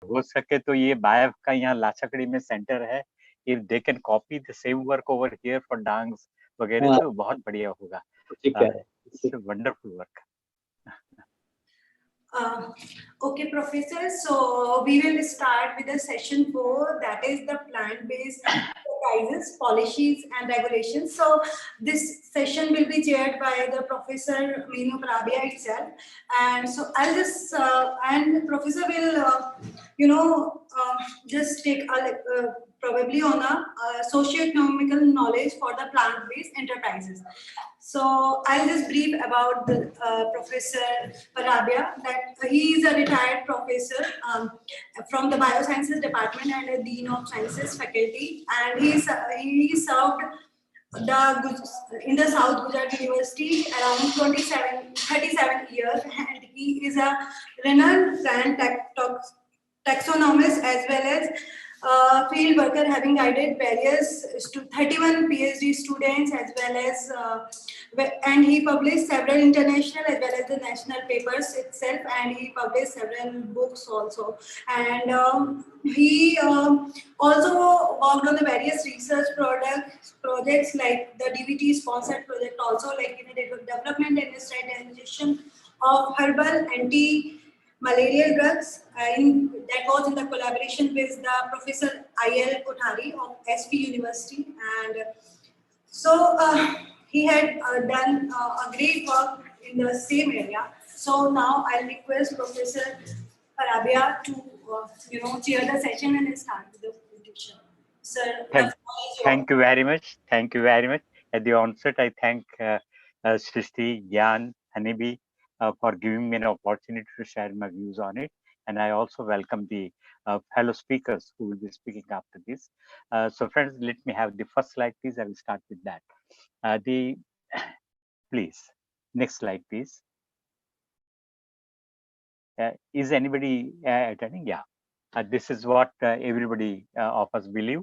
हो सके तो ये बायफ का यहाँ लाचकड़ी में सेंटर है, if they can copy the same work over here for Dangs वगैरह हाँ, तो बहुत बढ़िया होगा। ठीक है। It's wonderful work. Uh, okay, Professor. So we will start with the session 4, that is the plant-based enterprises, policies and regulations. So this session will be chaired by the Professor Meenu Parabia itself. And so I'll just, and Professor will, just take probably on a socio-economical knowledge for the plant-based enterprises. So I'll just brief about the Professor Parabia, that he is a retired professor from the Biosciences Department and a Dean of Sciences faculty, and he served in the South Gujarat University around 37 years, and he is a renowned plant taxonomist as well as field worker, having guided various 31 PhD students as well as and he published several international as well as the national papers itself, and he published several books also. And he also worked on the various research projects like the DVT sponsored project, also like in the development and standardization of herbal anti-malarial drugs. That was in the collaboration with the Professor I.L. Kothari of SP University, and so he had done a great work in the same area. So now I'll request Professor Parabia to chair the session and start with the presentation. Sir, the floor is yours. Thank you very much. Thank you very much. At the onset, I thank Srishti, Gyan, Hanibi for giving me an opportunity to share my views on it. And I also welcome the fellow speakers who will be speaking after this. So friends, let me have the first slide, please. I will start with that. Please, next slide, please. Is anybody attending? Yeah. This is what everybody of us believe,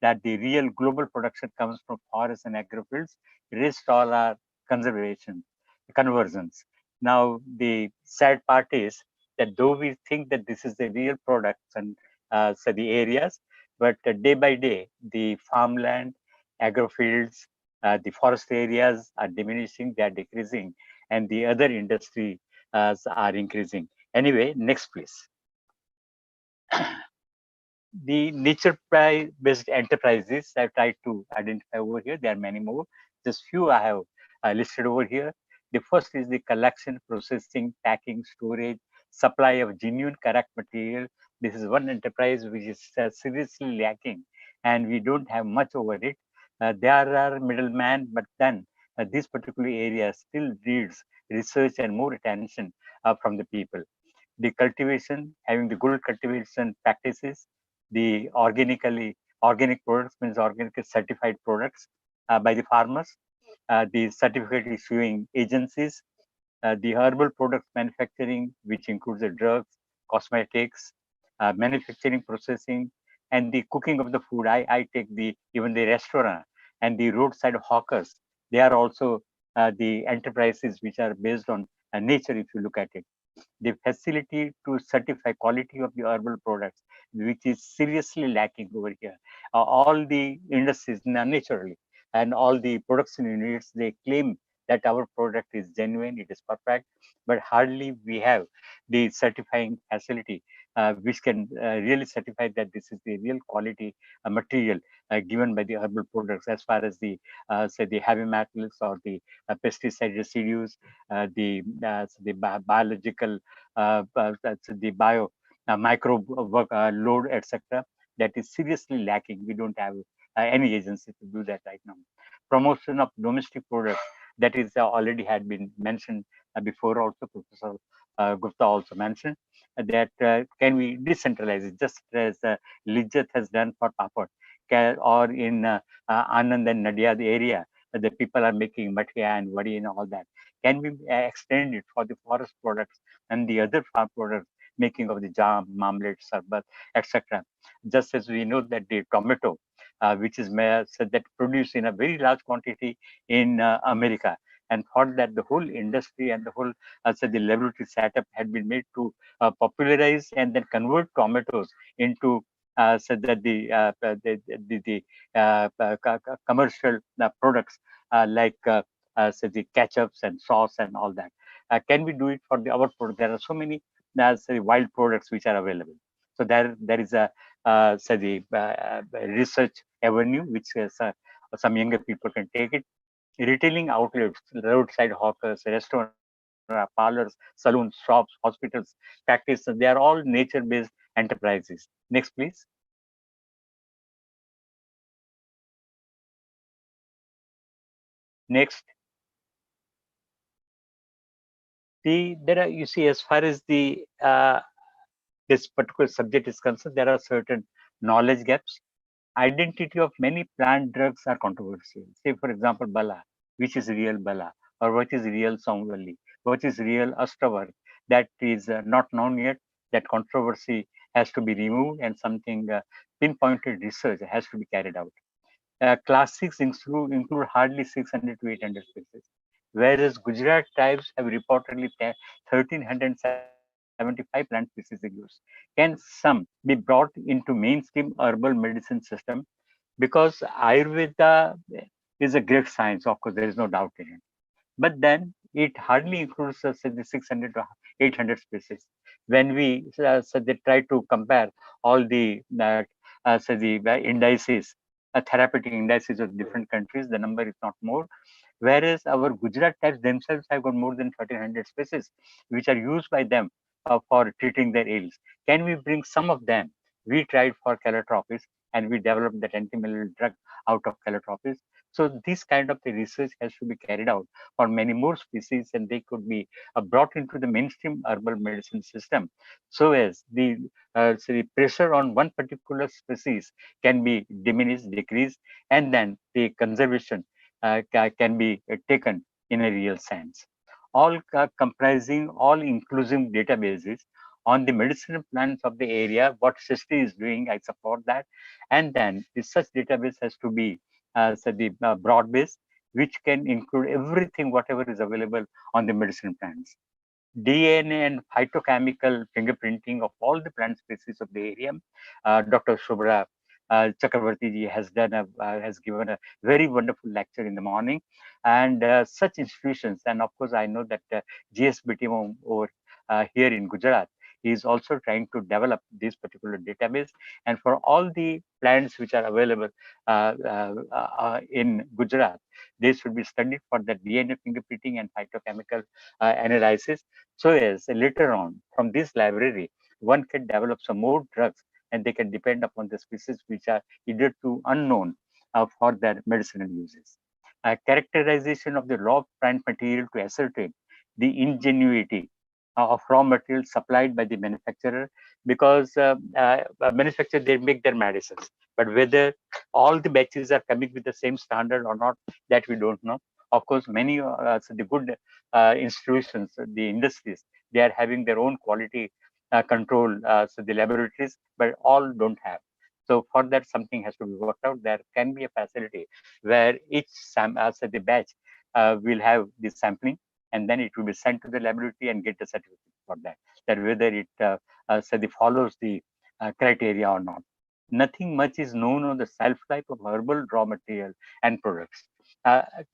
that the real global production comes from forests and agrofields. Rest all are conversions. Now, the sad part is that though we think that this is the real products and so the areas, but day by day, the farmland, agrofields, the forest areas are diminishing, they are decreasing, and the other industry are increasing. Anyway, next please. The nature-based enterprises I've tried to identify over here. There are many more. Just few I have listed over here. The first is the collection, processing, packing, storage, supply of genuine correct material. This is one enterprise which is seriously lacking, and we don't have much over it. There are middlemen, but then this particular area still needs research and more attention from the people. The cultivation, having the good cultivation practices, the organic products means organic certified products by the farmers, the certificate issuing agencies, the herbal products manufacturing, which includes the drugs, cosmetics, manufacturing, processing, and the cooking of the food. I take even the restaurant and the roadside hawkers. They are also the enterprises which are based on nature. If you look at it, the facility to certify quality of the herbal products, which is seriously lacking over here. All the industries naturally and all the production units, they claim that our product is genuine, it is perfect, but hardly we have the certifying facility which can really certify that this is the real quality material given by the herbal products, as far as the say the heavy metals or the pesticide residues, biological that's the bio microbe work load, etc. That is seriously lacking. We don't have any agency to do that right now. Promotion of domestic products, that is already had been mentioned before. Also, Professor Gupta also mentioned that can we decentralize it, just as Lijjat has done for Papad, or in Anand and Nadia the area, the people are making mathia and vadi and all that. Can we extend it for the forest products and the other farm products, making of the jam, marmalade, sarbat, etc. Just as we know that the tomato, which is said that produced in a very large quantity in America, And for that, the whole industry and the whole the laboratory setup had been made to popularize and then convert tomatoes into so that the commercial products like so the ketchups and sauce and all that. Can we do it for our product? There are so many say wild products which are available. So there is a say the research avenue which some younger people can take it. Retailing outlets, roadside hawkers, restaurants, parlors, saloons, shops, hospitals, factories, they are all nature-based enterprises. Next, please. Next, there are, you see, as far as the this particular subject is concerned, there are certain knowledge gaps. Identity of many plant drugs are controversial. Say, for example, Bala, which is real Bala, or what is real Somvalli, what is real Astravar, that is not known yet. That controversy has to be removed and something pinpointed research has to be carried out. Classics include hardly 600 to 800 species, whereas Gujarat tribes have reportedly 1,375 plant species in use. Can some be brought into mainstream herbal medicine system? Because Ayurveda is a great science, of course, there is no doubt in it. But then it hardly includes say, the 600 to 800 species. When we so they try to compare all the say the indices, therapeutic indices of different countries, the number is not more. Whereas our Gujarat types themselves have got more than 1,300 species, which are used by them for treating their ills. Can we bring some of them? We tried for calotropis and we developed that antimalarial drug out of calotropis. So this kind of the research has to be carried out for many more species, and they could be brought into the mainstream herbal medicine system, so as so the pressure on one particular species can be diminished, decreased, and then the conservation can be taken in a real sense. All comprising all inclusive databases on the medicinal plants of the area, what SISTI is doing, I support that. And then the such database has to be so the broad based, which can include everything, whatever is available on the medicinal plants. DNA and phytochemical fingerprinting of all the plant species of the area. Dr. Shubhra Chakravarti ji has given a very wonderful lecture in the morning, and such institutions, and of course I know that GSBT over here in Gujarat is also trying to develop this particular database, and for all the plants which are available in Gujarat, they should be studied for the DNA fingerprinting and phytochemical analysis, so as later on from this library one can develop some more drugs and they can depend upon the species which are either too unknown for their medicinal uses. Characterization of the raw plant material to ascertain the ingenuity of raw material supplied by the manufacturer, because manufacturer, they make their medicines, but whether all the batches are coming with the same standard or not, that we don't know. Of course, many so the good institutions, the industries, they are having their own quality control, so the laboratories, but all don't have. So for that, something has to be worked out. There can be a facility where each so the batch will have the sampling, and then it will be sent to the laboratory and get the certificate for that. That whether it so the follows the criteria or not. Nothing much is known on the shelf life of herbal raw material and products.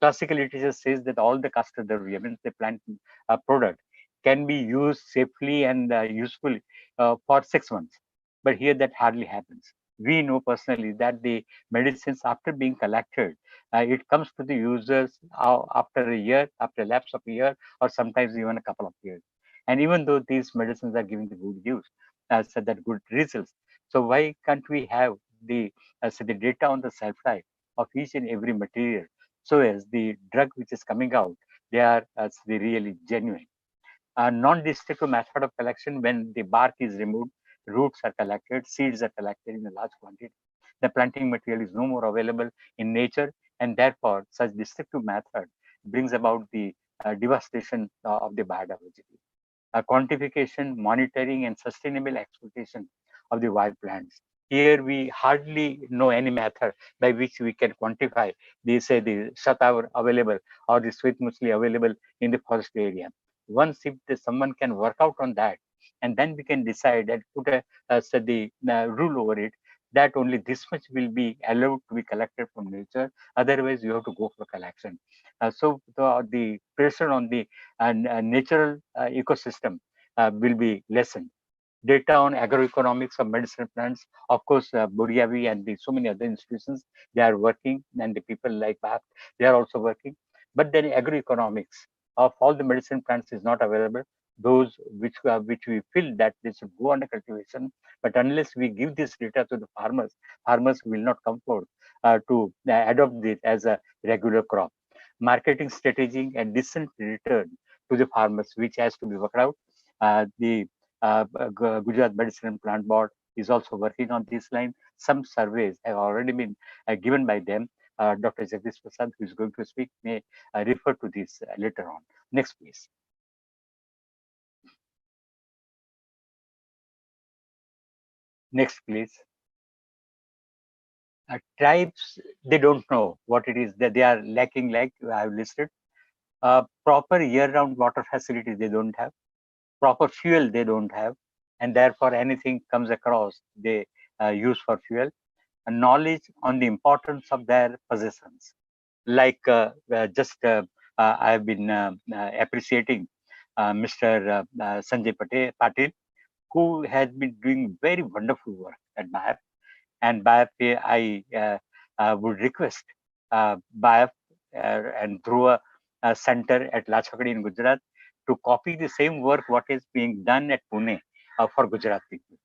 Classical literature says that all the castor dravya, means the plant product, can be used safely and usefully for 6 months. But here that hardly happens. We know personally that the medicines, after being collected, it comes to the users after a year, after a lapse of a year, or sometimes even a couple of years. And even though these medicines are giving the good use, so that good results, so why can't we have the so the data on the shelf life of each and every material, so as the drug which is coming out, they are the really genuine. A non-destructive method of collection: when the bark is removed, roots are collected, seeds are collected in a large quantity. The planting material is no more available in nature, and therefore such destructive method brings about the devastation of the biodiversity. Quantification, monitoring, and sustainable exploitation of the wild plants. Here we hardly know any method by which we can quantify the say the shatavar available or the sweet musli available in the forest area. Once if someone can work out on that, and then we can decide and put a say the rule over it that only this much will be allowed to be collected from nature. Otherwise, you have to go for collection. So the pressure on the natural ecosystem will be lessened. Data on agroeconomics of medicinal plants. Of course, Buriavi and so many other institutions, they are working, and the people like BAP, they are also working. But then agroeconomics of all the medicine plants is not available. Those which we feel that they should go under cultivation, but unless we give this data to the farmers, farmers will not come forward to adopt this as a regular crop. Marketing strategy and decent return to the farmers, which has to be worked out. The Gujarat Medicine and Plant Board is also working on this line. Some surveys have already been given by them. Dr. Jagdish Prasad, who is going to speak, may refer to this later on. Next, please. Next, please. Tribes, they don't know what it is that they are lacking, like I have listed. Proper year-round water facilities, they don't have. Proper fuel, they don't have. And therefore, anything comes across, they use for fuel. And knowledge on the importance of their possessions. Like I have been appreciating Mr. Sanjay Patil, who has been doing very wonderful work at BIAF. And BIAF, I would request BIAF and Dhruva Center at Lachakadi in Gujarat to copy the same work what is being done at Pune for Gujarat people.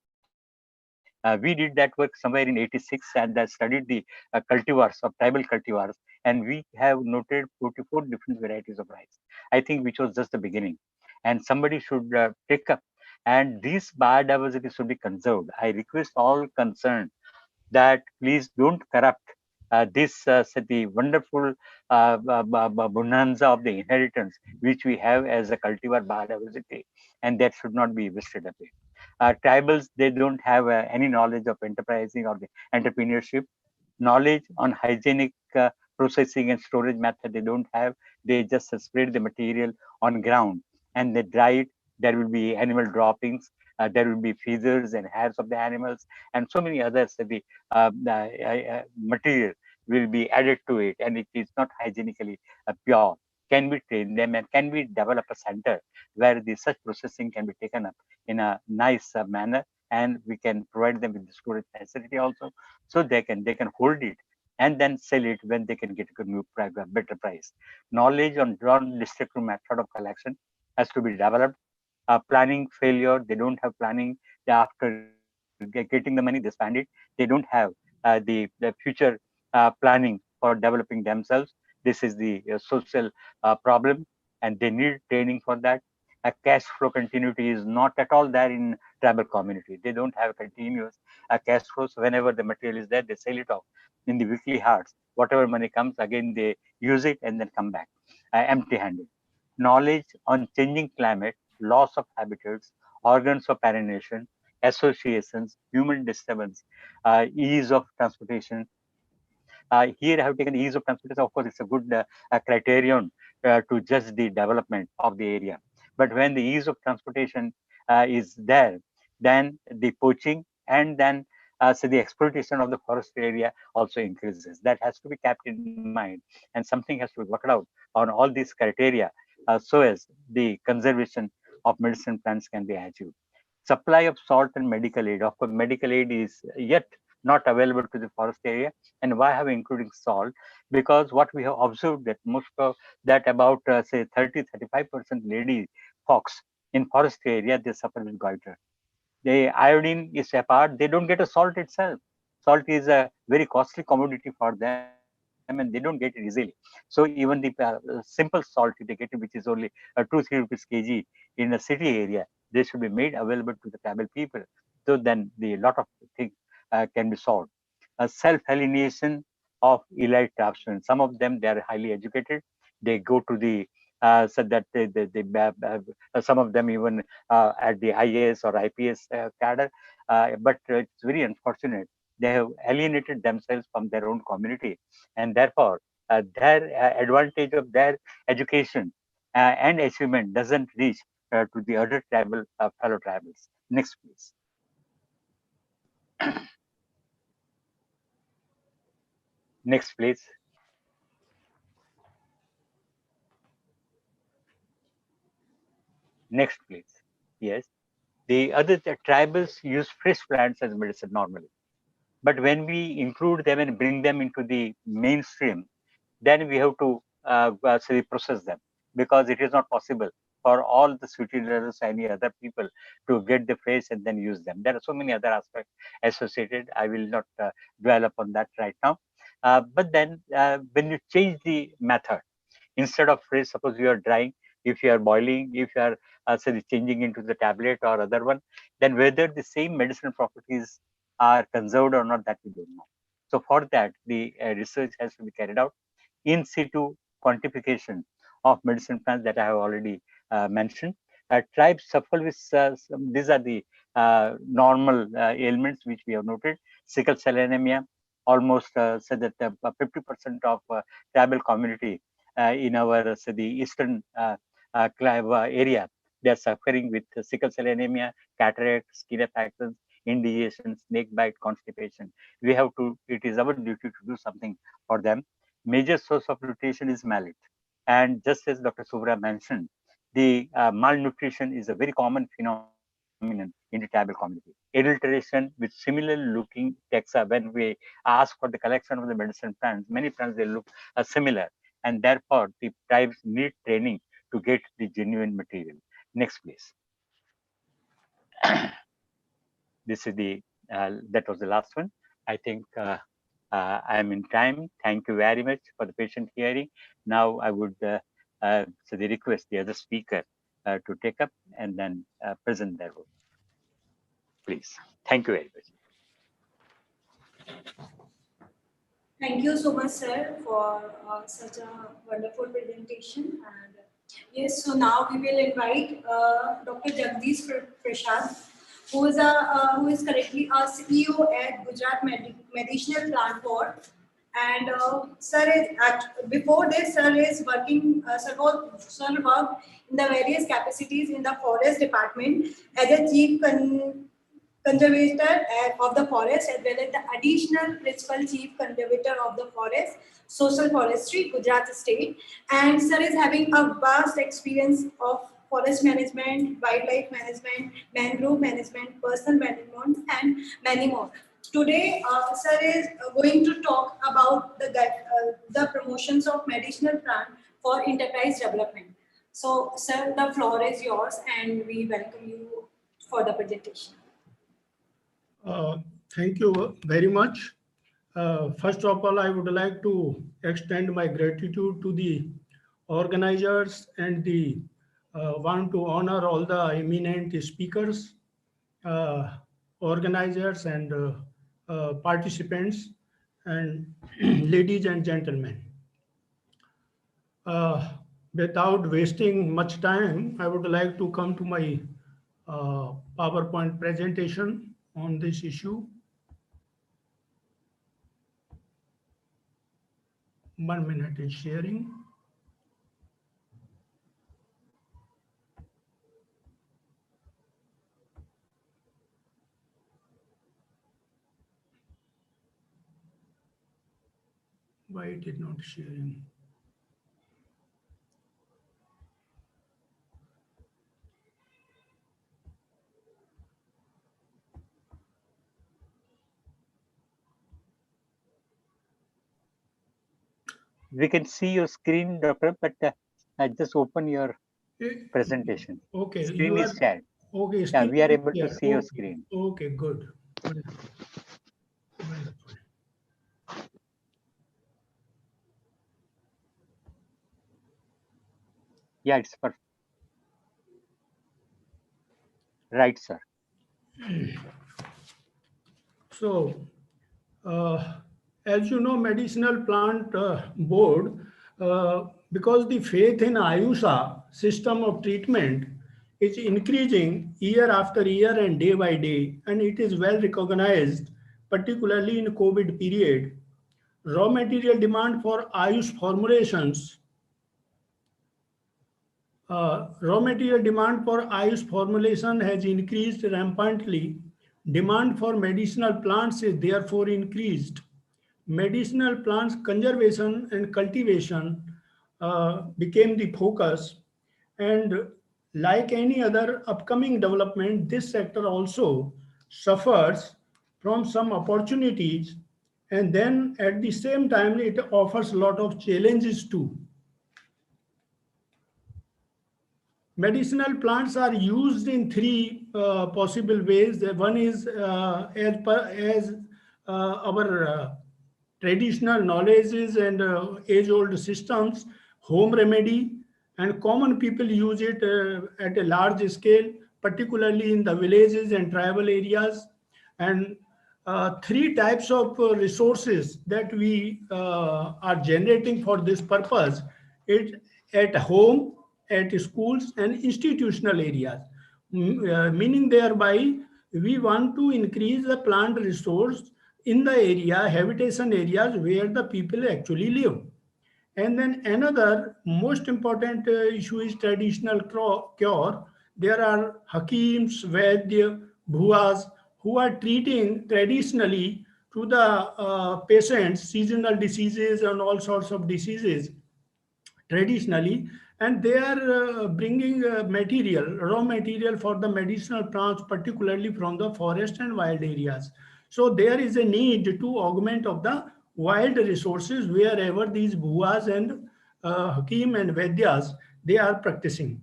We did that work somewhere in 86 and studied the cultivars of tribal cultivars, and we have noted 44 different varieties of rice. I think which was just the beginning, and somebody should take up, and this biodiversity should be conserved. I request all concerned that please don't corrupt the wonderful bonanza of the inheritance which we have as a cultivar biodiversity, and that should not be wasted away. Tribals, they don't have any knowledge of enterprising or the entrepreneurship. Knowledge on hygienic processing and storage method, they don't have. They just spread the material on ground and they dry it. There will be animal droppings, there will be feathers and hairs of the animals, and so many others. Material will be added to it, and it is not hygienically pure. Can we train them, and can we develop a center where the such processing can be taken up in a nice manner, and we can provide them with the storage facility also, so they can hold it and then sell it when they can get a new better price. Knowledge on drawn district method of collection has to be developed. Planning failure, they don't have planning. After getting the money, they spend it. They don't have the future planning for developing themselves. This is the social problem, and they need training for that. Cash flow continuity is not at all there in tribal community. They don't have continuous cash flows. Whenever the material is there, they sell it off in the weekly hearts. Whatever money comes, again they use it and then come back empty-handed. Knowledge on changing climate, loss of habitats, organs of pollination, associations, human disturbance, ease of transportation. Here I have taken ease of transportation. Of course, it's a good criterion to judge the development of the area. But when the ease of transportation is there, then the poaching and then so the exploitation of the forest area also increases. That has to be kept in mind, and something has to be worked out on all these criteria so as the conservation of medicine plants can be achieved. Supply of salt and medical aid. Of course, medical aid is yet not available to the forest area. And why have we including salt? Because what we have observed that most of that about say 30-35% lady fox in forest area, they suffer with goiter. The iodine is apart, they don't get a salt itself. Salt is a very costly commodity for them and they don't get it easily. So even the simple salt, if they get it, which is only 2-3 rupees kg in a city area, they should be made available to the tribal people. So then the lot of things can be solved. Self-alienation of elite craftsmen. Some of them, they are highly educated. They go to the so that some of them even at the IAS or IPS cadre, but it's very unfortunate. They have alienated themselves from their own community, and therefore their advantage of their education and achievement doesn't reach to the other tribal fellow tribals. Next, please. Next, please. Next, please. Yes. The other tribals use fresh plants as medicine normally. But when we include them and bring them into the mainstream, then we have to actually process them, because it is not possible for all the citizens, any other people, to get the phrase and then use them. There are so many other aspects associated. I will not dwell upon that right now. But then when you change the method, instead of phrase, suppose you are drying, if you are boiling, if you are say changing into the tablet or other one, then whether the same medicinal properties are conserved or not, that we don't know. So for that, the research has to be carried out. In situ quantification of medicine plants that I have already mentioned. Tribes suffer with these are the normal ailments which we have noted. Sickle cell anemia, almost said that 50% of tribal community in our say the eastern area, they are suffering with sickle cell anemia, cataract, skin affections, indigestion, snake bite, constipation. We have to, it is our duty to do something for them. Major source of nutrition is mallet. And just as Dr. Subra mentioned, the malnutrition is a very common phenomenon in the tribal community. Adulteration with similar looking texts, when we ask for the collection of the medicine plants, many plants they look similar. And therefore, the tribes need training to get the genuine material. Next, please. This is the, that was the last one. I think I am in time. Thank you very much for the patient hearing. Now I would so the request the other speaker to take up and then present their work. Please. Thank you very much. Thank you so much, sir, for such a wonderful presentation. And yes, so now we will invite Dr. Jagdish Prasad, who is currently a CEO at Gujarat Medicinal Plant Board. And sir is before this, sir is working. Sir worked in the various capacities in the forest department as a chief conservator of the forest, as well as the additional principal chief conservator of the forest, social forestry, Gujarat state. And sir is having a vast experience of forest management, wildlife management, mangrove management, personal management, and many more. Today, sir is going to talk about the promotions of medicinal plant for enterprise development. So, sir, the floor is yours, and we welcome you for the presentation. Thank you very much. First of all, I would like to extend my gratitude to the organizers and the want to honor all the eminent speakers, organizers and participants, and ladies and gentlemen. Without wasting much time, I would like to come to my PowerPoint presentation on this issue. 1 minute is sharing. Why it is not sharing? We can see your screen, Doctor, but just open your presentation. Okay. Screen is shared. Okay. Yeah, we are able to see your screen. Okay, good. Yeah, it's perfect. Right, sir. So, as you know, Medicinal Plant Board, because the faith in Ayusha system of treatment is increasing year after year and day by day, and it is well recognized, particularly in COVID period. Raw material demand for Ayush formulations raw material demand for Ayush formulation has increased rampantly. Demand for medicinal plants is therefore increased. Medicinal plants conservation and cultivation became the focus. And like any other upcoming development, this sector also suffers from some opportunities. And then at the same time, it offers a lot of challenges too. Medicinal plants are used in three possible ways. One is as our traditional knowledges and age-old systems, home remedy, and common people use it at a large scale, particularly in the villages and tribal areas. And three types of resources that we are generating for this purpose: it at home, at schools and institutional areas. Meaning thereby we want to increase the plant resource in the area, habitation areas where the people actually live. And then another most important issue is traditional cure. There are hakims, vaidya, bhuas who are treating traditionally to the patients seasonal diseases and all sorts of diseases traditionally, and they are bringing raw material for the medicinal plants, particularly from the forest and wild areas. So there is a need to augment of the wild resources wherever these bhuas and hakim and vedyas they are practicing.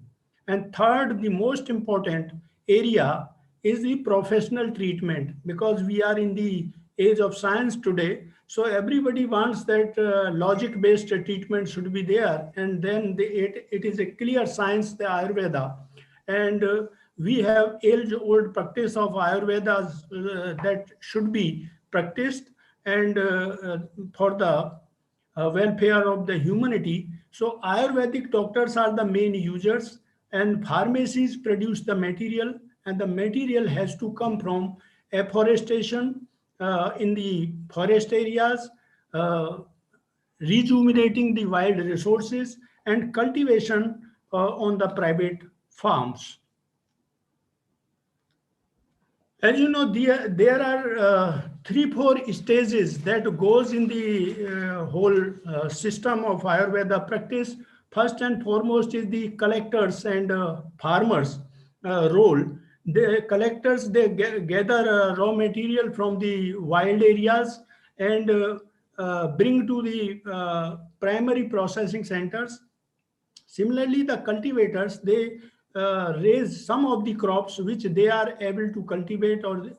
And third, the most important area is the professional treatment, because we are in the age of science today. So everybody wants that logic-based treatment should be there, and then it is a clear science, the Ayurveda, and we have age-old practice of Ayurvedas that should be practiced, and for the welfare of the humanity. So Ayurvedic doctors are the main users, and pharmacies produce the material, and the material has to come from afforestation in the forest areas, rejuvenating the wild resources, and cultivation on the private farms. As you know, there are 3-4 stages that goes in the whole system of Ayurveda practice. First and foremost is the collectors and farmers role. The collectors, they gather raw material from the wild areas and bring to the primary processing centers. Similarly, the cultivators, they raise some of the crops which they are able to cultivate, or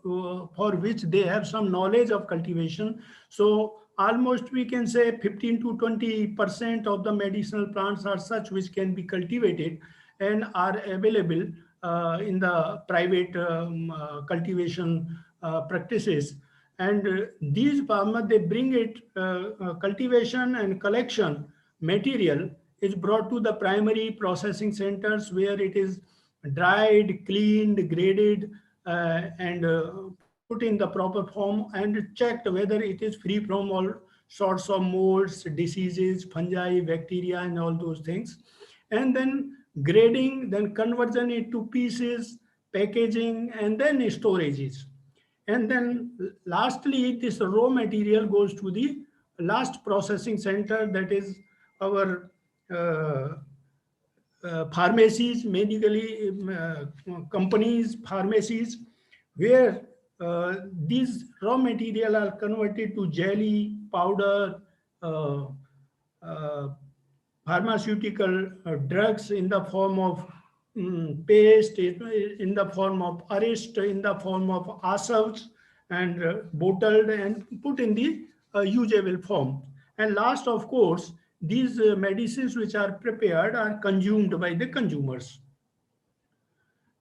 for which they have some knowledge of cultivation. So almost we can say 15 to 20% of the medicinal plants are such which can be cultivated and are available in the private cultivation practices. And these farmers, they bring it, cultivation and collection material is brought to the primary processing centers where it is dried, cleaned, graded, and put in the proper form and checked whether it is free from all sorts of molds, diseases, fungi, bacteria, and all those things. And then grading, then conversion into pieces, packaging, and then storages. And then lastly, this raw material goes to the last processing center, that is our pharmacies, medically companies, pharmacies, where these raw material are converted to jelly, powder, pharmaceutical drugs in the form of paste, in the form of arist, in the form of assaves, and bottled and put in the usable form. And last, of course, these medicines which are prepared are consumed by the consumers.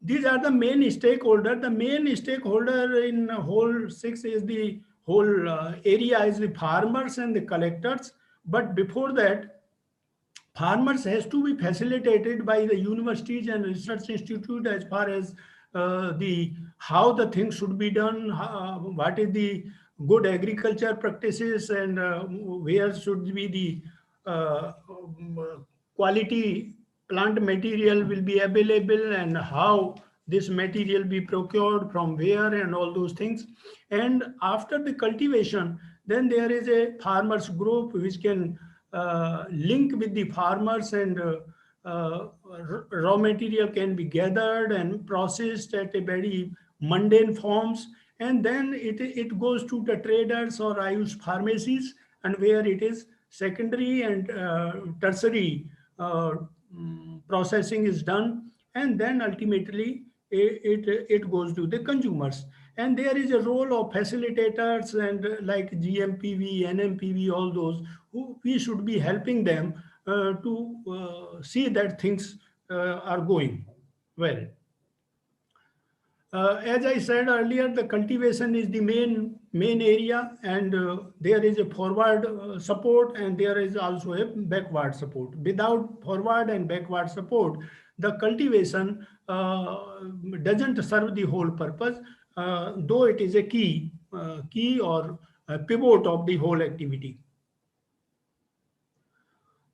These are the main stakeholder. The main stakeholder in whole 6 is the whole area is the farmers and the collectors. But before that, farmers has to be facilitated by the universities and research institute as far as the how the things should be done, what is the good agriculture practices, and where should be the quality plant material will be available, and how this material be procured from where, and all those things. And after the cultivation, then there is a farmers group which can link with the farmers, and raw material can be gathered and processed at a very mundane forms, and then it goes to the traders or Ayush pharmacies, and where it is secondary and tertiary processing is done, and then ultimately it goes to the consumers. And there is a role of facilitators and like GMPV, NMPV, all those who we should be helping them to see that things are going well. As I said earlier, the cultivation is the main area, and there is a forward support, and there is also a backward support. Without forward and backward support, the cultivation doesn't serve the whole purpose, though it is a key or a pivot of the whole activity.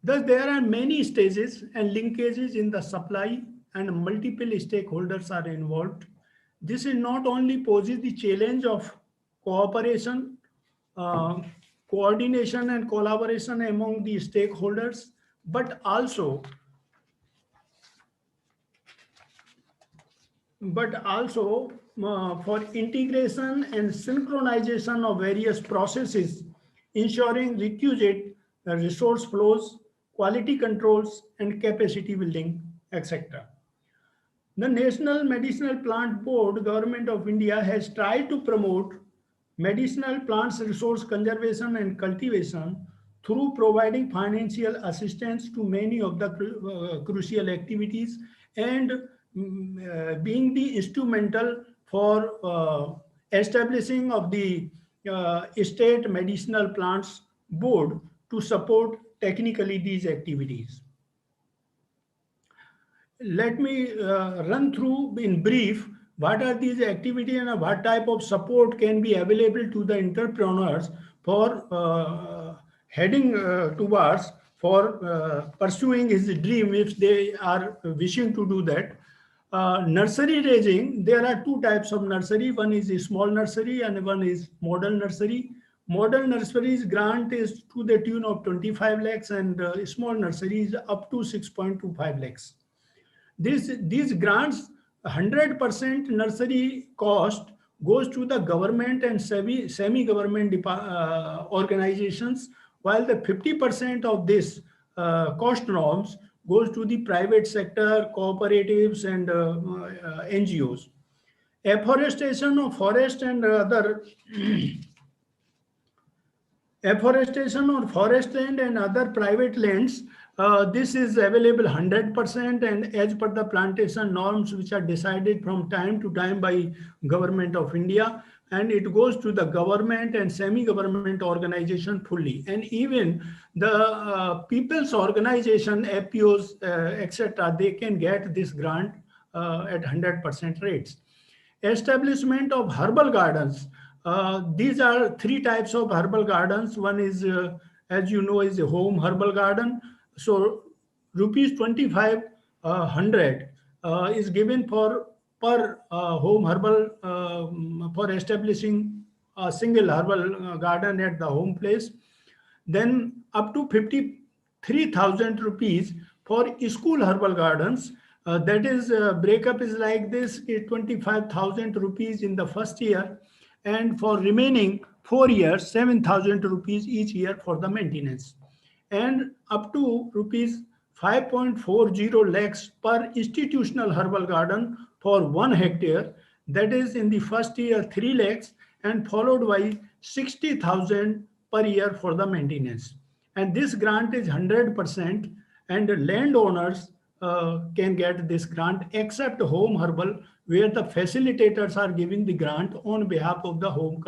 Thus, there are many stages and linkages in the supply, and multiple stakeholders are involved. This is not only poses the challenge of cooperation, coordination and collaboration among the stakeholders, but also for integration and synchronization of various processes, ensuring requisite resource flows, quality controls, and capacity building, etc. The National Medicinal Plant Board, Government of India, has tried to promote medicinal plants resource conservation and cultivation through providing financial assistance to many of the crucial activities, and being the instrumental for establishing of the State Medicinal Plants Board to support technically these activities. Let me run through in brief what are these activities and what type of support can be available to the entrepreneurs for heading towards for pursuing his dream if they are wishing to do that. Nursery raising, there are two types of nursery. One is a small nursery and one is model nursery. Model nurseries grant is to the tune of 25 lakhs, and small nurseries up to 6.25 lakhs. These grants, 100% nursery cost goes to the government and semi-government organizations, while the 50% of this cost norms goes to the private sector, cooperatives, and NGOs. Afforestation of forest and other afforestation or forest land and other private lands, this is available 100%, and as per the plantation norms which are decided from time to time by Government of India, and it goes to the government and semi-government organization fully. And even the people's organization, APOs, etc., they can get this grant at 100% rates. Establishment of herbal gardens. These are three types of herbal gardens. One is, as you know, is a home herbal garden. So rupees 2,500 is given per home herbal for establishing a single herbal garden at the home place. Then up to 53,000 rupees for school herbal gardens. That is breakup is like this: 25,000 rupees in the first year, and for remaining 4 years, 7,000 rupees each year for the maintenance, and up to rupees 5.40 lakhs per institutional herbal garden for 1 hectare. That is in the first year 3 lakhs, and followed by 60,000 per year for the maintenance. And this grant is 100%, and landowners can get this grant except home herbal, where the facilitators are giving the grant on behalf of the home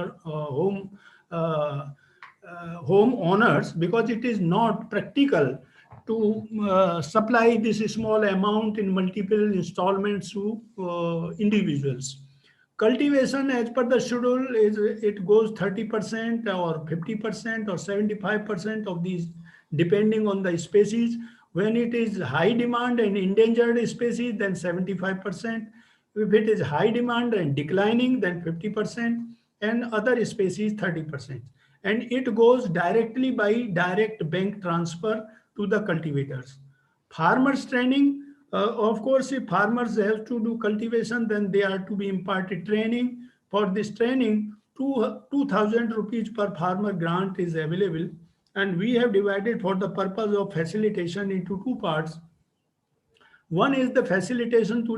owners, because it is not practical supply this small amount in multiple installments to individuals. Cultivation as per the schedule is it goes 30% or 50% or 75% of these depending on the species. When it is high demand and endangered species, then 75%. If it is high demand and declining, then 50%, and other species 30%. And it goes directly by direct bank transfer to the cultivators. Farmers training, of course, if farmers have to do cultivation, then they are to be imparted training. For this training, 2,000 rupees per farmer grant is available. And we have divided for the purpose of facilitation into two parts. One is the facilitation to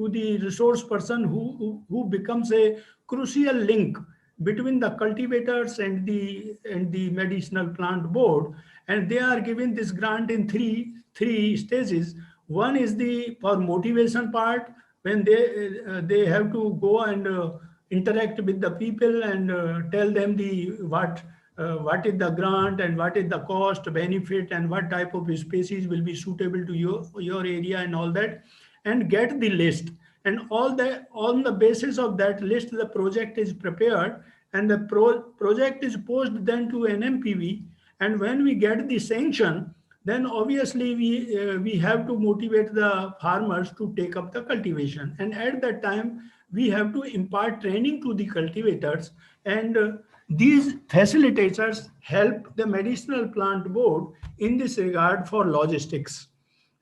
the resource person who becomes a crucial link between the cultivators and the medicinal plant board, and they are given this grant in three stages. One is the for motivation part, when they have to go and interact with the people and tell them what is the grant and what is the cost benefit and what type of species will be suitable to your area and all that, and get the list. And all that, on the basis of that list, the project is prepared, and the project is posted then to NMPV. And when we get the sanction, then obviously we have to motivate the farmers to take up the cultivation. And at that time, we have to impart training to the cultivators, and these facilitators help the medicinal plant board in this regard for logistics.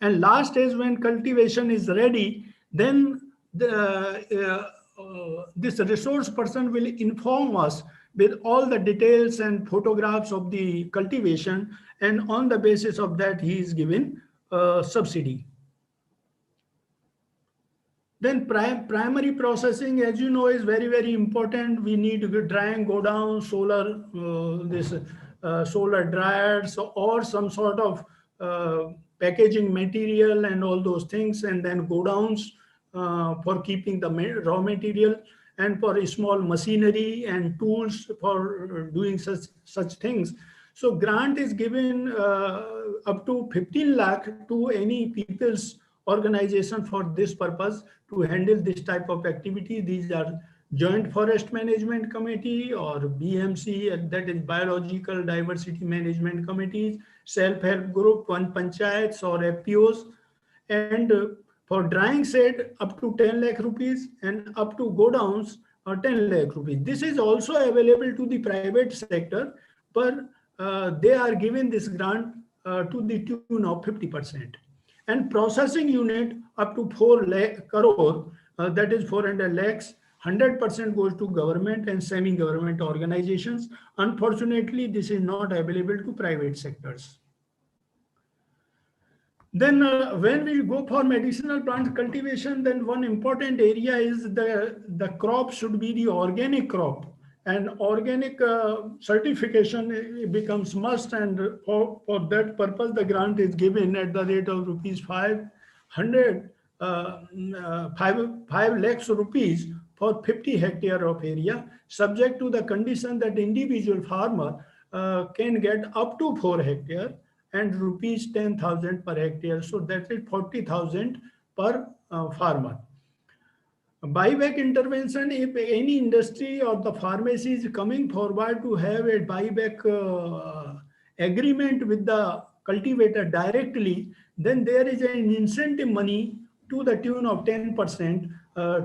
And last is when cultivation is ready, then this resource person will inform us with all the details and photographs of the cultivation, and on the basis of that he is given subsidy. Then primary processing, as you know, is very, very important. We need drying, go down, solar dryers or some sort of packaging material and all those things, and then go downs for keeping the raw material, and for small machinery and tools for doing such things. So grant is given up to 15 lakh to any people's organization for this purpose to handle this type of activity. These are Joint Forest Management Committee or BMC, that is Biological Diversity Management Committees, self-help group, one panchayats or FPOs. And for drying shed up to 10 lakh rupees and up to go downs 10 lakh rupees. This is also available to the private sector, but they are given this grant to the tune of 50%. And processing unit up to 4 crore, that is 400 lakhs, 100% goes to government and semi-government organizations. Unfortunately, this is not available to private sectors. Then when we go for medicinal plant cultivation, then one important area is the crop should be the organic crop. And organic certification becomes must, and for that purpose, the grant is given at the rate of rupees 5 lakhs rupees for 50 hectare of area, subject to the condition that individual farmer can get up to 4 hectare and rupees 10,000 per hectare. So that is 40,000 per farmer. Buyback intervention, if any industry or the pharmacy is coming forward to have a buyback agreement with the cultivator directly, then there is an incentive money to the tune of 10%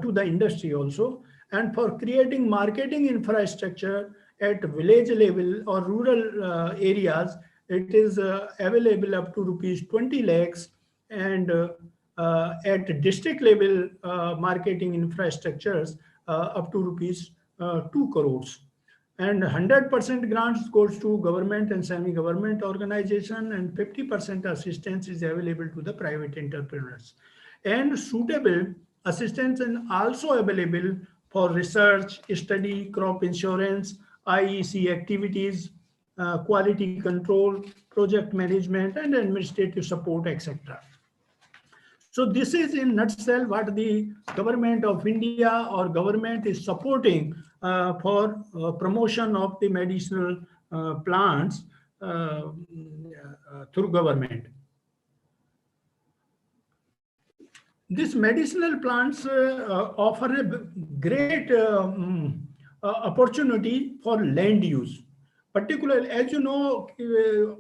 to the industry also. And for creating marketing infrastructure at village level or rural areas, it is available up to rupees 20 lakhs, and at district level marketing infrastructures up to rupees 2 crores. And 100% grants goes to government and semi-government organization, and 50% assistance is available to the private entrepreneurs. And suitable assistance is also available for research, study, crop insurance, IEC activities, quality control, project management, and administrative support, etc. So this is in nutshell what the government of India or government is supporting for promotion of the medicinal plants through government. These medicinal plants offer a great opportunity for land use. Particularly, as you know,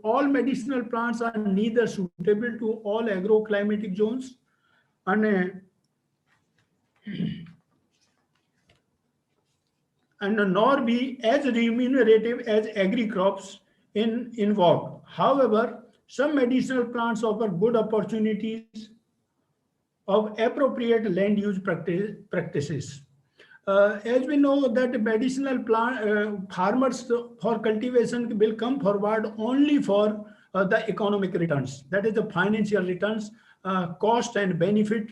all medicinal plants are neither suitable to all agroclimatic zones, and nor be as remunerative as agri-crops in vogue. However, some medicinal plants offer good opportunities of appropriate land use practices. As we know that medicinal plant farmers for cultivation will come forward only for the economic returns, that is the financial returns, cost and benefit.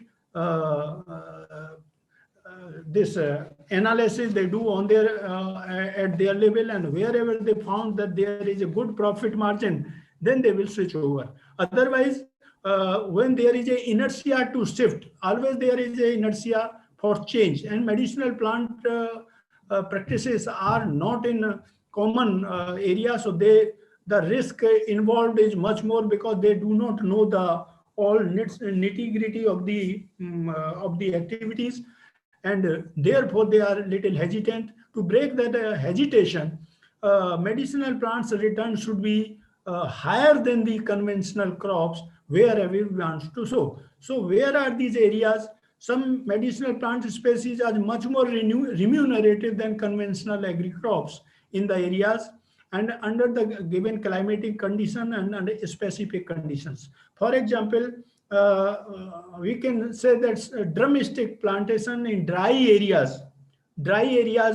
This analysis they do on their at their level, and wherever they found that there is a good profit margin, then they will switch over. Otherwise, when there is a inertia to shift, always there is a inertia for change, and medicinal plant practices are not in common area, so the risk involved is much more because they do not know the all nitty-gritty of the activities, and therefore they are a little hesitant. To break that hesitation, medicinal plants return should be higher than the conventional crops wherever we want to sow. So where are these areas? Some medicinal plant species are much more remunerative than conventional agri crops in the areas and under the given climatic condition and under specific conditions. For example, we can say that drumstick plantation in dry areas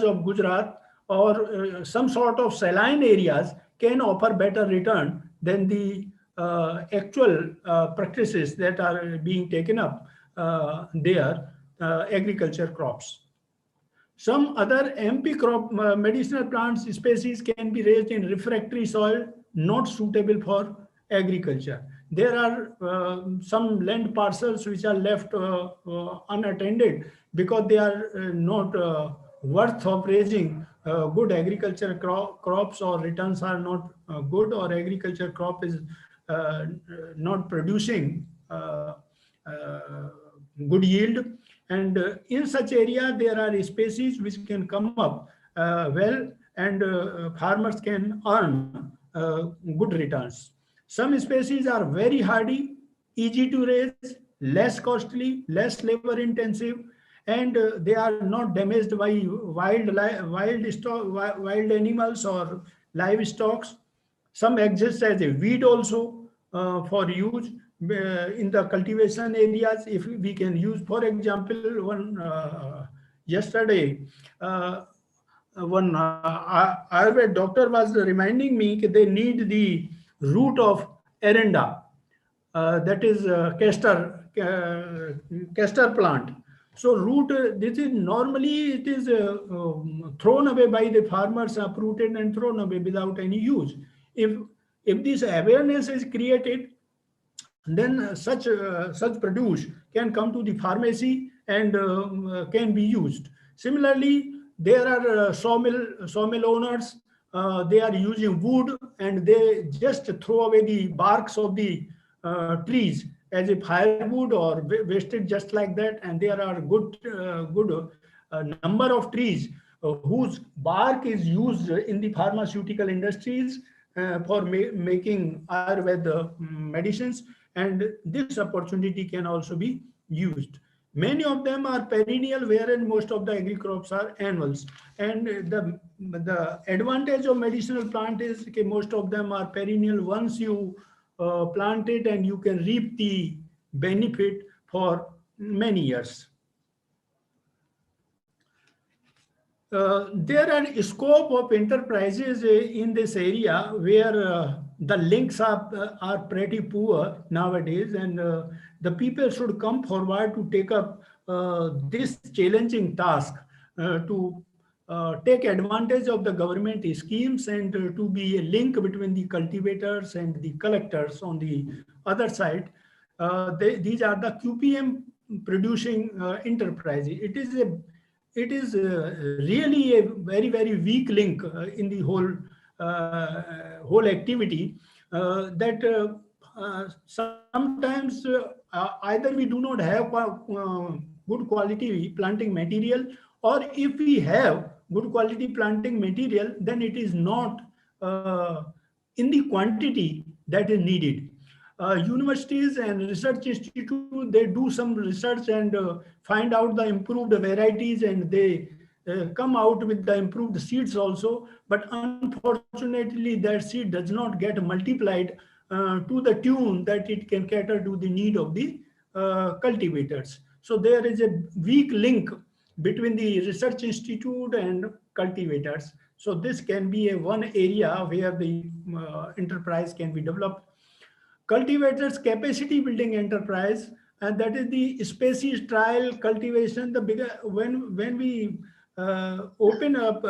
of Gujarat or some sort of saline areas can offer better return than the actual practices that are being taken up there, agriculture crops. Some other MP crop medicinal plants species can be raised in refractory soil, not suitable for agriculture. There are some land parcels which are left unattended because they are not worth of raising good agriculture crops, or returns are not good, or agriculture crop is not producing good yield. And in such area, there are species which can come up well, and farmers can earn good returns. Some species are very hardy, easy to raise, less costly, less labor intensive, and they are not damaged by wild animals or livestock. Some exist as a weed also for use in the cultivation areas. If we can use, for example, one yesterday, one Ayurved doctor was reminding me that they need the root of Arenda, that is castor plant. So root, this is normally it is thrown away by the farmers, uprooted and thrown away without any use. If this awareness is created, then such produce can come to the pharmacy and can be used. Similarly, there are sawmill owners. They are using wood and they just throw away the barks of the trees as a firewood or wasted just like that. And there are good number of trees whose bark is used in the pharmaceutical industries for making Ayurveda medicines, and this opportunity can also be used. Many of them are perennial, wherein most of the agri crops are annuals. And the advantage of medicinal plant is that most of them are perennial. Once you plant it, and you can reap the benefit for many years. There are scope of enterprises in this area where the links are pretty poor nowadays, and the people should come forward to take up this challenging task to take advantage of the government schemes and to be a link between the cultivators and the collectors on the other side. These are the QPM producing enterprises. It is really a very, very weak link in the whole activity that sometimes either we do not have good quality planting material, or if we have good quality planting material, then it is not in the quantity that is needed. Universities and research institute, they do some research and find out the improved varieties, and they come out with the improved seeds also. But unfortunately, that seed does not get multiplied to the tune that it can cater to the need of the cultivators. So there is a weak link between the research institute and cultivators. So this can be a one area where the enterprise can be developed. Cultivators capacity building enterprise, and that is the species trial cultivation. The bigger, when we open up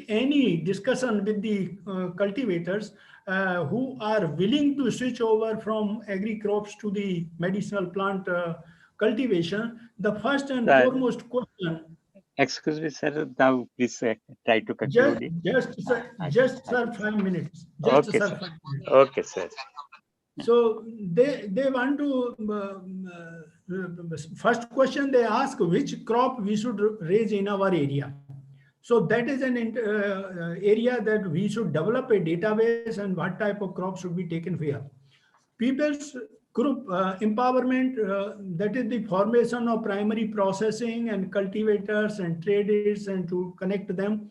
any discussion with the cultivators who are willing to switch over from agri crops to the medicinal plant cultivation, the first and foremost question. Excuse me, sir. Now, please try to Just, conclude it. just sir, 5 minutes. Just Okay, sir, sir. 5 minutes. Okay, sir. So they want to first question they ask which crop we should raise in our area. So that is an area that we should develop a database, and what type of crops should be taken where. People's group empowerment, that is the formation of primary processing and cultivators and traders, and to connect them.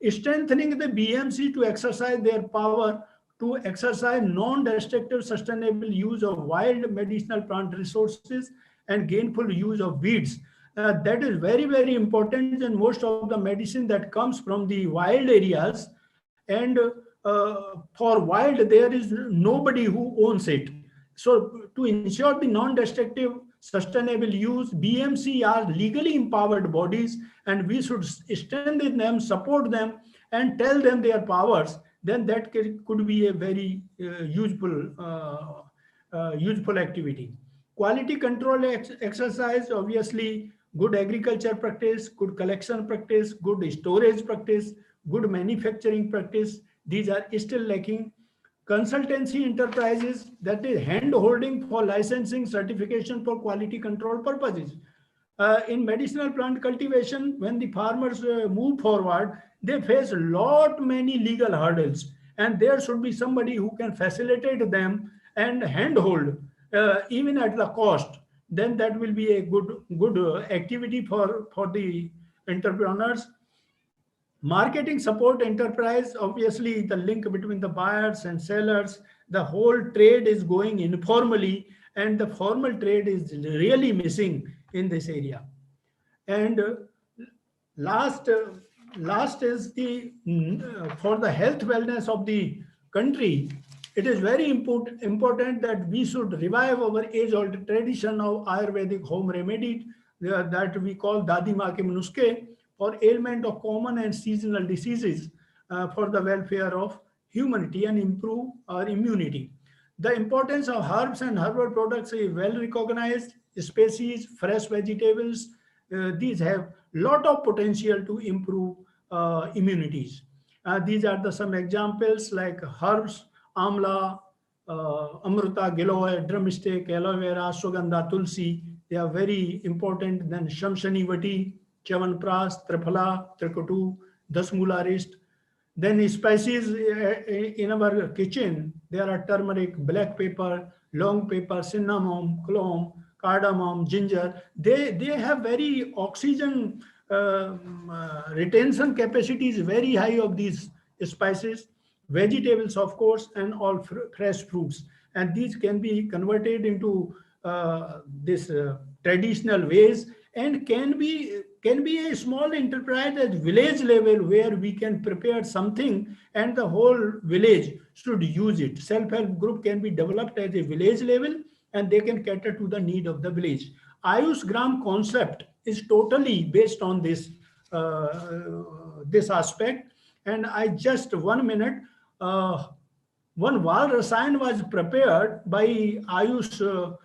Strengthening the BMC to exercise their power to exercise non-destructive sustainable use of wild medicinal plant resources and gainful use of weeds. That is very, very important, and most of the medicine that comes from the wild areas, and for wild there is nobody who owns it. So to ensure the non-destructive sustainable use, BMC are legally empowered bodies, and we should strengthen them, support them, and tell them their powers. Then that could be a very useful activity. Quality control exercise, obviously, good agriculture practice, good collection practice, good storage practice, good manufacturing practice. These are still lacking. Consultancy enterprises, that is hand holding for licensing, certification for quality control purposes. In medicinal plant cultivation, when the farmers move forward, they face a lot many legal hurdles, and there should be somebody who can facilitate them and handhold even at the cost. Then that will be a good activity for the entrepreneurs. Marketing support enterprise, obviously the link between the buyers and sellers, the whole trade is going informally, and the formal trade is really missing in this area. And last is the for the health wellness of the country, it is very important that we should revive our age-old tradition of Ayurvedic home remedy that we call Dadi Ma Ke Nuske, for ailment of common and seasonal diseases for the welfare of humanity and improve our immunity. The importance of herbs and herbal products is well recognized. Species, fresh vegetables, these have lot of potential to improve immunities. These are some examples like herbs, amla, amruta, giloy, drumstick, aloe vera, sugandha, tulsi. They are very important. Then shamshani vati, Chyawanprash, Triphala, Trikutu, Dasmula Rist. Then spices in our kitchen, there are turmeric, black pepper, long pepper, cinnamon, clove, cardamom, ginger. They have very oxygen retention capacity is very high of these spices. Vegetables, of course, and all fresh fruits. And these can be converted into this traditional ways, and can be a small enterprise at village level where we can prepare something and the whole village should use it. Self-help group can be developed at a village level, and they can cater to the need of the village. Ayush Gram concept is totally based on this this aspect. And I just 1 minute, one Val Rasayan was prepared by Ayush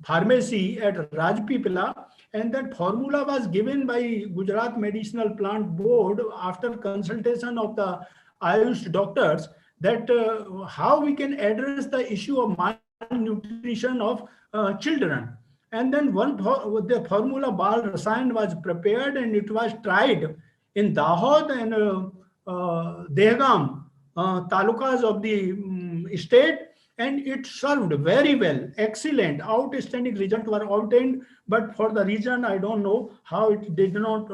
pharmacy at Rajpipla, and that formula was given by Gujarat Medicinal Plant Board after consultation of the Ayush doctors, that how we can address the issue of malnutrition of children. And then the formula Bal Rasayan was prepared and it was tried in Dahod and Dehgam talukas of the state, and it served very well, excellent, outstanding results were obtained. But for the reason I don't know how it did not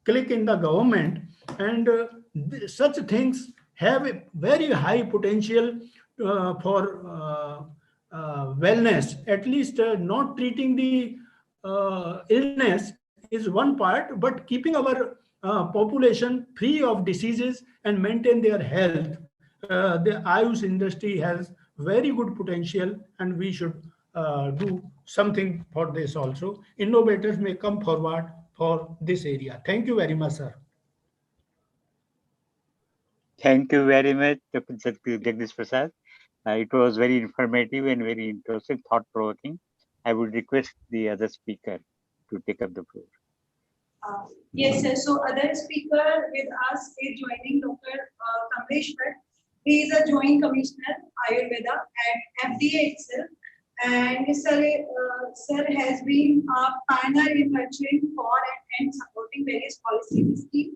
click in the government, and such things have a very high potential for wellness. At least not treating the illness is one part, but keeping our population free of diseases and maintain their health. The Ayush industry has very good potential, and we should do something for this also. Innovators may come forward for this area. Thank you very much, sir. Thank you very much, Dr. Jagdish Prasad. It was very informative and very interesting, thought-provoking. I would request the other speaker to take up the floor. Yes, sir. So other speaker with us is joining Dr. Kamlesh Bhatt. He is a Joint Commissioner Ayurveda at FDA itself. And sir has been a pioneer in nurturing for and supporting various policy schemes,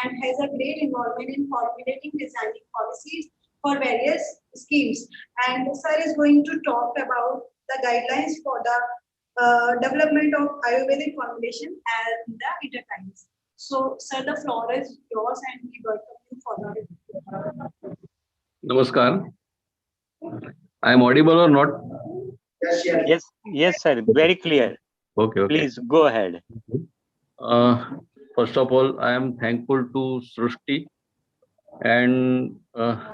and has a great involvement in formulating, designing policies for various schemes. And sir is going to talk about the guidelines for the development of Ayurvedic formulation and the enterprise. So, sir, the floor is yours, and we welcome you for that. Namaskar. I am audible or not? Yes, sir. Very clear. Okay. Please go ahead. First of all, I am thankful to Srushti and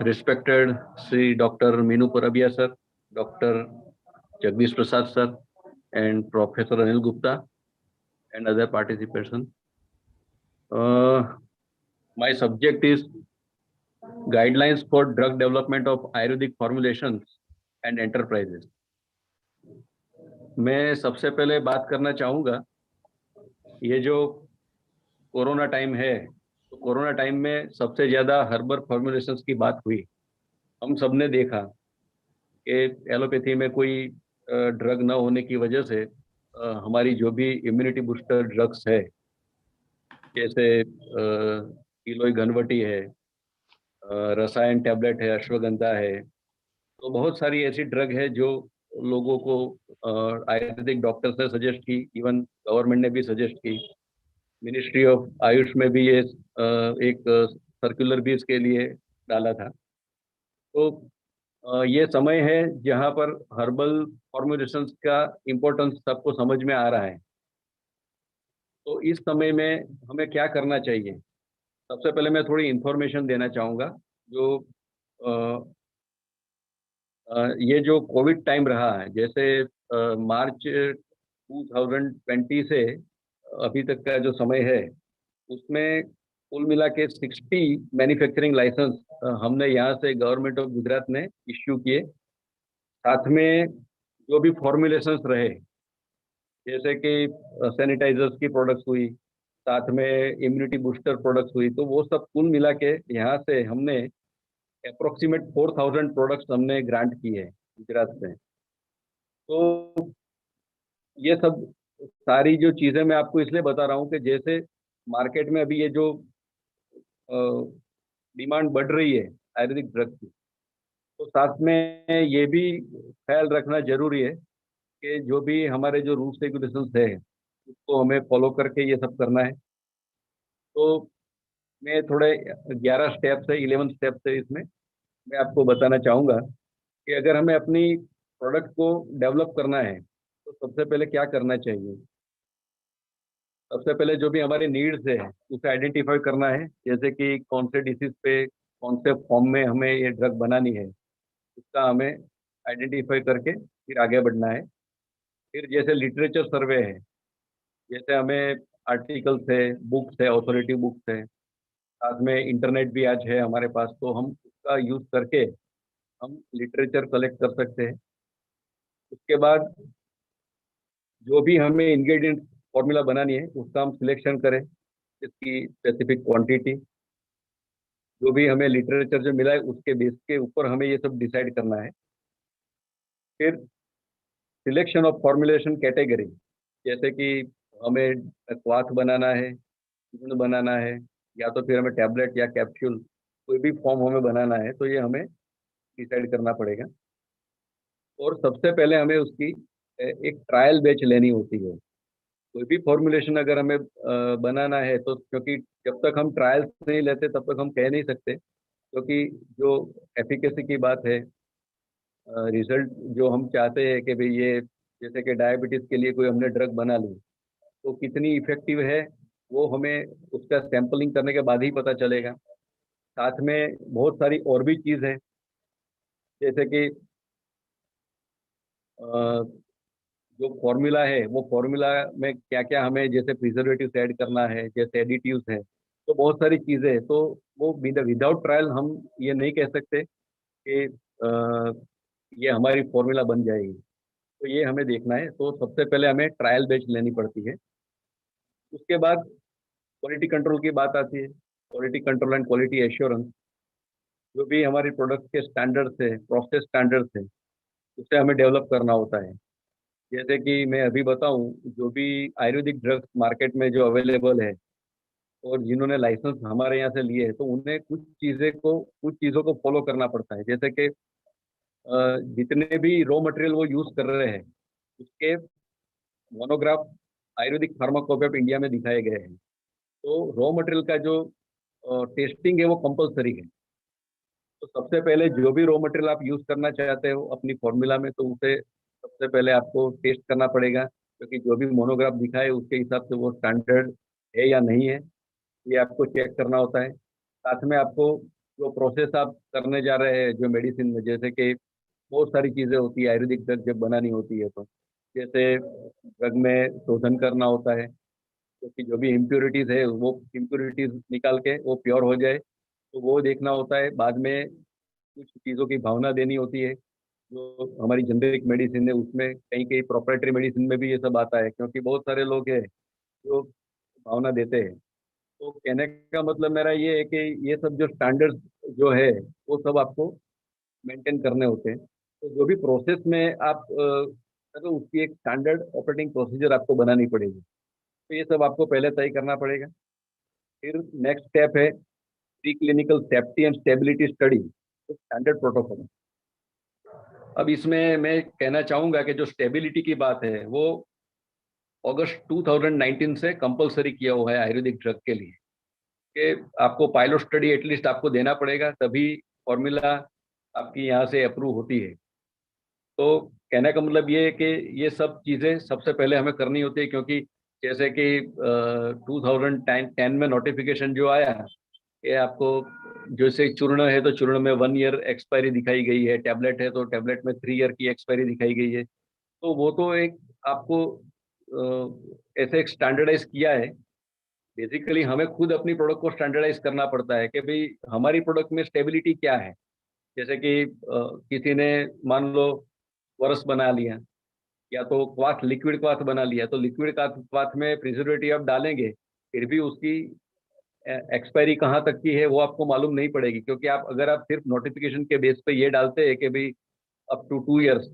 respected Sri Dr. Meenu Parabia sir, Dr. Jagdish Prasad sir, and Professor Anil Gupta and other participants. My subject is guidelines for drug development of Ayurvedic formulations and enterprises. मैं सबसे पहले बात करना चाहूँगा, ये जो corona time है, तो कोरोना टाइम में सबसे ज़्यादा हर्बल फॉर्मुलेशंस की बात हुई। हम सब ने देखा कि एलोपैथी में कोई ड्रग न होने की वजह से हमारी जो भी इम्यूनिटी बूस्टर ड्रग्स है, जैसे गिलोय घनवटी है, रसायन टैबलेट है, अश्वगंधा है, तो बहुत सारी ऐसी ड्रग है जो लोगों को आयुर्वेदिक डॉक्टर्स ने सजेस्ट की, इवन गवर्नमेंट ने भी सजेस्ट की, मिनिस्ट्री ऑफ आयुष में भी ये एक सर्कुलर भी इसके लिए डाला था। तो ये समय है जहाँ पर हर्बल फॉर्मुलेशंस का इम्पोर्टेंस सबको समझ में आ रहा है। तो इस समय में हमें क्या करना चाहिए? सबसे पहले मैं थोड़ी इन्फॉर्मेशन देना चाहूँगा। जो ये जो कोविड टाइम रहा है, जैसे मार्च 2020 से अभी तक का जो समय है, उसमें कुल मिला के 60 मैन्युफैक्चरिंग लाइसेंस हमने यहाँ से गवर्नमेंट ऑफ गुजरात ने इश्यू किए। साथ में जो भी फॉर्मुलेशंस रहे, जैसे कि सैनिटाइजर्स की प्रोडक्ट्स हुई, साथ में इम्यूनिटी बूस्टर प्रोडक्ट्स हुई, तो वो सब कुल मिला के यहाँ से हमने अप्रोक्सीमेट 4000 प्रोडक्ट्स हमने ग्रांट किए हैं गुजरात से। तो ये सब सारी जो चीज़ें मैं आपको इसलिए बता रहा हूँ कि जैसे मार्केट में अभी ये जो डिमांड बढ़ रही है आयुर्वेदिक ड्रग की, तो साथ में ये भी ख्याल रखना जरूरी है कि जो भी हमारे जो रूल्स रेगुलेशंस है उसको हमें फॉलो करके ये सब करना है। तो मैं थोड़े 11 स्टेप्स है, 11 स्टेप्स है, इसमें मैं आपको बताना चाहूँगा कि अगर हमें अपनी प्रोडक्ट को डेवलप करना है तो सबसे पहले क्या करना चाहिए। सबसे पहले जो भी हमारी नीड्स है उसे आइडेंटिफाई करना है, जैसे कि कौन से डिसीज पे कौन से फॉर्म में हमें ये ड्रग बनानी है, उसका हमें आइडेंटिफाई करके फिर आगे बढ़ना है। फिर जैसे लिटरेचर सर्वे है, जैसे हमें आर्टिकल्स है, बुक्स है, ऑथोरिटी बुक्स है, साथ में इंटरनेट भी आज है हमारे पास, तो हम उसका यूज़ करके हम लिटरेचर कलेक्ट कर सकते हैं। उसके बाद जो भी हमें इंग्रेडिएंट फॉर्मूला बनानी है उसका हम सिलेक्शन करें, इसकी स्पेसिफिक क्वांटिटी, जो भी हमें लिटरेचर जो मिला है उसके बेस के ऊपर हमें ये सब डिसाइड करना है। फिर सिलेक्शन ऑफ फॉर्मुलेशन कैटेगरी, जैसे कि हमें क्वाथ बनाना है, चूर्ण बनाना है, या तो फिर हमें टैबलेट या कैप्सूल कोई भी फॉर्म हमें बनाना है, तो ये हमें डिसाइड करना पड़ेगा। और सबसे पहले हमें उसकी एक ट्रायल बैच लेनी होती है। कोई भी फॉर्मुलेशन अगर हमें बनाना है, तो क्योंकि जब तक हम ट्रायल्स नहीं लेते तब तक हम कह नहीं सकते, क्योंकि जो एफिकेसी की बात है, रिजल्ट जो हम चाहते हैं कि भाई ये, जैसे कि डायबिटीज के लिए कोई हमने ड्रग बना ली, तो कितनी इफेक्टिव है वो हमें उसका सैंपलिंग करने के बाद ही पता चलेगा। साथ में बहुत सारी और भी चीज़ है, जैसे कि जो फॉर्मूला है, वो फॉर्मूला में क्या क्या हमें जैसे प्रिजर्वेटिव ऐड करना है, जैसे एडिटिव्स हैं, तो बहुत सारी चीज़ें हैं। तो वो विदाउट ट्रायल हम ये नहीं कह सकते कि ये हमारी फॉर्मूला बन जाएगी। तो ये हमें देखना है। तो सबसे पहले हमें ट्रायल बैच लेनी पड़ती है। उसके बाद क्वालिटी कंट्रोल की बात आती है। Quality control and quality assurance, जो भी हमारी प्रोडक्ट के स्टैंडर्ड्स है, प्रोसेस स्टैंडर्ड्स है, उसे हमें डेवलप करना होता है। जैसे कि मैं अभी बताऊं, जो भी आयुर्वेदिक ड्रग्स मार्केट में जो अवेलेबल है और जिन्होंने लाइसेंस हमारे यहाँ से लिए हैं, तो उन्हें कुछ चीज़ों को फॉलो करना पड़ता है। जैसे कि जितने भी रॉ मटेरियल वो यूज़ कर रहे हैं, उसके monograph Ayurvedic pharmacopoeia of India में दिखाए गए हैं। तो रॉ मटेरियल का जो टेस्टिंग है वो कंपलसरी है। तो सबसे पहले जो भी रॉ मटेरियल आप यूज़ करना चाहते हो अपनी फॉर्मूला में, तो उसे सबसे पहले आपको टेस्ट करना पड़ेगा, क्योंकि जो भी मोनोग्राफ दिखाए उसके हिसाब से वो स्टैंडर्ड है या नहीं है, ये आपको चेक करना होता है। साथ में आपको जो प्रोसेस आप करने जा रहे हैं जो मेडिसिन में, जैसे कि बहुत सारी चीज़ें होती है आयुर्वेदिक ड्रग जब बनानी होती है, तो जैसे ड्रग में शोधन करना होता है, क्योंकि जो भी इम्प्योरिटीज़ है वो इम्प्योरिटीज़ निकाल के वो प्योर हो जाए, तो वो देखना होता है। बाद में कुछ चीज़ों की भावना देनी होती है। जो हमारी जेनेरिक मेडिसिन है उसमें कहीं कहीं प्रोप्राइटरी मेडिसिन में भी ये सब आता है, क्योंकि बहुत सारे लोग हैं जो भावना देते हैं। तो कहने का मतलब मेरा ये है कि ये सब जो स्टैंडर्ड्स जो है वो सब आपको मेंटेन करने होते हैं। तो जो भी प्रोसेस में आप तो उसकी एक स्टैंडर्ड ऑपरेटिंग प्रोसीजर आपको बनानी पड़ेगी। तो ये सब आपको पहले तय करना पड़ेगा। फिर नेक्स्ट स्टेप है pre clinical safety and stability study, standard protocol. अब इसमें मैं कहना चाहूँगा कि जो स्टेबिलिटी की बात है वो अगस्त 2019 से कंपलसरी किया हुआ है आयुर्वेदिक ड्रग के लिए, कि आपको पायलट स्टडी एटलीस्ट आपको देना पड़ेगा, तभी फॉर्मूला आपकी यहाँ से अप्रूव होती है। तो कहने का मतलब ये है कि ये सब चीज़ें सबसे पहले हमें करनी होती है, क्योंकि जैसे कि 2010 में नोटिफिकेशन जो आया कि आपको, जैसे चूर्ण है तो चूर्ण में 1 ईयर एक्सपायरी दिखाई गई है, टैबलेट है तो टैबलेट में 3 ईयर की एक्सपायरी दिखाई गई है। तो वो तो एक आपको ऐसे एक स्टैंडर्डाइज किया है। बेसिकली हमें खुद अपनी प्रोडक्ट को स्टैंडर्डाइज करना पड़ता है कि भाई हमारी प्रोडक्ट में स्टेबिलिटी क्या है। जैसे कि किसी ने मान लो वर्स बना लिया, या तो क्वाथ लिक्विड क्वाथ बना लिया, तो लिक्विड क्वाथ में प्रिजर्वेटिव आप डालेंगे, फिर भी उसकी एक्सपायरी कहाँ तक की है वो आपको मालूम नहीं पड़ेगी, क्योंकि आप अगर आप सिर्फ नोटिफिकेशन के बेस पे ये डालते हैं कि भाई अप टू 2 ईयर्स,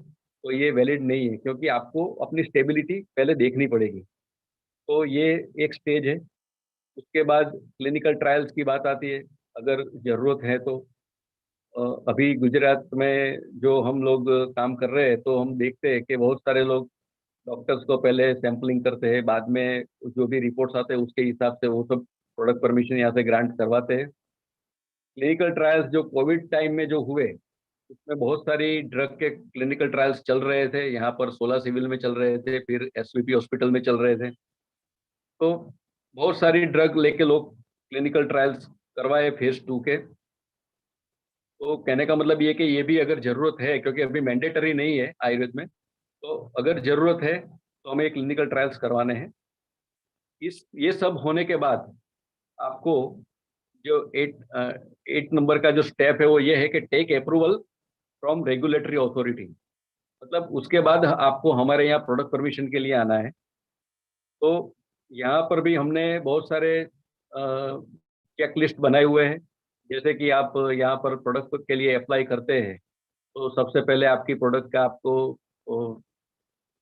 तो ये वैलिड नहीं है, क्योंकि आपको अपनी स्टेबिलिटी पहले देखनी पड़ेगी। तो ये एक स्टेज है। उसके बाद क्लिनिकल ट्रायल्स की बात आती है, अगर ज़रूरत है तो। अभी गुजरात में जो हम लोग काम कर रहे हैं, तो हम देखते हैं कि बहुत सारे लोग डॉक्टर्स को पहले सैंपलिंग करते हैं, बाद में जो भी रिपोर्ट्स आते हैं उसके हिसाब से वो सब प्रोडक्ट परमिशन यहाँ से ग्रांट करवाते हैं। क्लिनिकल ट्रायल्स जो कोविड टाइम में जो हुए, उसमें बहुत सारी ड्रग के क्लिनिकल ट्रायल्स चल रहे थे। यहाँ पर 16 सिविल में चल रहे थे, फिर एसवीपी हॉस्पिटल में चल रहे थे। तो बहुत सारी ड्रग लेके लोग क्लिनिकल ट्रायल्स करवाए फेज 2 के। तो कहने का मतलब ये कि ये भी अगर जरूरत है, क्योंकि अभी मैंडेटरी नहीं है आयुर्वेद में, तो अगर जरूरत है तो हमें क्लिनिकल ट्रायल्स करवाने हैं। ये सब होने के बाद आपको जो 8 नंबर का जो स्टेप है वो ये है कि take approval from regulatory authority. मतलब उसके बाद आपको हमारे यहाँ प्रोडक्ट परमिशन के लिए आना है। तो यहाँ पर भी हमने बहुत सारे चेक लिस्ट बनाए हुए हैं। जैसे कि आप यहाँ पर प्रोडक्ट के लिए अप्लाई करते हैं, तो सबसे पहले आपकी प्रोडक्ट का आपको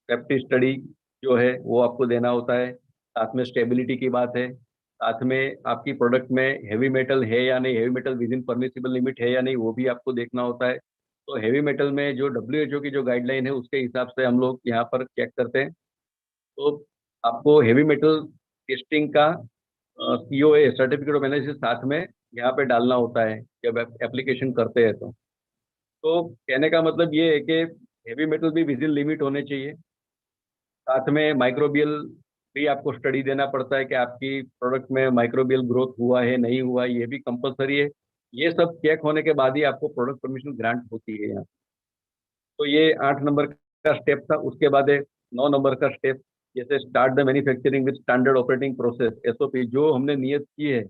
सेफ्टी स्टडी जो है वो आपको देना होता है। साथ में स्टेबिलिटी की बात है, साथ में आपकी प्रोडक्ट में हेवी मेटल है या नहीं, heavy metal with in permissible limit है या नहीं, वो भी आपको देखना होता है। तो हेवी मेटल में जो WHO की जो गाइडलाइन है उसके हिसाब से हम लोग यहाँ पर चेक करते हैं। तो आपको हेवी मेटल टेस्टिंग का COA सर्टिफिकेट ऑफ एनालिसिस साथ में यहाँ पे डालना होता है जब एप्लीकेशन करते हैं। तो कहने का मतलब ये है कि हेवी मेटल भी विद इन लिमिट होने चाहिए। साथ में माइक्रोबियल भी आपको स्टडी देना पड़ता है कि आपकी प्रोडक्ट में माइक्रोबियल ग्रोथ हुआ है नहीं हुआ, ये भी कंपलसरी है। ये सब चेक होने के बाद ही आपको प्रोडक्ट परमिशन ग्रांट होती है यहाँ। तो ये 8 नंबर का स्टेप था। उसके बाद है 9 नंबर का स्टेप, जैसे start the manufacturing with standard operating process, SOP। जो हमने नियत की है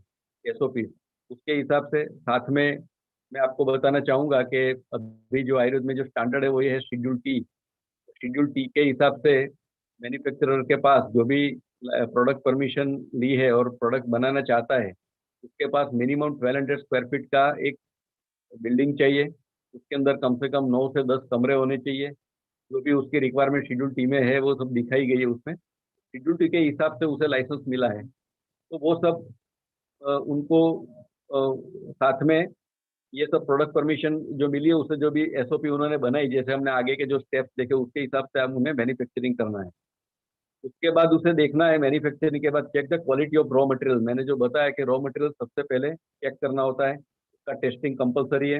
SOP, उसके हिसाब से साथ में मैं आपको बताना चाहूँगा कि अभी जो आयुर्वेद में जो स्टैंडर्ड है वो ये है शेड्यूल T के हिसाब से मैन्युफैक्चरर के पास जो भी प्रोडक्ट परमिशन ली है और प्रोडक्ट बनाना चाहता है, उसके पास मिनिमम 1200 स्क्वायर फीट का एक बिल्डिंग चाहिए। उसके अंदर कम से कम 9 से 10 कमरे होने चाहिए। जो भी उसकी रिक्वायरमेंट शेड्यूल T में है वो सब दिखाई गई है उसमें। शेड्यूल T के हिसाब से उसे लाइसेंस मिला है। तो वो सब उनको साथ में ये सब प्रोडक्ट परमिशन जो मिली है उससे जो भी SOP उन्होंने बनाई, जैसे हमने आगे के जो स्टेप्स देखे उसके हिसाब से हम उन्हें मैन्युफैक्चरिंग करना है। उसके बाद उसे देखना है मैन्युफैक्चरिंग के बाद check the quality of raw material. मैंने जो बताया कि रॉ मटेरियल सबसे पहले चेक करना होता है, उसका टेस्टिंग कंपलसरी है।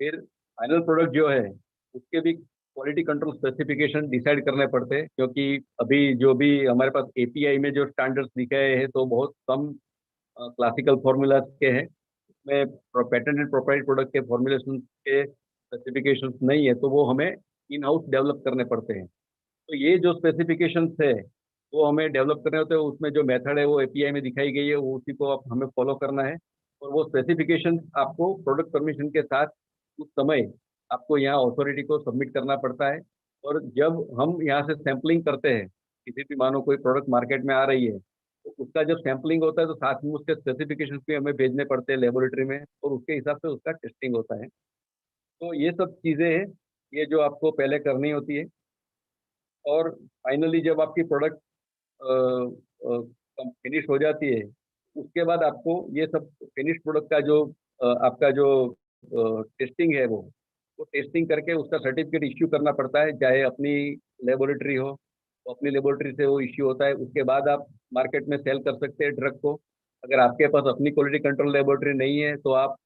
फिर फाइनल प्रोडक्ट जो है उसके भी क्वालिटी कंट्रोल स्पेसिफिकेशन डिसाइड करने पड़ते हैं, क्योंकि अभी जो भी हमारे पास API में जो स्टैंडर्ड्स दिखे हैं तो बहुत कम क्लासिकल फॉर्मूलाज के हैं। उसमें पेटेंट एंड प्रोप्राइटरी प्रोडक्ट के फॉर्मुलेशन के स्पेसिफिकेशंस नहीं है, तो वो हमें इन हाउस डेवलप करने पड़ते हैं। तो ये जो स्पेसिफिकेशंस है वो हमें डेवलप करने होते हैं। उसमें जो मेथड है वो API में दिखाई गई है, वो उसी को आप हमें फॉलो करना है। और वो स्पेसिफिकेशन आपको प्रोडक्ट परमिशन के साथ उस समय आपको यहाँ अथॉरिटी को सबमिट करना पड़ता है। और जब हम यहाँ से सैम्पलिंग करते हैं, किसी भी मानो कोई प्रोडक्ट मार्केट में आ रही है, तो उसका जब सैम्पलिंग होता है तो साथ में उसके स्पेसिफिकेशन भी हमें भेजने पड़ते हैं लेबोरेटरी में, और उसके हिसाब से उसका टेस्टिंग होता है। तो ये सब चीज़ें हैं, ये जो आपको पहले करनी होती है। और फाइनली जब आपकी प्रोडक्ट फिनिश हो जाती है, उसके बाद आपको ये सब फिनिश प्रोडक्ट का जो आपका जो टेस्टिंग है वो टेस्टिंग करके उसका सर्टिफिकेट इश्यू करना पड़ता है, चाहे अपनी लेबोरेटरी हो तो अपनी लेबोरेटरी से वो इश्यू होता है। उसके बाद आप मार्केट में सेल कर सकते हैं ड्रग को। अगर आपके पास अपनी क्वालिटी कंट्रोल लेबोरेटरी नहीं है तो आप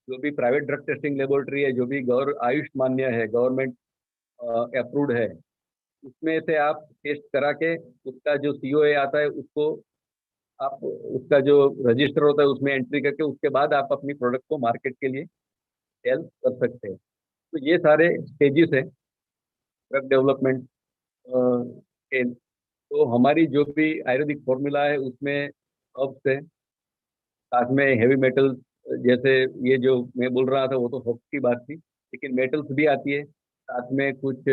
जो भी प्राइवेट ड्रग टेस्टिंग लेबोरेटरी है, जो भी आयुष मान्य है, गवर्नमेंट अप्रूव्ड है, उसमें से आप टेस्ट करा के उसका जो COA आता है उसको आप उसका जो रजिस्टर होता है उसमें एंट्री करके उसके बाद आप अपनी प्रोडक्ट को मार्केट के लिए सेल कर सकते हैं। तो ये सारे स्टेजेस है ड्रग डेवलपमेंट के। तो हमारी जो भी आयुर्वेदिक फॉर्मूला है उसमें हर्ब्स है, साथ में हेवी मेटल, जैसे ये जो मैं बोल रहा था वो तो हर्ब्स की बात थी, लेकिन मेटल्स भी आती है। साथ में कुछ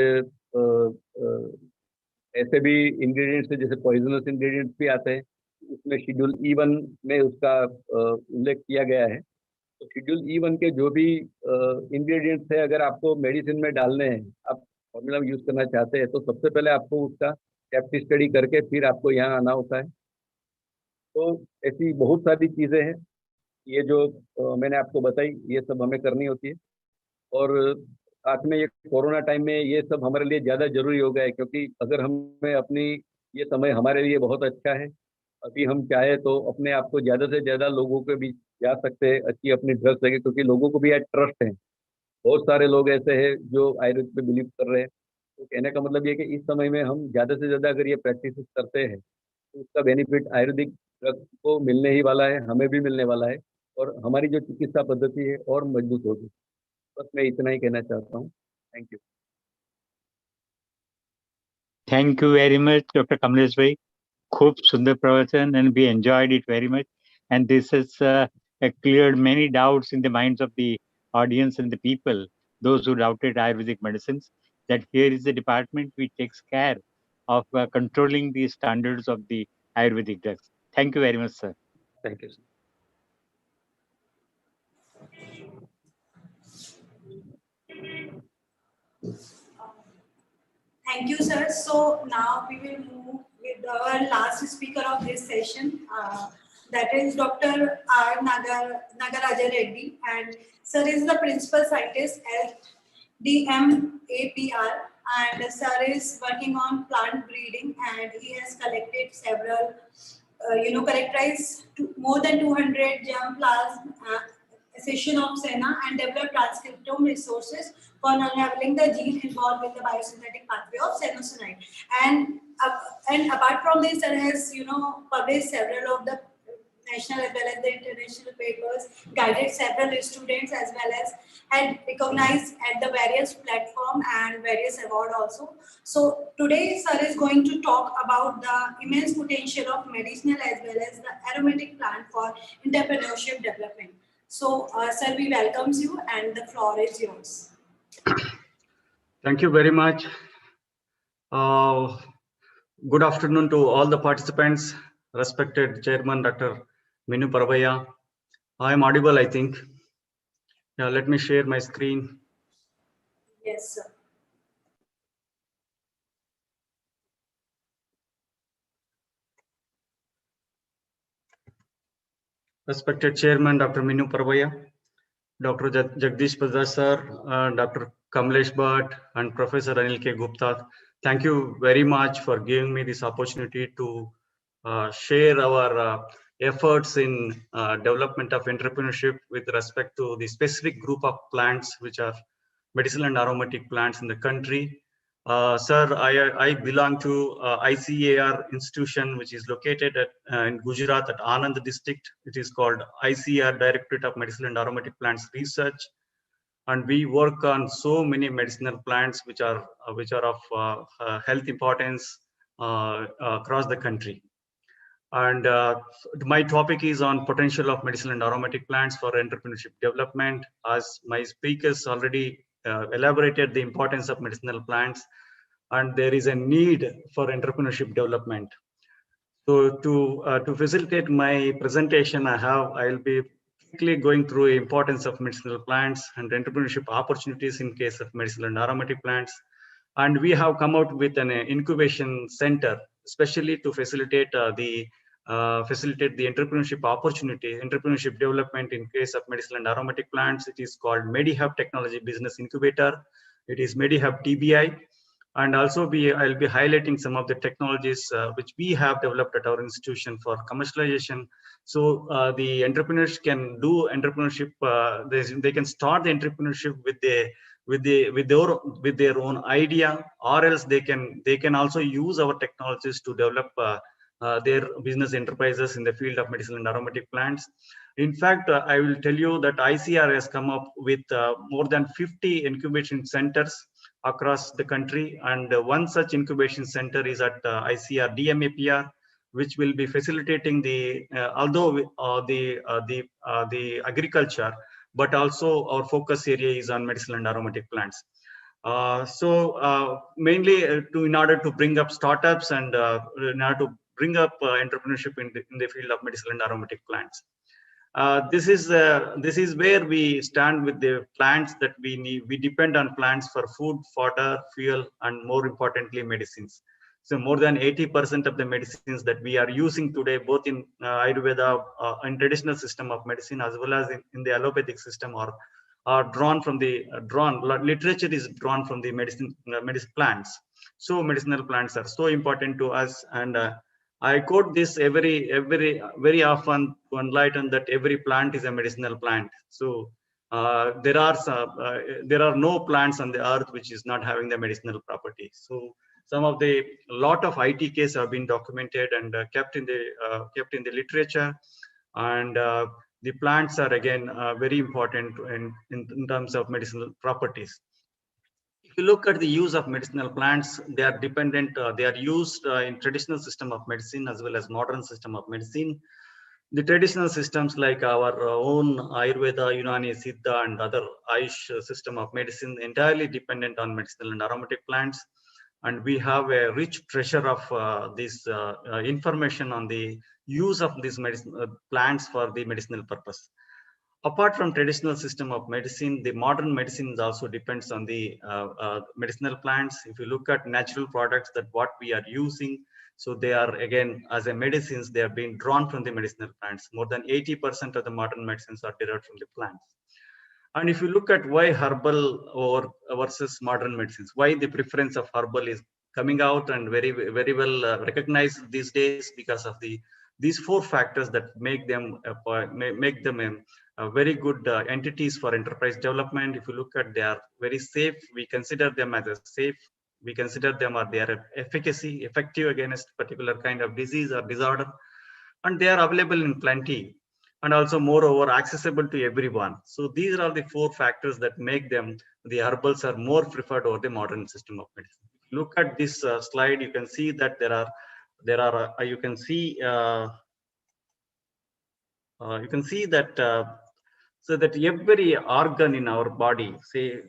ऐसे भी इंग्रेडिएंट्स है जैसे पॉइजनस इंग्रेडिएंट्स भी आते हैं। उसमें शेड्यूल E1 में उसका उल्लेख किया गया है। तो शेड्यूल E1 के जो भी इंग्रेडिएंट्स है, अगर आपको मेडिसिन में डालने हैं, आप फॉर्मूला यूज करना चाहते हैं, तो सबसे पहले आपको उसका सेफ्टी स्टडी करके फिर आपको यहाँ आना होता है। तो ऐसी बहुत सारी चीज़ें हैं, ये जो मैंने आपको बताई ये सब हमें करनी होती है। और साथ में ये कोरोना टाइम में ये सब हमारे लिए ज़्यादा जरूरी हो गया है, क्योंकि अगर हमें अपनी ये समय हमारे लिए बहुत अच्छा है, अभी हम चाहे तो अपने आप को ज़्यादा से ज़्यादा लोगों के बीच जा सकते हैं अच्छी अपनी ड्रग्स लगे, क्योंकि लोगों को भी आज ट्रस्ट है। बहुत सारे लोग ऐसे हैं जो आयुर्वेद पे बिलीव कर रहे हैं। तो कहने का मतलब ये कि इस समय में हम ज़्यादा से ज़्यादा अगर ये प्रैक्टिस करते हैं तो उसका बेनिफिट आयुर्वेदिक ड्रग को मिलने ही वाला है, हमें भी मिलने वाला है, और हमारी जो चिकित्सा पद्धति है और मजबूत होगी। बस मैं इतना ही कहना चाहता हूँ। Thank you. Thank you very much, Dr. Kamlesh bhai. खूब सुंदर प्रवचन, and we enjoyed it very much. And this has cleared many doubts in the minds of the audience and the people, those who doubted Ayurvedic medicines, that here is a department which takes care of controlling the standards of the Ayurvedic drugs. Thank you very much, sir. Thank you sir. Thank you, sir. So now we will move with our last speaker of this session. That is Dr. R. Nagaraja Reddy, and sir is the principal scientist at DMAPR, and sir is working on plant breeding, and he has collected several, characterized more than 200 germplasm session of SENA and developed transcriptome resources for unraveling the gene involved with the biosynthetic pathway of senosonide. And apart from this, sir has published several of the national as well as the international papers, guided several students as well as had recognized at the various platform and various award also. So today sir is going to talk about the immense potential of medicinal as well as the aromatic plant for entrepreneurship development. So sir, we welcomes you and the floor is yours. Thank you very much. Good afternoon to all the participants, respected Chairman Dr. Minu Parabaya. I am audible, I think. Yeah, let me share my screen. Yes, sir. Respected Chairman Dr. Minu Parabaya, Dr. Jagdish Prasad sir, Dr. Kamlesh Bhatt, and Professor Anil K. Gupta. Thank you very much for giving me this opportunity to share our efforts in development of entrepreneurship with respect to the specific group of plants which are medicinal and aromatic plants in the country. Sir, I belong to ICAR institution, which is located in Gujarat at Anand district. It is called ICAR, Directorate of Medicinal and Aromatic Plants Research. And we work on so many medicinal plants which are of health importance across the country. And my topic is on potential of medicinal and aromatic plants for entrepreneurship development. As my speakers already elaborated the importance of medicinal plants, and there is a need for entrepreneurship development. So to facilitate my presentation, I'll be quickly going through the importance of medicinal plants and entrepreneurship opportunities in case of medicinal and aromatic plants. And we have come out with an incubation center, especially to facilitate the entrepreneurship opportunity, entrepreneurship development in case of medicinal and aromatic plants. It is called MediHub Technology Business Incubator. It is MediHub TBI. And also I'll be highlighting some of the technologies which we have developed at our institution for commercialization. So the entrepreneurs can do entrepreneurship. They can start the entrepreneurship with their own idea, or else they can also use our technologies to develop their business enterprises in the field of medicinal and aromatic plants. In fact, I will tell you that ICAR has come up with more than 50 incubation centers across the country, and one such incubation center is at ICAR DMAPR, which will be facilitating the agriculture, but also our focus area is on medicinal and aromatic plants. Mainly in order to bring up startups and in order to bring up entrepreneurship in the field of medicinal and aromatic plants. This is where we stand with the plants that we need. We depend on plants for food, fodder, fuel, and more importantly, medicines. So more than 80% of the medicines that we are using today, both in Ayurveda and traditional system of medicine, as well as in the allopathic system, are drawn from the literature is drawn from the medicine plants. So medicinal plants are so important to us, and I quote this very often to enlighten that every plant is a medicinal plant. So there are no plants on the earth which is not having the medicinal property. So lot of ITKs have been documented and kept in the literature, and the plants are again very important in terms of medicinal properties. If you look at the use of medicinal plants, they are dependent. They are used in traditional system of medicine as well as modern system of medicine. The traditional systems like our own Ayurveda, Unani, Siddha, and other Ayush system of medicine entirely dependent on medicinal and aromatic plants. And we have a rich treasure of this information on the use of these plants for the medicinal purpose. apart from traditional system of medicine, the modern medicine also depends on the medicinal plants. If you look at natural products that what we are using, so they are again as a medicines, they have been drawn from the medicinal plants. More than 80% of the modern medicines are derived from the plants. And if you look at why herbal or versus modern medicines, why the preference of herbal is coming out and very well recognized these days, because of these four factors that make them very good entities for enterprise development. If you look at, they are very safe. We consider them as a safe. We consider them are their efficacy effective against particular kind of disease or disorder, and they are available in plenty, and also moreover accessible to everyone. So these are the four factors that make them, the herbals are more preferred over the modern system of medicine. If you look at this slide, you can see that you can see that so that every organ in our body, say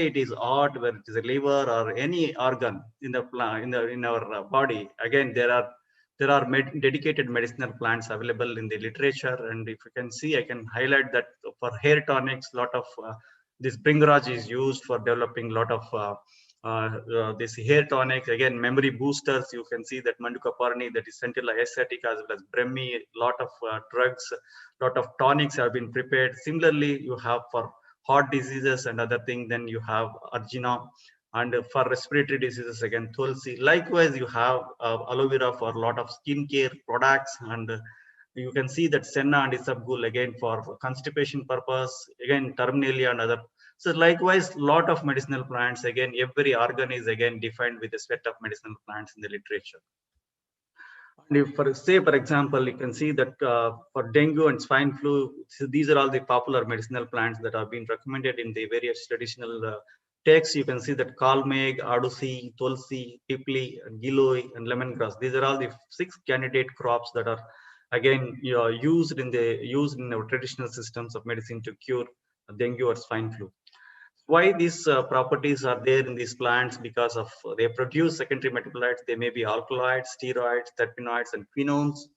it is heart, whether it is a liver or any organ in our body, again there are dedicated medicinal plants available in the literature. And if you can see, I can highlight that for hair tonics, lot of this Bringraj is used for developing lot of this hair tonics. Again, memory boosters, you can see that Manduka Parni, that is Centella Asiatica, as well as Brahmi, lot of drugs, lot of tonics have been prepared. Similarly, you have for heart diseases and other things, then you have Arjuna. And for respiratory diseases, again, Tulsi. Likewise, you have aloe vera for a lot of skincare products. And you can see that Senna and Isabgol, again, for constipation purpose, again, Terminalia and other. So likewise, lot of medicinal plants, again, every organ is again defined with a set of medicinal plants in the literature. And if for example, you can see that for dengue and swine flu, so these are all the popular medicinal plants that have been recommended in the various traditional texts. You can see that Kalmeg, Adusi, Tulsi, Tipli, Giloi, and lemongrass. These are all the 6 candidate crops that are again used in our traditional systems of medicine to cure dengue or swine flu. Why these properties are there in these plants? Because of they produce secondary metabolites. They may be alkaloids, steroids, terpenoids, and quinones.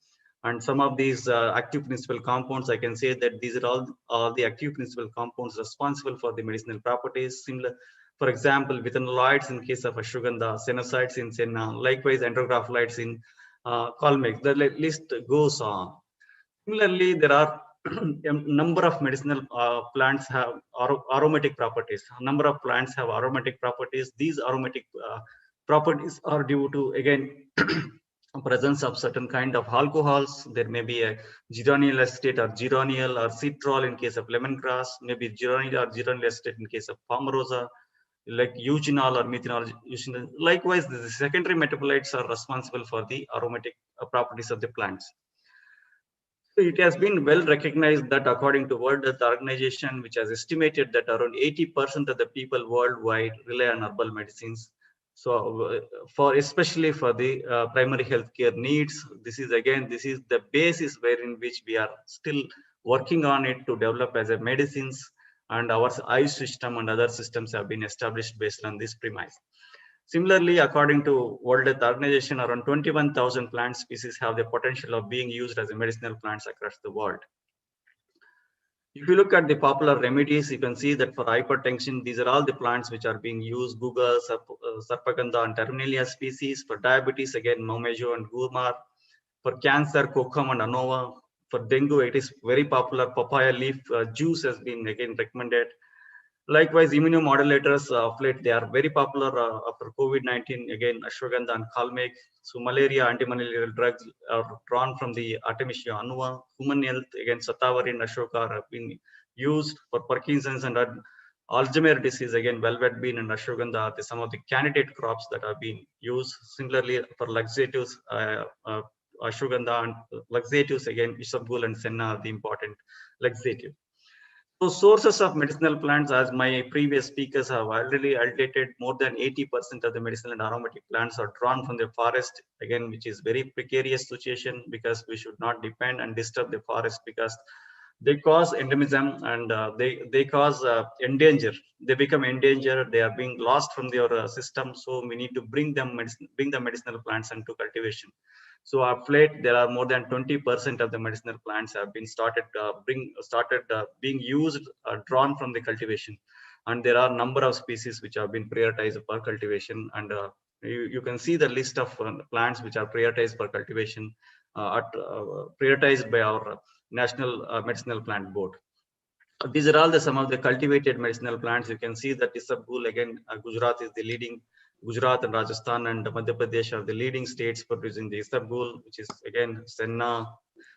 And some of these active principal compounds, I can say that these are all the active principal compounds responsible for the medicinal properties. Similar, for example, withanolides in case of ashwagandha, senosides in senna, likewise andrographolides in Kalmeg. The list goes on. Similarly, there are a number of medicinal plants have aromatic properties. A number of plants have aromatic properties. These aromatic properties are due to, again, presence of certain kind of alcohols. There may be a geraniol acetate or geraniol or citrol in case of lemongrass, maybe geraniol or geraniol acetate in case of palmarosa, like eugenol or methanol. Likewise, the secondary metabolites are responsible for the aromatic properties of the plants. It has been well recognized that according to World Health Organization, which has estimated that around 80% of the people worldwide rely on herbal medicines. So especially for the primary healthcare needs, this is the basis wherein which we are still working on it to develop as a medicines, and our Ayush system and other systems have been established based on this premise. Similarly, according to World Health Organization, around 21,000 plant species have the potential of being used as medicinal plants across the world. If you look at the popular remedies, you can see that for hypertension, these are all the plants which are being used: Guga, Sarpagandha, and Terminalia species. For diabetes, again, Maumejo and Gurmar. For cancer, Kokum and Anova. For dengue, it is very popular. Papaya leaf juice has been again recommended. Likewise, immunomodulators of late, they are very popular after COVID-19. Again, ashwagandha and Kalmeg. So malaria, antimalarial drugs are drawn from the Artemisia annua. Human health, again, Satavari and Ashoka have been used. For Parkinson's and Alzheimer's disease, again, velvet bean and ashwagandha are some of the candidate crops that are being used. Similarly, for laxatives, ashwagandha and laxatives, again, isabgol and senna are the important laxative. So sources of medicinal plants, as my previous speakers have already highlighted, more than 80% of the medicinal and aromatic plants are drawn from the forest, again, which is very precarious situation, because we should not depend and disturb the forest, because they cause endemism and they cause endanger. They become endangered. They are being lost from their system. So we need to bring the medicinal plants into cultivation. So of late, there are more than 20% of the medicinal plants have been started being used, drawn from the cultivation, and there are number of species which have been prioritized for cultivation. And you can see the list of plants which are prioritized for cultivation, prioritized by our National Medicinal Plant Board. These are all some of the cultivated medicinal plants. You can see that Isabgol, again, Gujarat is the leading. Gujarat and Rajasthan and Madhya Pradesh are the leading states producing the Isabgol, which is again Senna,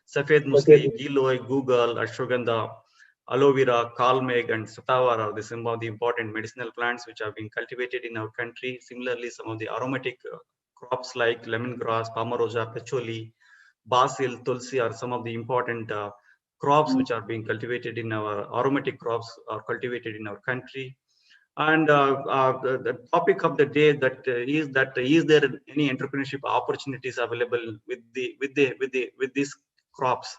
Safed Musli, Giloy, Google, Ashwagandha, aloe vera, Kalmeg, and Satavar are some of the important medicinal plants which have been cultivated in our country. Similarly, some of the aromatic crops like lemongrass, Pamarosa, Patchouli, Basil, Tulsi are some of the important crops which are being cultivated in our aromatic crops are cultivated in our country. And the topic of the day is there any entrepreneurship opportunities available with these crops,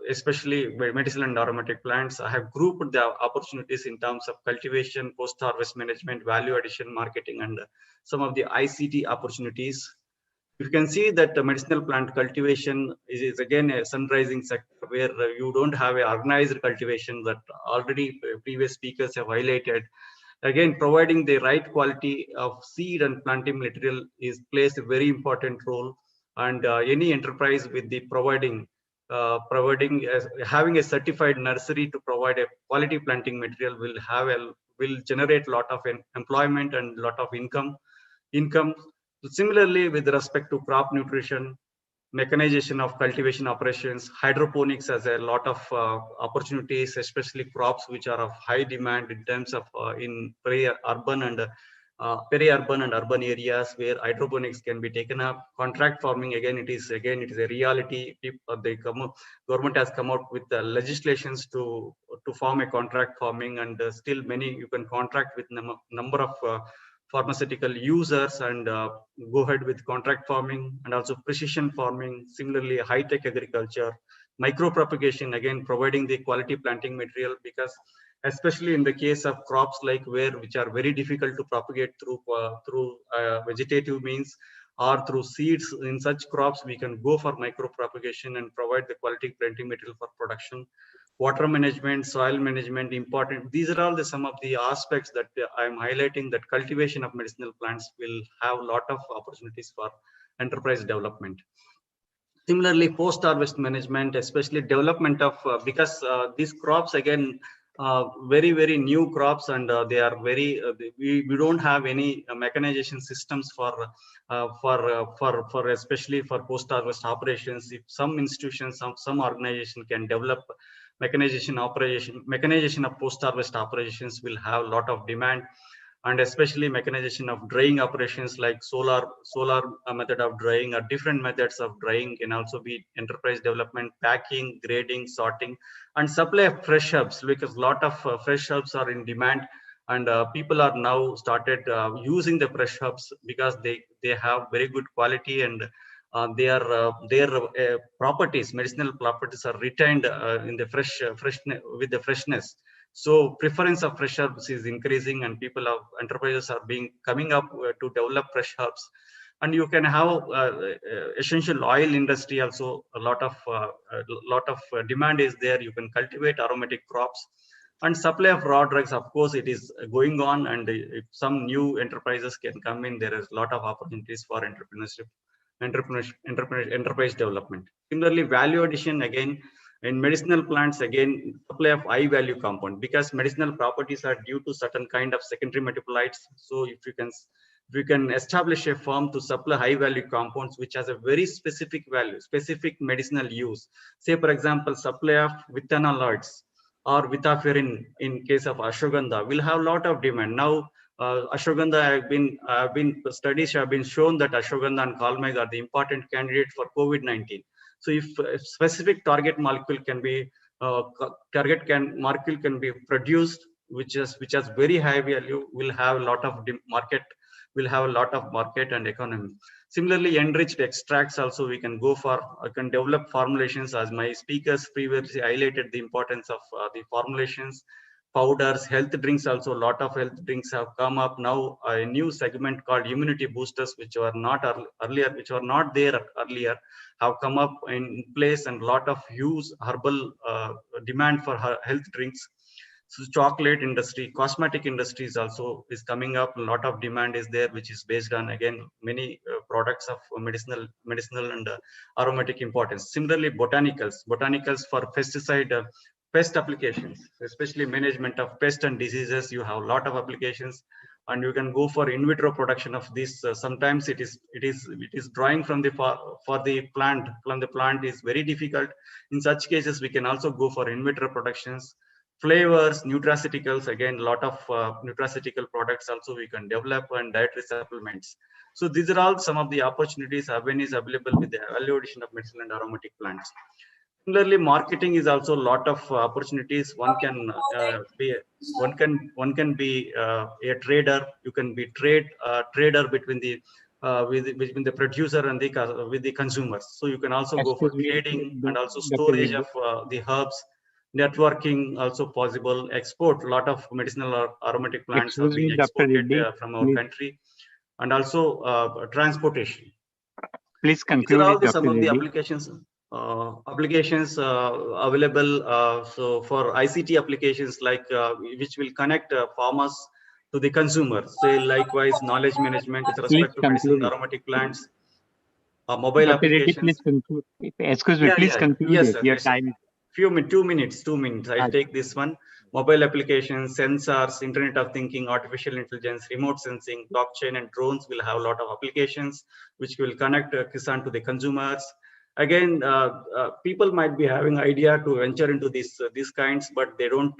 especially medicinal and aromatic plants? I have grouped the opportunities in terms of cultivation, post-harvest management, value addition, marketing, and some of the ICT opportunities. You can see that the medicinal plant cultivation is again a sun-rising sector where you don't have a organized cultivation that already previous speakers have highlighted. Again, providing the right quality of seed and planting material plays a very important role. And any enterprise with the having a certified nursery to provide a quality planting material will generate a lot of employment and a lot of income. Similarly, with respect to crop nutrition, mechanization of cultivation operations, hydroponics has a lot of opportunities, especially crops which are of high demand in terms of in peri-urban and urban areas where hydroponics can be taken up. Contract farming, again, it is a reality. Government has come out with legislations to form a contract farming, and still many you can contract with number of pharmaceutical users and go ahead with contract farming, and also precision farming. Similarly, high-tech agriculture, micro-propagation, again, providing the quality planting material, because especially in the case of crops like which are very difficult to propagate through vegetative means or through seeds, in such crops, we can go for micro-propagation and provide the quality planting material for production. Water management, soil management, important. These are all some of the aspects that I am highlighting, that cultivation of medicinal plants will have a lot of opportunities for enterprise development. Similarly, post-harvest management, especially development of, because these crops, again, very new crops, and they are very, we don't have any mechanization systems for especially for post-harvest operations. If some institutions, some organization can develop mechanization of post-harvest operations, will have a lot of demand. And especially mechanization of drying operations like solar method of drying, or different methods of drying can also be enterprise development. Packing, grading, sorting, and supply of fresh herbs, because a lot of fresh herbs are in demand, and people are now started using the fresh herbs because they have very good quality, and their properties, medicinal properties, are retained in the with the freshness. So preference of fresh herbs is increasing, and enterprises are coming up to develop fresh herbs. And you can have essential oil industry also. A lot of demand is there. You can cultivate aromatic crops, and supply of raw drugs. Of course, it is going on, and if some new enterprises can come in, there is a lot of opportunities for enterprise development. Similarly, value addition, again, in medicinal plants, again, supply of high value compound, because medicinal properties are due to certain kind of secondary metabolites. So if you can establish a firm to supply high value compounds which has a very specific value, specific medicinal use, say for example, supply of withanolides or vitaferin in case of ashwagandha, will have a lot of demand. Now ashwagandha, studies have been shown that ashwagandha and kalmeg are the important candidate for COVID-19. So if a specific target molecule can be produced, which has very high value, will have a lot of market and economy. Similarly, enriched extracts also we can go for, can develop formulations, as my speakers previously highlighted the importance of the formulations. powders, health drinks also. A lot of health drinks have come up now. A new segment called immunity boosters, which were not earlier, which were not there earlier, have come up in place, and a lot of huge herbal demand for health drinks. So chocolate industry, cosmetic industries also is coming up. A lot of demand is there, which is based on, again, many products of medicinal and aromatic importance. Similarly, botanicals for pesticide, pest applications, especially management of pest and diseases. You have a lot of applications, and you can go for in vitro production of this. Sometimes it is drawing from the for the plant from the plant is very difficult. In such cases, we can also go for in vitro productions. Flavors, nutraceuticals, again, a lot of nutraceutical products also we can develop, and dietary supplements. So these are all some of the opportunities, avenues available with the value addition of medicinal and aromatic plants. Similarly, marketing is also a lot of opportunities. One can be a trader. You can be trader between the producer and with the consumers. So you can also go for trading and also storage of the herbs. Networking also possible. Export, a lot of medicinal or aromatic plants are being exported from our country, and also transportation. Please conclude. These are all some of the applications available. So for ICT applications, like which will connect farmers to the consumers. Say likewise, knowledge management with respect to medicinal and aromatic plants. Mobile Dr. applications. Reddy, please conclude. Excuse me, please conclude. Yes, sir, your yes, time. 2 minutes. I'll take this one. Mobile applications, sensors, Internet of Thinking, artificial intelligence, remote sensing, blockchain, and drones will have a lot of applications which will connect Kisan to the consumers. Again, people might be having idea to venture into these kinds, but they don't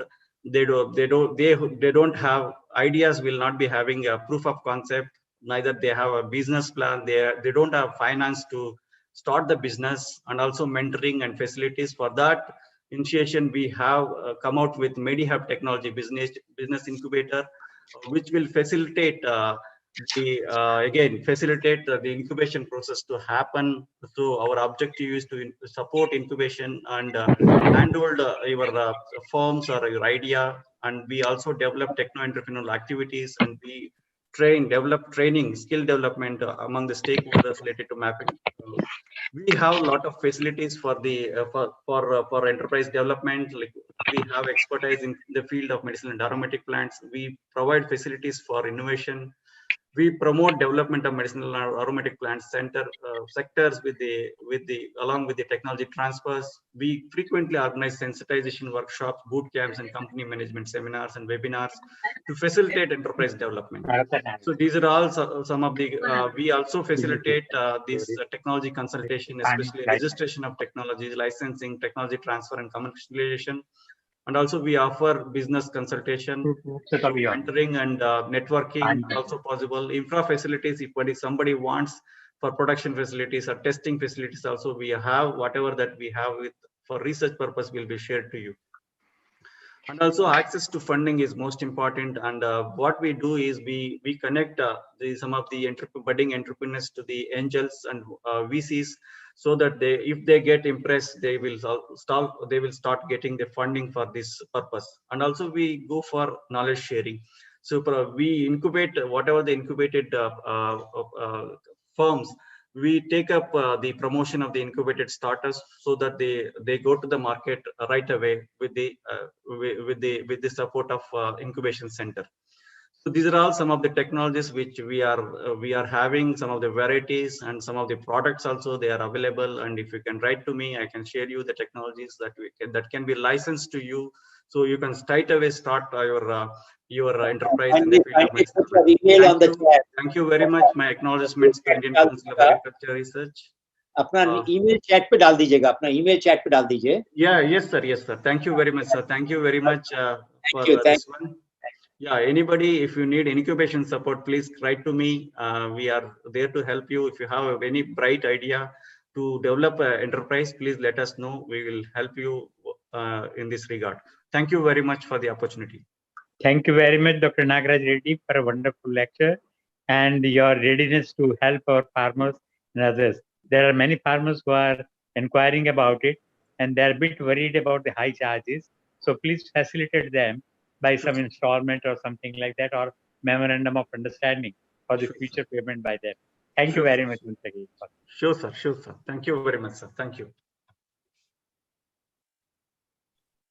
have ideas. Will not be having a proof of concept. Neither they have a business plan. They don't have finance to start the business, and also mentoring and facilities. For that initiation, we have come out with MediHub technology business incubator, which will facilitate the incubation process to happen. So our objective is to support incubation and handhold your firms or your idea, and we also develop techno-entrepreneurial activities, and we develop training, skill development among the stakeholders related to mapping. We have a lot of facilities for the for enterprise development. Like we have expertise in the field of medicinal and aromatic plants. We provide facilities for innovation. We promote development of medicinal and aromatic plant sectors along with the technology transfers. We frequently organize sensitization workshops, boot camps, and company management seminars and webinars to facilitate enterprise development. So these are all some of the. We also facilitate this technology consultation, especially registration of technologies, licensing, technology transfer, and commercialization. And also we offer business consultation, mentoring, and networking also possible. Infra facilities, if somebody wants for production facilities or testing facilities, also we have whatever that we have for research purpose will be shared to you. And also access to funding is most important. And what we do is we connect some of the budding entrepreneurs to the angels and VCs, so that if they get impressed, they will start getting the funding for this purpose. And also we go for knowledge sharing. So we incubate whatever the incubated firms. We take up the promotion of the incubated startups, so that they go to the market right away with the support of incubation center. So these are all some of the technologies which we are having, some of the varieties and some of the products also they are available. And if you can write to me, I can share you the technologies that can be licensed to you, so you can straight away start your enterprise in the field of medicine. Thank you very much. My acknowledgements to Indian Council of Agriculture Research. अपना email chat पे डाल दीजिएगा, अपना email chat पे डाल दीजिए. Yeah, yes sir. Thank you very much, sir. Thank you very much for this one. Yeah, anybody, if you need incubation support, please write to me. We are there to help you. If you have any bright idea to develop an enterprise, please let us know. We will help you in this regard. Thank you very much for the opportunity. Thank you very much, Dr. Nagaraj Reddy, for a wonderful lecture and your readiness to help our farmers and others. There are many farmers who are inquiring about it, and they're a bit worried about the high charges. So please facilitate them by some installment or something like that, or memorandum of understanding for the Sure, future payment by them. Thank you very much once again. Sure, sir. Sure, sir. Thank you very much, sir. Thank you.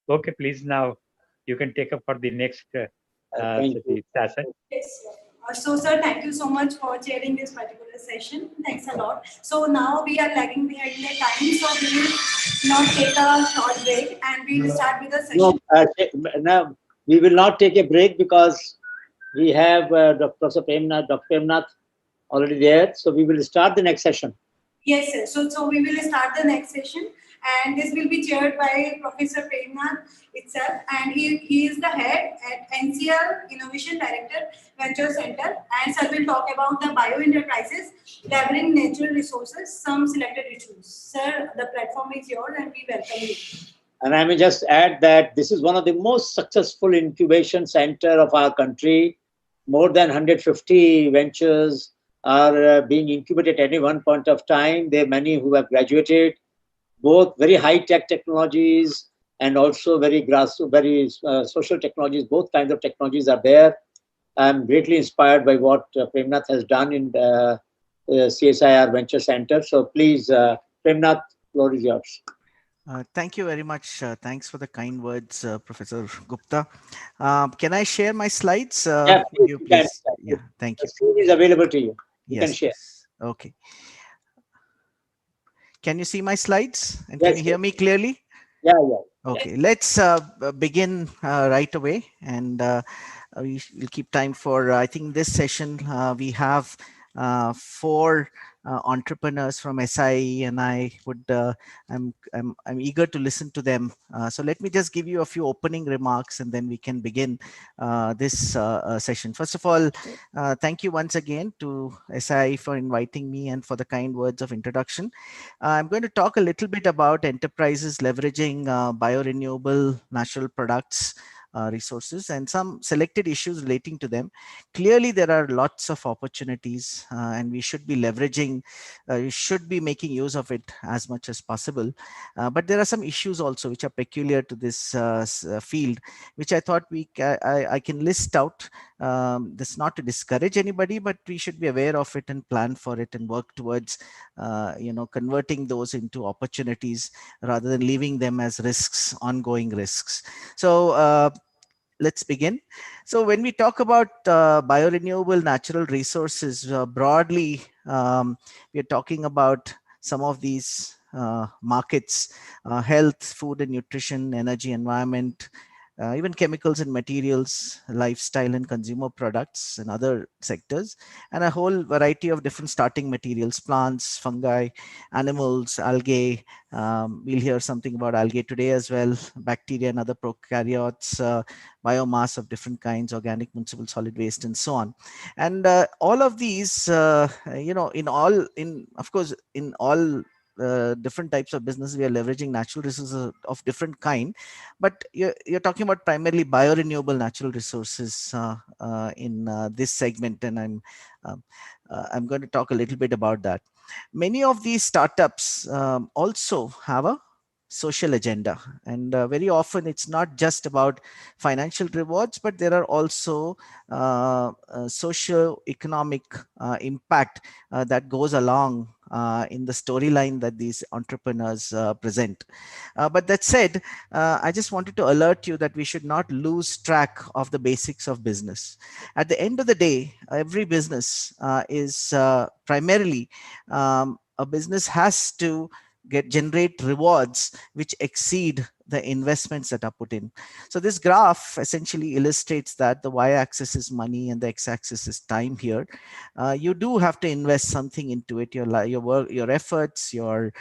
Okay, please now you can take up for the next Thank you. session. Yes. So, sir, thank you so much for chairing this particular session. Thanks a lot. So now we are lagging behind the time, so we will not take a short break and we will start with the session. No, now we will not take a break because we have Dr. Premnath already there. So we will start the next session. Yes, sir. So we will start the next session, and this will be chaired by Professor Premnath itself, and he is the head at NCL Innovation Director Venture Center, and sir will talk about the bio enterprises leveraging natural resources, some selected issues. Sir, the platform is yours, and we welcome you. And I may just add that this is one of the most successful incubation center of our country. More than 150 ventures are being incubated at any one point of time. There are many who have graduated, both very high-tech technologies and also very social technologies. Both kinds of technologies are there. I'm greatly inspired by what Premnath has done in CSIR Venture Center. So please, Premnath, floor is yours. Thank you very much. Thanks for the kind words, Professor Gupta. Can I share my slides? Yeah, Would you please? can. Yeah, thank The you. screen is available to you. You Yes, can share. please. Okay. Can you see my slides? And Yes, can you hear me clearly? Yeah. Okay, let's begin right away, and we will keep time for, I think this session, we have 4 entrepreneurs from SIE, and I'm eager to listen to them. So let me just give you a few opening remarks, and then we can begin this session. First of all, thank you once again to SIE for inviting me and for the kind words of introduction. I'm going to talk a little bit about enterprises leveraging biorenewable natural products, resources, and some selected issues relating to them. Clearly, there are lots of opportunities, and we should be leveraging, we should be making use of it as much as possible. But there are some issues also which are peculiar to this field, which I thought I can list out. This not to discourage anybody, but we should be aware of it and plan for it and work towards converting those into opportunities rather than leaving them as risks, ongoing risks. So let's begin. So when we talk about biorenewable natural resources, broadly, we are talking about some of these markets: health, food and nutrition, energy, environment, even chemicals and materials, lifestyle and consumer products, and other sectors, and a whole variety of different starting materials: plants, fungi, animals, algae. We'll hear something about algae today as well, bacteria and other prokaryotes, biomass of different kinds, organic, municipal solid waste, and so on. And all of these, in all different types of business, we are leveraging natural resources of different kind, but you're talking about primarily biorenewable natural resources in this segment, and I'm going to talk a little bit about that. Many of these startups also have a social agenda, and very often it's not just about financial rewards, but there are also socio-economic impact that goes along in the storyline that these entrepreneurs present. But that said, I just wanted to alert you that we should not lose track of the basics of business. At the end of the day, every business is primarily a business has to generate rewards which exceed the investments that are put in. So this graph essentially illustrates that the y-axis is money and the x-axis is time here. You do have to invest something into it, your work, your efforts, your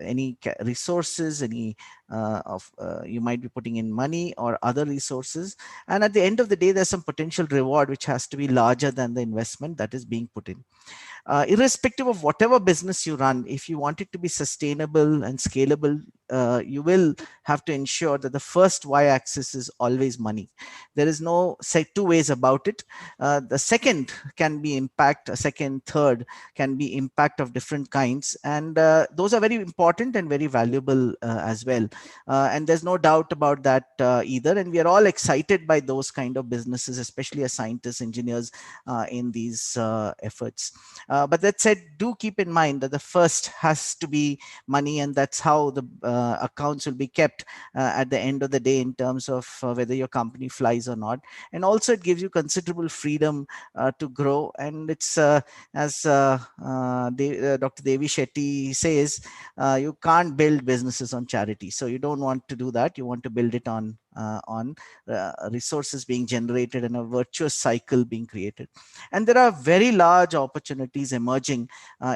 any resources, any you might be putting in money or other resources. And at the end of the day, there's some potential reward which has to be larger than the investment that is being put in. Irrespective of whatever business you run, if you want it to be sustainable and scalable, you will have to ensure that the first y-axis is always money. There is no two ways about it. The second can be impact, a second, third can be impact of different kinds, and those are very important and very valuable as well. And there's no doubt about that either. And we are all excited by those kind of businesses, especially as scientists, engineers in these efforts. But that said, do keep in mind that the first has to be money, and that's how the accounts will be kept at the end of the day in terms of whether your company flies or not. And also it gives you considerable freedom to grow. And it's as Dr. Devi Shetty says, you can't build businesses on charity. So you don't want to do that. You want to build it on resources being generated and a virtuous cycle being created. And there are very large opportunities emerging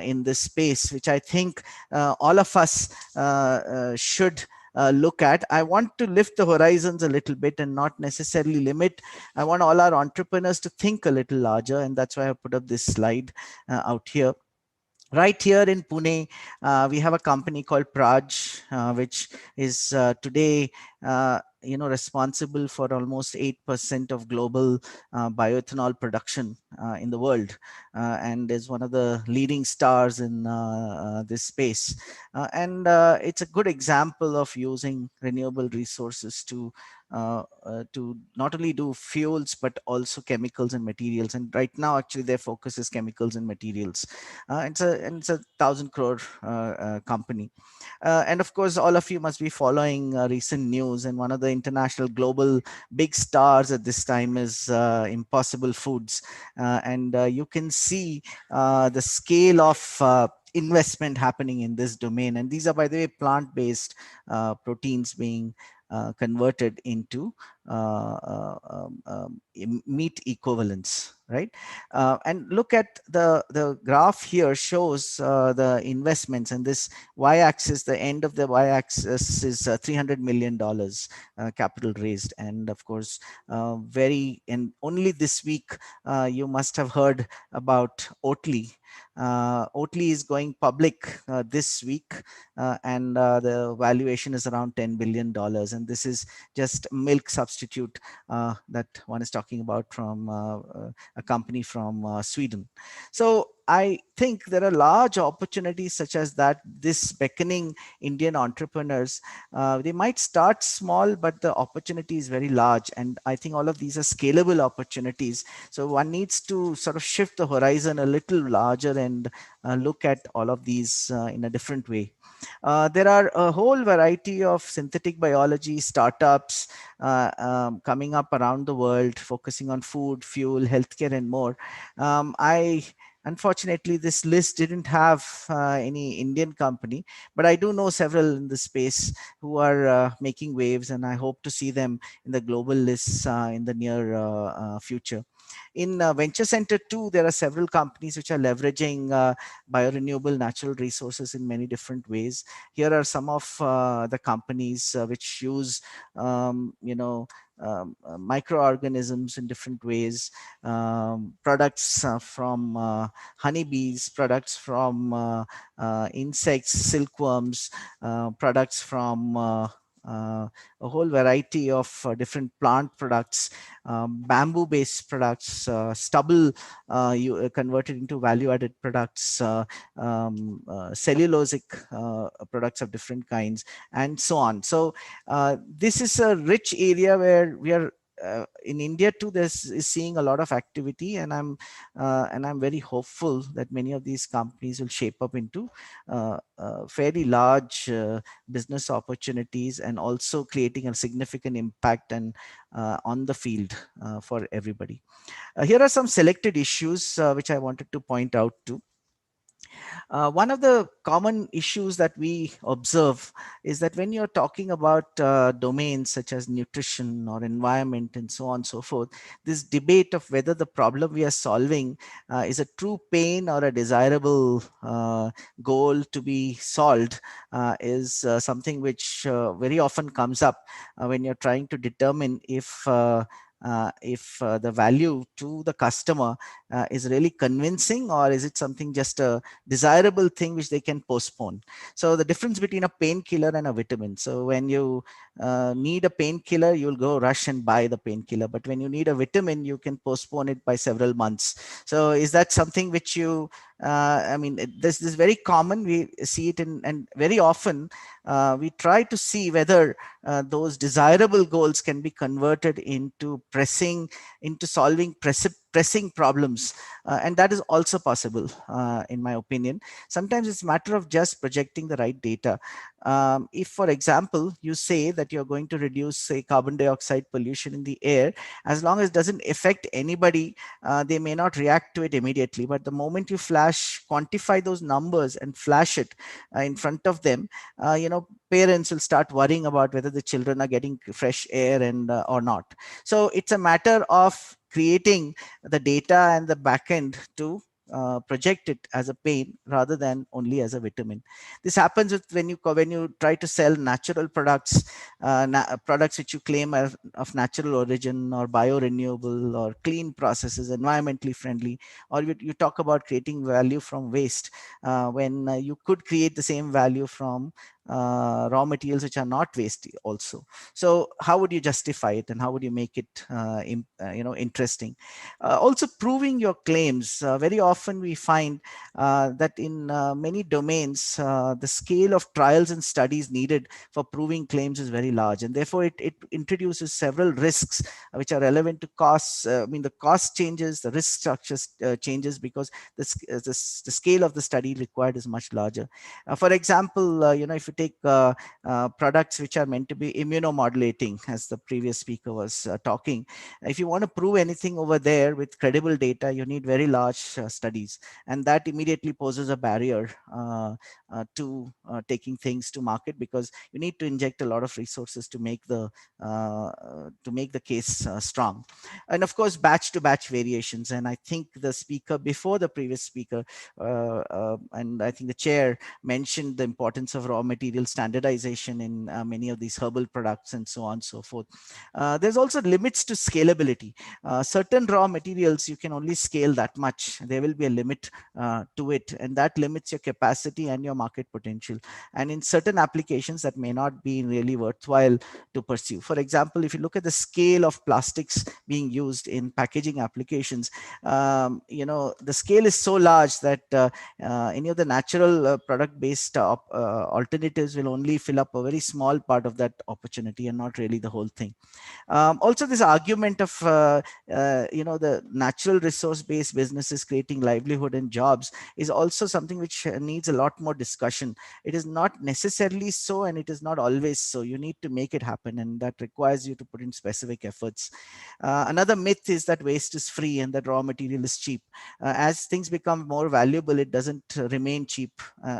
in this space, which I think all of us should look at. I want to lift the horizons a little bit and not necessarily limit. I want all our entrepreneurs to think a little larger, and that's why I put up this slide out here. Right here in Pune, we have a company called Praj, which is today responsible for almost 8% of global bioethanol production in the world, and is one of the leading stars in this space. And it's a good example of using renewable resources to not only do fuels but also chemicals and materials. And right now actually their focus is chemicals and materials. It's a 1,000 crore company. And of course all of you must be following recent news, and one of the international global big stars at this time is Impossible Foods. And you can see the scale of investment happening in this domain. And these are, by the way, plant-based proteins being converted into meat equivalents, right? And look at the graph here shows the investments, and this y-axis, the end of the y-axis is $300 million capital raised. And of course, and only this week you must have heard about Oatly. Oatly is going public this week, and the valuation is around $10 billion. And this is just milk substitute that one is talking about from a company from Sweden. So I think there are large opportunities such as that, this beckoning Indian entrepreneurs. They might start small, but the opportunity is very large. And I think all of these are scalable opportunities. So one needs to sort of shift the horizon a little larger and look at all of these in a different way. There are a whole variety of synthetic biology startups coming up around the world, focusing on food, fuel, healthcare, and more. Unfortunately, this list didn't have any Indian company, but I do know several in the space who are making waves, and I hope to see them in the global lists in the near future. In Venture Center 2, there are several companies which are leveraging biorenewable natural resources in many different ways. Here are some of the companies which use, microorganisms in different ways, products from honeybees, products from insects, silkworms, products from a whole variety of different plant products, bamboo-based products, stubble converted into value-added products, cellulosic products of different kinds, and so on. So this is a rich area where we are in India too. Is seeing a lot of activity, and I'm very hopeful that many of these companies will shape up into fairly large business opportunities, and also creating a significant impact and on the field for everybody. Here are some selected issues which I wanted to point out to. One of the common issues that we observe is that when you're talking about domains such as nutrition or environment and so on and so forth, this debate of whether the problem we are solving is a true pain or a desirable goal to be solved is something which very often comes up when you're trying to determine if if the value to the customer is really convincing, or is it something just a desirable thing which they can postpone. So the difference between a painkiller and a vitamin. So when you need a painkiller, you'll go rush and buy the painkiller, but when you need a vitamin, you can postpone it by several months. So is that something which you I mean, this is very common. We see it in, and very often we try to see whether those desirable goals can be converted into solving pressing problems, and that is also possible, in my opinion. Sometimes it's a matter of just projecting the right data. If, for example, you say that you're going to reduce, say, carbon dioxide pollution in the air, as long as it doesn't affect anybody, they may not react to it immediately. But the moment you quantify those numbers and flash it in front of them, parents will start worrying about whether the children are getting fresh air and or not. So it's a matter of creating the data and the backend to project it as a pain rather than only as a vitamin. This happens with when you try to sell natural products, products which you claim are of natural origin or biorenewable or clean processes, environmentally friendly, or you talk about creating value from waste, when you could create the same value from raw materials which are not waste also. So how would you justify it, and how would you make it interesting? Also, proving your claims. Very often we find that in many domains, the scale of trials and studies needed for proving claims is very large, and therefore it introduces several risks which are relevant to costs. I mean, the cost changes, the risk structure changes, because the scale of the study required is much larger. For example, if you take products which are meant to be immunomodulating, as the previous speaker was talking, if you want to prove anything over there with credible data, you need very large studies, and that immediately poses a barrier to taking things to market, because you need to inject a lot of resources to make the case strong. And of course, batch to batch variations. And I think the speaker before the previous speaker, and I think the chair, mentioned the importance of raw material standardization in many of these herbal products and so on and so forth. There's also limits to scalability. Certain raw materials you can only scale that much. There will be a limit to it, and that limits your capacity and your market potential. And in certain applications, that may not be really worthwhile to pursue. For example, if you look at the scale of plastics being used in packaging applications, the scale is so large that any of the natural product-based alternatives will only fill up a very small part of that opportunity and not really the whole thing. Also, this argument of the natural resource-based businesses creating livelihood and jobs is also something which needs a lot more discussion. It is not necessarily so, and it is not always so. You need to make it happen, and that requires you to put in specific efforts. Another myth is that waste is free and that raw material is cheap. As things become more valuable, it doesn't remain cheap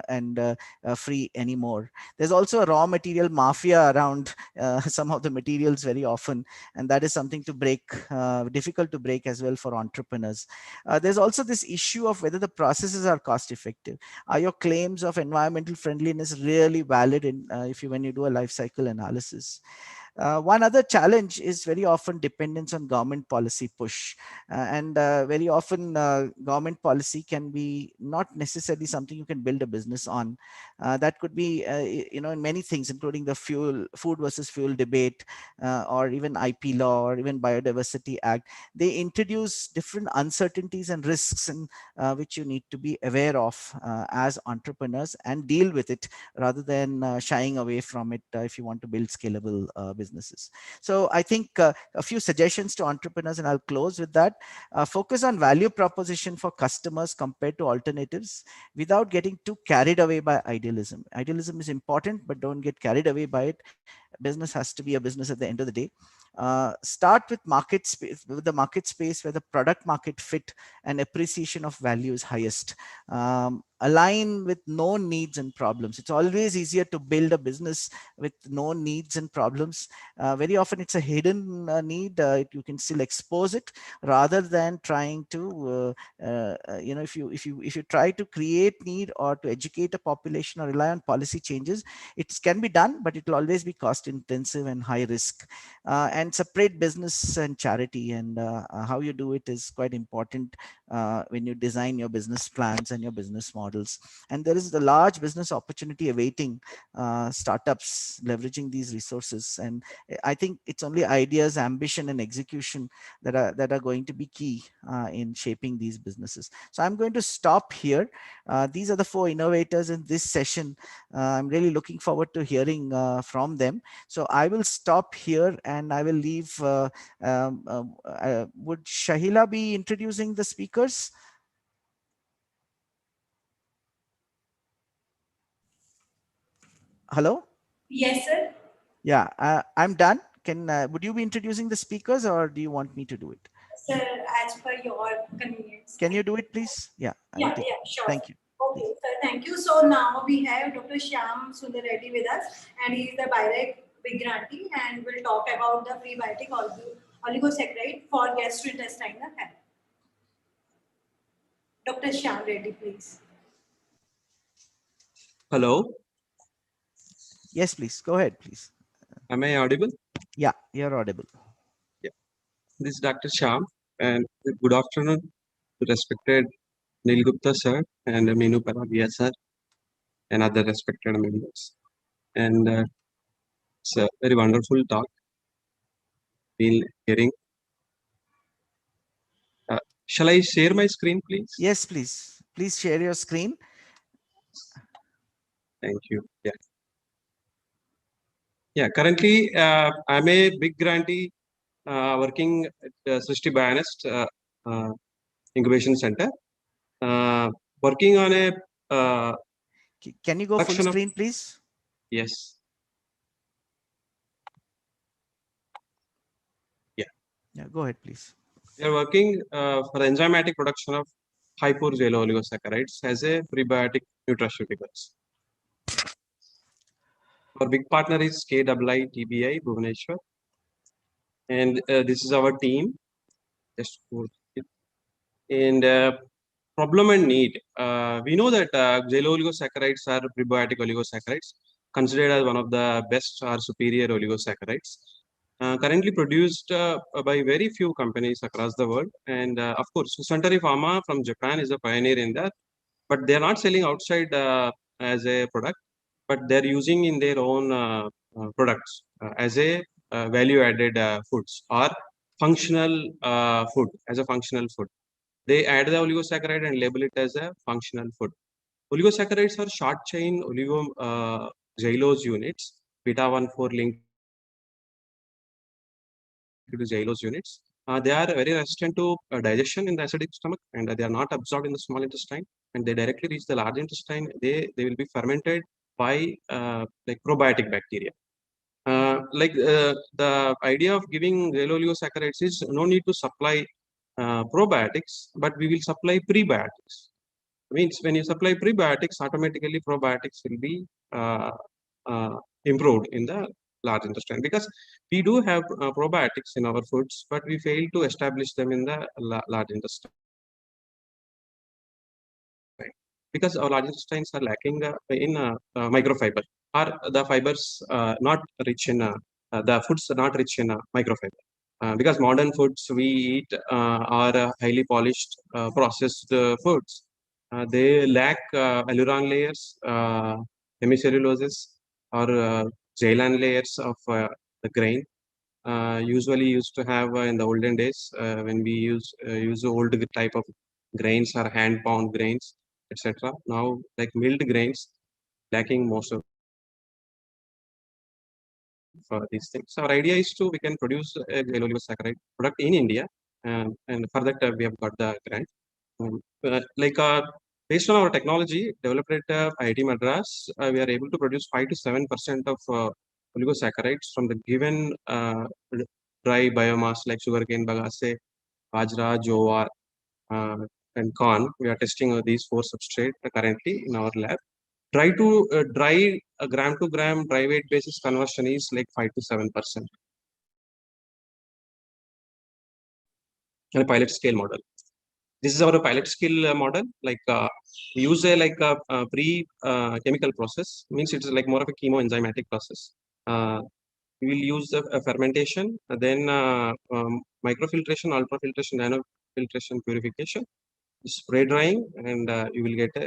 and free anymore. There's also a raw material mafia around some of the materials very often, and that is something to break, difficult to break as well for entrepreneurs. There's also this issue of whether the processes are cost effective. Are your claims of environmental friendliness really valid when you do a life cycle analysis? One other challenge is very often dependence on government policy push. And very often government policy can be not necessarily something you can build a business on. That could be, in many things, including the food versus fuel debate, or even IP law, or even Biodiversity Act. They introduce different uncertainties and risks, and which you need to be aware of as entrepreneurs and deal with it, rather than shying away from it if you want to build scalable businesses. So I think a few suggestions to entrepreneurs, and I'll close with that. Focus on value proposition for customers compared to alternatives, without getting too carried away by idealism. Idealism is important, but don't get carried away by it. Business has to be a business at the end of the day. Start with the market space where the product market fit and appreciation of value is highest. align with known needs and problems. It's always easier to build a business with known needs and problems. Very often it's a hidden need. You can still expose it rather than trying to, if you try to create need or to educate a population or rely on policy changes, it can be done, but it will always be cost intensive and high risk. And separate business and charity, and how you do it is quite important when you design your business plans and your business models. And there is a large business opportunity awaiting startups leveraging these resources. And I think it's only ideas, ambition, and execution that are going to be key in shaping these businesses. So I'm going to stop here. These are the 4 innovators in this session. I'm really looking forward to hearing from them. So I will stop here and I will leave. Would Shahila be introducing the speakers? Hello? Yes, sir. Yeah, I'm done. Would you be introducing the speakers, or do you want me to do it? Sir, as per your convenience. Can you do it, please? Yeah. Yeah, sure. Thank you. Okay, sir, thank you. So now we have Dr. Shyam Sundar Reddy with us, and he is the BIRAC big grantee, and we'll talk about the prebiotic oligosaccharide for gastrointestinal health. Dr. Shyam Reddy, please. Hello. Yes, please. Go ahead, please. Am I audible? Yeah, you're audible. Yeah. This is Dr. Shyam, and good afternoon to respected Neil Gupta sir and Minu Parabia sir and other respected members. And it's a very wonderful talk. Been hearing. Shall I share my screen, please? Yes, please. Please share your screen. Thank you. Yeah. Yeah. Currently, I'm a big grantee working at Srishti Bionist Incubation Center. Working on a. Can you go full screen, please? Yes. Yeah. Yeah. Go ahead, please. We are working for the enzymatic production of high-pure oligosaccharides as a prebiotic nutraceuticals. Our big partner is KII TBI Bhubaneswar, and this is our team. Just and problem and need. We know that oligosaccharides are prebiotic oligosaccharides, considered as one of the best or superior oligosaccharides. Currently produced by very few companies across the world, and of course, Suntory Pharma from Japan is a pioneer in that, but they are not selling outside as a product, but they are using in their own products as a value-added foods or functional food, as a functional food. They add the oligosaccharide and label it as a functional food. Oligosaccharides are short-chain xylose units, beta-1,4 linked to xylose units. They are very resistant to digestion in the acidic stomach, and they are not absorbed in the small intestine, and they directly reach the large intestine. They will be fermented by like probiotic bacteria. The idea of giving oligosaccharides is no need to supply probiotics, but we will supply prebiotics. Means when you supply prebiotics, automatically probiotics will be improved in the large intestine, because we do have probiotics in our foods, but we fail to establish them in the large intestine, because our large intestines are lacking in microfiber, or the fibers not rich in the foods are not rich in microfiber. Because modern foods we eat are highly polished processed foods. They lack hyaluron layers, hemicelluloses, or Jeylan layers of the grain. Usually used to have in the olden days when we use the old type of grains or hand pound grains, etc. Now, like milled grains, lacking most of these things. So our idea is we can produce a oligosaccharide product in India, and for that we have got the grant. Based on our technology developed at IIT Madras, we are able to produce 5 to 7% of oligosaccharides from the given dry biomass like sugarcane, bagasse, bajra, jowar, and corn. We are testing these 4 substrate currently in our lab. Dry gram to gram dry weight basis conversion is like 5 to 7%. And a pilot scale model. This is our pilot scale model. Like we use a pre-chemical process. Means it's like more of a chemoenzymatic process. We will use the fermentation, then microfiltration, ultrafiltration, nanofiltration, purification, spray drying, and you will get a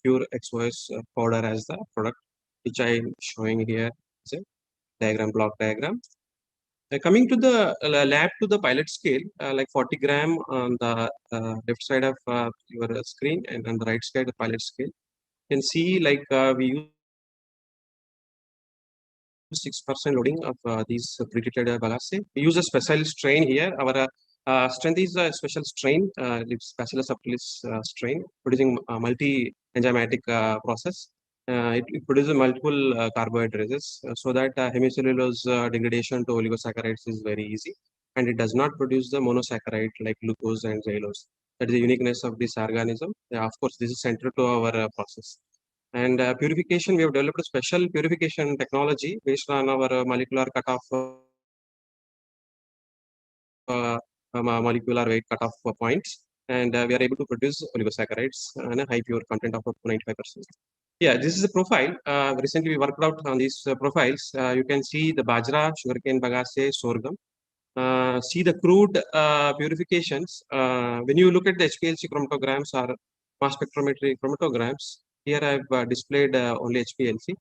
pure XOS powder as the product, which I am showing here. It's a diagram, block diagram. Coming to the lab to the pilot scale, like 40 gram on the left side of your screen, and on the right side the pilot scale. You can see like we use 6% loading of these pre-treated bagasse. We use a special strain here. Our strength is a special strain, it's Bacillus subtilis strain, producing multi-enzymatic process. It produces multiple carbohydrates so that hemicellulose degradation to oligosaccharides is very easy, and it does not produce the monosaccharide like glucose and xylose. That is the uniqueness of this organism. Of course, this is central to our process. And purification, we have developed a special purification technology based on our molecular cutoff, molecular weight cutoff points, and we are able to produce oligosaccharides and a high pure content of up to 95%. Yeah, this is a profile. Recently, we worked out on these profiles. You can see the bajra, sugarcane bagasse, sorghum. See the crude purifications. When you look at the HPLC chromatograms or mass spectrometry chromatograms, here I've displayed only HPLC.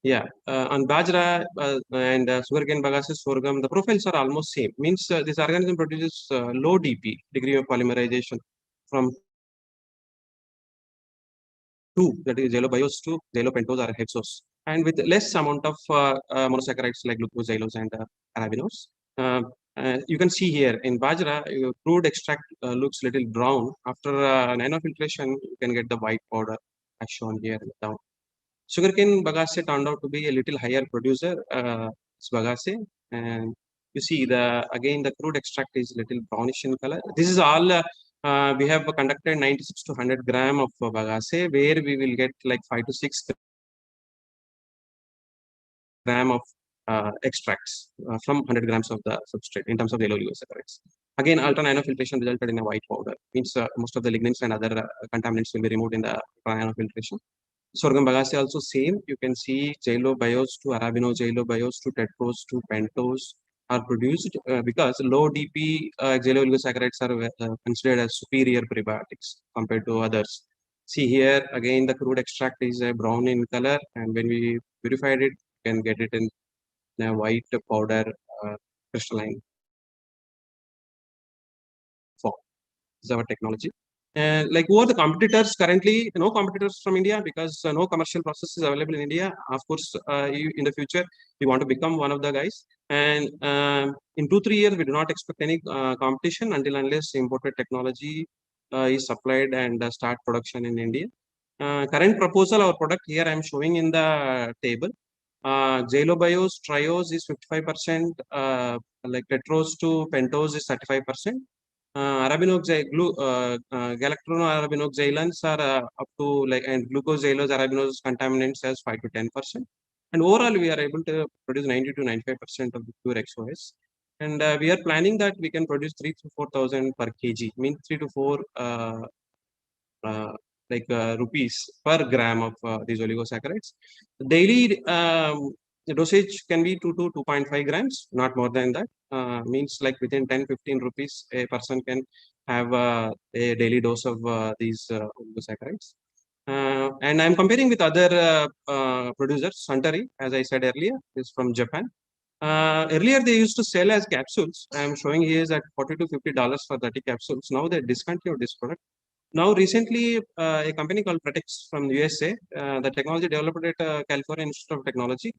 Yeah, on bajra and sugarcane bagasse, sorghum, the profiles are almost same. Means this organism produces low DP, degree of polymerization, from 2, that is xylobiose to xylopentose or hexose, and with less amount of monosaccharides like glucose, xylose, and arabinose. You can see here in bajra, crude extract looks little brown. After nanofiltration, you can get the white powder as shown here down. Sugarcane bagasse turned out to be a little higher producer, bagasse, and you see again the crude extract is little brownish in color. This is all we have conducted 96 to 100 gram of bagasse, where we will get like 5 to 6 gram of extracts from 100 grams of the substrate in terms of the oligosaccharides. Again, ultra nanofiltration resulted in a white powder. Means most of the lignins and other contaminants will be removed in the nanofiltration. Sorghum bagasse also same. You can see xylobiose to arabinose, xylobiose to tetrose to pentose are produced because low DP xyloligosaccharides are considered as superior prebiotics compared to others. See here again the crude extract is brown in color, and when we purified it, you can get it in a white powder crystalline form. This is our technology. Like who are the competitors currently? No competitors from India because no commercial process is available in India. Of course, in the future, we want to become one of the guys. And in 2-3 years, we do not expect any competition unless imported technology is supplied and start production in India. Current proposal, our product here I am showing in the table. Xylobiose, triose is 55%, like tetrose to pentose is 35%. Galactano-arabinoxylans are up to and glucose, xylose, arabinose contaminants as 5 to 10%. And overall, we are able to produce 90 to 95% of the pure XOS. And we are planning that we can produce 3 to 4,000 per kg, means 3 to 4 rupees per gram of these oligosaccharides. Daily dosage can be 2 to 2.5 grams, not more than that. Means like within 10-15 rupees, a person can have a daily dose of these oligosaccharides. And I'm comparing with other producers. Suntory, as I said earlier, is from Japan. Earlier they used to sell as capsules. I'm showing here is at $40 to $50 for 30 capsules. Now they discontinued this product. Now, recently, a company called Pretex from USA, the technology developed at California Institute of Technology.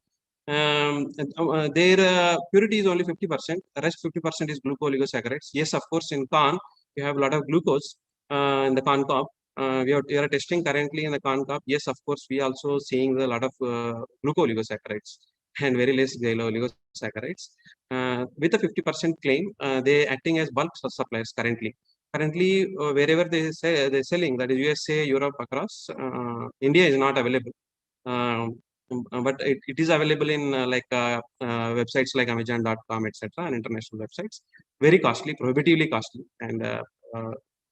Their purity is only 50%. The rest 50% is glucoligosaccharides. Yes, of course, in corn, you have a lot of glucose in the corn cob. We are testing currently in the corn cob. Yes, of course, we also seeing a lot of glucoligosaccharides and very less xyloligosaccharides. With a 50% claim, they acting as bulk suppliers currently. currently wherever they say they're selling, that is USA, Europe, across India is not available. But it is available in websites like Amazon.com, etc., and international websites. Very costly, prohibitively costly, and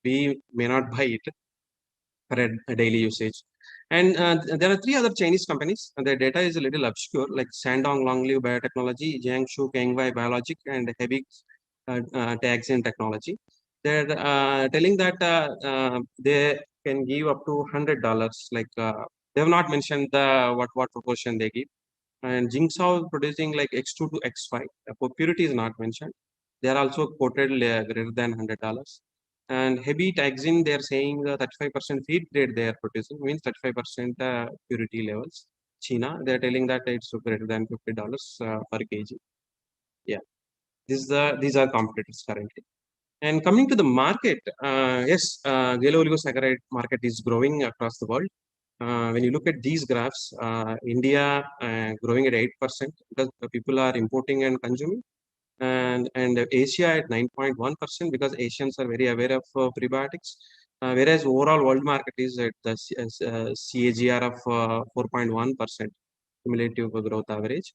we may not buy it for a daily usage. And there are 3 other Chinese companies, and their data is a little obscure, like Shandong Longlive Biotechnology, Jiangsu Kengwai Biologic, and Hebix Taxin Technology. They're telling that they can give up to $100. They have not mentioned the what proportion they give. And Jingzhou producing like X2 to X5. For purity is not mentioned. They are also quoted greater than $100. And heavy taxin, they are saying 35% feed grade they are producing, means 35% purity levels. China, they are telling that it's greater than $50 per kg. Yeah, these are competitors currently. And coming to the market, yes, yellow oligosaccharide market is growing across the world. When you look at these graphs, India growing at 8% because the people are importing and consuming, and Asia at 9.1% because Asians are very aware of prebiotics, whereas overall world market is at the CAGR of 4.1% cumulative growth average.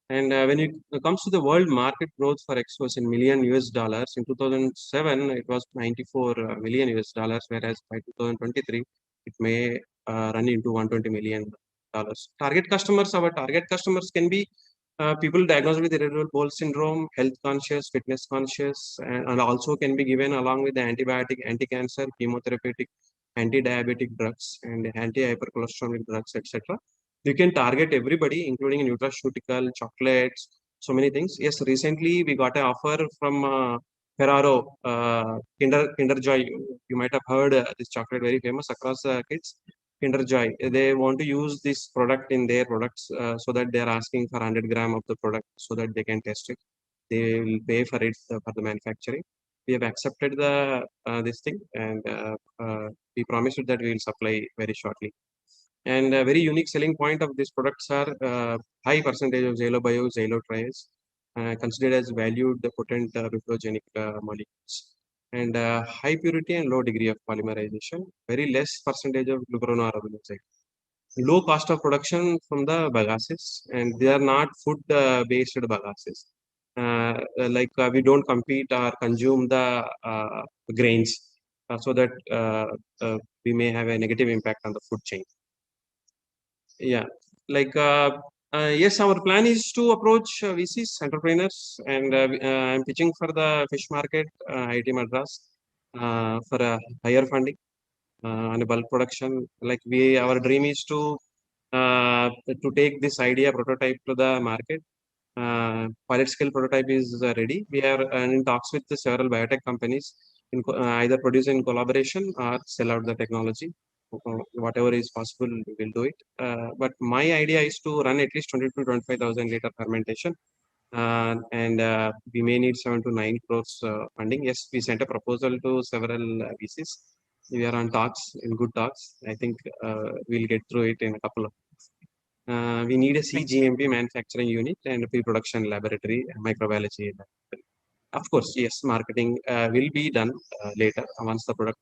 And when it comes to the world market growth for exports in million US dollars, in 2007 it was 94 million US dollars, whereas by 2023 it may run into 120 million dollars. Target customers, our target customers can be people diagnosed with irritable bowel syndrome, health conscious, fitness conscious, and also can be given along with the antibiotic, anti-cancer, chemotherapeutic, anti-diabetic drugs, and anti-hypercholesterolic drugs, etc. You can target everybody, including nutraceutical, chocolates, so many things. Yes, recently we got an offer from Ferraro, Kinder Joy. You might have heard this chocolate, very famous across kids. Kinder Joy. They want to use this product in their products, so that they are asking for 100 gram of the product so that they can test it. They will pay for it for the manufacturing. We have accepted the this thing, and we promised that we will supply very shortly. And a very unique selling point of these products are high percentage of Zalo Bio, Zalo Trials, considered as valued potent reprogenic molecules, and high purity and low degree of polymerization, very less percentage of glucuronidase. Low cost of production from the bagases, and they are not food based bagases. We don't compete or consume the grains, so that we may have a negative impact on the food chain. Yeah, yes, our plan is to approach VCs, entrepreneurs, and I'm pitching for the fish market, IIT Madras, for a higher funding and a bulk production. Our dream is to take this idea prototype to the market. Pilot scale prototype is ready. We are in talks with several biotech companies, either produce in collaboration or sell out the technology. Whatever is possible, we will do it. But my idea is to run at least 20 to 25,000 liter fermentation, and we may need 7 to 9 crores funding. Yes, we sent a proposal to several VCs. We are on talks, in good talks. I think we'll get through it in a couple of months. We need a CGMP manufacturing unit and a pre-production laboratory, microbiology laboratory. Of course, yes, marketing will be done later once the product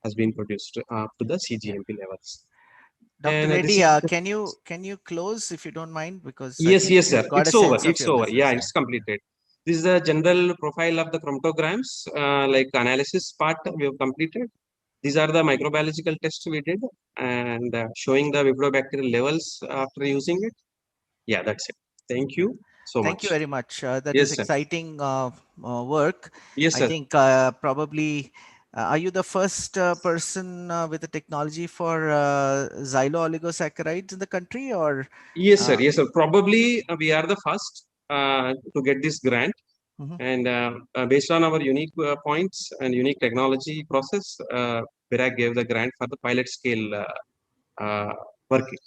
has been produced to the CGMP levels. Dr. Reddy, can you close if you don't mind, because yes, sir. It's over. It's over. Business, yeah, it's completed. This is the general profile of the chromatograms, like analysis part we have completed. These are the microbiological tests we did, and showing the bifidobacterial levels after using it. Yeah, that's it. Thank you so much. Thank you very much. That Yes, is sir. exciting work. Yes, sir. I think probably, are you the first person with the technology for xylo oligosaccharides in the country, or? Yes, sir. Yes, sir. Probably we are the first to get this grant. And based on our unique points and unique technology process, BIRAC gave the grant for the pilot scale working.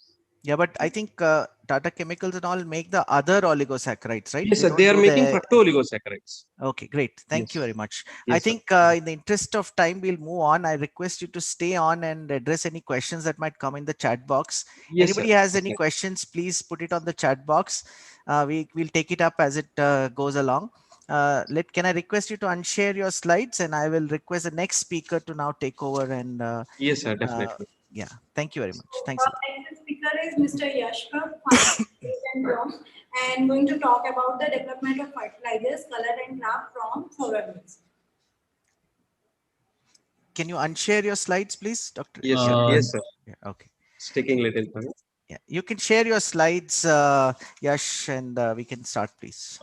Yeah, but I think Tata Chemicals and all make the other oligosaccharides, right? Yes, sir. They are making fructooligosaccharides. Okay, great. Thank you very much. Yes, I think in the interest of time, we'll move on. I request you to stay on and address any questions that might come in the chat box. Yes, anybody sir. has any questions, please put it on the chat box. We'll take it up as it goes along. Can I request you to unshare your slides, and I will request the next speaker to now take over and Yes, sir, definitely. yeah, thank you very much. So, Thanks a lot. next speaker is Mr. Yashpal Phan, and going to talk about the development of fertilizers, color and craft from floral beads. Can you unshare your slides, please, Dr. Yes, sir. Yeah. Yes, sir. Yeah, okay. It's taking little time. Yeah, you can share your slides, Yash, and we can start, please.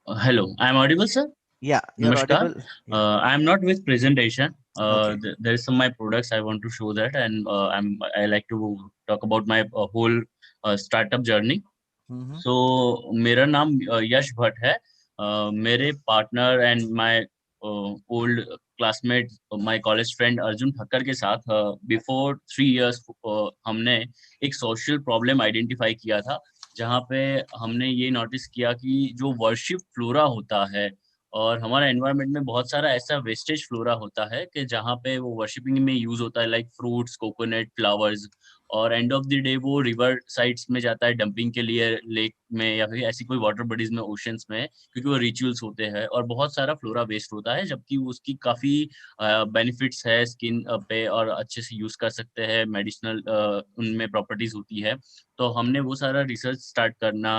Hello, I'm audible, sir. Yeah, you're Namaskar. audible. Yeah. I'm not with presentation. Okay. There is some my products I want to show that, and I like to talk about my whole startup journey. Mhm. So मेरा नाम यश भट्ट है. मेरे partner and my old classmate my college friend Arjun Thakkar के साथ before 3 years हमने एक social problem identify किया था, जहाँ पे हमने ये नोटिस किया कि जो वर्शिप फ्लोरा होता है और हमारा एनवायरनमेंट में बहुत सारा ऐसा वेस्टेज फ्लोरा होता है कि जहाँ पे वो वर्शिपिंग में यूज होता है, लाइक फ्रूट्स, कोकोनट, फ्लावर्स, और एंड ऑफ द डे वो रिवर साइड्स में जाता है डंपिंग के लिए, लेक में या फिर ऐसी कोई वाटर बॉडीज में, ओशंस में, क्योंकि वो रिचुअल्स होते हैं और बहुत सारा फ्लोरा वेस्ट होता है, जबकि उसकी काफी बेनिफिट्स है स्किन पे और अच्छे से यूज कर सकते हैं, मेडिसिनल उनमें प्रॉपर्टीज होती है. तो हमने वो सारा रिसर्च स्टार्ट करना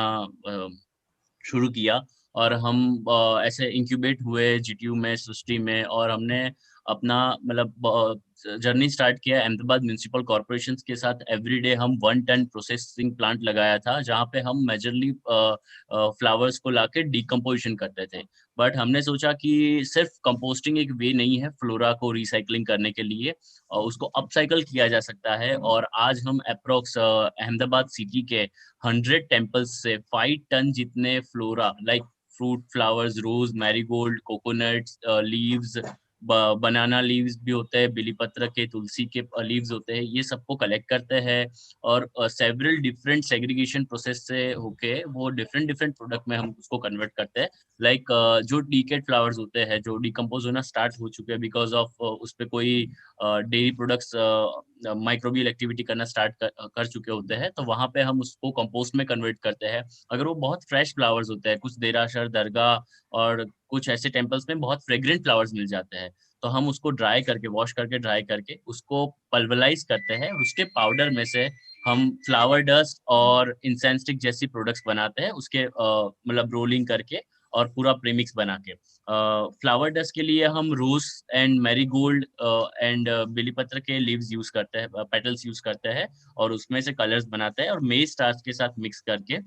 शुरू किया और हम ऐसे इंक्यूबेट हुए जीटीयू में, सृष्टि में, और हमने अपना मतलब जर्नी स्टार्ट किया अहमदाबाद म्यूनिसिपल कॉर्पोरेशन के साथ. एवरीडे हम 1 टन प्रोसेसिंग प्लांट लगाया था, जहाँ पे हम मेजरली फ्लावर्स को लाके डिकम्पोजिशन करते थे. बट हमने सोचा कि सिर्फ कंपोस्टिंग एक वे नहीं है फ्लोरा को रिसाइकलिंग करने के लिए, उसको अपसाइकल किया जा सकता है. और आज हम अप्रोक्स अहमदाबाद सिटी के 100 टेम्पल्स से 5 टन जितने फ्लोरा, लाइक फ्रूट, फ्लावर्स, रोज, मैरीगोल्ड, कोकोनट्स, लीव्स, बनाना लीव्स भी होते हैं, बिलीपत्र के, तुलसी के लीव्स होते हैं, ये सबको कलेक्ट करते हैं और सेवरल डिफरेंट सेग्रीगेशन प्रोसेस से होके वो डिफरेंट डिफरेंट प्रोडक्ट में हम उसको कन्वर्ट करते हैं. लाइक जो डीकेड फ्लावर्स होते हैं जो डिकम्पोज होना स्टार्ट हो चुके हैं बिकॉज ऑफ उस पर कोई डेयरी प्रोडक्ट्स माइक्रोबियल एक्टिविटी करना स्टार्ट कर चुके होते हैं, तो वहां पे हम उसको कंपोस्ट में कन्वर्ट करते हैं. अगर वो बहुत फ्रेश फ्लावर्स होते हैं, कुछ देरासर, दरगाह और कुछ ऐसे टेम्पल्स में बहुत फ्रेग्रेंट फ्लावर्स मिल जाते हैं, तो हम उसको ड्राई करके, वॉश करके, ड्राई करके उसको पल्वराइज करते हैं. उसके पाउडर में से हम फ्लावर डस्ट और इंसेंस स्टिक जैसी प्रोडक्ट्स बनाते हैं, उसके मतलब रोलिंग करके और पूरा प्रीमिक्स बना के. फ्लावर डस्ट के लिए हम रोज एंड मैरीगोल्ड एंड बिलीपत्र के लीव्स यूज करते हैं, पेटल्स यूज करते हैं, और उसमें से कलर्स बनाते हैं और मेज स्टार्च के साथ मिक्स करके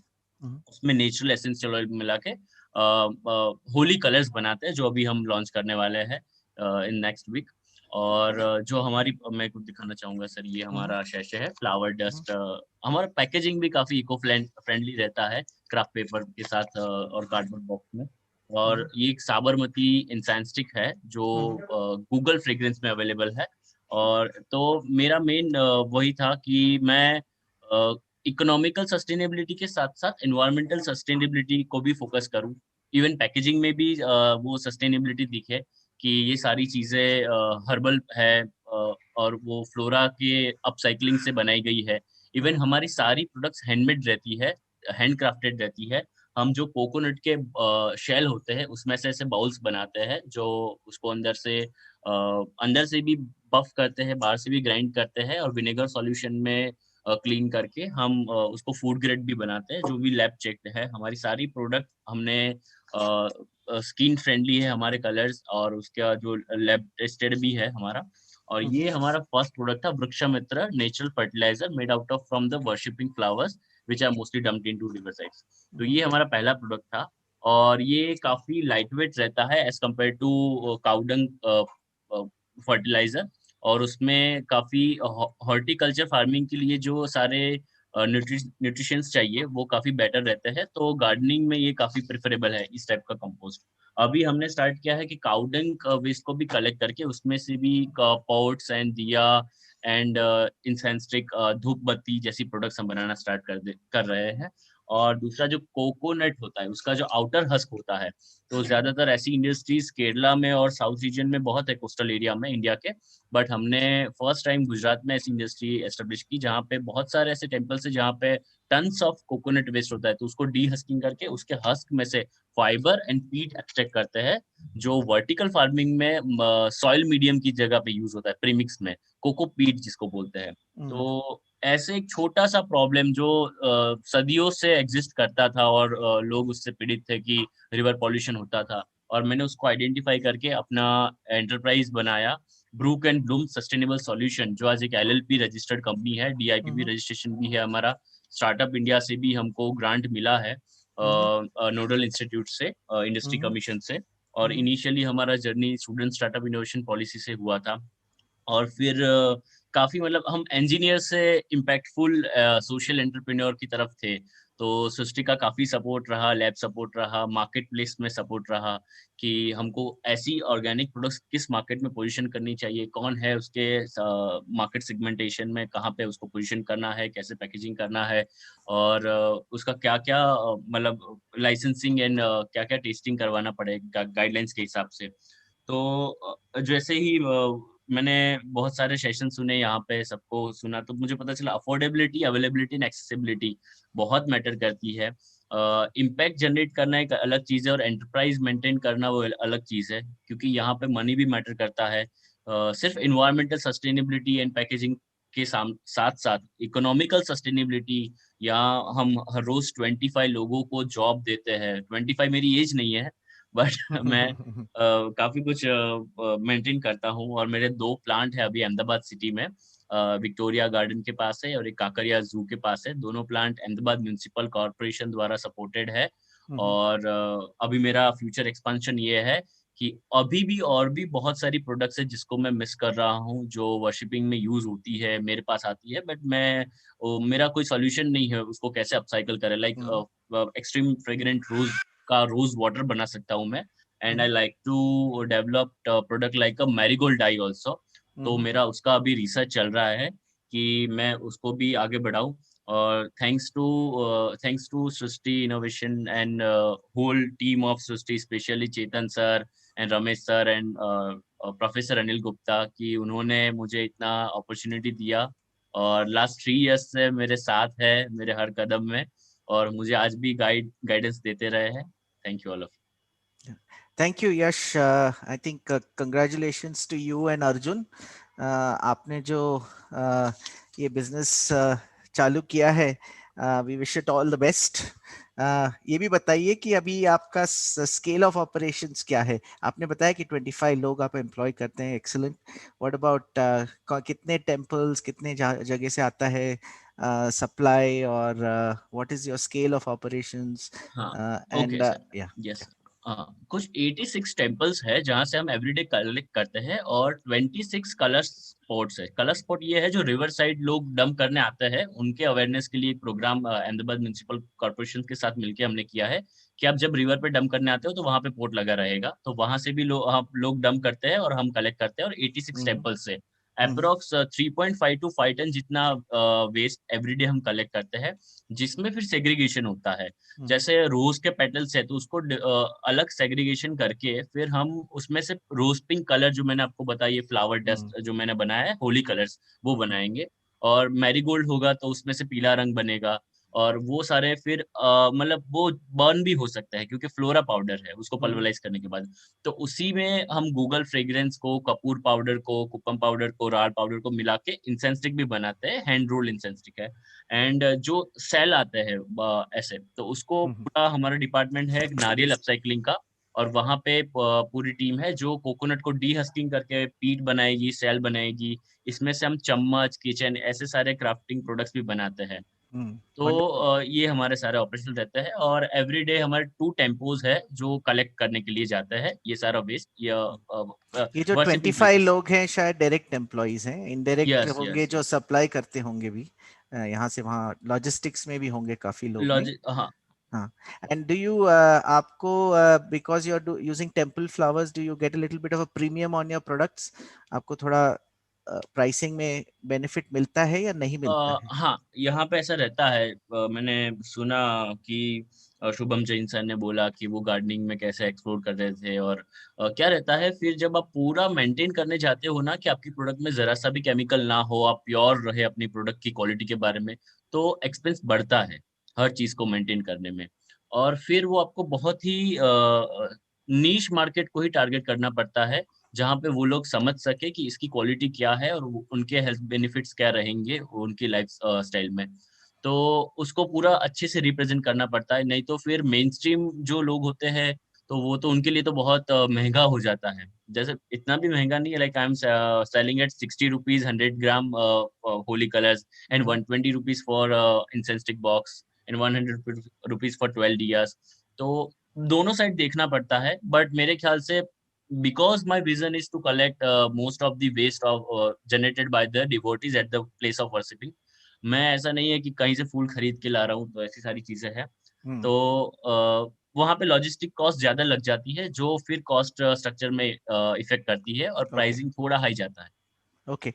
उसमें नेचुरल एसेंशियल ऑयल मिला के होली कलर्स बनाते हैं, जो अभी हम लॉन्च करने वाले हैं इन नेक्स्ट वीक. और जो हमारी, मैं कुछ दिखाना चाहूंगा सर, ये हमारा शैशे है फ्लावर डस्ट. हमारा पैकेजिंग भी काफी इको फ्रेंडली रहता है, क्राफ्ट पेपर के साथ और कार्डबोर्ड बॉक्स में. और ये एक साबरमती इंसेंस स्टिक है जो गूगल फ्रेग्रेंस में अवेलेबल है. और तो मेरा मेन वही था कि मैं इकोनॉमिकल सस्टेनेबिलिटी के साथ साथ एनवायरमेंटल सस्टेनेबिलिटी को भी फोकस करूं. इवन पैकेजिंग में भी वो सस्टेनेबिलिटी दिखे कि ये सारी चीजें हर्बल है और वो फ्लोरा के अपसाइकलिंग से बनाई गई है. इवन हमारी सारी प्रोडक्ट्स हैंडमेड रहती है, हैंड क्राफ्टेड रहती है. हम जो कोकोनट के शेल होते हैं उसमें से ऐसे बाउल्स बनाते हैं, जो उसको अंदर से भी बफ करते हैं, बाहर से भी ग्राइंड करते हैं, और विनेगर सॉल्यूशन में क्लीन करके हम उसको फूड ग्रेड भी बनाते हैं, जो भी लैब चेक्ड है. हमारी सारी प्रोडक्ट हमने स्किन फ्रेंडली है, हमारे कलर्स, और उसका जो लैब टेस्टेड भी है हमारा. और ये हमारा फर्स्ट प्रोडक्ट था Vrikshamitra natural fertiliser made out of from the worshipping flowers which are mostly dumped into river sides. तो ये हमारा पहला प्रोडक्ट था और ये काफी लाइट वेट रहता है as compare to cow dung fertilizer. और उसमें काफी हॉर्टिकल्चर फार्मिंग के लिए जो सारे न्यूट्रिशंस चाहिए वो काफी बेटर रहते हैं. तो गार्डनिंग में ये काफी प्रेफरेबल है इस टाइप का कंपोस्ट. अभी हमने स्टार्ट किया है कि काउडंग वेस्ट को भी कलेक्ट करके उसमें से भी पॉट्स एंड दिया एंड इंसेंस स्टिक, धूप बत्ती जैसी प्रोडक्ट्स हम बनाना स्टार्ट कर रहे हैं. और दूसरा जो कोकोनट होता है उसका जो आउटर हस्क होता है, तो ज्यादातर ऐसी इंडस्ट्रीज केरला में और साउथ रीजन में बहुत है, कोस्टल एरिया में इंडिया के। बट हमने फर्स्ट टाइम गुजरात में ऐसी इंडस्ट्री एस्टेब्लिश की जहाँ पे बहुत सारे ऐसे टेम्पल्स है जहाँ पे टन्स ऑफ कोकोनट वेस्ट होता है, तो उसको डी हस्किंग करके उसके हस्क में से फाइबर एंड पीट एक्सट्रैक्ट करते हैं, जो वर्टिकल फार्मिंग में सॉइल मीडियम की जगह पे यूज होता है, प्रीमिक्स में कोको पीट जिसको बोलते हैं। तो ऐसे एक छोटा सा प्रॉब्लम जो सदियों से एग्जिस्ट करता था और लोग उससे पीड़ित थे कि रिवर पॉल्यूशन होता था, और मैंने उसको आइडेंटिफाई करके अपना एंटरप्राइज बनाया, Brook and Bloom sustainable solution, जो आज एक एलएलपी रजिस्टर्ड कंपनी है, डीआईपीबी रजिस्ट्रेशन भी है हमारा, स्टार्टअप इंडिया से भी हमको ग्रांट मिला है, नोडल इंस्टीट्यूट से, इंडस्ट्री कमीशन से, और इनिशियली हमारा journey student startup innovation policy से हुआ था। और फिर काफी मतलब हम इंजीनियर से इम्पैक्टफुल सोशल एंटरप्रेन्योर की तरफ थे, तो सृष्टि का काफी सपोर्ट रहा, लैब सपोर्ट रहा, मार्केट प्लेस में सपोर्ट रहा कि हमको ऐसी ऑर्गेनिक प्रोडक्ट्स किस मार्केट में पोजीशन करनी चाहिए, कौन है उसके मार्केट सेगमेंटेशन में, कहाँ पे उसको पोजीशन करना है, कैसे पैकेजिंग करना है, और उसका क्या क्या मतलब लाइसेंसिंग एंड क्या क्या टेस्टिंग करवाना पड़ेगा गाइडलाइंस के हिसाब से। तो जैसे ही मैंने बहुत सारे सेशन सुने यहाँ पे, सबको सुना, तो मुझे पता चला अफोर्डेबिलिटी, अवेलेबिलिटी एंड एक्सेसिबिलिटी बहुत मैटर करती है। इम्पैक्ट जनरेट करना एक अलग चीज है और एंटरप्राइज मेंटेन करना वो अलग चीज है, क्योंकि यहाँ पे मनी भी मैटर करता है। सिर्फ इन्वायरमेंटल सस्टेनेबिलिटी एंड पैकेजिंग के साथ साथ इकोनॉमिकल सस्टेनेबिलिटी, या हम हर रोज 25 लोगों को जॉब देते हैं, 25 मेरी एज नहीं है, बट मैं काफी कुछ मेंटेन करता हूँ, और मेरे 2 प्लांट है अभी अहमदाबाद सिटी में, विक्टोरिया गार्डन के पास है और एक काकरिया जू के पास है। दोनों प्लांट अहमदाबाद म्युनिसिपल कॉर्पोरेशन द्वारा सपोर्टेड है। और अभी मेरा फ्यूचर एक्सपेंशन ये है कि अभी भी और भी बहुत सारी प्रोडक्ट्स है जिसको मैं मिस कर रहा हूँ, जो वर्शिपिंग में यूज होती है, मेरे पास आती है, बट मेरा कोई सोल्यूशन नहीं है उसको कैसे अपसाइकल करें। लाइक एक्सट्रीम फ्रेग्रेंट रोज का रोज वाटर बना सकता हूँ मैं, and I like to develop product like a marigold dye also. तो मेरा उसका अभी रिसर्च चल रहा है कि मैं उसको भी आगे बढ़ाऊं, और thanks to Srishti innovation and whole team of Srishti, specially Chetan sir and Ramesh sir and professor Anil Gupta, कि उन्होंने मुझे इतना अपॉर्चुनिटी दिया और लास्ट 3 इयर्स से मेरे साथ है मेरे हर कदम में, और मुझे आज भी गाइडेंस देते रहे हैं। Thank you all of. Thank you Yash, I think congratulations to you and Arjun. आपने जो ये बिजनेस चालू किया है, we wish it all the best. ये भी बताइए कि अभी आपका स्केल ऑफ ऑपरेशंस क्या है। आपने बताया कि 25 लोग आप एम्प्लॉय करते हैं, एक्सीलेंट। व्हाट अबाउट कितने टेम्पल्स, कितने जगह से आता है सप्लाई, और what is your scale of operations? Okay sir, yes. कुछ 86 टेम्पल्स है जहाँ से हम एवरीडे कलेक्ट करते हैं, और 26 कलर स्पॉट्स है। कलर स्पॉट ये है जो रिवर साइड लोग डंप करने आते हैं, उनके अवेयरनेस के लिए एक प्रोग्राम अहमदाबाद म्युनिसिपल कॉर्पोरेशन के साथ मिलकर हमने किया है कि आप जब रिवर पे डंप करने आते हो तो वहां पे पोर्ट लगा रहेगा, तो वहां से भी लोग डंप करते हैं और हम कलेक्ट करते हैं, और 86 टेम्पल से अप्रोक्स 3.5 to 5 टन जितना वेस्ट एवरीडे हम कलेक्ट करते हैं, जिसमें फिर सेग्रीगेशन होता है। जैसे रोज के पेटल्स है तो उसको अलग सेग्रीगेशन करके फिर हम उसमें से रोज पिंक कलर, जो मैंने आपको बताया, ये फ्लावर डस्ट जो मैंने बनाया है, होली कलर्स, वो बनाएंगे। और मैरीगोल्ड होगा तो उसमें से पीला रंग बनेगा, और वो सारे फिर मतलब वो बर्न भी हो सकता है क्योंकि फ्लोरा पाउडर है उसको पल्वराइज करने के बाद। तो उसी में हम गूगल फ्रेग्रेंस को, कपूर पाउडर को, कुपम पाउडर को, राल पाउडर को मिला के इंसेंस स्टिक भी बनाते हैं, हैंड रोल्ड इंसेंस स्टिक है। एंड जो सेल आते हैं ऐसे, तो उसको पूरा हमारा डिपार्टमेंट है नारियल अपसाइकलिंग का, और वहां पे पूरी टीम है जो कोकोनट को डी हस्किंग करके पीट बनाएगी, सेल बनाएगी। इसमें से हम चम्मच, किचन, ऐसे सारे क्राफ्टिंग प्रोडक्ट्स भी बनाते हैं। तो ये हमारे सारे ऑपरेशन रहते हैं, और एवरीडे हमारे 2 टेम्पोज है जो कलेक्ट करने के लिए जाते हैं ये सारा वेस्ट। ये जो 25 लोग हैं शायद डायरेक्ट एम्प्लॉइज हैं, इनडायरेक्ट होंगे जो सप्लाई करते होंगे भी, यहाँ से वहाँ लॉजिस्टिक्स में भी होंगे काफी लोग। हाँ, and do you आपको because you are using temple flowers, do you get a little bit of a premium on your products? आपको थोड़ा प्राइसिंग में बेनिफिट मिलता है या नहीं मिलता है? हाँ, यहाँ पे ऐसा रहता है। मैंने सुना कि शुभम जैन सर ने बोला कि वो गार्डनिंग में कैसे एक्सप्लोर कर रहे थे, और क्या रहता है फिर जब आप पूरा मेंटेन करने जाते हो ना कि आपकी प्रोडक्ट में जरा सा भी केमिकल ना हो, आप प्योर रहे अपनी प्रोडक्ट की क्वालिटी के बारे में, तो एक्सपेंस बढ़ता है हर चीज को मेंटेन करने में। और फिर वो आपको बहुत ही नीश मार्केट को ही टारगेट करना पड़ता है, जहाँ पे वो लोग समझ सके कि इसकी क्वालिटी क्या है और उनके हेल्थ बेनिफिट्स क्या रहेंगे उनकी लाइफ स्टाइल में। तो उसको पूरा अच्छे से रिप्रेजेंट करना पड़ता है, नहीं तो फिर मेन स्ट्रीम जो लोग होते हैं तो वो तो उनके लिए तो बहुत महंगा हो जाता है। जैसे इतना भी महंगा नहीं है, like I am selling at 60 rupees 100 gram Holi colours, and 120 rupees for incense stick box, and 100 rupees for 12 diyas. तो दोनों साइड देखना पड़ता है, बट मेरे ख्याल से because my vision is to collect most of the waste of generated by the devotees at the place of worshipping. मैं ऐसा नहीं है कि कहीं से फूल खरीद के ला रहा हूँ, तो ऐसी सारी चीजें हैं। तो वहां पे लॉजिस्टिक कॉस्ट ज्यादा लग जाती है, जो फिर कॉस्ट स्ट्रक्चर में इफेक्ट करती है, और प्राइसिंग थोड़ा हाई जाता है। ओके,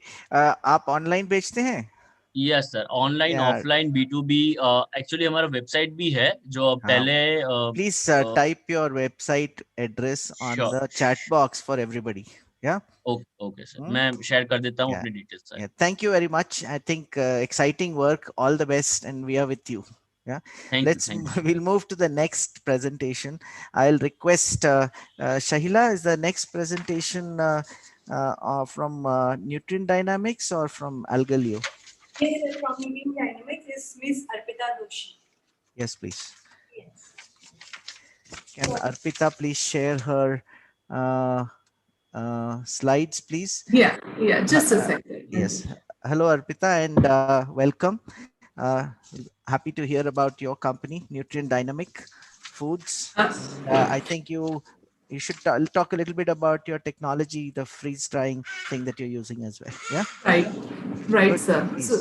आप ऑनलाइन बेचते हैं? Yes sir, online offline B2B। Actually हमारा वेबसाइट भी है जो पहले please type your website address on the chat box for everybody. या ओके सर, मैं शेयर कर देता हूँ अपनी details sir. Thank you very much. I think exciting work, all the best, and we are with you. Yeah, we'll move to the next presentation. I'll request Shahila, is the next presentation from Nutrient Dynamics or from Algaleo? Yes, sir, from Nutrient Dynamics is Miss Arpita Doshi. Yes, please. Yes. Can Arpita please share her slides, please? Yeah, just a second. Yes. Hello, Arpita, and welcome. Happy to hear about your company, Nutrient Dynamic Foods. I think you should talk a little bit about your technology, the freeze drying thing that you're using as well. Yeah. Right, sir. So,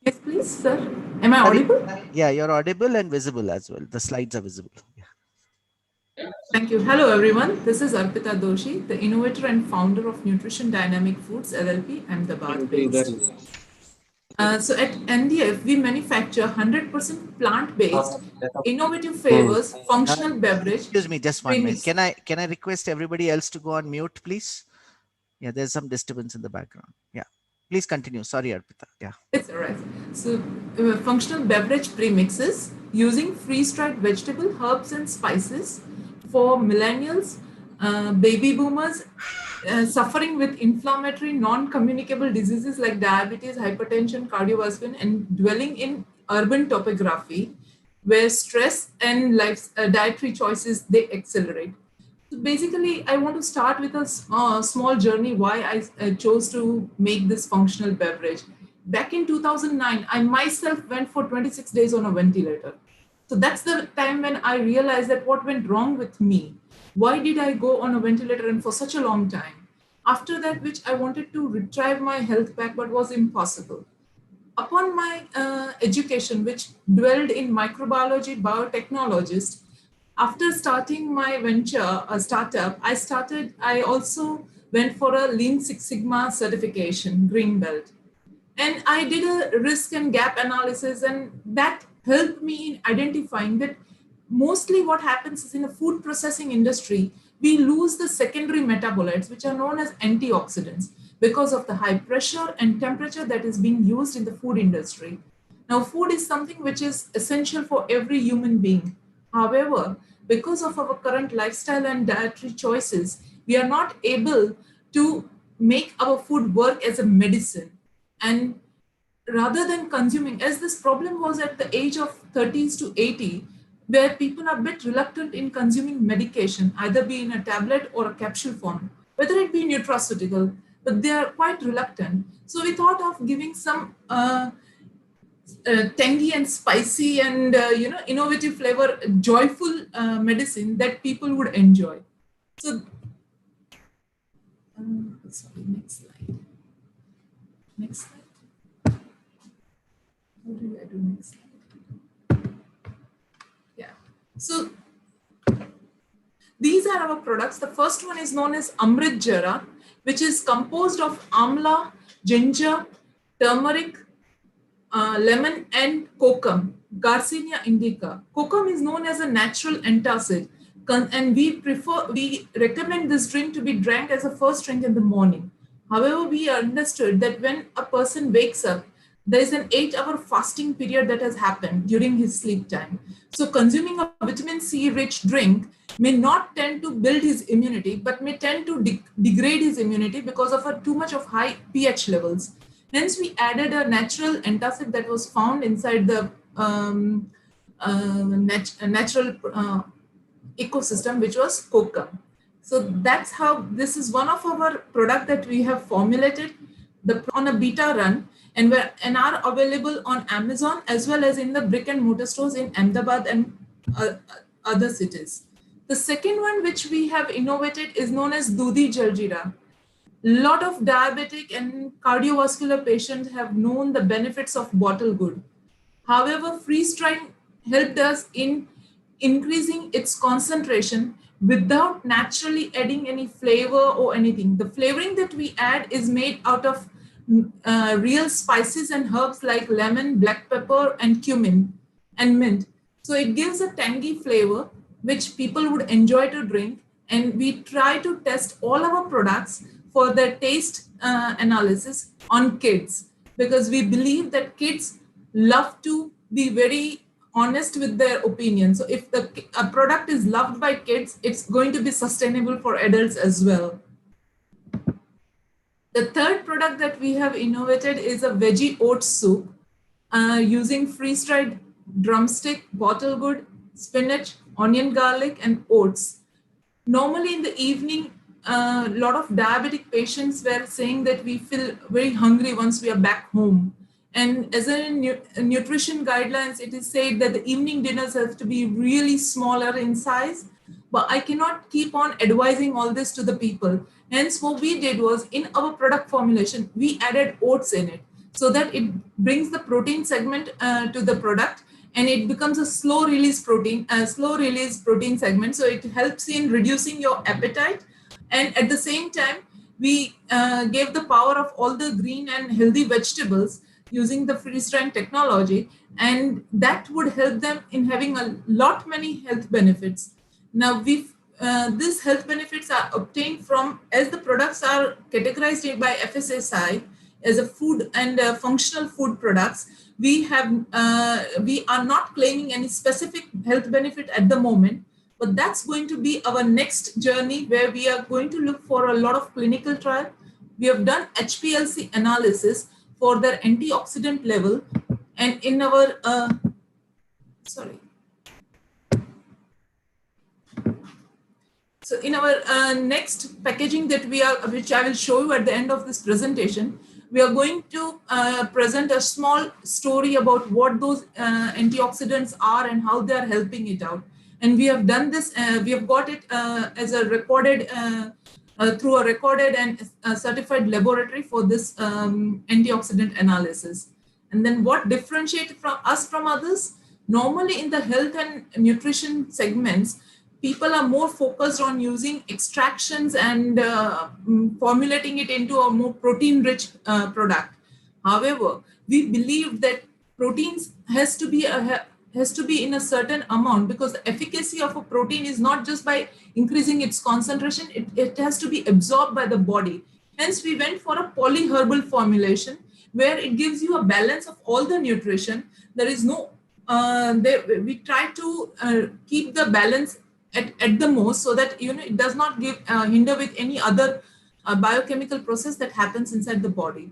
yes, please, sir. Am I audible? Yeah, you're audible and visible as well. The slides are visible. Yeah. Thank you. Hello, everyone. This is Arpita Doshi, the innovator and founder of Nutrition Dynamic Foods LLP, Ahmedabad-based. So at NDF, we manufacture 100% plant-based, innovative flavors, functional beverage. Excuse me, just 1 minute. Can I request everybody else to go on mute, please? Yeah, there's some disturbance in the background. Yeah, please continue. Sorry, Arpita. Yeah, it's all right. So functional beverage premixes using freeze-dried vegetable, herbs, and spices for millennials, baby boomers, suffering with inflammatory non-communicable diseases like diabetes, hypertension, cardiovascular, and dwelling in urban topography where stress and dietary choices, they accelerate. So basically, I want to start with a small journey why I chose to make this functional beverage. Back in 2009, I myself went for 26 days on a ventilator. So that's the time when I realized that what went wrong with me. Why did I go on a ventilator and for such a long time? After that, which I wanted to retrieve my health back, but was impossible. Upon my education, which dwelled in microbiology, biotechnologist, after starting my venture, a startup, I also went for a Lean Six Sigma certification, Green Belt. And I did a risk and gap analysis, and that helped me in identifying that mostly what happens is in a food processing industry, we lose the secondary metabolites, which are known as antioxidants, because of the high pressure and temperature that is being used in the food industry. Now, food is something which is essential for every human being. However, because of our current lifestyle and dietary choices, we are not able to make our food work as a medicine. And rather than consuming, as this problem was at the age of 30s to 80, where people are a bit reluctant in consuming medication, either be in a tablet or a capsule form, whether it be nutraceutical, but they are quite reluctant. So we thought of giving some tangy and spicy and innovative flavor, joyful medicine that people would enjoy. So, sorry, next slide. Next slide. What do I do next slide? Yeah. So these are our products. The first one is known as Amrit Jara. which is composed of amla, ginger, turmeric, lemon, and kokum, Garcinia indica. Kokum is known as a natural antacid, and we recommend this drink to be drank as a first drink in the morning. However, we understood that when a person wakes up, there is an 8-hour fasting period that has happened during his sleep time. So consuming a vitamin C rich drink may not tend to build his immunity, but may tend to degrade his immunity because of too much of high pH levels. Hence, we added a natural antacid that was found inside the natural ecosystem, which was kokum. So that's how this is one of our product that we have formulated on a beta run, and are available on Amazon as well as in the brick and mortar stores in Ahmedabad and other cities. The second one which we have innovated is known as Dudhi Jaljeera. Lot of diabetic and cardiovascular patients have known the benefits of bottle good. However, freeze-drying helped us in increasing its concentration without naturally adding any flavor or anything. The flavoring that we add is made out of real spices and herbs like lemon, black pepper, and cumin and mint. So it gives a tangy flavor which people would enjoy to drink. And we try to test all our products for their taste analysis on kids, because we believe that kids love to be very honest with their opinion. So if a product is loved by kids, it's going to be sustainable for adults as well. The third product that we have innovated is a veggie oat soup using freeze-dried drumstick, bottle gourd, spinach, onion, garlic, and oats. Normally in the evening, a lot of diabetic patients were saying that we feel very hungry once we are back home. And as a nutrition guidelines, it is said that the evening dinners have to be really smaller in size. But I cannot keep on advising all this to the people. Hence, what we did was, in our product formulation, we added oats in it so that it brings the protein segment to the product, and it becomes a slow release protein segment. So it helps in reducing your appetite. And at the same time, we gave the power of all the green and healthy vegetables using the freeze-drying technology, and that would help them in having a lot many health benefits. Now, these health benefits are obtained from, as the products are categorized by FSSAI as a food and functional food products, we are not claiming any specific health benefit at the moment, but that's going to be our next journey, where we are going to look for a lot of clinical trial. We have done HPLC analysis for their antioxidant level, and in our So in our next packaging that which I will show you at the end of this presentation, we are going to present a small story about what those antioxidants are and how they are helping it out. And we have done this, we have got it as a recorded, through a recorded and certified laboratory for this antioxidant analysis. And then what differentiates us from others? Normally in the health and nutrition segments, people are more focused on using extractions and formulating it into a more protein-rich product. However, we believe that proteins has to be in a certain amount, because the efficacy of a protein is not just by increasing its concentration, it has to be absorbed by the body. Hence, we went for a polyherbal formulation where it gives you a balance of all the nutrition. There is no, we try to keep the balance at the most, so that it does not hinder with any other biochemical process that happens inside the body.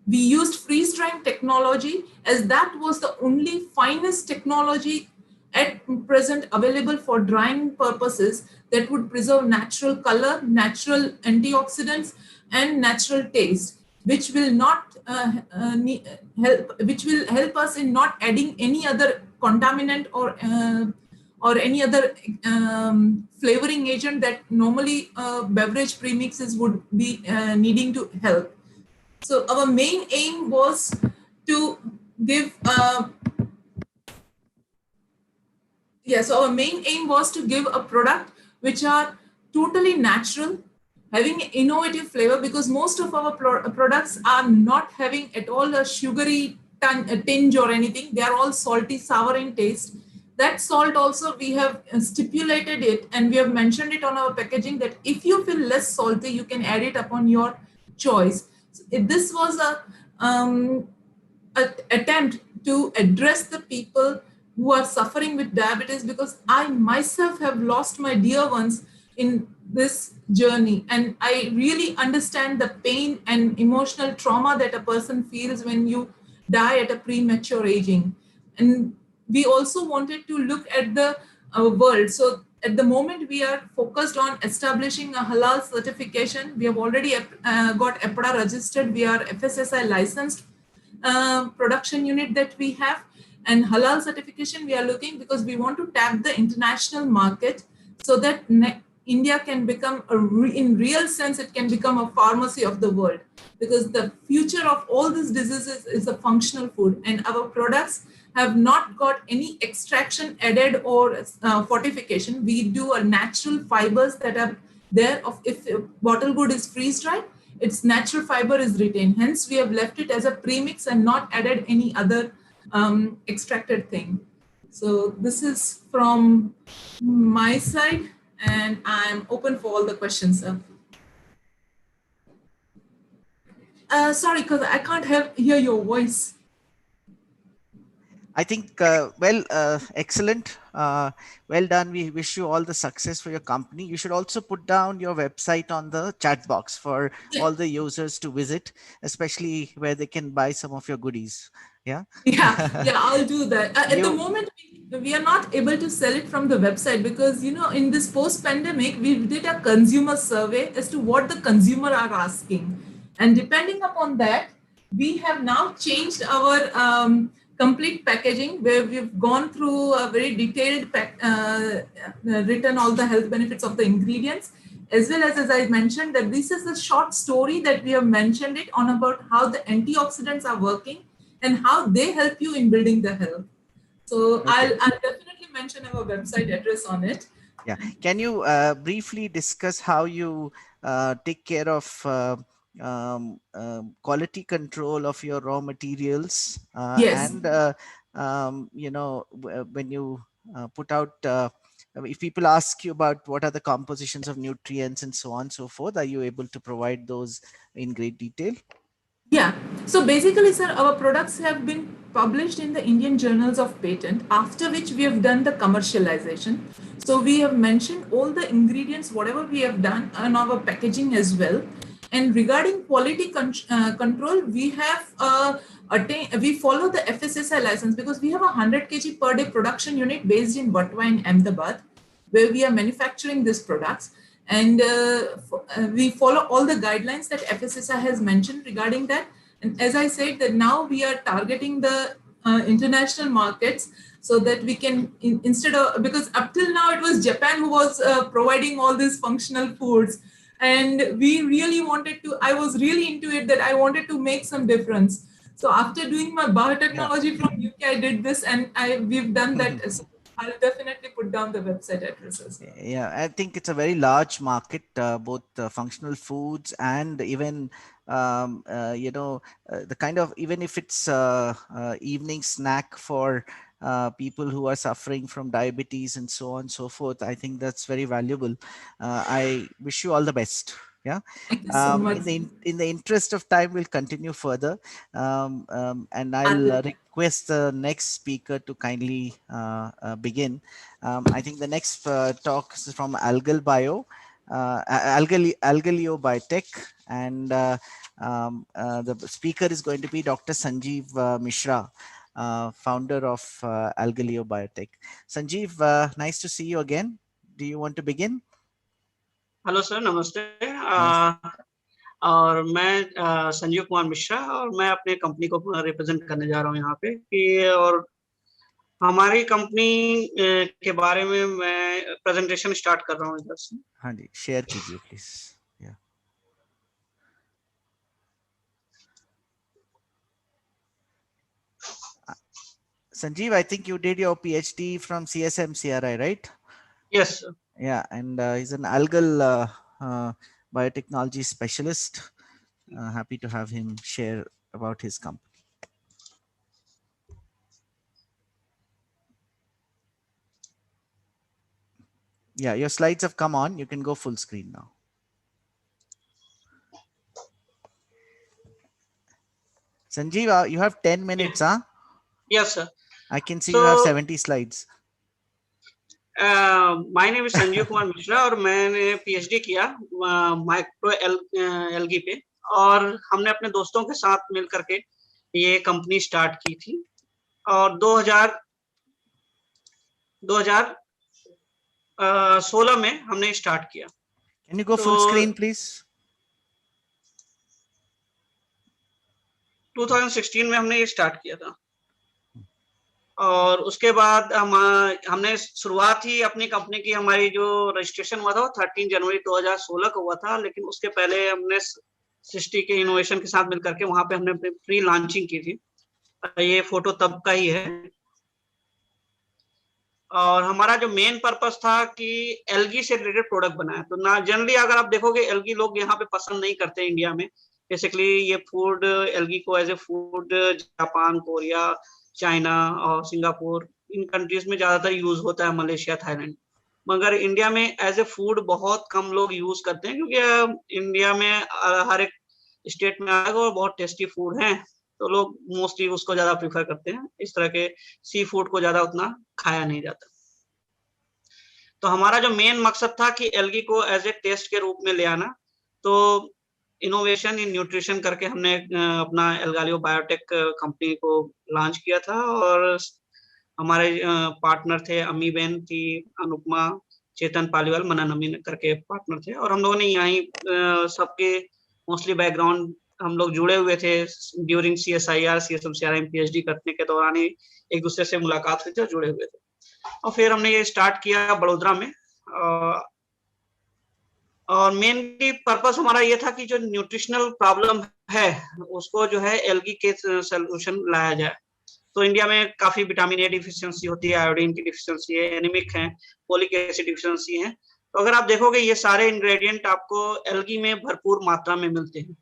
We used freeze-drying technology, as that was the only finest technology at present available for drying purposes that would preserve natural color, natural antioxidants, and natural taste, which will not help us in not adding any other contaminant or any other flavoring agent that normally beverage premixes would be needing to help. So our main aim was to give a product which are totally natural, having innovative flavor, because most of our products are not having at all a sugary tinge or anything. They are all salty, sour in taste. That salt also we have stipulated it, and we have mentioned it on our packaging that if you feel less salty, you can add it upon your choice. So this was a attempt to address the people who are suffering with diabetes, because I myself have lost my dear ones in this journey, and I really understand the pain and emotional trauma that a person feels when you die at a premature aging. And we also wanted to look at the world. So at the moment we are focused on establishing a halal certification. We have already got EPDA registered. We are FSSI licensed production unit that we have, and halal certification we are looking, because we want to tap the international market so that India can become in real sense, it can become a pharmacy of the world, because the future of all these diseases is a functional food, and our products have not got any extraction added or fortification. We do a natural fibers that are there. Of if bottle good is freeze dried, its natural fiber is retained. Hence, we have left it as a premix and not added any other extracted thing. So this is from my side, and I'm open for all the questions, sir. Sorry, because I can't hear your voice. I think, excellent. Well done. We wish you all the success for your company. You should also put down your website on the chat box for all the users to visit, especially where they can buy some of your goodies. Yeah. Yeah, I'll do that. At the moment, we are not able to sell it from the website because, in this post-pandemic, we did a consumer survey as to what the consumer are asking. And depending upon that, we have now changed our complete packaging, where we've gone through a very detailed written all the health benefits of the ingredients, as well as I mentioned that this is a short story that we have mentioned it on about how the antioxidants are working and how they help you in building the health. So okay. I'll definitely mention our website address on it. Yeah. Can you briefly discuss how you take care of quality control of your raw materials? Yes. And, when you put out, if people ask you about what are the compositions of nutrients and so on and so forth, are you able to provide those in great detail? Yeah. So basically, sir, our products have been published in the Indian Journals of Patent, after which we have done the commercialization. So we have mentioned all the ingredients, whatever we have done on our packaging as well. And regarding quality control, we have we follow the FSSI license, because we have a 100 kg per day production unit based in Vatwa in Ahmedabad, where we are manufacturing these products. And we follow all the guidelines that FSSI has mentioned regarding that. And as I said, that now we are targeting the international markets, so that we can, instead of, because up till now it was Japan who was providing all these functional foods. And we really wanted to, I was really into it, that I wanted to make some difference. So after doing my biotechnology from UK, I did this, and we've done that as well. I'll definitely put down the website addresses. Yeah, I think it's a very large market, both functional foods and even, the kind of, even if it's evening snack for people who are suffering from diabetes and so on and so forth. I think that's very valuable. I wish you all the best. Yeah. Thank you so much. In the interest of time, we'll continue further. And I'll request the next speaker to kindly begin. I think the next talk is from Algal Bio, Algaleo Biotech, and the speaker is going to be Dr. Sanjeev Mishra, founder of Algaleo Biotech. Sanjeev, nice to see you again. Do you want to begin? Hello sir, नमस्ते। और मैं संजीव कुमार मिश्रा, और मैं अपने company को represent करने जा रहा हूँ यहाँ पे कि, और हमारी कंपनी के बारे में मैं प्रेजेंटेशन स्टार्ट कर रहा हूँ इधर से। हाँ जी, शेयर कीजिए please. Sanjeev, I think you did your PhD from CSM CRI, right? Yes, sir. Yeah, and he's an algal biotechnology specialist. Happy to have him share about his company. Yeah, your slides have come on. You can go full screen now. Sanjeev, you have 10 minutes, huh? Yes, sir. I can see So, you have 70 slides. My name is Sanjeev Kumar Mishra और मैंने PhD किया micro algae पे, और हमने अपने दोस्तों के साथ मिल करके ये कंपनी स्टार्ट की थी, और 2016 में हमने स्टार्ट किया। Can you go full screen, please? 2016 में हमने ये स्टार्ट किया था, और उसके बाद हमने शुरुआत ही अपनी कंपनी की, हमारी जो रजिस्ट्रेशन हुआ था वो 13 जनवरी 2016 को हुआ था, लेकिन उसके पहले हमने सृष्टि के इनोवेशन के साथ मिलकर के वहां पे हमने अपनी प्री लॉन्चिंग की थी। ये फोटो तब का ही है, और हमारा जो मेन पर्पस था कि एल्गी से रिलेटेड प्रोडक्ट बनाए। तो ना जनरली अगर आप देखोगे एल्गी लोग यहाँ पे पसंद नहीं करते इंडिया में, बेसिकली ये फूड एल्गी को as a food Japan, Korea, China और सिंगापुर, इन कंट्रीज में ज्यादातर यूज होता है, मलेशिया, थाईलैंड, मगर इंडिया में एज ए फूड बहुत कम लोग यूज करते हैं, क्योंकि इंडिया में हर एक स्टेट में अलग और बहुत टेस्टी फूड है, तो लोग मोस्टली उसको ज्यादा प्रीफर करते हैं। इस तरह के सी फूड को ज्यादा उतना खाया नहीं जाता। तो हमारा जो मेन मकसद था कि एल्गी को एज ए टेस्ट के रूप में ले आना, तो इनोवेशन इन न्यूट्रिशन करके हमने अपना एल्गालियो बायोटेक कंपनी को लॉन्च किया था, और हमारे पार्टनर थे अम्मी बेन थी, अनुपमा, चेतन पालीवाल, मनन अमीन करके पार्टनर थे, और हम लोगों ने यहाँ सबके मोस्टली बैकग्राउंड हम लोग जुड़े हुए थे ड्यूरिंग CSIR CSMCRM PhD करने के दौरान ही एक दूसरे से मुलाकात हुई थी और जुड़े हुए थे, और फिर हमने ये स्टार्ट किया बड़ोदरा में। और मेनली पर्पस हमारा ये था कि जो न्यूट्रिशनल प्रॉब्लम है उसको जो है एल्गी के सॉल्यूशन लाया जाए। तो इंडिया में काफी विटामिन ए डिफिशियंसी होती है, आयोडीन की डिफिशियंसी है, एनीमिक है, फोलिक एसिड डिफिशियंसी है। तो अगर आप देखोगे ये सारे इंग्रेडिएंट आपको एल्गी में भरपूर मात्रा में मिलते हैं।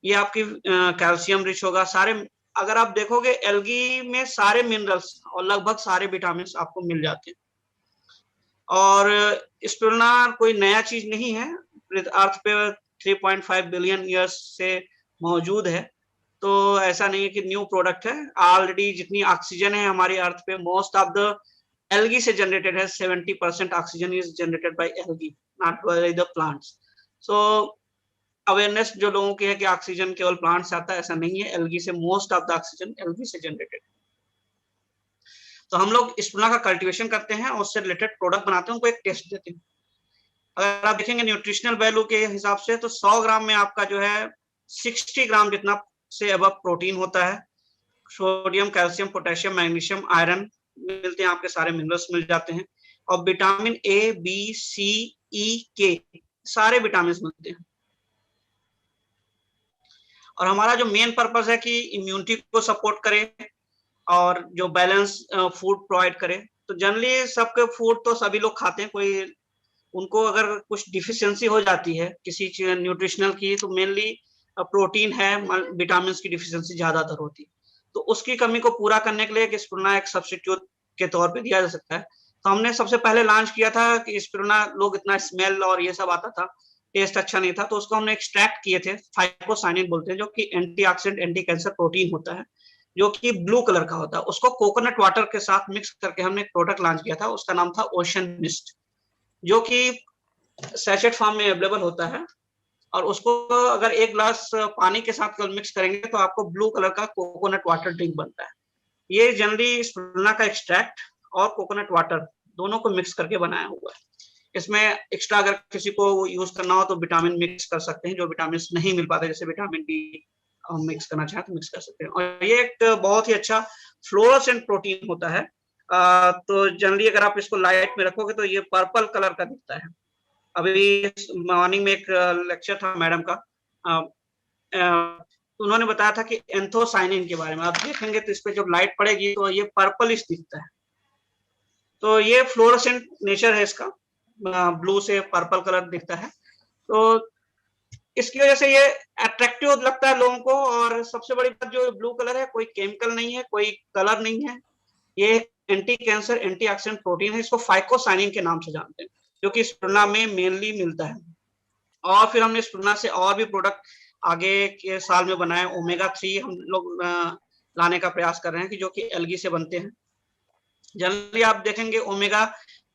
ये आपकी कैल्शियम रिच होगा, सारे अगर आप देखोगे एल्गी में सारे मिनरल्स और लगभग सारे विटामिन आपको मिल जाते हैं, और स्पिरुलिना कोई नया चीज नहीं है, अर्थ पे 3.5 बिलियन ईयर्स से मौजूद है, तो ऐसा नहीं है कि न्यू प्रोडक्ट है। ऑलरेडी जितनी ऑक्सीजन है हमारी अर्थ पे मोस्ट ऑफ द एल्गी से जनरेटेड है, 70% oxygen is generated by algae, not by the plants. So awareness जो लोगों की है कि ऑक्सीजन केवल प्लांट से आता है, ऐसा नहीं है, एल्गी से most of the oxygen algae से जनरेटेड। तो हम लोग स्पिरुलिना का कल्टीवेशन करते हैं और उससे रिलेटेड प्रोडक्ट बनाते हैं, उनको एक टेस्ट देते हैं। अगर आप देखेंगे न्यूट्रिशनल वैल्यू के हिसाब से तो 100 ग्राम में आपका जो है 60 ग्राम जितना से अब प्रोटीन होता है, sodium, calcium, potassium, magnesium, iron मिलते हैं, आपके सारे मिनरल्स मिल जाते हैं, और vitamin A, B, C, E, K सारे विटामिन मिलते हैं। और हमारा जो मेन पर्पस है कि इम्यूनिटी को सपोर्ट करे और जो बैलेंस फूड प्रोवाइड करे। तो जनरली सबके फूड तो सभी लोग खाते हैं, कोई उनको अगर कुछ डिफिशियंसी हो जाती है किसी न्यूट्रिशनल की, तो मेनली प्रोटीन है, विटामिन की डिफिशियंसी ज्यादातर होती है, तो उसकी कमी को पूरा करने के लिए स्पिरुलिना एक सब्स्टिट्यूट के तौर पे दिया जा सकता है। तो हमने सबसे पहले लॉन्च किया था कि स्पिरुलिना लोग इतना स्मेल और ये सब आता था, टेस्ट अच्छा नहीं था, तो उसको हमने एक्सट्रैक्ट किए थे, फाइकोसाइनिन बोलते हैं, जो कि एंटीऑक्सीडेंट, एंटी कैंसर प्रोटीन होता है, जो कि ब्लू कलर का होता है। उसको कोकोनट वाटर के साथ मिक्स करके हमने एक प्रोडक्ट लॉन्च किया था, उसका नाम था ओशन मिस्ट, जो कि सैचेट फॉर्म में अवेलेबल होता है, और उसको अगर एक ग्लास पानी के साथ मिक्स करेंगे तो आपको ब्लू कलर का कोकोनट वाटर ड्रिंक बनता है। ये जनरली स्पिरुलिना का एक्सट्रैक्ट और कोकोनट वाटर दोनों को मिक्स करके बनाया हुआ है। इसमें एक्स्ट्रा अगर किसी को यूज करना हो तो विटामिन मिक्स कर सकते हैं, जो विटामिन नहीं मिल पाते जैसे विटामिन डी मिक्स करना चाहे तो मिक्स कर सकते हैं। और ये एक बहुत ही अच्छा फ्लोरोसेंट प्रोटीन होता है। तो जनरली अगर आप इसको लाइट में रखोगे तो ये पर्पल कलर का दिखता है। अभी मॉर्निंग में एक लेक्चर था मैडम का, उन्होंने बताया था कि एंथोसाइनिन के बारे में, आप देखेंगे तो इस पे जब लाइट पड़ेगी तो ये पर्पलिश दिखता है। तो ये फ्लोरोसेंट नेचर है इसका, ब्लू से पर्पल कलर दिखता है। तो इसकी वजह से ये अट्रैक्टिव लगता है लोगों को। और सबसे बड़ी बात जो ब्लू कलर है, कोई केमिकल नहीं है, कोई कलर नहीं है, ये एंटी कैंसर एंटीऑक्सीडेंट प्रोटीन है। इसको फाइकोसाइनिन के नाम से जानते हैं, जो कि स्पिरुलिना में मेनली मिलता है। और फिर हमने स्पिरुलिना से और भी प्रोडक्ट आगे के साल में बनाए। ओमेगा 3 हम लोग लाने का प्रयास कर रहे हैं कि जो कि एल्गी से बनते हैं। जनरली आप देखेंगे ओमेगा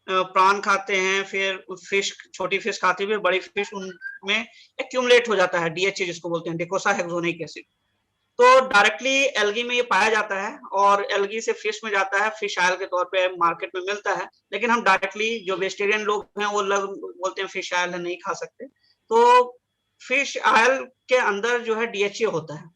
प्राण खाते हैं, फिर फिश, छोटी फिश खाती हुई, बड़ी फिश उनमें एक्यूमुलेट हो जाता है डीएचए जिसको बोलते हैं, डिकोसाहेक्सोनिक एसिड। तो डायरेक्टली एल्गी में ये पाया जाता है और एल्गी से फिश में जाता है, फिश ऑयल के तौर पे मार्केट में मिलता है। लेकिन हम डायरेक्टली, जो वेजिटेरियन लोग हैं वो लोग बोलते हैं फिश ऑयल है, नहीं खा सकते। तो फिश ऑयल के अंदर जो है डीएचए होता है,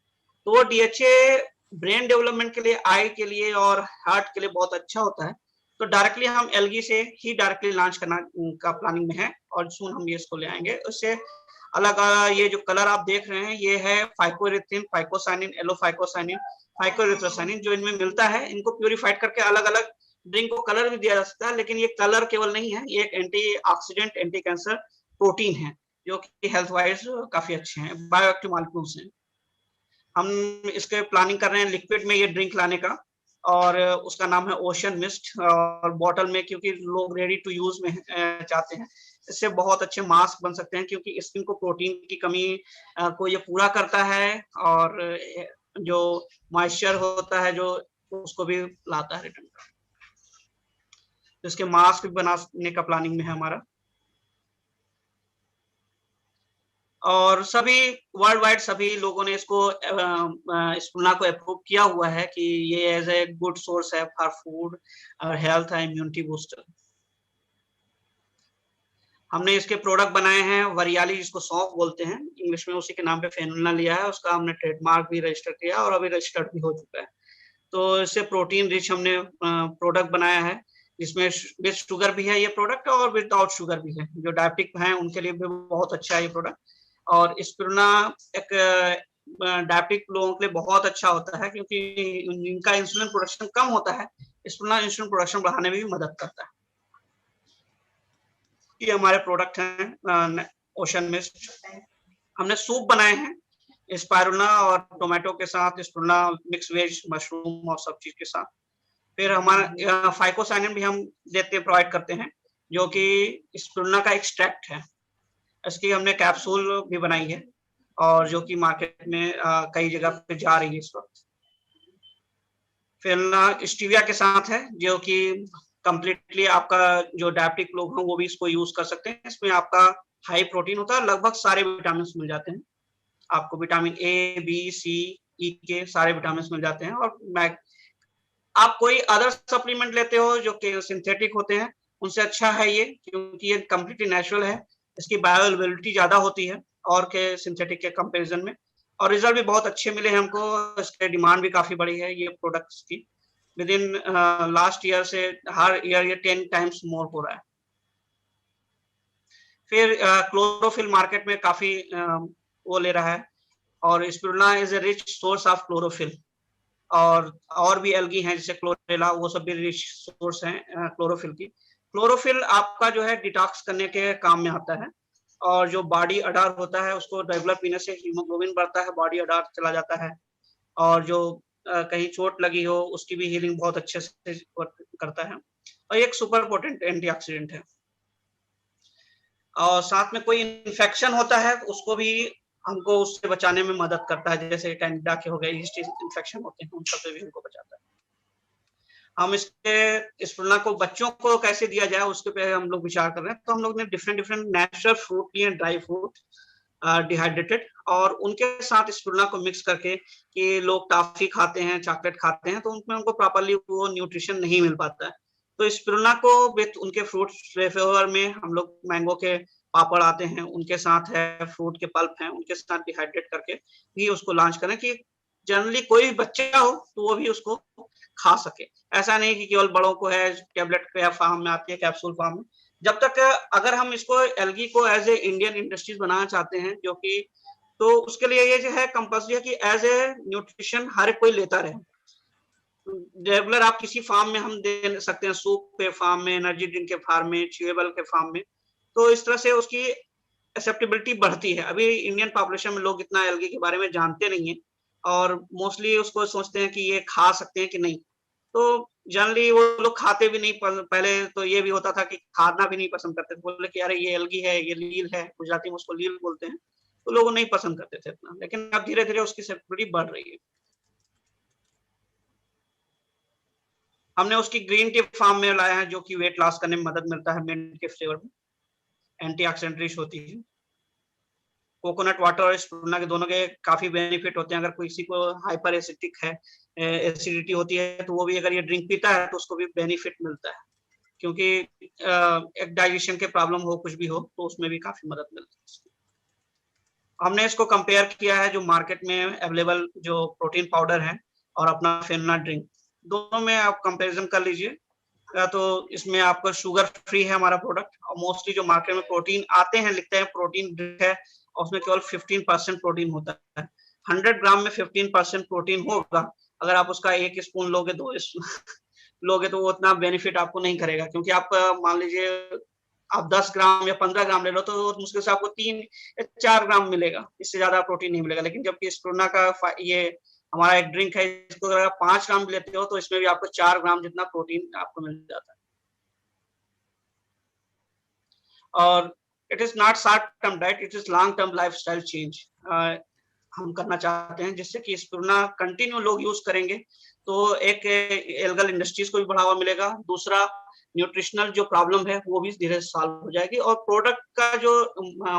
तो वो डीएचए ब्रेन डेवलपमेंट के लिए, आई के लिए और हार्ट के लिए बहुत अच्छा होता है। तो डायरेक्टली हम एल्गी से ही डायरेक्टली लॉन्च करना का प्लानिंग में है और सून हम ये इसको ले आएंगे। उससे अलग ये जो कलर आप देख रहे हैं ये है फाइकोरिथिन, फाइकोसाइनिन, एलोफाइकोसाइनिन, फाइकोरिथ्रोसाइनिन, जो इनमें मिलता है। इनको प्यूरिफाइड करके अलग अलग ड्रिंक को कलर भी दिया जा सकता है, लेकिन ये कलर केवल नहीं है, ये एक एंटीऑक्सीडेंट एंटी कैंसर प्रोटीन है जो कि हेल्थ वाइज काफी अच्छे हैं, बायोएक्टिव मॉलिक्यूल्स हैं। हम इसके प्लानिंग कर रहे हैं लिक्विड में ये ड्रिंक लाने का, और उसका नाम है ओशन मिस्ट। और बॉटल में, क्योंकि लोग रेडी टू यूज में चाहते हैं, इससे बहुत अच्छे मास्क बन सकते हैं, क्योंकि स्किन को प्रोटीन की कमी को ये पूरा करता है और जो मॉइस्चर होता है जो उसको भी लाता है रिटर्न। इसके मास्क भी बनाने का प्लानिंग में है हमारा। और सभी वर्ल्ड वाइड सभी लोगों ने इसको स्पिरुलिना को अप्रूव किया हुआ है कि ये एज ए गुड सोर्स है फॉर फूड और हेल्थ एंड इम्यूनिटी बूस्टर। हमने इसके प्रोडक्ट बनाए हैं वरियाली, जिसको सौंफ बोलते हैं इंग्लिश में, उसी के नाम पे फेनुला लिया है, उसका हमने ट्रेडमार्क भी रजिस्टर किया और अभी रजिस्टर्ड भी हो चुका है। तो इससे प्रोटीन रिच हमने प्रोडक्ट बनाया है, जिसमें विद शुगर भी है ये प्रोडक्ट और विदाउट शुगर भी है। जो डायबिटिक हैं उनके लिए भी बहुत अच्छा है ये प्रोडक्ट। और स्पिरुलिना एक डायबिटिक लोगों के लिए बहुत अच्छा होता है, क्योंकि इनका इंसुलिन प्रोडक्शन कम होता है। स्पिरुलिना इंसुलिन प्रोडक्शन बढ़ाने में भी मदद करता है। ये हमारे प्रोडक्ट हैं ओशन मिस्ट। हमने सूप बनाए हैं स्पाइरुलिना और टोमेटो के साथ, स्पिरुलिना मिक्स वेज, मशरूम और सब चीज के साथ। फिर हमारा फाइकोसाइनिन भी हम प्रोवाइड करते हैं, जो कि स्पिरुलिना का एक्सट्रैक्ट है। इसकी हमने कैप्सूल भी बनाई है और जो कि मार्केट में कई जगह पे जा रही है इस वक्त। फिर स्टीविया के साथ है, जो कि कंप्लीटली आपका जो डायबिटिक लोग हैं वो भी इसको यूज कर सकते हैं। इसमें आपका हाई प्रोटीन होता है, लगभग सारे विटामिन मिल जाते हैं आपको, विटामिन ए, बी, सी, ई के सारे विटामिन मिल जाते हैं। और आप कोई अदर सप्लीमेंट लेते हो जो कि सिंथेटिक होते हैं, उनसे अच्छा है ये, क्योंकि ये कम्प्लीटली नेचुरल है। इसकी बायोअवेलेबिलिटी ज्यादा होती है और के सिंथेटिक के कंपैरिजन में, और रिजल्ट भी बहुत अच्छे मिले हैं हमको। इसके डिमांड भी काफी बड़ी है ये प्रोडक्ट्स की। विद इन लास्ट ईयर से हर ईयर ये 10 टाइम्स मोर हो रहा है। फिर क्लोरोफिल मार्केट में काफी वो ले रहा है, और spirulina is a rich source of chlorophyll. और भी एल्गी हैं जैसे क्लोरेला, वो सब भी रिच सोर्स हैं क्लोरोफिल की। क्लोरोफिल आपका जो है डिटॉक्स करने के काम में आता है, और जो बॉडी अडार होता है उसको रेगुलर पीने से हीमोग्लोबिन बढ़ता है, बॉडी अडार चला जाता है, और जो कहीं चोट लगी हो उसकी भी हीलिंग बहुत अच्छे से करता है, और एक सुपर पोटेंट एंटीऑक्सीडेंट है। और साथ में कोई इन्फेक्शन होता है उसको भी हमको उससे बचाने में मदद करता है, जैसे कैंडिडा के हो गए, ईस्ट इन्फेक्शन होते हैं, उन सबसे भी हमको बचाता है। हम इसके स्पिरुलिना को बच्चों को कैसे दिया जाए उसके पे हम लोग विचार कर रहे हैं। तो हम लोग ने डिफरेंट नेचुरल फ्रूट लिए, ड्राई फ्रूट डिहाइड्रेटेड, और उनके साथ स्पिरुलिना को मिक्स करके, कि लोग टॉफी खाते हैं, चॉकलेट खाते हैं, तो उनमें उनको प्रॉपर्ली वो न्यूट्रिशन नहीं मिल पाता है। तो स्पिरुलिना को विथ उनके फ्रूट फ्लेवर में हम लोग, मैंगो के पापड़ आते हैं उनके साथ है, फ्रूट के पल्प हैं उनके साथ डिहाइड्रेट करके भी उसको लॉन्च करें, कि जनरली कोई बच्चा हो तो वो भी उसको खा सके। ऐसा नहीं कि केवल बड़ों को है, टेबलेट के फॉर्म में आती है, कैप्सूल फॉर्म में। जब तक अगर हम इसको एल्गी को एज ए इंडियन इंडस्ट्रीज बनाना चाहते हैं, जो कि तो उसके लिए ये जो है कंपल्सरी है कि एज ए न्यूट्रिशन हर कोई लेता रहे। रेगुलर आप किसी फार्म में हम दे सकते हैं, सूप के फार्म में, एनर्जी ड्रिंक के फार्म में, च्यूएबल के फार्म में। तो इस तरह से उसकी एक्सेप्टेबिलिटी बढ़ती है। अभी इंडियन पॉपुलेशन में लोग इतना एल्गी के बारे में जानते नहीं है और मोस्टली उसको सोचते हैं कि ये खा सकते हैं कि नहीं। तो जनरली वो लोग खाते भी नहीं, पहले तो ये भी होता था कि खाना भी नहीं पसंद करते थे, बोले कि अरे ये एल्गी है, ये लील है, गुजराती में उसको लील बोलते हैं, तो लोग नहीं पसंद करते थे इतना। लेकिन अब धीरे धीरे उसकी एक्सेप्टेबिलिटी बढ़ रही है। हमने उसकी ग्रीन टी फार्म में लाया है जो कि वेट लॉस करने में मदद मिलता है, मिंट के फ्लेवर में, एंटीऑक्सीडेंट रिच होती है। कोकोनट वाटर और स्प्रुना के दोनों के काफी बेनिफिट होते हैं। अगर किसी को हाइपर एसिडिक है, एसिडिटी होती है, तो वो भी अगर ये ड्रिंक पीता है तो उसको भी बेनिफिट मिलता है, क्योंकि एक डाइजेशन के प्रॉब्लम हो, कुछ भी हो, तो उसमें भी काफी मदद मिलती है। हमने इसको कंपेयर किया है जो मार्केट में अवेलेबल जो प्रोटीन पाउडर है और अपना फेनुला ड्रिंक, दोनों में आप कंपैरिजन कर लीजिए। तो इसमें आपका शुगर फ्री है हमारा प्रोडक्ट, और मोस्टली जो मार्केट में प्रोटीन आते हैं लिखते हैं प्रोटीन ड्रिंक है, और उसमें केवल 15% प्रोटीन होता है। 100 ग्राम में 15% प्रोटीन होगा। अगर आप उसका 1 स्पून लोगे, 2 लोगे, तो वो उतना बेनिफिट आपको नहीं करेगा, क्योंकि आप मान लीजिए आप 10 ग्राम या 15 ग्राम ले लो तो मुश्किल से आपको 3 या 4 ग्राम मिलेगा, इससे ज्यादा प्रोटीन नहीं मिलेगा। लेकिन जबकि स्प्रुना का ये हमारा एक ड्रिंक है, इसको अगर आप 5 ग्राम लेते हो तो इसमें भी आपको 4 ग्राम जितना प्रोटीन आपको मिल जाता है। और it is not short term diet, it is long term lifestyle change हम करना चाहते हैं, जिससे कि स्प्रुना कंटिन्यू लोग यूज करेंगे तो एक एल्गल इंडस्ट्रीज को भी बढ़ावा मिलेगा, दूसरा न्यूट्रिशनल जो प्रॉब्लम है वो भी धीरे सॉल्व हो जाएगी, और प्रोडक्ट का जो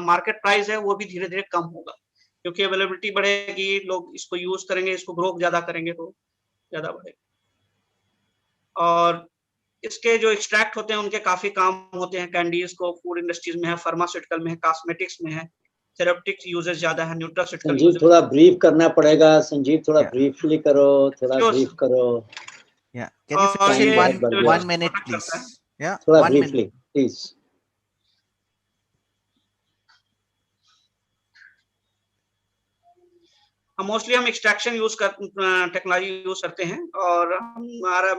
मार्केट प्राइस है वो भी धीरे धीरे कम होगा, क्योंकि अवेलेबिलिटी बढ़ेगी, लोग इसको यूज करेंगे, इसको ग्रो ज्यादा करेंगे तो ज्यादा बढ़ेगा। और इसके जो एक्सट्रैक्ट होते हैं उनके काफी काम होते हैं, कैंडीज को फूड इंडस्ट्रीज में है, फार्मास्यूटिकल में है, कॉस्मेटिक्स में है, थेरेप्टिक्स यूजेस ज्यादा है, न्यूट्रास्यूटिकल संजीव थोड़ा ब्रीफ करना पड़ेगा, संजीव थोड़ा ब्रीफली करो, थोड़ा Sure, ब्रीफ करो। Yeah, can you finish in ये one minute, please? Yeah, थोड़ा 1 ब्रीफली minute. प्लीज। मोस्टली हम एक्सट्रैक्शन यूज कर टेक्नोलॉजी यूज करते हैं, और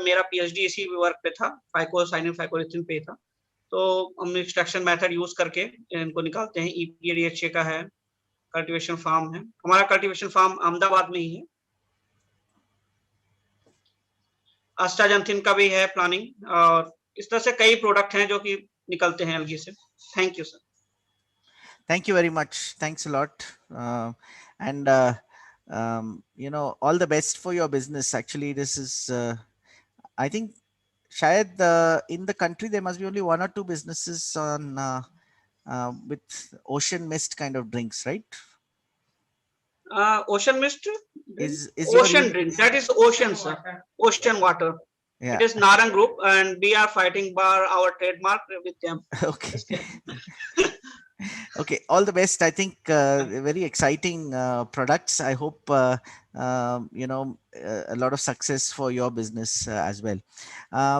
मेरा पीएचडी इसी वर्क पे था, फाइकोसाइनिन फाइकोरिथिन पे था, तो हम एक्सट्रैक्शन मेथड यूज करके इनको निकालते हैं। ईपीडीएचए का है, कल्टीवेशन फार्म है, हमारा कल्टीवेशन फार्म अहमदाबाद में ही है। अस्टाजंथिन का भी है प्लानिंग, और इस तरह से कई प्रोडक्ट हैं जो कि निकलते हैं एलगी से। Thank you sir. Thank you very much. Thanks a lot. And you know, all the best for your business. Actually, this is, I think, shayad in the country there must be only 1 or 2 businesses on with ocean mist kind of drinks, right? Ocean mist Is ocean drink, that is ocean, sir. Ocean water. Yeah. It is Narang Group, and we are fighting for our trademark with them. Okay. Okay, all the best. I think very exciting products. I hope you know, a lot of success for your business as well.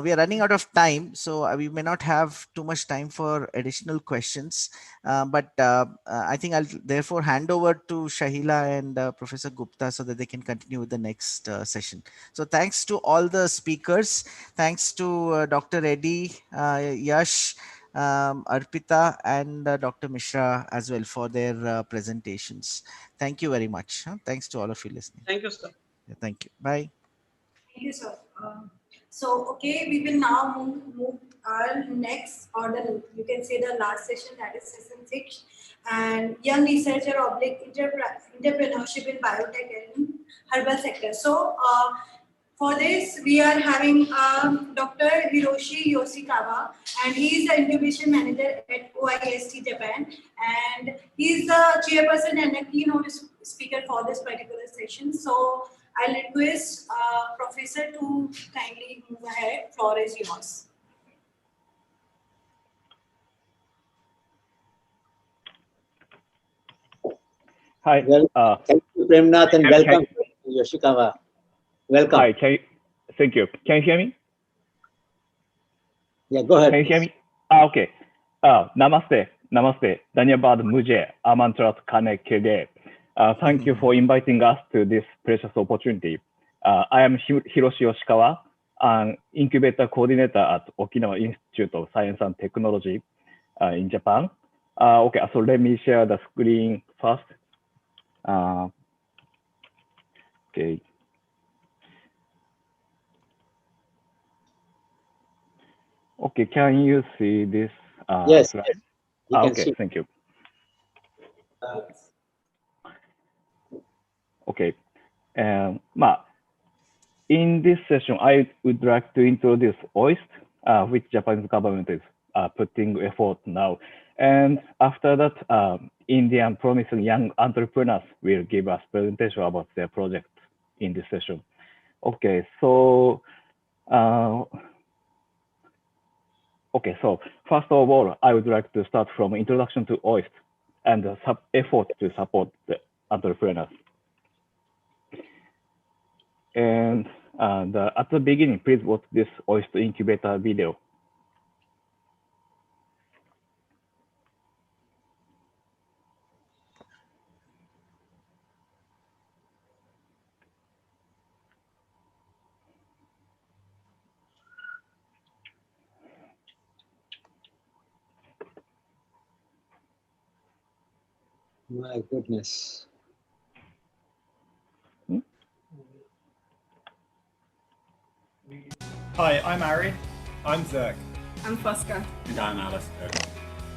We are running out of time, so we may not have too much time for additional questions, but I think I'll therefore hand over to Shahila and Professor Gupta so that they can continue with the next session. So thanks to all the speakers. Thanks to Dr. Reddy, Yash, Arpita and Dr. Mishra as well for their presentations. Thank you very much. Thanks to all of you listening. Thank you, sir. Yeah, thank you. Bye. Thank you, sir. Okay, we will now move our next, or you can say the last session, that is session 6, and young researcher / entrepreneurship in biotech and herbal sector. So for this, we are having Dr. Hiroshi Yoshikawa, and he is the incubation manager at OIST Japan, and he is the chairperson and a keynote speaker for this particular session. So I'll request Professor to kindly move ahead. Floor is yours. Hi. Well, thank you, Premnath, and welcome, Yoshikawa. Welcome. Hi, thank you. Can you hear me? Yeah, go ahead. Can you hear me? Okay. Namaste. Dhanyabad mujhe amantrat karne ke liye. Thank you for inviting us to this precious opportunity. I am Hiroshi Yoshikawa, an incubator coordinator at Okinawa Institute of Science and Technology in Japan. Okay, so let me share the screen first. Okay. Okay, can you see this Yes, slide? yes, we can Okay, see. thank you. Okay. In this session, I would like to introduce OIST, which Japanese government is putting effort now. And after that, Indian promising young entrepreneurs will give us presentation about their project in this session. Okay, so so first of all, I would like to start from introduction to OIST and the effort to support the entrepreneurs. And at the beginning, please watch this OIST incubator video. My goodness. Hi, I'm Ari. I'm Zach. I'm Fusca. And I'm Alistair.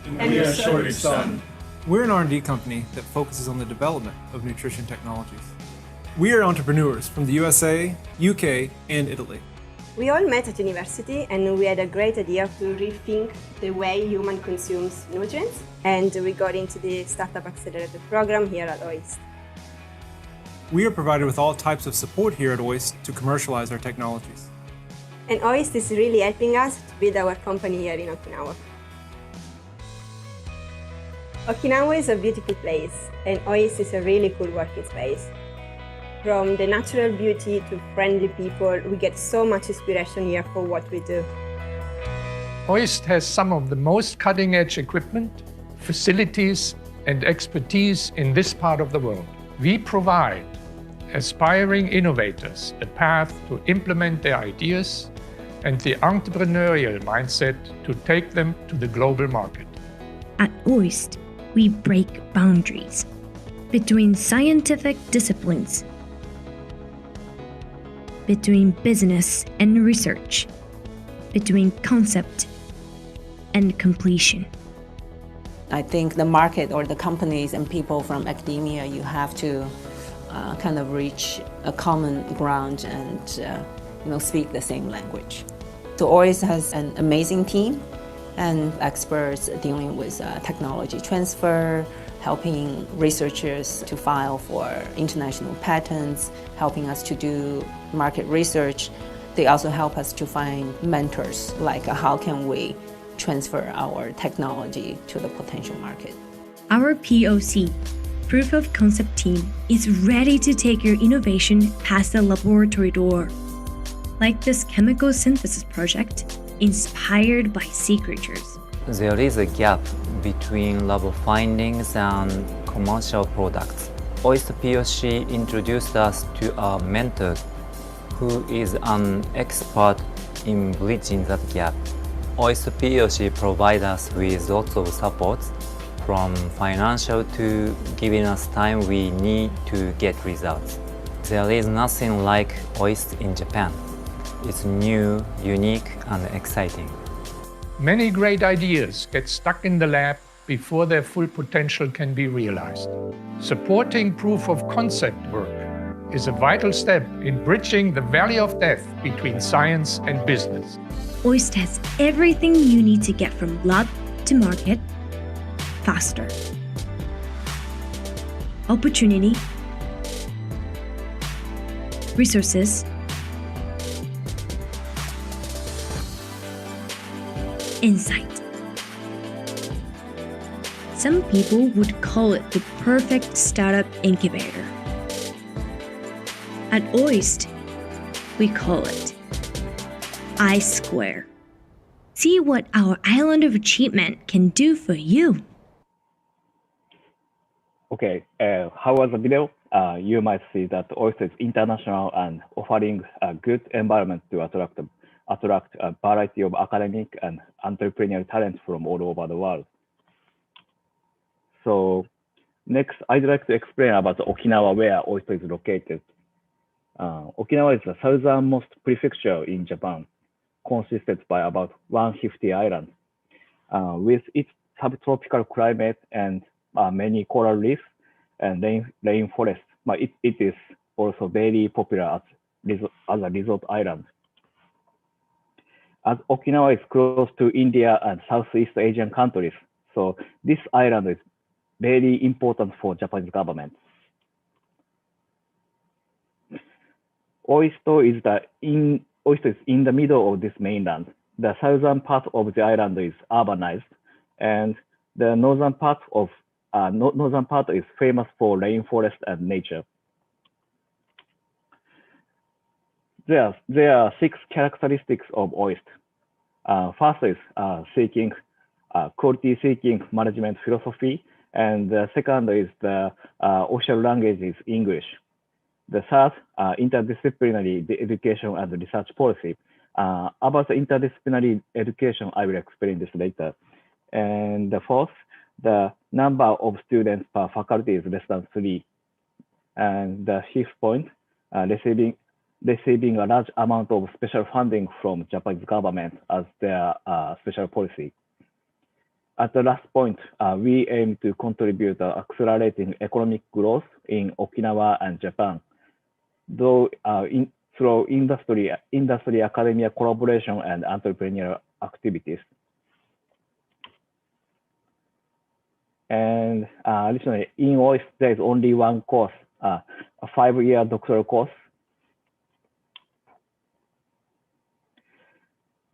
And we are Shortage Sun. We're an R&D company that focuses on the development of nutrition technologies. We are entrepreneurs from the USA, UK, and Italy. We all met at university and we had a great idea to rethink the way human consumes nutrients, and we got into the Startup Accelerator program here at OIST. We are provided with all types of support here at OIST to commercialize our technologies. And OIST is really helping us to build our company here in Okinawa. Okinawa is a beautiful place, and OIST is a really cool working space. From the natural beauty to friendly people, we get so much inspiration here for what we do. OIST has some of the most cutting-edge equipment, facilities, and expertise in this part of the world. We provide aspiring innovators a path to implement their ideas and the entrepreneurial mindset to take them to the global market. At OIST, we break boundaries between scientific disciplines, between business and research, between concept and completion. I think the market or the companies and people from academia, you have to kind of reach a common ground and speak the same language. So OIST has an amazing team and experts dealing with technology transfer, helping researchers to file for international patents, helping us to do market research. They also help us to find mentors, like how can we transfer our technology to the potential market. Our POC, Proof of Concept team, is ready to take your innovation past the laboratory door. Like this chemical synthesis project, inspired by sea creatures. There is a gap between lab findings and commercial products. OIST POC introduced us to a mentor who is an expert in bridging that gap. OIST POC provides us with lots of support, from financial to giving us time we need to get results. There is nothing like OIST in Japan. It's new, unique, and exciting. Many great ideas get stuck in the lab before their full potential can be realized. Supporting proof of concept work is a vital step in bridging the valley of death between science and business. OIST has everything you need to get from lab to market faster. Opportunity, resources, insight. Some people would call it the perfect startup incubator. At OIST, we call it I-Square. See what our island of achievement can do for you. Okay, how was the video? You might see that OIST is international and offering a good environment to attract a variety of academic and entrepreneurial talents from all over the world. So next, I'd like to explain about Okinawa, where Oyster is located. Okinawa is the southernmost prefecture in Japan, consisted by about 150 islands. With its subtropical climate and many coral reefs and rainforest, but it is also very popular as a resort island. As Okinawa is close to India and Southeast Asian countries, so this island is very important for Japanese government. Oyster is in the middle of this mainland. The southern part of the island is urbanized, and the northern part is famous for rainforest and nature. There are 6 characteristics of Oyster. First is quality-seeking management philosophy, and the second is the official language is English. The third, interdisciplinary education and research policy. About the interdisciplinary education, I will explain this later. And the fourth, the number of students per faculty is less than 3. And the fifth point, receiving a large amount of special funding from Japanese government as their special policy. At the last point, we aim to contribute to accelerating economic growth in Okinawa and Japan, though through industry academia collaboration and entrepreneurial activities. And additionally, in Oyster, there is only one course, a 5-year doctoral course.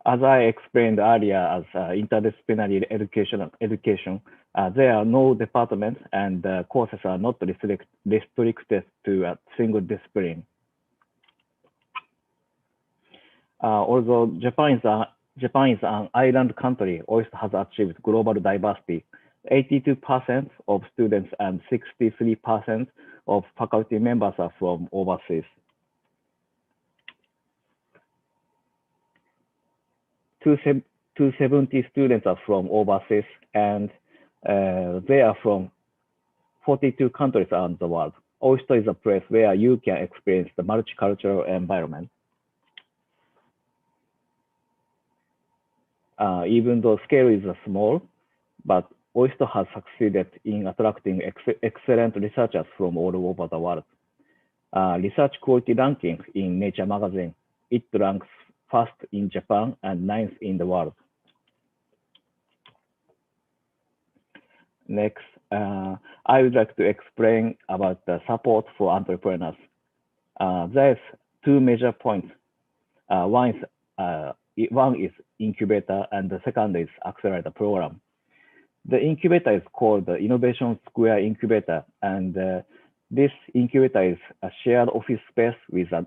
As I explained earlier, as interdisciplinary education, there are no departments and courses are not restricted to a single discipline. Although Japan is an island country, Oyster has achieved global diversity. 82% of students and 63% of faculty members are from overseas. 270 students are from overseas, and they are from 42 countries around the world. Oyster is a place where you can experience the multicultural environment. Even though scale is small, but Oyster has succeeded in attracting excellent researchers from all over the world. Research quality ranking in Nature magazine, it ranks first in Japan and 9th in the world. Next, I would like to explain about the support for entrepreneurs. There's 2 major points. One is incubator, and the second is accelerator program. The incubator is called the Innovation Square Incubator, and this incubator is a shared office space with a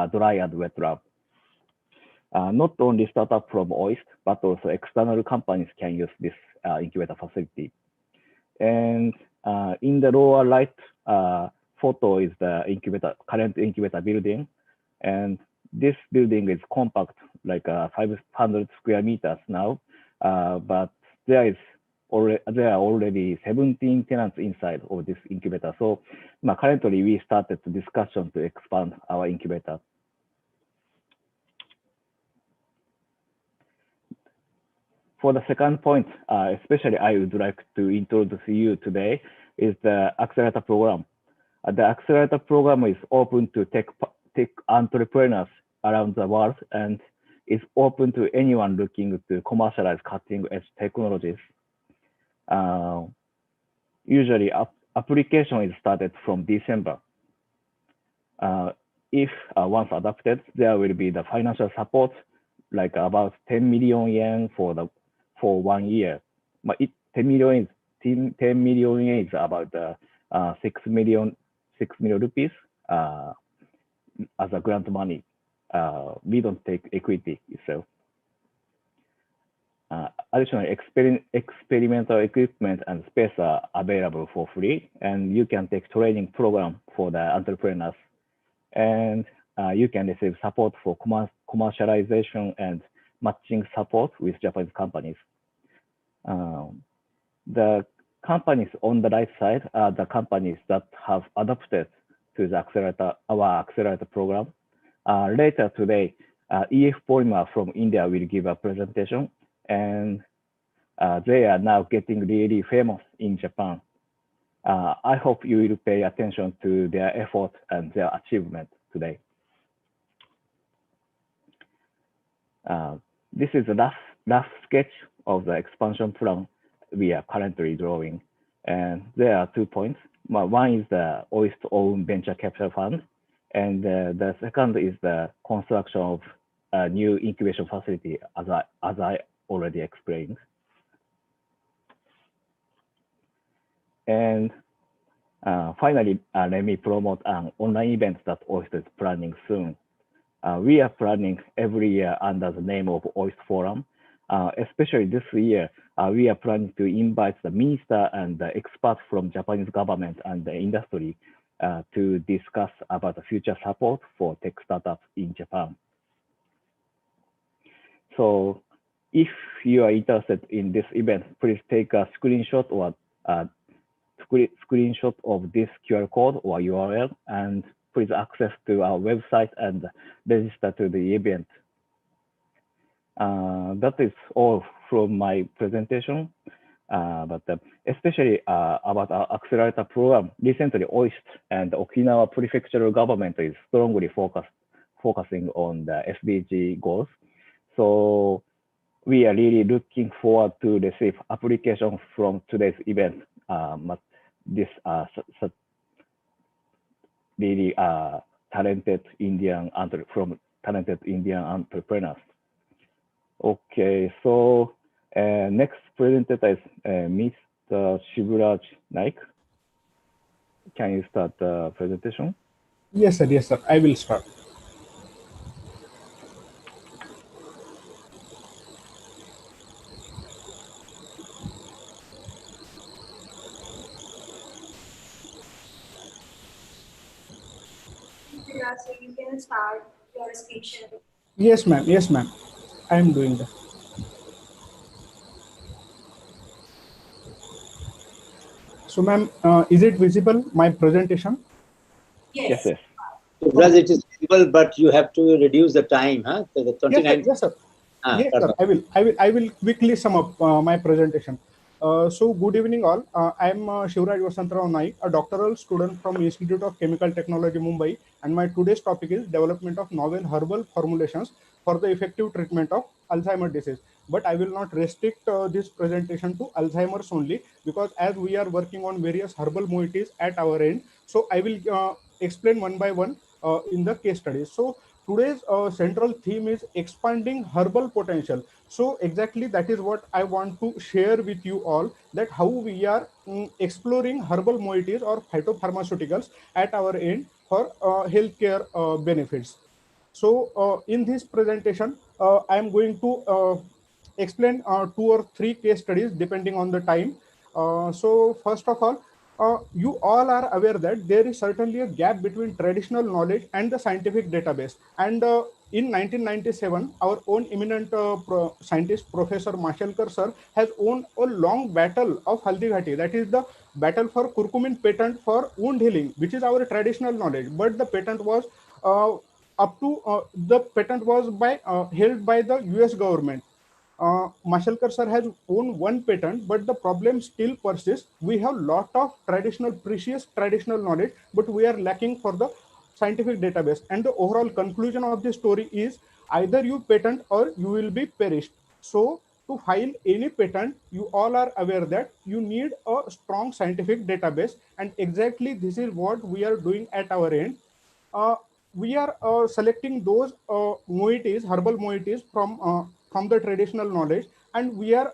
dry and wet lab. Not only startup from Oyster, but also external companies can use this incubator facility. And in the lower right photo is the current incubator building, and this building is compact, like 500 square meters now, but there are already 17 tenants inside of this incubator. So currently we started the discussion to expand our incubator. For the second point, especially I would like to introduce you today is the accelerator program. The accelerator program is open to tech entrepreneurs around the world and is open to anyone looking to commercialize cutting-edge technologies. Usually, application is started from December. If once adopted, there will be the financial support, like about 10 million yen for 1 year. But 10 million yen is about 6 million rupees as a grant money. We don't take equity itself. Additionally, experimental equipment and space are available for free, and you can take training program for the entrepreneurs, and you can receive support for commercialization and matching support with Japanese companies. The companies on the right side are the companies that have adopted to the accelerator, our accelerator program. Later today, EF Polymer from India will give a presentation, and they are now getting really famous in Japan. I hope you will pay attention to their effort and their achievement today. This is a rough sketch of the expansion plan we are currently drawing. And there are 2 points. One is the OIST own venture capital fund. And the second is the construction of a new incubation facility, as I already explained. And finally, let me promote an online event that OIST is planning soon. We are planning every year under the name of OIST Forum. Especially this year, we are planning to invite the minister and the experts from Japanese government and the industry to discuss about the future support for tech startups in Japan. So if you are interested in this event, please take a screenshot or screenshot of this QR code or URL, and please access to our website and register to the event. That is all from my presentation, but especially about our accelerator program. Recently, OIST and Okinawa Prefectural Government is strongly focusing on the SDG goals. So we are really looking forward to receive applications from today's event. But these are really talented Indian entrepreneurs. Okay, so next presenter is Mr. Shivraj Naik. Can you start the presentation? Yes, sir. Yes, sir. I will start. So you can start your speech. Yes, ma'am. Yes, ma'am. I am doing that. So, ma'am, is it visible, my presentation? Yes. Yes. Because it is visible, but you have to reduce the time, huh? So the 29. Yes, sir. Yes, sir. I will quickly sum up my presentation. So, good evening, all. I am Shivraj Vasantrao Naik, a doctoral student from Institute of Chemical Technology, Mumbai, and my today's topic is development of novel herbal formulations for the effective treatment of Alzheimer's disease. But I will not restrict this presentation to Alzheimer's only, because as we are working on various herbal moieties at our end, so I will explain one by one in the case studies. So today's central theme is expanding herbal potential. So exactly that is what I want to share with you all, that how we are exploring herbal moieties or phytopharmaceuticals at our end for healthcare benefits. So in this presentation, I am going to explain 2 or 3 case studies depending on the time. So first of all, you all are aware that there is certainly a gap between traditional knowledge and the scientific database. And in 1997, our own eminent scientist, Professor Mashelkar sir, has won a long battle of Haldighati. That is the battle for curcumin patent for wound healing, which is our traditional knowledge. But the patent was the patent was held by the US government. Mashelkar sir has won 1 patent, but the problem still persists. We have lot of precious traditional knowledge, but we are lacking for the scientific database. And the overall conclusion of the story is either you patent or you will be perished. So to file any patent, you all are aware that you need a strong scientific database, and exactly this is what we are doing at our end. We are selecting those moieties, herbal moieties from the traditional knowledge, and we are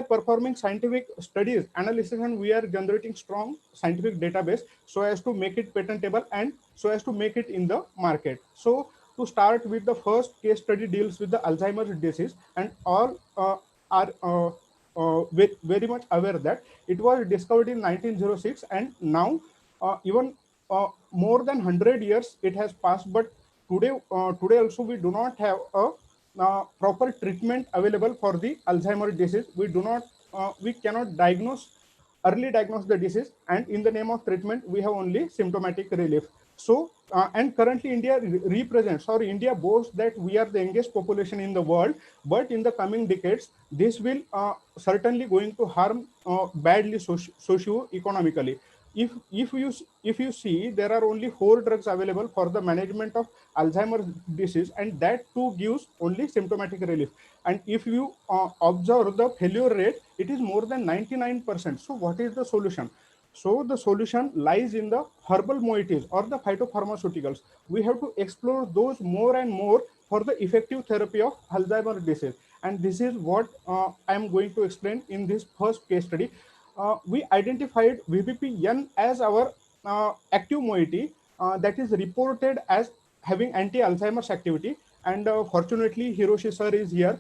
performing scientific studies, analysis, and we are generating strong scientific database so as to make it patentable and so as to make it in the market. So to start with, the first case study deals with the Alzheimer's disease, and all are very much aware that it was discovered in 1906, and now even more than 100 years it has passed, but today also we do not have a proper treatment available for the Alzheimer's disease. We do not we cannot early diagnose the disease, and in the name of treatment, we have only symptomatic relief. So, and currently India represents, or India boasts that we are the youngest population in the world, but in the coming decades, this will certainly going to harm badly socio-economically. If you see, there are only 4 drugs available for the management of Alzheimer's disease, and that too gives only symptomatic relief. And if you observe the failure rate, it is more than 99%. So what is the solution? So the solution lies in the herbal moieties or the phytopharmaceuticals. We have to explore those more and more for the effective therapy of Alzheimer's disease. And this is what I am going to explain in this first case study. We identified VBP-N as our active moiety that is reported as having anti-Alzheimer's activity. And fortunately, Hiroshi sir is here.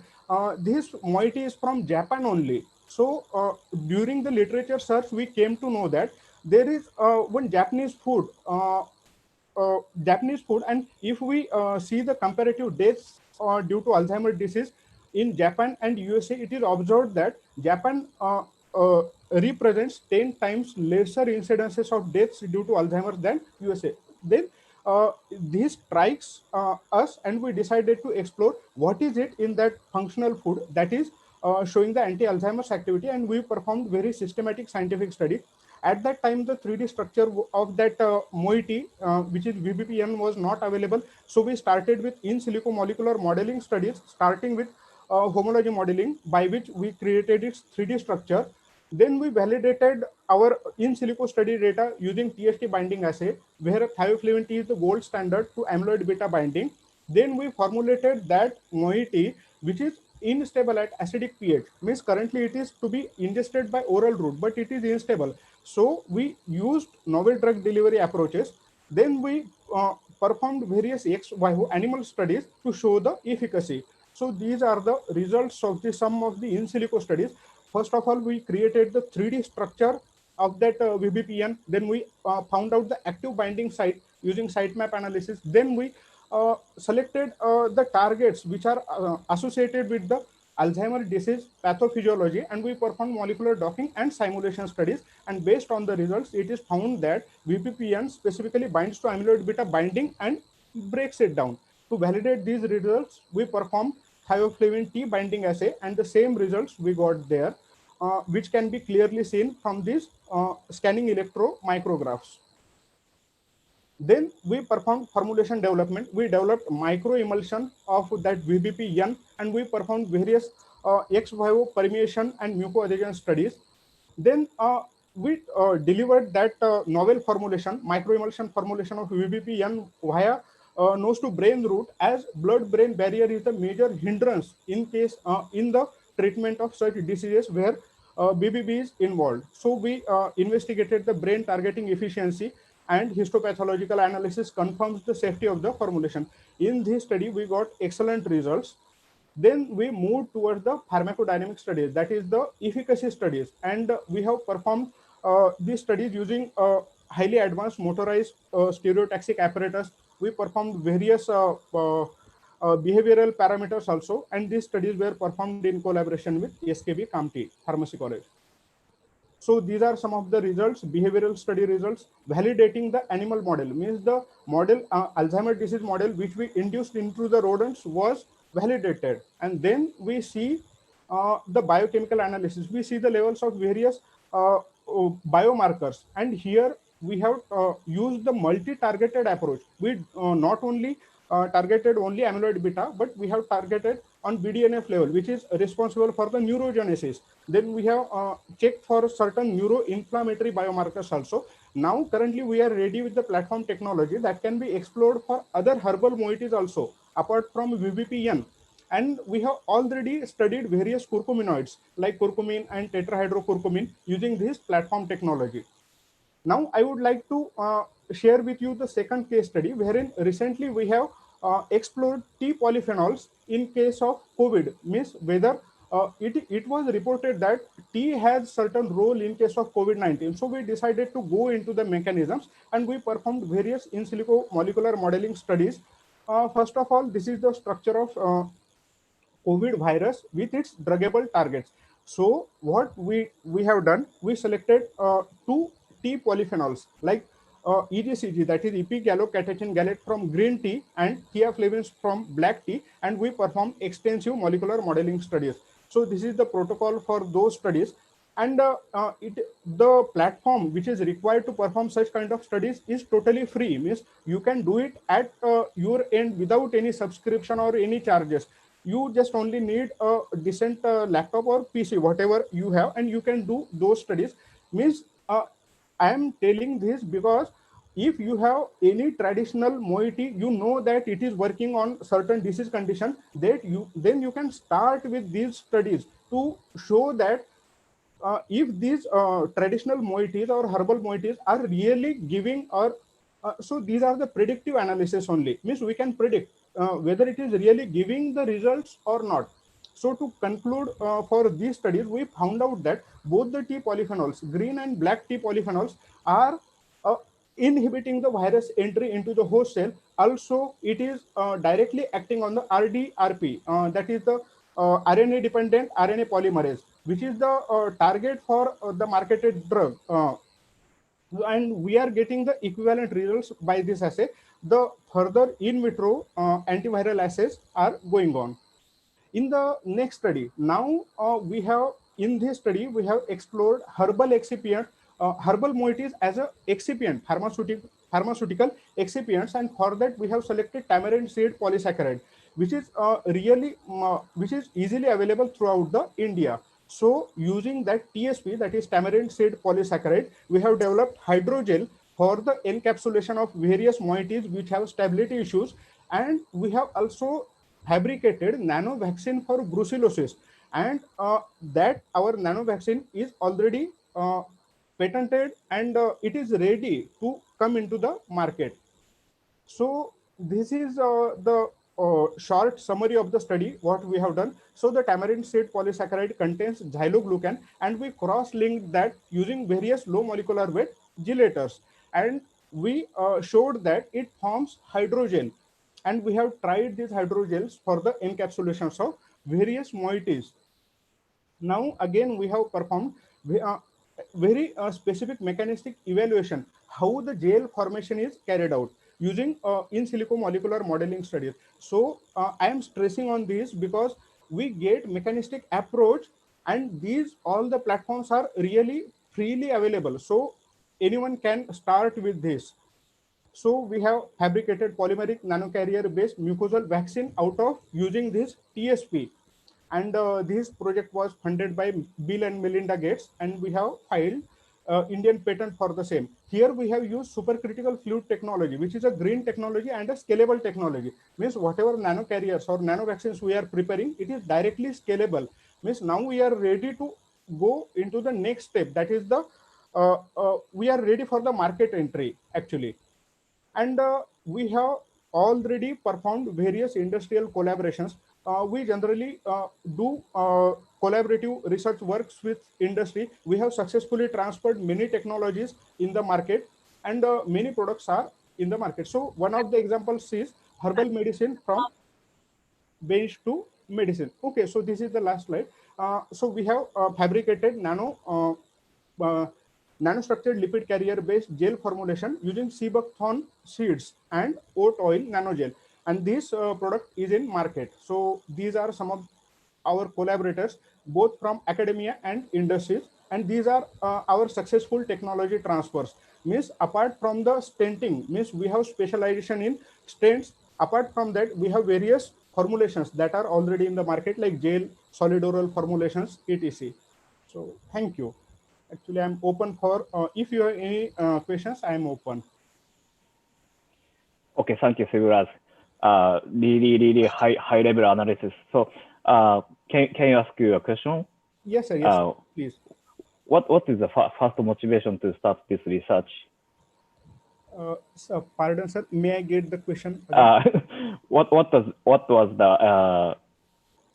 This moiety is from Japan only. So during the literature search, we came to know that there is one Japanese food, and if we see the comparative deaths due to Alzheimer's disease in Japan and USA, it is observed that Japan represents 10 times lesser incidences of deaths due to Alzheimer's than USA. Then this strikes us, and we decided to explore what is it in that functional food that is showing the anti-Alzheimer's activity, and we performed very systematic scientific study. At that time, the 3D structure of that moiety, which is VBP-N, was not available. So we started with in silico molecular modeling studies, starting with homology modeling, by which we created its 3D structure. Then we validated our in silico study data using TST binding assay, where thioflavin T is the gold standard to amyloid beta binding. Then we formulated that moiety, which is unstable at acidic pH. Means currently it is to be ingested by oral route, but it is unstable. So we used novel drug delivery approaches. Then we performed various ex vivo animal studies to show the efficacy. So these are the results of some of the in silico studies. First of all, we created the 3D structure of that VBP-N. Then we found out the active binding site using sitemap analysis. Then we selected the targets which are associated with the Alzheimer's disease pathophysiology, and we performed molecular docking and simulation studies. And based on the results, it is found that VBP-N specifically binds to amyloid beta binding and breaks it down. To validate these results, we performed thioflavin T binding assay, and the same results we got there, which can be clearly seen from these scanning electro micrographs. Then we performed formulation development. We developed micro emulsion of that VBP-N, and we performed various ex vivo permeation and mucoadhesion studies. Then we delivered that novel formulation, micro emulsion formulation of VBP-N via nose to brain route, as blood-brain barrier is the major hindrance in case in the treatment of such diseases where BBB is involved. So we investigated the brain targeting efficiency, and histopathological analysis confirms the safety of the formulation. In this study, we got excellent results. Then we moved towards the pharmacodynamic studies, that is the efficacy studies, and we have performed these studies using highly advanced motorized stereotaxic apparatus. We performed various behavioral parameters also, and these studies were performed in collaboration with SKB Kamti Pharmacy College. So these are some of the results, behavioral study results, validating the animal model. Means the model, Alzheimer's disease model, which we induced into the rodents, was validated. And then we see the biochemical analysis. We see the levels of various biomarkers. And here we have used the multi-targeted approach. We not only targeted only amyloid beta, but we have targeted on BDNF level, which is responsible for the neurogenesis. Then we have checked for certain neuroinflammatory biomarkers also. Now currently we are ready with the platform technology that can be explored for other herbal moieties also, apart from VBP-N. And we have already studied various curcuminoids like curcumin and tetrahydrocurcumin using this platform technology. Now I would like to share with you the second case study, wherein recently we have explored T polyphenols in case of COVID. Means whether it was reported that T has certain role in case of COVID-19. So we decided to go into the mechanisms, and we performed various in silico molecular modeling studies. First of all, this is the structure of COVID virus with its druggable targets. So what we have done, we selected two tea polyphenols like EGCG, that is epigallocatechin gallate from green tea and theaflavins from black tea, and we performed extensive molecular modeling studies. So this is the protocol for those studies, and the platform which is required to perform such kind of studies is totally free. Means you can do it at your end without any subscription or any charges. You just only need a decent laptop or PC, whatever you have, and you can do those studies. Means I am telling this because if you have any traditional moiety, you know that it is working on certain disease condition, that then you can start with these studies to show that if these traditional moieties or herbal moieties are really giving, or so these are the predictive analysis only. Means we can predict whether it is really giving the results or not. So to conclude, for these studies, we found out that both the tea polyphenols, green and black tea polyphenols, are inhibiting the virus entry into the host cell. Also, it is directly acting on the RDRP, that is the RNA-dependent RNA polymerase, which is the target for the marketed drug. And we are getting the equivalent results by this assay. The further in vitro antiviral assays are going on. In the next study, now in this study, we have explored herbal excipient, herbal moieties as a excipient, pharmaceutical excipients, and for that we have selected tamarind seed polysaccharide, which is which is easily available throughout the India. So using that TSP, that is tamarind seed polysaccharide, we have developed hydrogel for the encapsulation of various moieties which have stability issues, and we have also fabricated nano vaccine for brucellosis, and that our nano vaccine is already patented, and it is ready to come into the market. So this is the short summary of the study, what we have done. So the tamarind seed polysaccharide contains xyloglucan, and we cross-linked that using various low molecular weight gelators, and we showed that it forms hydrogel, and we have tried these hydrogels for the encapsulations of various moieties. Now again we have performed very specific mechanistic evaluation how the gel formation is carried out using in silico molecular modeling studies. So I am stressing on this because we get mechanistic approach, and these all the platforms are really freely available, so anyone can start with this. So we have fabricated polymeric nanocarrier based mucosal vaccine out of using this TSP, and this project was funded by Bill and Melinda Gates, and we have filed Indian patent for the same. Here we have used supercritical fluid technology, which is a green technology and a scalable technology. Means whatever nanocarriers or nano vaccines we are preparing, it is directly scalable. Means now we are ready to go into the next step, that is the we are ready for the market entry actually. And we have already performed various industrial collaborations. We generally do collaborative research works with industry. We have successfully transferred many technologies in the market, and many products are in the market. So one of the examples is herbal medicine from bench to medicine. Okay, so this is the last slide. So we have fabricated nanostructured lipid carrier based gel formulation using sea buckthorn seeds and oat oil nanogel, and this product is in market. So these are some of our collaborators both from academia and industries, and these are our successful technology transfers. Means apart from the stenting, means we have specialization in stents. Apart from that, we have various formulations that are already in the market like gel, solid oral formulations, etc. So thank you. Actually, I'm open for, if you have any questions, I'm open. Okay, thank you, Siguraj. Really high level analysis. So can you ask you a question? Yes, sir. Yes, sir. Please. What is the first motivation to start this research? So, pardon, sir. May I get the question? What was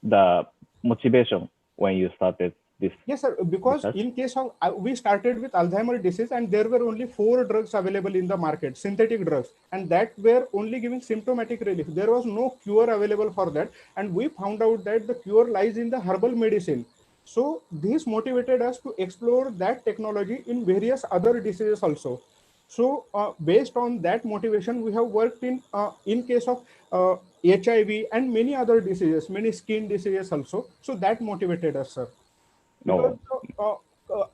the motivation when you started this? Yes, sir. Because research? In case of we started with Alzheimer's disease, and there were only 4 drugs available in the market, synthetic drugs, and that were only giving symptomatic relief. There was no cure available for that, and we found out that the cure lies in the herbal medicine. So this motivated us to explore that technology in various other diseases also. So based on that motivation, we have worked in case of HIV and many other diseases, many skin diseases also. So that motivated us, sir. Because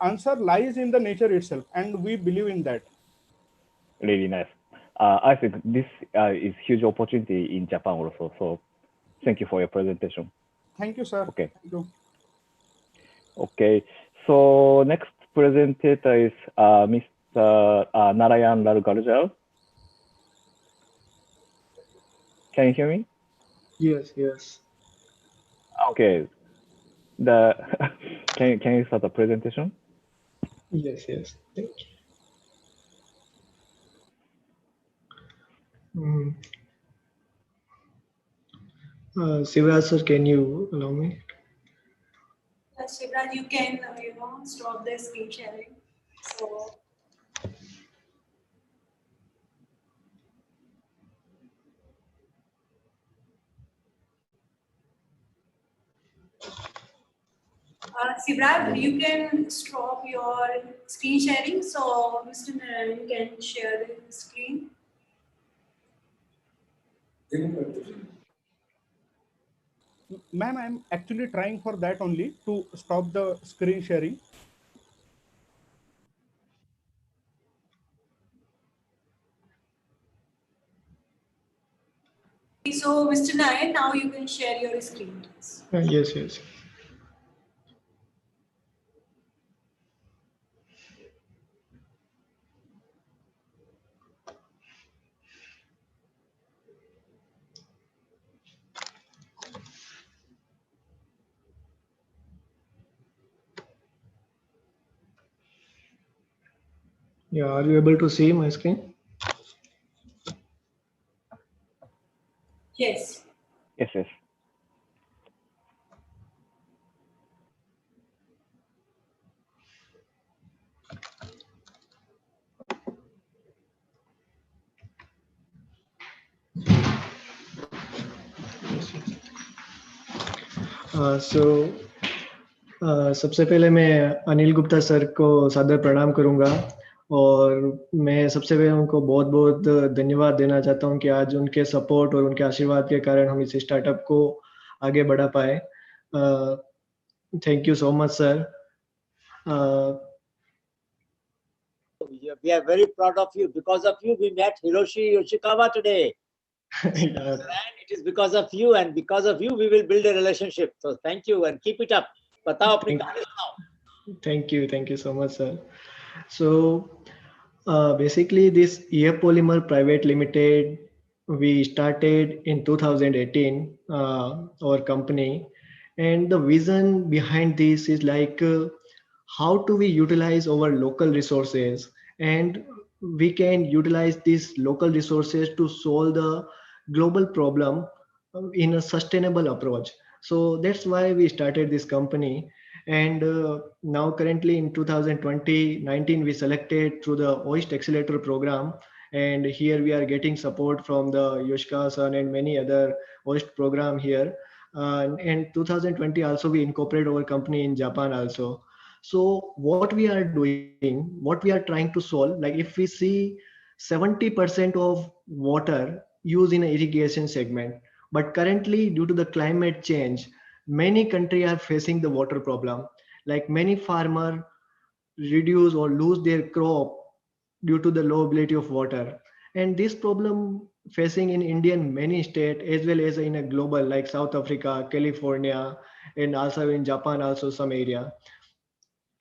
answer lies in the nature itself, and we believe in that. Really nice. I think this is huge opportunity in Japan also. So thank you for your presentation. Thank you, sir. Okay. Thank you. Okay. So next presenter is Mr. Narayan Lalgarjal. Can you hear me? Yes, yes. Okay. Can you start the presentation? Yes, yes. Thank you. Sivraj sir, can you allow me? Sivraj, you can stop the screen sharing. So. Sivraj, you can stop your screen sharing so Mr. Narayan can share the screen. Ma'am, I'm actually trying for that only to stop the screen sharing. So, Mr. Narayan, now you can share your screen. Yes, yes. Yeah, are you able to see my screen? Yes. Yes, yes. सबसे पहले मैं Anil Gupta sir को सादर प्रणाम करूंगा और मैं सबसे पहले उनको बहुत बहुत धन्यवाद देना चाहता हूं कि आज उनके सपोर्ट और उनके आशीर्वाद के कारण हम इस स्टार्टअप को आगे बढ़ा पाए. Thank you so much sir. We are very proud of you. Because of you, we met Hiroshi Yoshikawa today. Yeah. And it is because of you, and because of you, we will build a relationship. So thank you and keep it up. Batao apni kahani sunao. Thank you so much, sir. So basically, this EF Polymer Private Limited, we started in 2018, our company, and the vision behind this is like how do we utilize our local resources, and we can utilize these local resources to solve the global problem in a sustainable approach. So that's why we started this company. And now currently in 2019 we selected through the OIST Accelerator program, and here we are getting support from the Yoshikawa-san and many other OIST program here. And 2020 also we incorporate our company in Japan also. So what we are doing, what we are trying to solve, like if we see 70% of water used in an irrigation segment, but currently due to the climate change, many countries are facing the water problem. Like many farmers reduce or lose their crop due to the low ability of water. And this problem facing in Indian many states as well as in a global like South Africa, California, and also in Japan, also some area.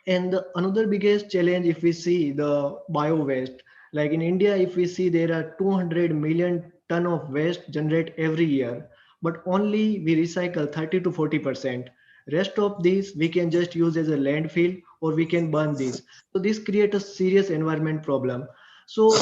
And another biggest challenge, if we see the bio waste, like in India, if we see there are 200 million ton of waste generate every year, but only we recycle 30 to 40%. Rest of these we can just use as a landfill or we can burn these. So this creates a serious environment problem. So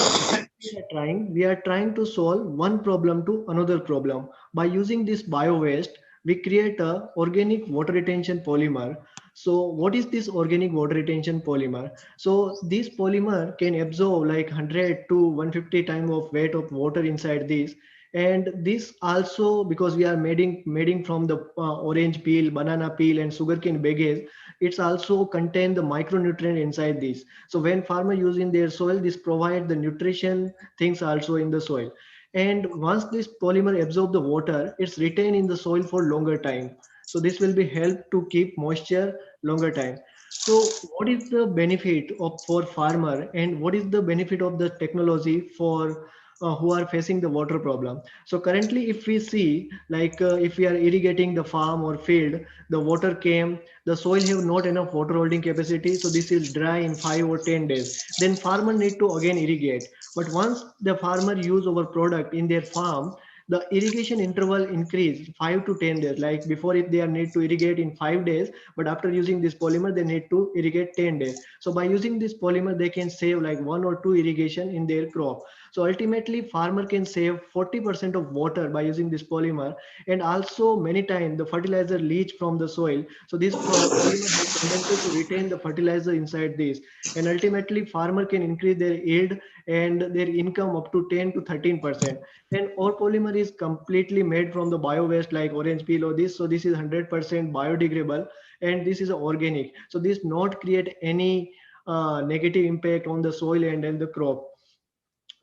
we are trying to solve one problem to another problem. By using this bio waste, we create a organic water retention polymer. So what is this organic water retention polymer? So this polymer can absorb like 100 to 150 times of weight of water inside this, And this also, because we are making from the orange peel, banana peel, and sugarcane bagasse, it's also contain the micronutrient inside this. So when farmer using their soil, this provide the nutrition things also in the soil. And once this polymer absorb the water, it's retained in the soil for longer time. So this will be help to keep moisture longer time. So what is the benefit of for farmer, and what is the benefit of the technology for who are facing the water problem? So currently, if we see, like if we are irrigating the farm or field, the water came, the soil have not enough water holding capacity, so this is dry in 5 or 10 days. Then farmer need to again irrigate. But once the farmer use our product in their farm, the irrigation interval increase 5 to 10 days. Like before, if they are need to irrigate in 5 days, but after using this polymer, they need to irrigate 10 days. So by using this polymer, they can save like 1 or 2 irrigation in their crop. So ultimately, farmer can save 40% of water by using this polymer. And also many times the fertilizer leach from the soil. So this polymer has tendency to retain the fertilizer inside this. And ultimately, farmer can increase their yield and their income up to 10 to 13%. And our polymer is completely made from the bio waste like orange peel or this. So this is 100% biodegradable, and this is organic. So this not create any negative impact on the soil and the crop.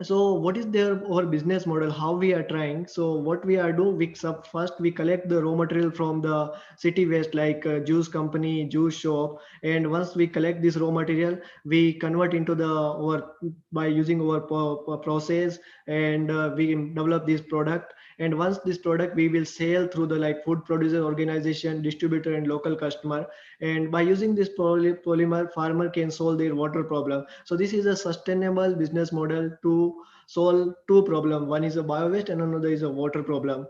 So what is their our business model, how we are trying? So what we are do, first we collect the raw material from the city waste like juice company, juice shop, and once we collect this raw material, we convert into the our by using our process, and we develop this product. And once this product we will sell through the like food producer organization, distributor, and local customer. And by using this polymer, farmer can solve their water problem. So this is a sustainable business model to solve two problems. One is a bio waste and another is a water problem.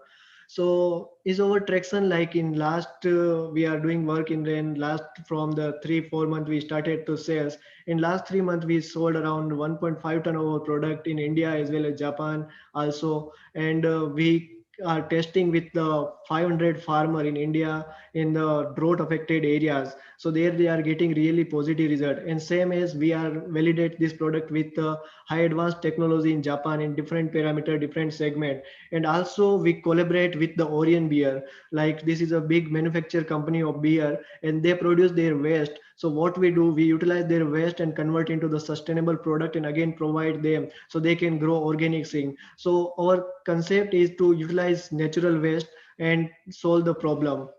So is our traction like in last we are doing work in last from the 3-4 months we started to sales. In last 3 months we sold around 1.5 ton of our product in India as well as Japan also. And we are testing with the 500 farmer in India in the drought affected areas. So there they are getting really positive result. And same as we are validate this product with high advanced technology in Japan in different parameter, different segment. And also we collaborate with the Orion Beer. Like this is a big manufacturer company of beer, and they produce their waste. So what we do, we utilize their waste and convert into the sustainable product and again provide them so they can grow organic thing. So our concept is to utilize natural waste and solve the problem.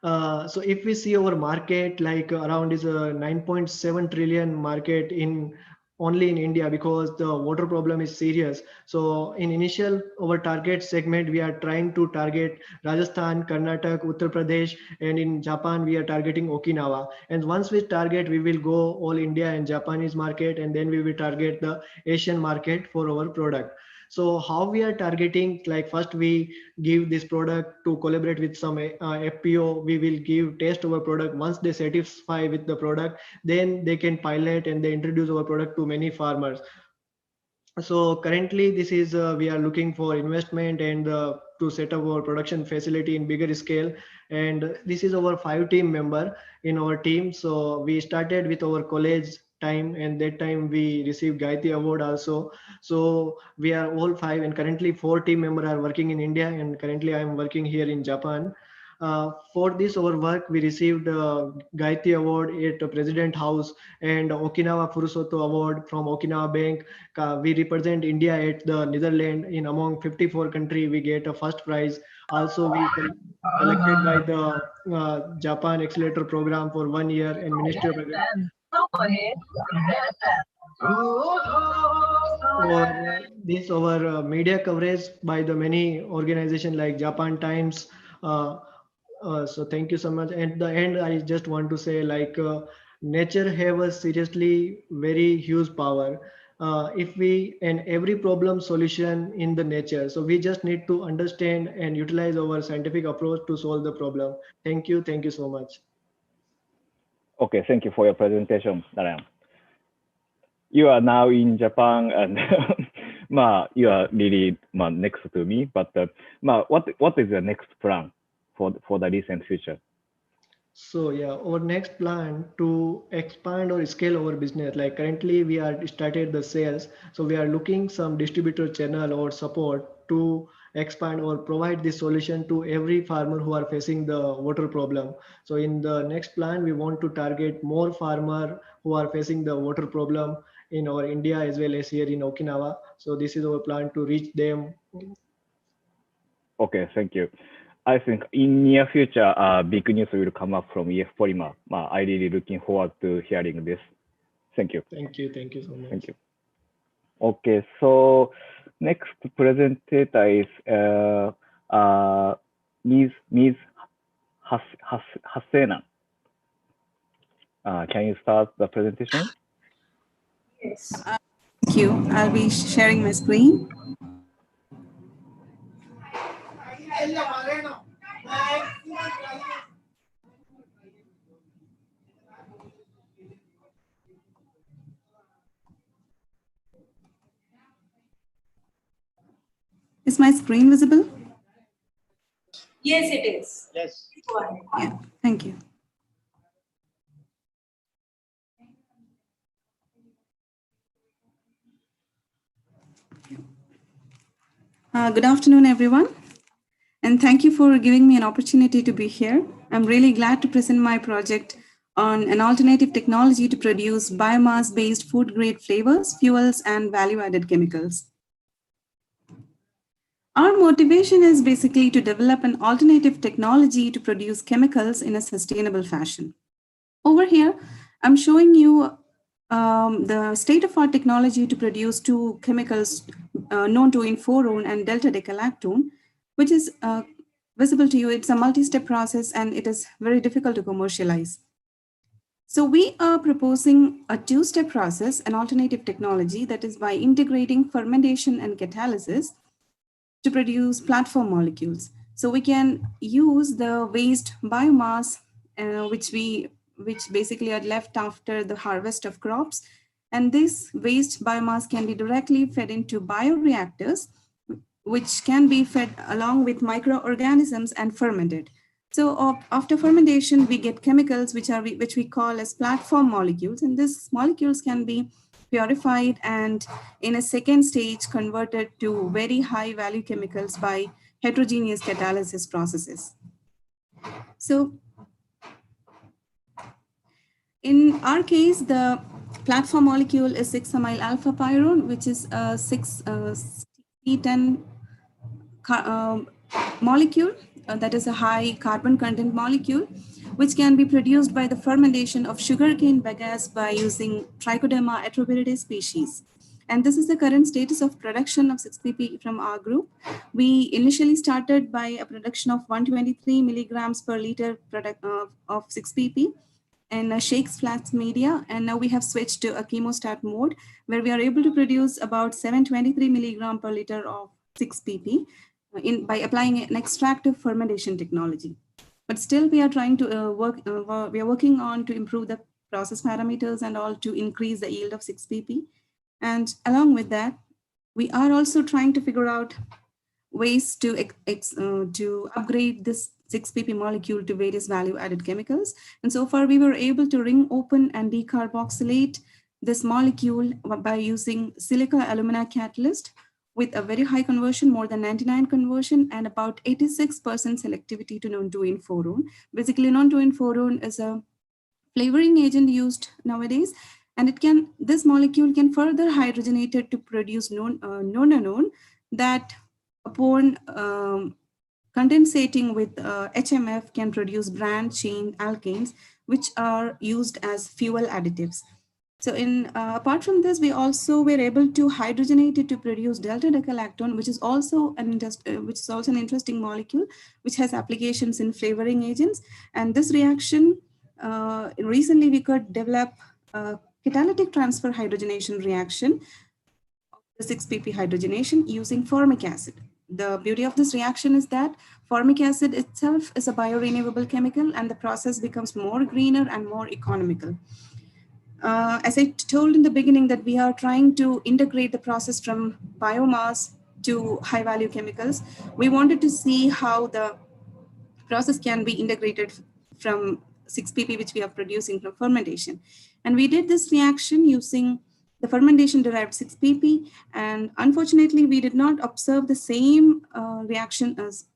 So if we see our market, like around is a 9.7 trillion market in only in India, because the water problem is serious. So in initial our target segment, we are trying to target Rajasthan, Karnataka, Uttar Pradesh, and in Japan we are targeting Okinawa. And once we target, we will go all India and Japanese market, and then we will target the Asian market for our product. So how we are targeting, like first we give this product to collaborate with some FPO. We will give test our product. Once they satisfy with the product, then they can pilot and they introduce our product to many farmers. So currently this is we are looking for investment and to set up our production facility in bigger scale. And this is our 5 team member in our team. So we started with our college time, and that time we received Gayatri Award also. So we are all 5, and currently 4 team members are working in India, and currently I am working here in Japan. For this our work, we received Gayatri Award at President House and Okinawa Furusoto Award from Okinawa Bank. We represent India at the Netherlands. In among 54 countries, we get a first prize. Also, we selected by the Japan Accelerator Program for 1 year and Ministry of Agriculture. This our media coverage by the many organizations like Japan Times. So thank you so much. At the end, I just want to say, like nature have a seriously very huge power. If we and every problem solution in the nature. So we just need to understand and utilize our scientific approach to solve the problem. Thank you. Thank you so much. Okay, thank you for your presentation, Narayan. You are now in Japan, and you are really next to me. But what is the next plan for the recent future? So yeah, our next plan to expand or scale our business. Like currently we are started the sales. So we are looking some distributor channel or support to expand or provide this solution to every farmer who are facing the water problem. So in the next plan, we want to target more farmer who are facing the water problem in our India as well as here in Okinawa. So this is our plan to reach them. Okay, thank you. I think in near future, big news will come up from EF Polymer. I really looking forward to hearing this. Thank you. Thank you so much. Thank you. Okay, so next presenter is Ms. Hasena. Can you start the presentation? Yes. Thank you. I'll be sharing my screen. Is my screen visible? Yes, it is. Yes. Yeah, thank you. Good afternoon, everyone. And thank you for giving me an opportunity to be here. I'm really glad to present my project on an alternative technology to produce biomass-based food-grade flavors, fuels, and value-added chemicals. Our motivation is basically to develop an alternative technology to produce chemicals in a sustainable fashion. Over here, I'm showing you the state-of-art technology to produce two chemicals known to inforone and delta-decalactone, which is visible to you. It's a multi-step process and it is very difficult to commercialize. So we are proposing a two-step process, an alternative technology that is by integrating fermentation and catalysis to produce platform molecules. So we can use the waste biomass, which basically are left after the harvest of crops. And this waste biomass can be directly fed into bioreactors, which can be fed along with microorganisms and fermented. So after fermentation, we get chemicals which we call as platform molecules. And these molecules can be purified and in a second stage converted to very high value chemicals by heterogeneous catalysis processes. So in our case, the platform molecule is 6-amyl alpha pyrone, which is a 6-C10 molecule that is a high carbon content molecule, which can be produced by the fermentation of sugarcane bagasse by using Trichoderma atroberidae species. And this is the current status of production of 6-PP from our group. We initially started by a production of 123 milligrams per liter of 6-PP in a Shakes flask media. And now we have switched to a chemostat mode where we are able to produce about 723 milligram per liter of 6-PP by applying an extractive fermentation technology. But still we are trying to we are working on to improve the process parameters and all to increase the yield of 6-PP. And along with that, we are also trying to figure out ways to upgrade this 6-PP molecule to various value-added chemicals. And so far, we were able to ring open and decarboxylate this molecule by using silica alumina catalyst with a very high conversion, more than 99 conversion, and about 86% selectivity to non-2,inforone. Basically, non-2,inforone is a flavoring agent used nowadays, and this molecule can further hydrogenate it to produce nonanone that upon condensating with HMF can produce brand chain alkanes, which are used as fuel additives. So apart from this, we also were able to hydrogenate it to produce delta-decalactone, which is also an interesting molecule, which has applications in flavoring agents. And this reaction, recently we could develop a catalytic transfer hydrogenation reaction, the 6-PP hydrogenation using formic acid. The beauty of this reaction is that formic acid itself is a biorenewable chemical and the process becomes more greener and more economical. As I told in the beginning that we are trying to integrate the process from biomass to high value chemicals, we wanted to see how the process can be integrated from 6-PP which we are producing from fermentation. And we did this reaction using the fermentation derived 6-PP, and unfortunately we did not observe the same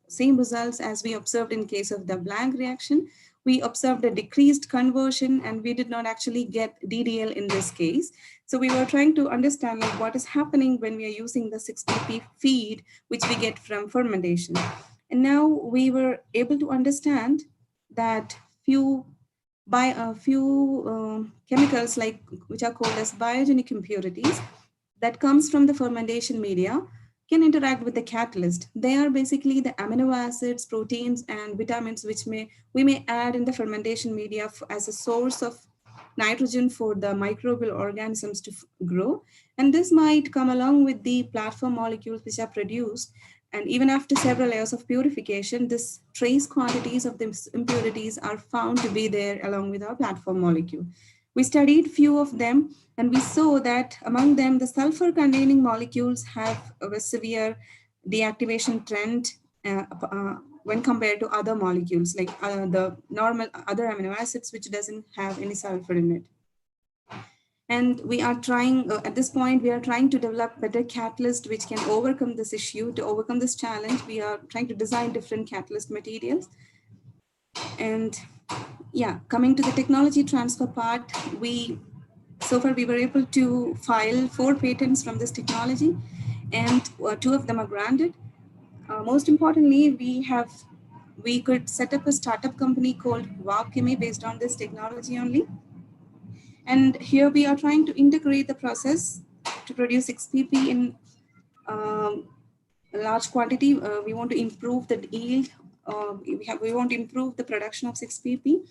same results as we observed in case of the blank reaction. We observed a decreased conversion, and we did not actually get DDL in this case. So we were trying to understand like what is happening when we are using the 6-PP feed, which we get from fermentation. And now we were able to understand that few chemicals which are called as biogenic impurities that comes from the fermentation media can interact with the catalyst. They are basically the amino acids, proteins, and vitamins which we may add in the fermentation media as a source of nitrogen for the microbial organisms to grow. And this might come along with the platform molecules which are produced. And even after several layers of purification, this trace quantities of these impurities are found to be there along with our platform molecule. We studied few of them, and we saw that among them, the sulfur-containing molecules have a severe deactivation trend when compared to other molecules, like the normal other amino acids, which doesn't have any sulfur in it. And we are trying, at this point, we are trying to develop better catalyst which can overcome this issue. To overcome this challenge, we are trying to design different catalyst materials. And yeah, coming to the technology transfer part, so far we were able to file 4 patents from this technology, and 2 of them are granted. Most importantly, we could set up a startup company called Wowchemy based on this technology only. And here we are trying to integrate the process to produce 6-PP in a large quantity. We want to improve the yield. We want to improve the production of 6-PP.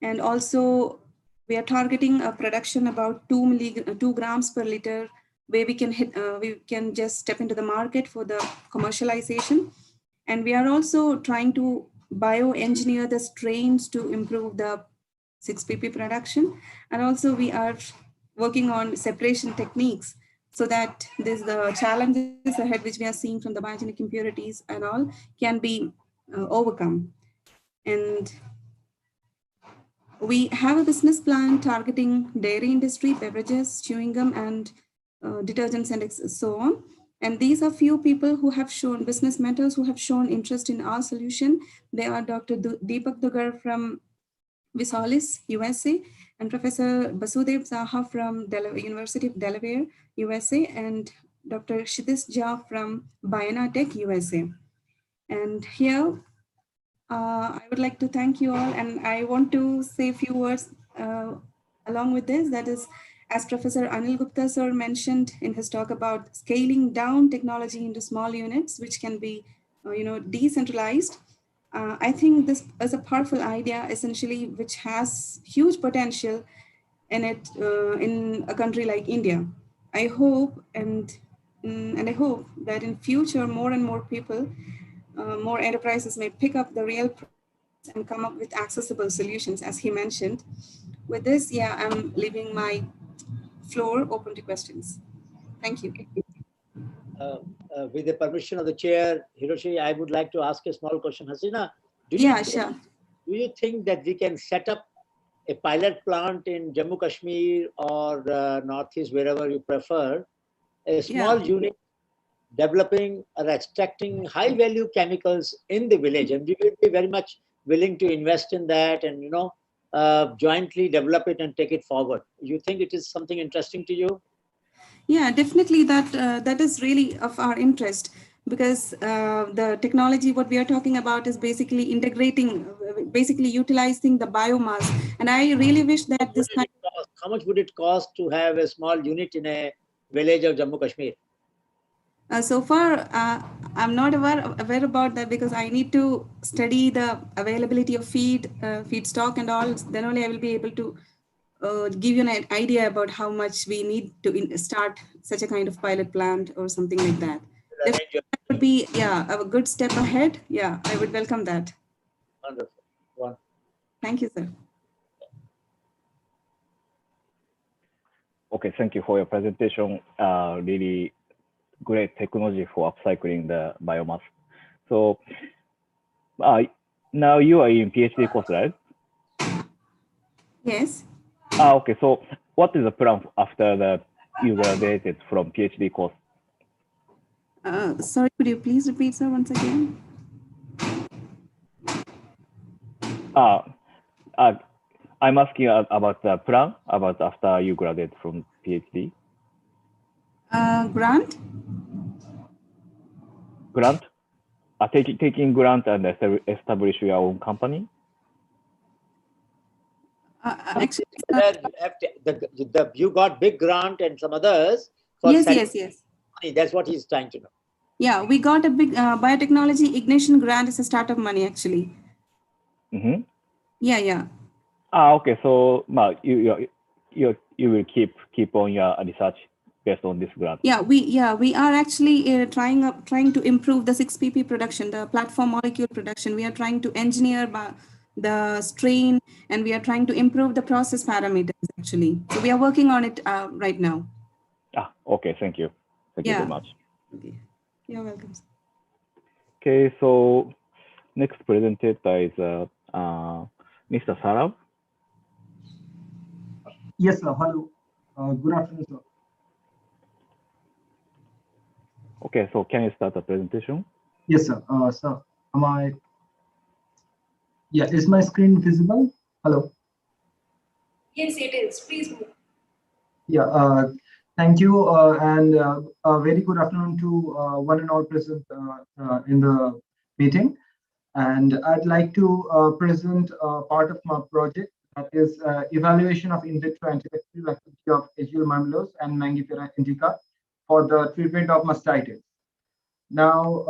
And also we are targeting a production about 2 grams per liter, where we can just step into the market for the commercialization. And we are also trying to bioengineer the strains to improve the 6-PP production. And also we are working on separation techniques so that the challenges ahead which we are seeing from the biogenic impurities and all can be overcome. And we have a business plan targeting dairy industry, beverages, chewing gum, and detergents and so on. And these are few people who have shown, business mentors who have shown interest in our solution. They are Dr. Deepak Dugar from Visalis, USA, and Professor Basudev Saha from University of Delaware, USA, and Dr. Kshitij Jha from Bionatech, USA. And here, I would like to thank you all, and I want to say a few words along with this. That is, as Professor Anil Gupta sir mentioned in his talk about scaling down technology into small units, which can be, decentralized. I think this is a powerful idea, essentially, which has huge potential in it in a country like India. I hope and I hope that in future, more and more people, more enterprises may pick up the real process and come up with accessible solutions, as he mentioned. With this, yeah, I'm leaving my floor open to questions. Thank you. With the permission of the chair, Hiroshi, I would like to ask a small question. Hasina, do you think that we can set up a pilot plant in Jammu Kashmir or Northeast, wherever you prefer, a small unit developing or extracting high value chemicals in the village, and we will be very much willing to invest in that and jointly develop it and take it forward. You think it is something interesting to you? Yeah, definitely that is really of our interest, because the technology what we are talking about is basically integrating, basically utilizing the biomass. And I really wish that this kind of... How much would it cost to have a small unit in a village of Jammu Kashmir? So far, I'm not aware about that, because I need to study the availability of feedstock and all. Then only I will be able to give you an idea about how much we need to start such a kind of pilot plant or something like that. That would be, a good step ahead. Yeah, I would welcome that. Wonderful. Thank you, sir. Okay, thank you for your presentation. Really great technology for upcycling the biomass. So now you are in PhD course, right? Yes. Okay, so what is the plan after you graduated from PhD course? Sorry, could you please repeat, sir, once again? I'm asking about the plan about after you graduate from PhD. Grant? Grant? Taking grant and establish your own company? Actually, you got big grant and some others. Yes. That's what he's trying to know. Yeah, we got a big biotechnology ignition grant as a startup money, actually. Mm-hmm. Yeah. Okay. So, you will keep on your research based on this grant. Yeah, we are actually trying to improve the 6-PP production, the platform molecule production. We are trying to engineer the strain, and we are trying to improve the process parameters, actually. So we are working on it right now. Okay. Thank you. Thank you very much. Okay. You're welcome. Okay. So next presenter is Mr. Sarab. Yes, sir. Hello. Good afternoon, sir. Okay, so can you start the presentation? Yes, sir. Sir, is my screen visible? Hello. Yes, it is. Please move. Yeah. Thank you, and a very good afternoon to one and all present in the meeting. And I'd like to present part of my project, that is evaluation of in vitro antibacterial activity of Agial Mammalose and Mangifera indica for the treatment of mastitis. Now,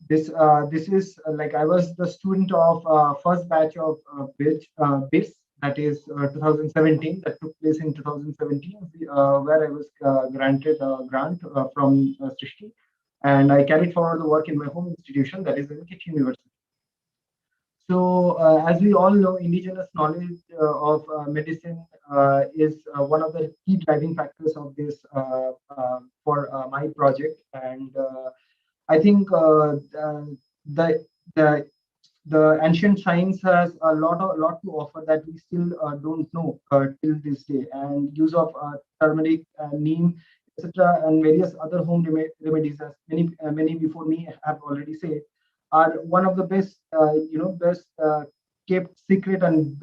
this is like I was the student of first batch of BIS, that is 2017, that took place in 2017, where I was granted a grant from Srishti, and I carried forward the work in my home institution, that is NKT University. So, as we all know, indigenous knowledge of medicine is one of the key driving factors of this for my project, and I think the ancient science has a lot to offer that we still don't know till this day, and use of turmeric, neem, etc., and various other home remedies, as many before me have already said, are one of the best kept secret and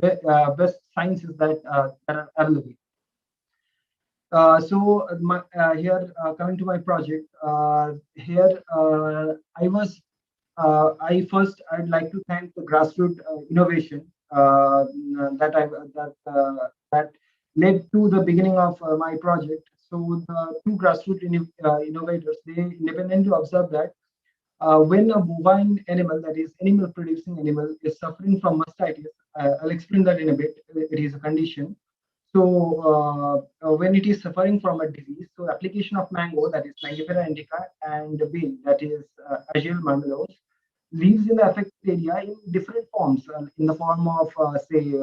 best sciences that are available. Coming to my project, I'd like to thank the grassroots innovation that led to the beginning of my project. So the two grassroots innovators, they independently observed that when a bovine animal, that is animal producing animal, is suffering from mastitis, I'll explain that in a bit. It is a condition. So when it is suffering from a disease, so application of mango, that is Mangifera indica, and B, that is Agial Mammalose, leaves in the affected area in different forms, in the form of say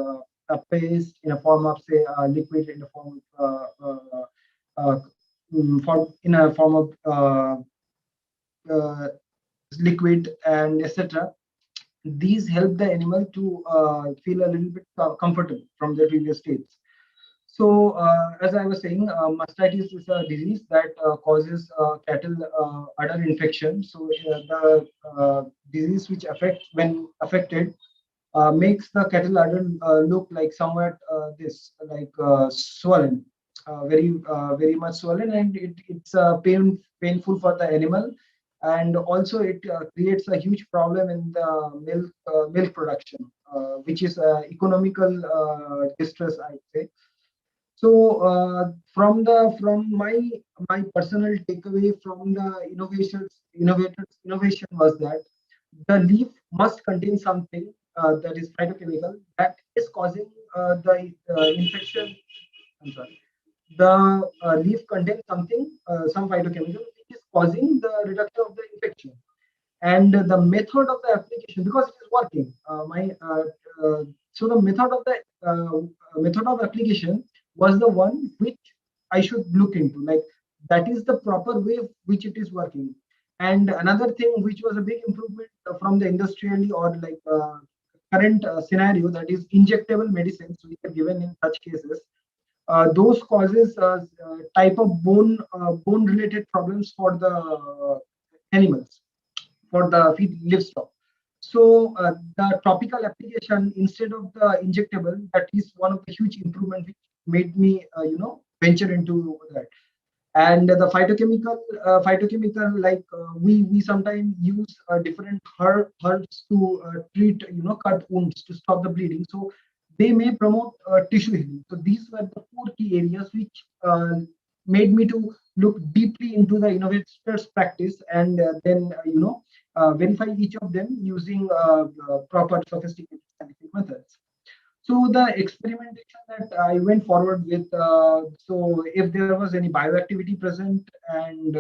a paste, in a form of say a liquid, in a form of liquid, and etc. These help the animal to feel a little bit comfortable from their previous states. So, as I was saying, mastitis is a disease that causes cattle udder infection. So, the disease which affects, when affected, makes the cattle udder look like somewhat swollen, very much swollen, and it's painful for the animal, and also it creates a huge problem in the milk production, which is economical distress, I'd say. So from my personal takeaway from the innovation was that the leaf must contain something that is phytochemical that is causing the infection. I'm sorry. The leaf contains something, some phytochemical, which is causing the reduction of the infection. And the method of the application, because it is working, so the method of application was the one which I should look into, like that is the proper way which it is working. And another thing which was a big improvement from the industrially or current scenario, that is injectable medicines which are given in such cases, those causes type of bone related problems for the animals, for the livestock. So the topical application instead of the injectable, that is one of the huge improvement which made me venture into that. And the phytochemical, like we sometimes use different herbs to treat cut wounds to stop the bleeding. So they may promote tissue healing. So these were the 4 key areas which made me to look deeply into the innovators practice, and then verify each of them using proper sophisticated scientific methods. So the experimentation that I went forward with, so if there was any bioactivity present, and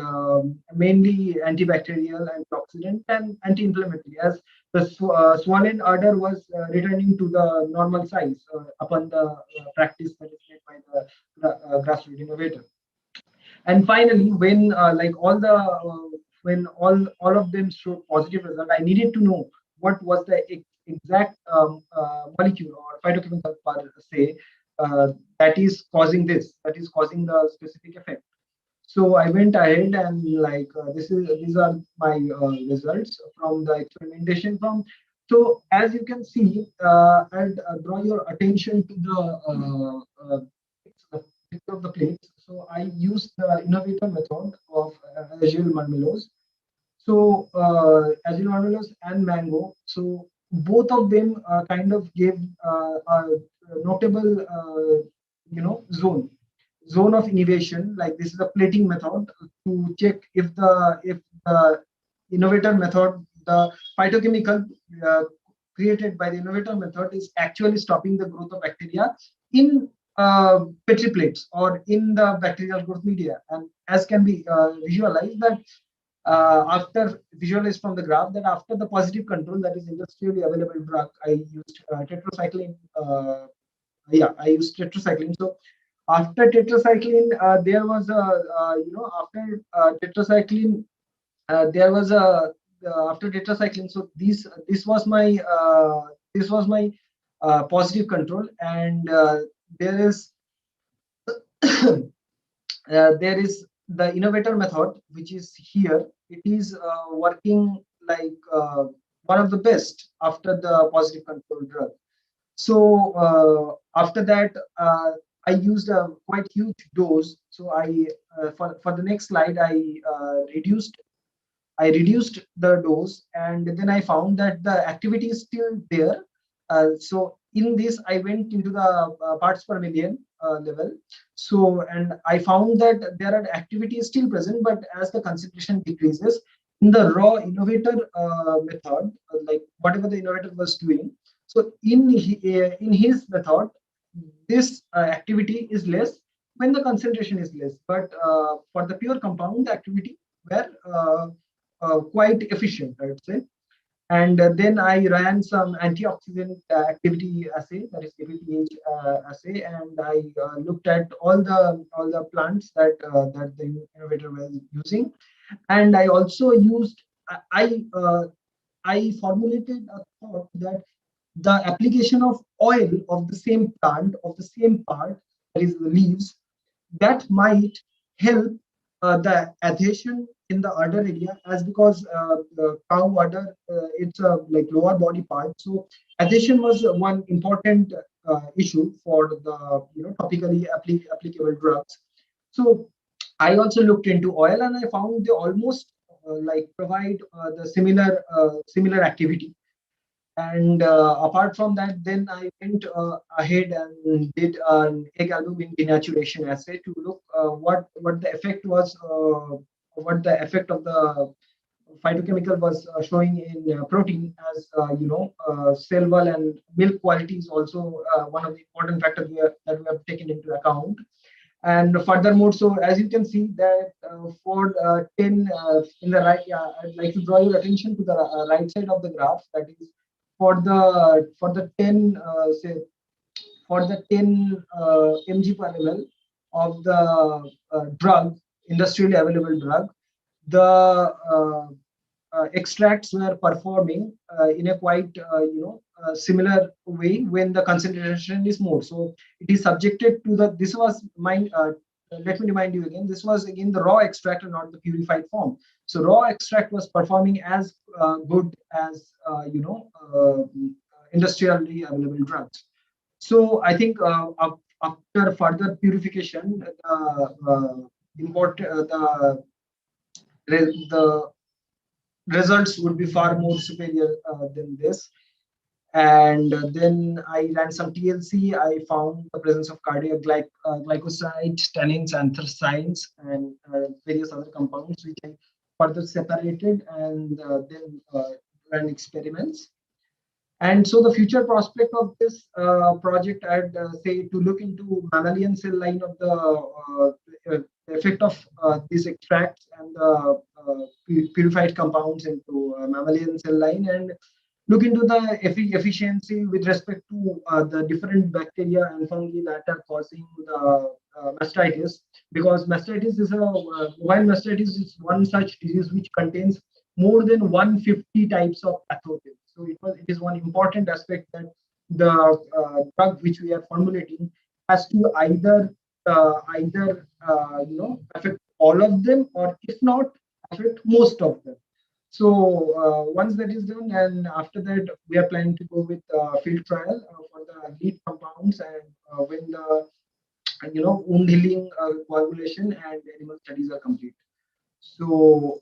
mainly antibacterial, antioxidant, and anti-inflammatory, as the swollen udder was returning to the normal size upon the practice that is made by the grassroots innovator. And finally, when like when all of them showed positive result, I needed to know what was the exact molecule or phytochemical per se that is causing this, that is causing the specific effect. So I went ahead and these are my results from the experimentation from. So as you can see, I'll draw your attention to the picture of the plates. So I used the innovator method of Agile Marmelos. So Agile Marmelos and Mango. So both of them kind of gave a notable zone of innovation. Like this is a plating method to check if the innovator method, the phytochemical created by the innovator method, is actually stopping the growth of bacteria in Petri plates or in the bacterial growth media. And as can be visualized that after visualized from the graph, that after the positive control, that is industrially available drug, I used tetracycline. I used tetracycline. So after tetracycline, there was a after tetracycline, there was a after tetracycline. So this was my positive control, and there is the innovator method, which is here. It is working like one of the best after the positive control drug. So after that, I used a quite huge dose. So I for the next slide, I reduced the dose, and then I found that the activity is still there. So in this, I went into the parts per million level. So, and I found that there are activities still present, but as the concentration decreases in the raw innovator method, like whatever the innovator was doing. So in his method, this activity is less when the concentration is less. But for the pure compound, the activity were quite efficient, I would say. And then I ran some antioxidant activity assay, that is KPPH assay, and I looked at all the plants that the innovator was using, and I also used I formulated a thought that the application of oil of the same plant, of the same part, that is the leaves, that might help the adhesion in the udder area, as because the cow udder, it's a like lower body part. So adhesion was one important issue for the topically applicable drugs. So I also looked into oil, and I found they almost like provide the similar activity. And apart from that, then I went ahead and did an egg albumin denaturation assay to look what the effect was, what the effect of the phytochemical was showing in protein, as cell wall and milk quality is also one of the important factors that we have taken into account. And furthermore, so as you can see that for 10 in the right, I'd like to draw your attention to the right side of the graph. That is for the 10 say for the 10 mg per ml of the drug, industrially available drug, the extracts were performing in a quite similar way when the concentration is more. So it is subjected to the, this was let me remind you again, this was again the raw extract and not the purified form. So raw extract was performing as good as industrially available drugs. So I think after further purification, the results would be far more superior than this. And then I ran some TLC. I found the presence of cardiac glycosides, tannins, anthracines, and various other compounds, which I further separated and then ran experiments. And so the future prospect of this project, I'd say to look into mammalian cell line of the effect of these extracts and the purified compounds into mammalian cell line, and look into the efficiency with respect to the different bacteria and fungi that are causing the mastitis, because mastitis is while mastitis is one such disease which contains more than 150 types of pathogens. So it is one important aspect that the drug which we are formulating has to either affect all of them, or if not, affect most of them. So once that is done, and after that, we are planning to go with field trial for the lead compounds, and when the wound healing, coagulation, and animal studies are complete. So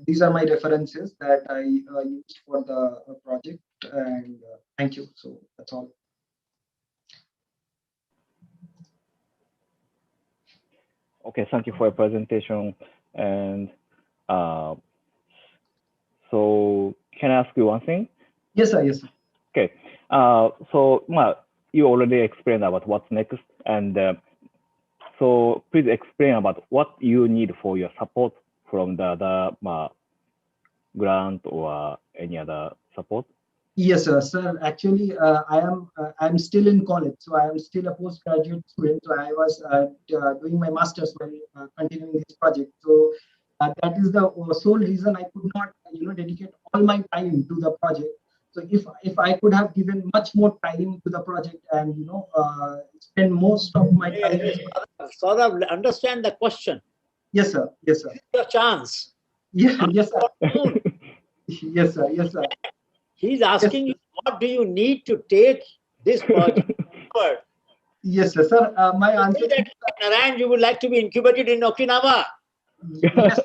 these are my references that I used for the project, and thank you. So that's all. Okay, thank you for your presentation. And so can I ask you one thing? Yes, sir. Yes, sir. Okay. So you already explained about what's next, and so please explain about what you need for your support from the other grant or any other support. Yes, sir. Actually, I'm still in college, so I am still a postgraduate student. So I was doing my master's while continuing this project. So that is the sole reason I could not, dedicate all my time to the project. So if I could have given much more time to the project and spend most of my time. Saurabh, understand the question. Yes, sir. Yes, sir. Your chance. Yeah. Yes, sir. Yes, sir. Yes, sir. He's asking you, what do you need to take this project forward? Yes, sir. My answer is Narayan, you would like to be incubated in Okinawa. Yes,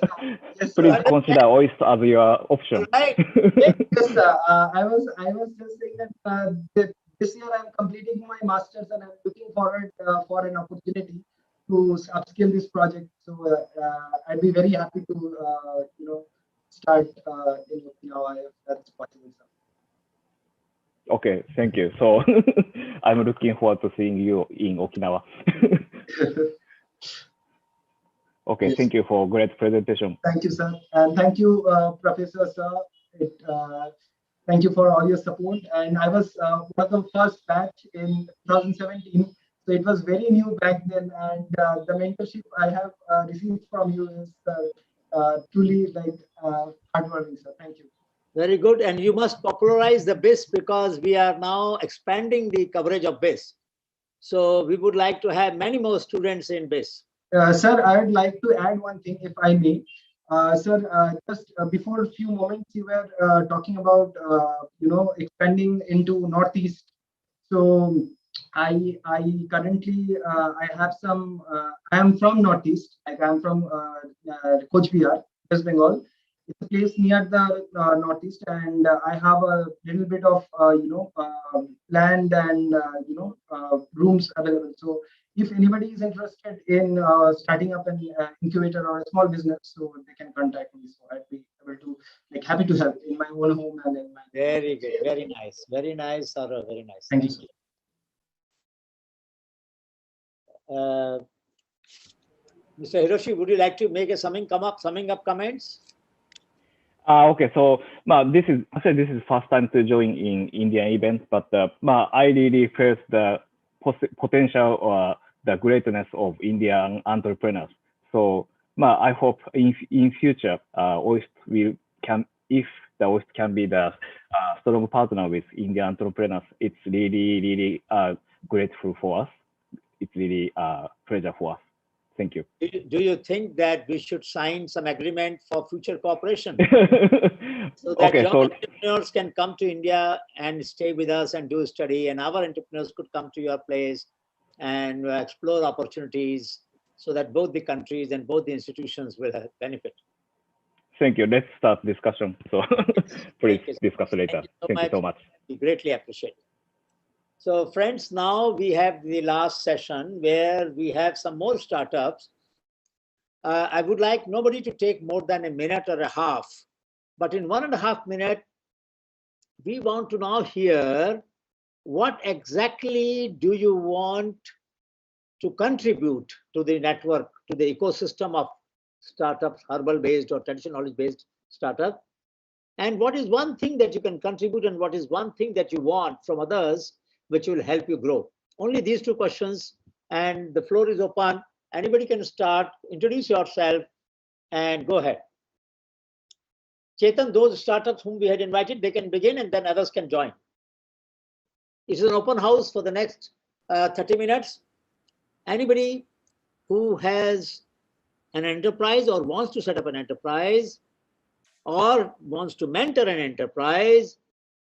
yes, please consider OIST as your option. Right. Yes, sir. I was just saying that this year I'm completing my master's and I'm looking forward for an opportunity to upscale this project. So I'd be very happy to start in Okinawa if that's possible, sir. Okay, thank you. So I'm looking forward to seeing you in Okinawa. Okay, yes. Thank you for great presentation. Thank you, sir. And thank you, Professor, sir. Thank you for all your support. And I was one of the first batch in 2017. So it was very new back then. And the mentorship I have received from you is truly heartwarming, sir. Thank you. Very good. And you must popularize the BIS, because we are now expanding the coverage of BIS. So we would like to have many more students in BIS. Sir, I would like to add one thing, if I may. Sir, just before a few moments, you were talking about, expanding into Northeast. So I currently, I have some, I am from Northeast, like I'm from Coach Bihar, West Bengal. It's a place near the Northeast, and I have a little bit of, land and, rooms available. So if anybody is interested in starting up an incubator or a small business, so they can contact me. So I'd be able to, happy to help in my own home and in my. Very good. Very nice. Very nice, Saurabh. Very nice. Thank you, sir. Mr. Hiroshi, would you like to make a summing up comments? Okay, so this is first time to join in Indian events, but I really felt the potential or the greatness of Indian entrepreneurs. So I hope in future OIST will can, if the OIST can be the strong partner with Indian entrepreneurs. It's really grateful for us. It's really a pleasure for us. Thank you. Do you think that we should sign some agreement for future cooperation? So that Okay, young so entrepreneurs can come to India and stay with us and do study, and our entrepreneurs could come to your place and explore opportunities, so that both the countries and both the institutions will benefit. thank you. Let's start discussion. So please discuss later. Thank you so much. We greatly appreciate it. So friends, now we have the last session where we have some more startups. I would like nobody to take more than a minute or a half, but in 1.5 minutes, we want to now hear what exactly do you want to contribute to the network, to the ecosystem of startups, herbal-based or traditional knowledge-based startup, and what is one thing that you can contribute and what is one thing that you want from others which will help you grow. Only these two questions, and the floor is open. Anybody can start, introduce yourself and go ahead. Chetan, those startups whom we had invited, they can begin and then others can join. It is an open house for the next 30 minutes. Anybody who has an enterprise or wants to set up an enterprise or wants to mentor an enterprise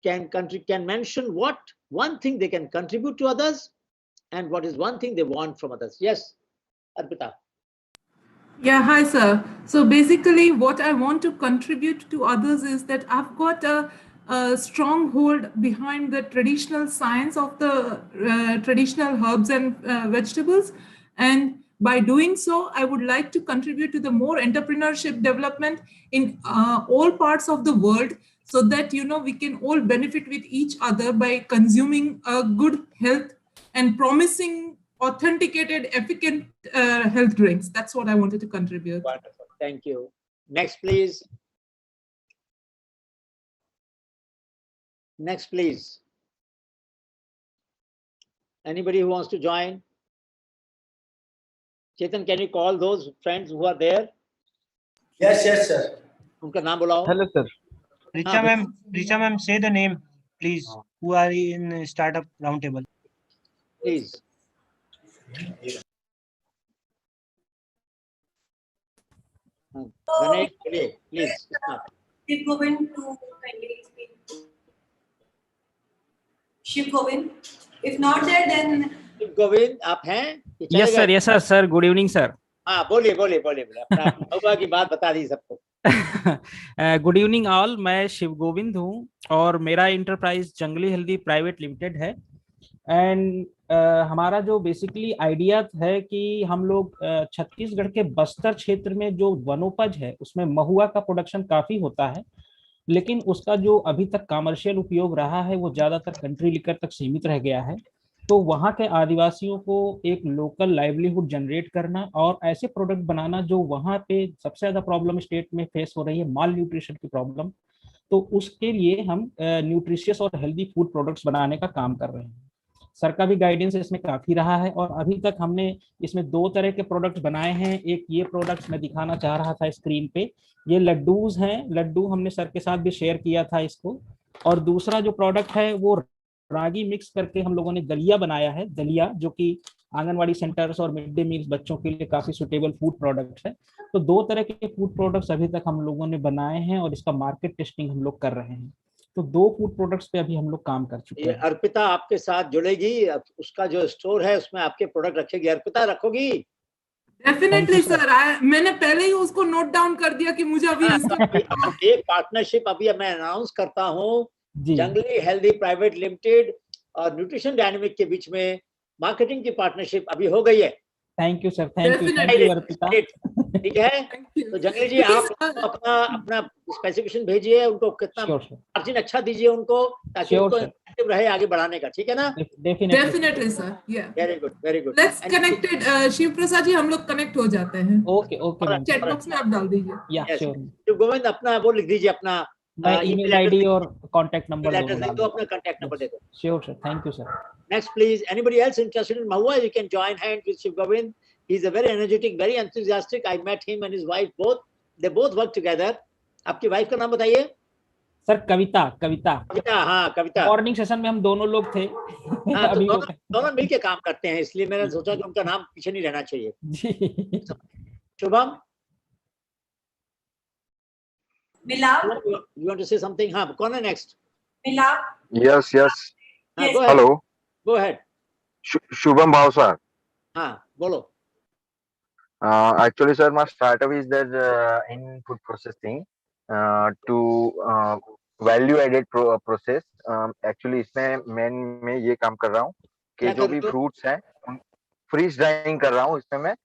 can mention what one thing they can contribute to others and what is one thing they want from others. Yes, Arpita. Yeah, hi, sir. So basically, what I want to contribute to others is that I've got a strong hold behind the traditional science of the traditional herbs and vegetables. And by doing so, I would like to contribute to the more entrepreneurship development in all parts of the world, so that, you know, we can all benefit with each other by consuming good health and promising authenticated, efficient health drinks. That's what I wanted to contribute. Wonderful. Thank you. Next, please. Next, please. Anybody who wants to join? Chetan, can you call those friends who are there? Yes, sir. उनका नाम बुलाओ. Hello, sir. Richa ma'am, say the name, please. Who are in startup roundtable? Please. Ganesh, please. Shiv Govind to kindly speak. Shiv Govind. If not there, then Shiv Govind, आप हैं? Yes, sir. Good evening, sir. हाँ, बोलिए. अपना महुआ की बात बता दी सबको. Good evening all. मैं शिव गोविंद हूँ और मेरा इंटरप्राइज जंगली हल्दी प्राइवेट लिमिटेड है. एंड हमारा जो बेसिकली आइडिया है कि हम लोग छत्तीसगढ़ के बस्तर क्षेत्र में जो वनोपज है उसमें महुआ का प्रोडक्शन काफी होता है, लेकिन उसका जो अभी तक कमर्शियल उपयोग रहा है वो ज्यादातर कंट्री लिकर तक सीमित रह गया है. तो वहाँ के आदिवासियों को एक लोकल लाइवलीहुड जनरेट करना और ऐसे प्रोडक्ट बनाना जो वहाँ पे सबसे ज्यादा प्रॉब्लम स्टेट में फेस हो रही है, माल न्यूट्रिशन की प्रॉब्लम, तो उसके लिए हम न्यूट्रिशियस और हेल्दी फूड प्रोडक्ट्स बनाने का काम कर रहे हैं. सर का भी गाइडेंस इसमें काफी रहा है और अभी तक हमने इसमें 2 तरह के प्रोडक्ट्स बनाए हैं. एक ये प्रोडक्ट्स मैं दिखाना चाह रहा था स्क्रीन पे, ये लड्डूज हैं. लड्डू हमने सर के साथ भी शेयर किया था इसको. और दूसरा जो प्रोडक्ट है वो रागी मिक्स करके हम लोगों ने दलिया बनाया है. दलिया जो कि आंगनवाड़ी सेंटर्स और मिड डे मील्स बच्चों के लिए काफी सुटेबल फूड प्रोडक्ट्स है. तो 2 तरह के फूड प्रोडक्ट्स अभी तक हम लोगों ने बनाए हैं और इसका मार्केट टेस्टिंग हम लोग कर रहे हैं. तो 2 फूड प्रोडक्ट्स पे अभी हम लोग काम कर चुके हैं. अर्पिता आपके साथ जुड़ेगी, उसका जो स्टोर है उसमें आपके प्रोडक्ट रखेगी. अर्पिता रखोगी? Definitely sir. मैंने पहले ही उसको नोट डाउन कर दिया कि मुझे अभी एक पार्टनरशिप अभी मैं अनाउंस करता हूँ. जंगली हेल्दी प्राइवेट लिमिटेड और न्यूट्रिशन डायनेमिक के बीच में मार्केटिंग की पार्टनरशिप अभी हो गई है. Thank you sir. Thank you Arpita. ठीक है, तो जंगली जी आप अपना स्पेसिफिकेशन भेजिए उनको, कितना मार्जिन अच्छा दीजिए उनको ताकि उनको एक्टिव रहे आगे बढ़ाने का. ठीक है ना? Definitely sir. Very good. Let's connected. Shiv Prasad ji हम लोग कनेक्ट हो जाते हैं. ओके. चैट बॉक्स में आप डाल दीजिए. शिव गोविंद अपना वो लिख दीजिए, अपना ईमेल आईडी और कांटेक्ट नंबर दो अपना कांटेक्ट नंबर दे दो. Sure sir. Thank you sir. Next, please. Anybody else interested in Mahua? You can join hands with Shiv Govind. He's a very energetic, very enthusiastic. I met him and his wife both. They both work together. आपकी wife का नाम बताइए. Sir कविता कविता कविता, हाँ कविता। Morning session में हम दोनों लोग थे। हाँ, तो अभी वो दोनों मिलके काम करते हैं, इसलिए मैंने सोचा कि उनका नाम पीछे नहीं रहना चाहिए। जी। शुभम, मिलाप, you want to say something? हाँ, कौन है next? मिलाप, Yes, yes. हाँ, Yes. go ahead. Hello. Go ahead. Shubham Bhav, sir. हाँ, बोलो। Actually, sir, my startup is that in food processing to value-added process. Actually, इसमें मैं ये काम कर रहा हूँ कि क्या जो कर भी रहे हो? फ्रूट्स हैं, फ्रीज ड्राइंग कर रहा हूँ इसमें मैं।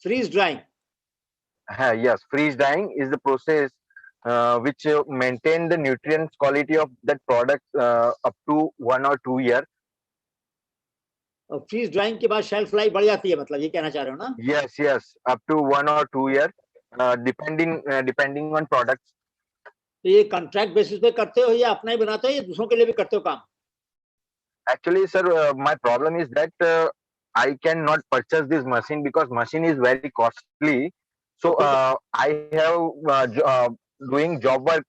Freeze drying. हाँ, yes, freeze drying is the process which maintain the nutrients quality of that product up to 1 or 2 years. और फ्रीज ड्राइंग के बाद शेल्फ लाइफ बढ़ जाती है, मतलब ये कहना चाह रहे हो ना? Yes, yes, up to 1 or 2 years, depending on products. तो ये कॉन्ट्रैक्ट बेसिस पे करते हो या अपना ही बनाते हो या दूसरों के लिए भी करते हो काम? Actually, sir, my problem is that I cannot purchase this machine because machine is very costly. So I have doing job work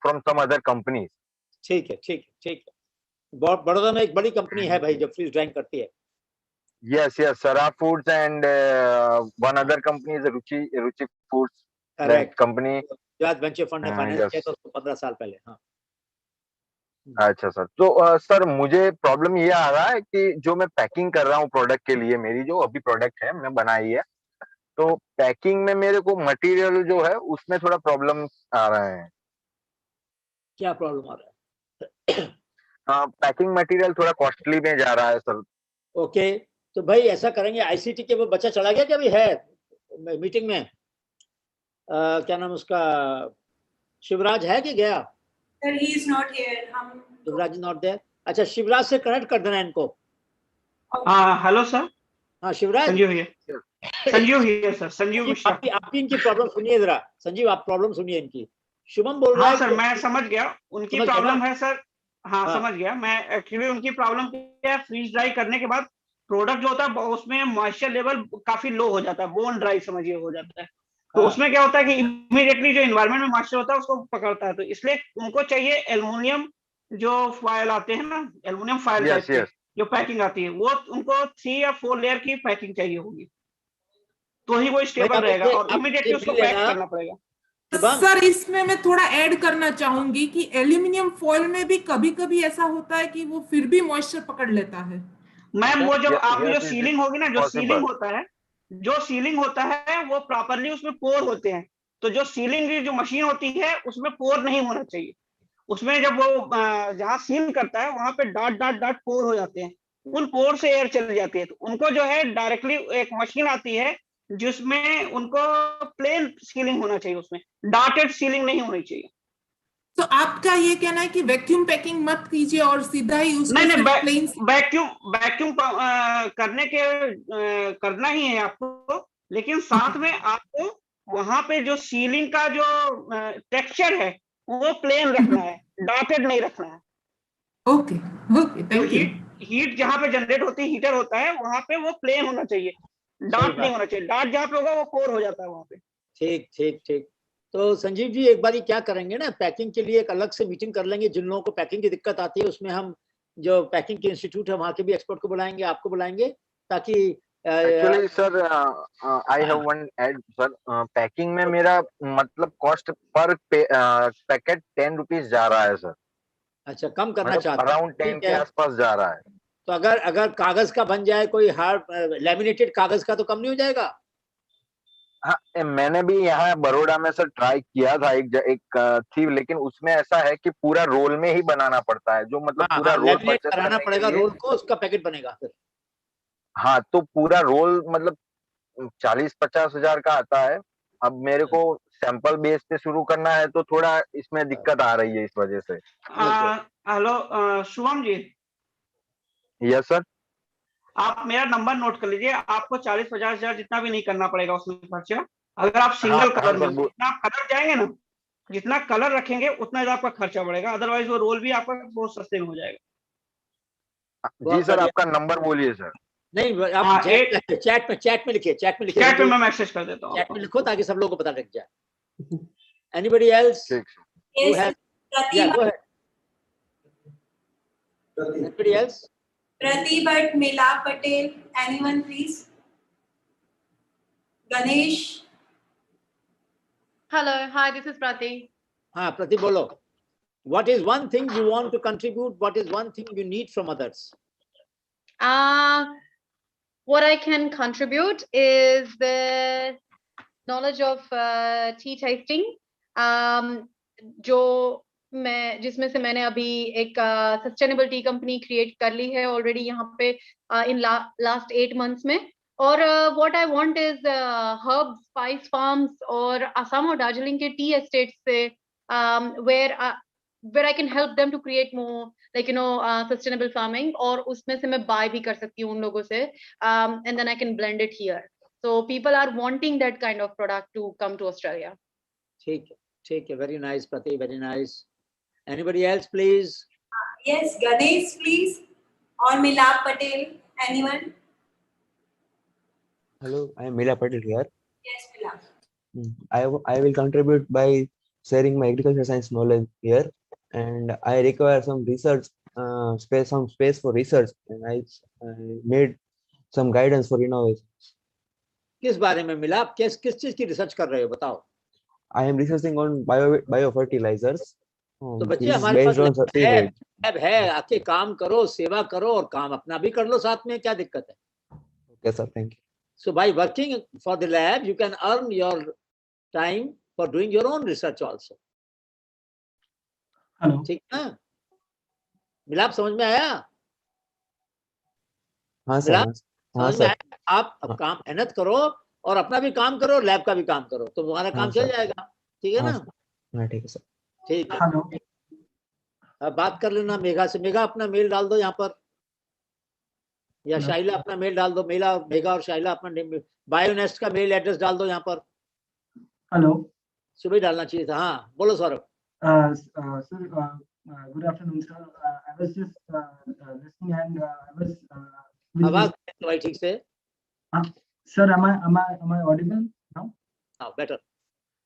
from some other companies. ठीक है, ठीक है, ठीक है। बड़ौदा में एक बड़ी कंपनी है भाई जो फ्रीज ड्राइंग करती है। Yes, yes, Saraf Foods and one other company is Ruchi Foods. That Correct. company. जो वेंचर फंड ने फाइनेंस yes. किया था उसको 15 साल पहले। हाँ। अच्छा सर, तो सर मुझे प्रॉब्लम ये आ रहा है कि जो मैं पैकिंग कर रहा हूँ प्रोडक्ट के लिए, मेरी जो अभी प्रोडक्ट है मैं बनाई है, तो पैकिंग में मेरे को मटेरियल जो है उसमें थोड़ा प्रॉब्लम आ रहे हैं। क्या प्रॉब्लम आ रहा है? पैकिंग मटेरियल थोड़ा कॉस्टली में जा रहा है सर। ओके, तो भाई ऐसा करेंगे, आईसीटी के वो बच्चा चला गया क्या अभी है मीटिंग में? क्या नाम उसका, शिवराज है कि गया? Sir, he is not here. Shivraj not there. अच्छा, शिवराज से कनेक्ट कर देना इनको। हाँ, हेलो सर। हाँ Shivraj. Sanjeev here. Sanjeev here sir, Sanjeev Mishra. आपकी इनकी प्रॉब्लम सुनिए जरा। संजीव, आप प्रॉब्लम सुनिए इनकी। शुभम बोल रहा है। हाँ सर, मैं समझ गया उनकी प्रॉब्लम है सर। हाँ, समझ गया मैं। एक्चुअली उनकी प्रॉब्लम क्या है, फ्रीज ड्राई करने के बाद प्रोडक्ट जो होता है उसमें मॉइस्चर लेवल काफी लो हो जाता है, बोन ड्राई समझिए हो जाता है। तो उसमें क्या होता है कि इमीडिएटली जो एनवायरनमेंट में मॉइस्चर होता है उसको पकड़ता है, तो इसलिए उनको चाहिए एल्युमिनियम जो फॉयल आते हैं ना, एल्युमिनियम फॉयल टाइप के जो पैकिंग आती है, वो उनको 3 या 4 लेयर की पैकिंग चाहिए होगी, तो ही वो स्टेबल रहेगा और इमीडिएटली उसको पैक करना पड़ेगा। सर इसमें मैं थोड़ा ऐड करना चाहूंगी कि एल्यूमिनियम फॉयल में भी कभी कभी ऐसा होता है कि वो फिर भी मॉइस्चर पकड़ लेता है। मैम वो जब आपकी जो सीलिंग होगी ना, जो सीलिंग होता है वो प्रॉपरली उसमें पोर होते हैं, तो जो सीलिंग की जो मशीन होती है उसमें पोर नहीं होना चाहिए। उसमें जब वो जहाँ सील करता है वहां पे डॉट डॉट डॉट पोर हो जाते हैं, उन पोर से एयर चली जाती है, तो उनको जो है डायरेक्टली एक मशीन आती है जिसमें उनको प्लेन सीलिंग होना चाहिए, उसमें डॉटेड सीलिंग नहीं होनी चाहिए। तो आपका ये कहना है कि वैक्यूम पैकिंग मत कीजिए और सीधा ही उसको वैक्यूम करने के करना ही है आपको, लेकिन साथ में आपको वहां पे जो सीलिंग का जो टेक्सचर है वो प्लेन रखना है, डॉटेड नहीं रखना है। Okay thank you. हीट जहाँ पे जनरेट होती है, हीटर होता है, वहां पे वो प्लेन होना चाहिए, डॉट नहीं होना चाहिए। डॉट जहाँ पे होगा वो पोर हो जाता है वहां पे। ठीक ठीक ठीक। तो संजीव जी एक बार क्या करेंगे ना, पैकिंग के लिए एक अलग से मीटिंग कर लेंगे। जिन लोगों को पैकिंग की दिक्कत आती है उसमें हम जो पैकिंग के इंस्टीट्यूट है वहाँ के भी एक्सपर्ट को बुलाएंगे, आपको बुलाएंगे, ताकि actually sir I have one ad sir. Packing में मेरा मतलब कॉस्ट पर पैकेट 10 रुपीज जा रहा है सर। अच्छा, कम करना चाहते हैं? अराउंड 10 के आसपास जा रहा है। तो अगर कागज का बन जाए, कोई हार्ड लैमिनेटेड कागज का, तो कम नहीं हो जाएगा? हाँ, मैंने भी यहाँ बड़ौदा में सर ट्राई किया था, एक थी, लेकिन उसमें ऐसा है कि पूरा रोल में ही बनाना पड़ता है, जो मतलब पूरा रोल लैमिनेट कराना पड़ेगा रोल को, उसका पैकेट बनेगा फिर। हाँ, तो पूरा रोल मतलब 40-50 हजार का आता है। अब मेरे को सैंपल बेस पे शुरू करना है, तो थोड़ा इसमें दिक्कत आ रही है इस वजह से। Hello Shubham ji. Yes sir. आप मेरा नंबर नोट कर लीजिए, आपको 40-50 हजार जितना भी नहीं करना पड़ेगा उसमें खर्चा। अगर आप सिंगल कलर में जितना कलर जाएंगे ना, जितना कलर रखेंगे उतना ही आपका खर्चा बढ़ेगा, अदरवाइज वो रोल भी आपका बहुत सस्ते में हो जाएगा। जी सर, आपका नंबर बोलिए सर। नहीं, आप चैट में लिखिए। चैट में मैं मैसेज कर देता हूँ। चैट में लिखो ताकि सब लोगों को पता लग जाए। Anybody else? Yeah, go ahead. Anybody else? Prati Bhatt, Milap Patel, anyone please? Ganesh. Hello, hi, this is Prati. Prati, bolo. What is one thing you want to contribute? What is one thing you need from others? What I can contribute is the knowledge of tea tasting. जिसमें से मैंने अभी एक sustainable T company create कर ली है already यहाँ पे in last 8 months में. और what I want is herb spice farms और असम और दार्जिलिंग के टी एस्टेट्स से where I can help them to create more like sustainable farming, और उसमें से मैं buy भी कर सकती हूँ उन लोगों से, and then I can blend it here. So people are wanting that kind of product to come to Australia. ठीक है, very nice, Prati, very nice. Anybody else, please? Yes, Ganesh, please, or Milap Patel, anyone? Hello, I am Milap Patel here. Yes, Milap. I will contribute by sharing my agriculture science knowledge here, and I require some research space for research, and I need some guidance for innovation. किस बारे में मिलाप, किस चीज की research कर रहे हो बताओ? I am researching on biofertilizers. तो बच्चे हमारे पास लैब है, आके काम करो, सेवा करो और काम अपना भी कर लो साथ में, क्या दिक्कत है? Okay, sir, thank you. So by working for the lab, you can earn your time for doing your own research also. Hello. ठीक है? मिलाप समझ में आया? हाँ सर, हाँ सर. आप काम मेहनत करो और अपना भी काम करो, लैब का भी काम करो, तो तुम्हारा काम चल जाएगा. ठीक है ना? हाँ ठीक है सर. ठीक है. अब बात कर लेना मेघा से. मेघा अपना मेल डाल दो यहाँ पर, या शाइला अपना मेल डाल दो. मेघा और शाइला अपना बायोनेस्ट का मेल एड्रेस डाल दो यहाँ पर. हेलो. सुबह डालना चाहिए था. हाँ बोलो Saurabh. Sir, good afternoon, sir. I was just listening, and I was. आवाज नहीं ठीक से. Sir, am I audible now? Now better.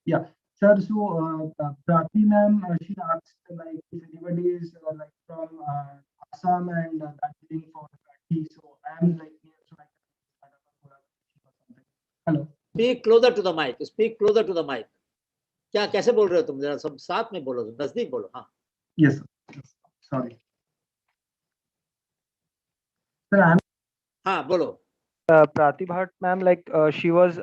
Yeah, sir. So, Prati ma'am, she asked like if anybody is like from Assam and Darjeeling for tea. So I am like here, so I can start up a collaboration or something. Hello. Speak closer to the mic. Speak closer to the mic. क्या कैसे बोल रहे हो तुम? जरा सब साथ में बोलो, नजदीक बोलो. हाँ. Yes, sir. Sorry. Sir, I am. हाँ बोलो. Prati Bhatt ma'am, like she was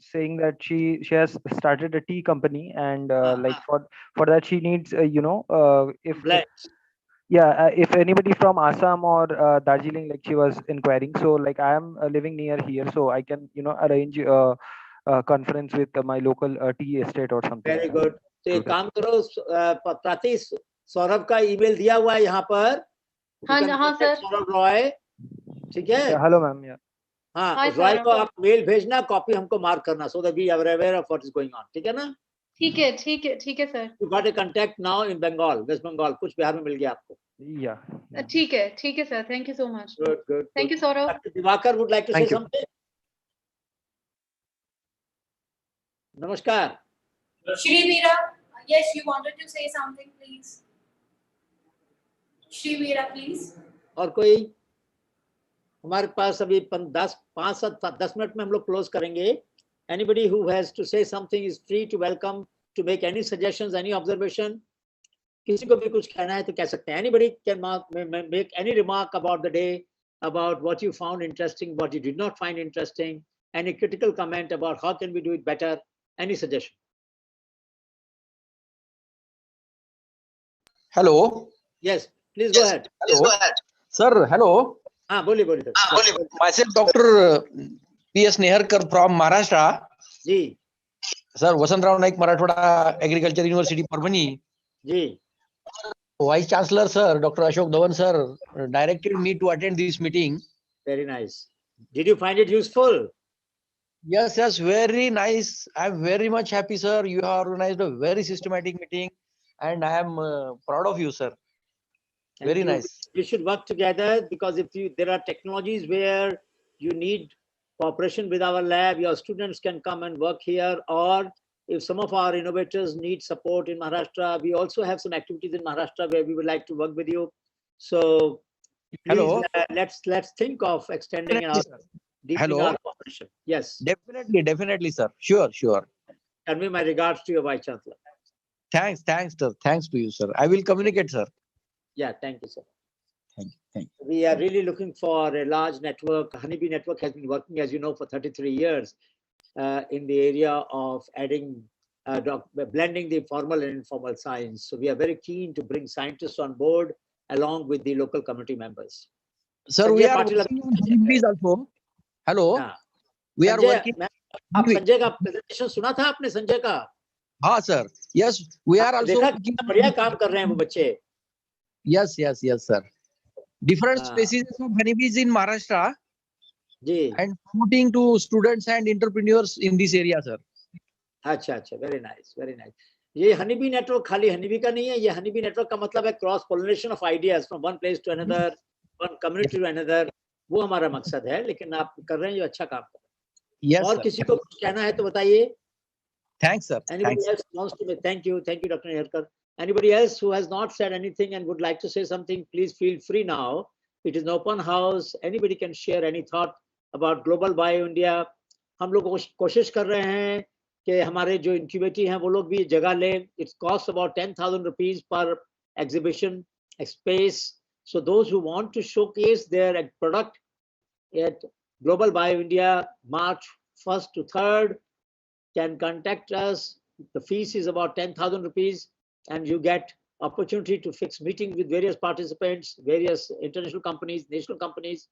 saying that she has started a tea company, and like for that she needs if anybody from Assam or Darjeeling, like she was inquiring. So like I am living near here, so I can arrange a conference with my local tea estate or something. Very good. तो एक काम करो प्राति, सौरभ का email दिया हुआ है यहाँ पर. हाँ सर. सौरभ रॉय. ठीक है. Hello ma'am. हाँ, रॉय को आप मेल भेजना, कॉपी हमको मार्क करना, so that we are aware of what is going on. ठीक है ना? ठीक है sir. You got a contact now in Bengal, West Bengal. कुछ बिहार में मिल गया आपको. Yeah. ठीक है sir. Thank you so much. Good. Thank you, Saurabh. Divakar would like to say something. Namaskar. Shri Veera, yes, you wanted to say something, please. Shri Veera, please. और कोई? हमारे पास अभी 5-10 मिनट में हम लोग क्लोज करेंगे. Anybody who has to say something is free to welcome to make any suggestions, any observation. किसी को भी कुछ कहना है तो कह सकते हैं. Anybody can make any remark about the day, about what you found interesting, what you did not find interesting, any critical comment about how can we do it better, any suggestion. Hello. Yes, please go ahead. Hello. Sir, hello. हाँ बोलिए. Myself, Dr. P.S. Neharkar from Maharashtra. Ji. Sir, Vasantrao Naik, Marathwada Agriculture University, Parvani. Ji. Vice Chancellor, sir, Dr. Ashok Dhawan, sir, directed me to attend this meeting. Very nice. Did you find it useful? Yes, very nice. I'm very much happy, sir. You have organized a very systematic meeting, and I am proud of you, sir. Very nice. You should work together, because there are technologies where you need cooperation with our lab, your students can come and work here, or if some of our innovators need support in Maharashtra, we also have some activities in Maharashtra where we would like to work with you. So please, Hello. let's think of extending our deepening Hello. our cooperation. Yes. Definitely, sir. Sure. Convey my regards to your Vice Chancellor. Thanks, sir. Thanks to you, sir. I will communicate, sir. Yeah, thank you, sir. Thank you. We are really looking for a large network. Honeybee Network has been working, as you know, for 33 years in the area of adding, blending the formal and informal science. So we are very keen to bring scientists on board along with the local community members. Sir, we are working on honeybees also. Hello. We are working. आप संजय का presentation सुना था आपने संजय का? हाँ sir. Yes, we are also देखा working. बढ़िया काम कर रहे हैं वो बच्चे. Yes, sir. Different species of honeybees in Maharashtra. Ji. And promoting to students and entrepreneurs in this area, sir. अच्छा, very nice. ये honeybee network खाली honeybee का नहीं है. ये honeybee network का मतलब है cross pollination of ideas from one place to another, one community to another. वो हमारा मकसद है. लेकिन आप कर रहे हैं जो अच्छा काम कर रहे हैं. Yes, और sir. किसी को कुछ कहना है तो बताइए. Thanks, sir. Anybody else wants to? Thank you, Dr. Neherkar. Anybody else who has not said anything and would like to say something, please feel free now. It is an open house. Anybody can share any thought about Global Bio India. हम लोग कोशिश कर रहे हैं कि हमारे जो incubator हैं वो लोग भी जगह लें. It costs about 10,000 rupees per exhibition space. So those who want to showcase their product at Global Bio India, March 1st to 3rd, can contact us. The fees is about 10,000 rupees, and you get opportunity to fix meetings with various participants, various international companies, national companies,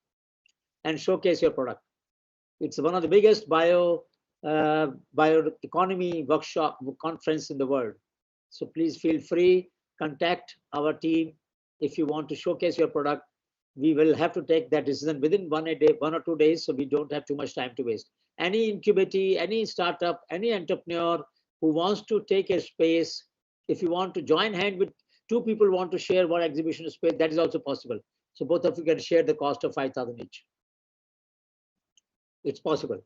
and showcase your product. It's one of the biggest bioeconomy workshop conference in the world. So please feel free, contact our team if you want to showcase your product. We will have to take that decision within 1 or 2 days, so we don't have too much time to waste. Any incubator, any startup, any entrepreneur who wants to take a space, if you want to join hand with 2 people want to share one exhibition space, that is also possible. So both of you can share the cost of 5,000 each. It's possible.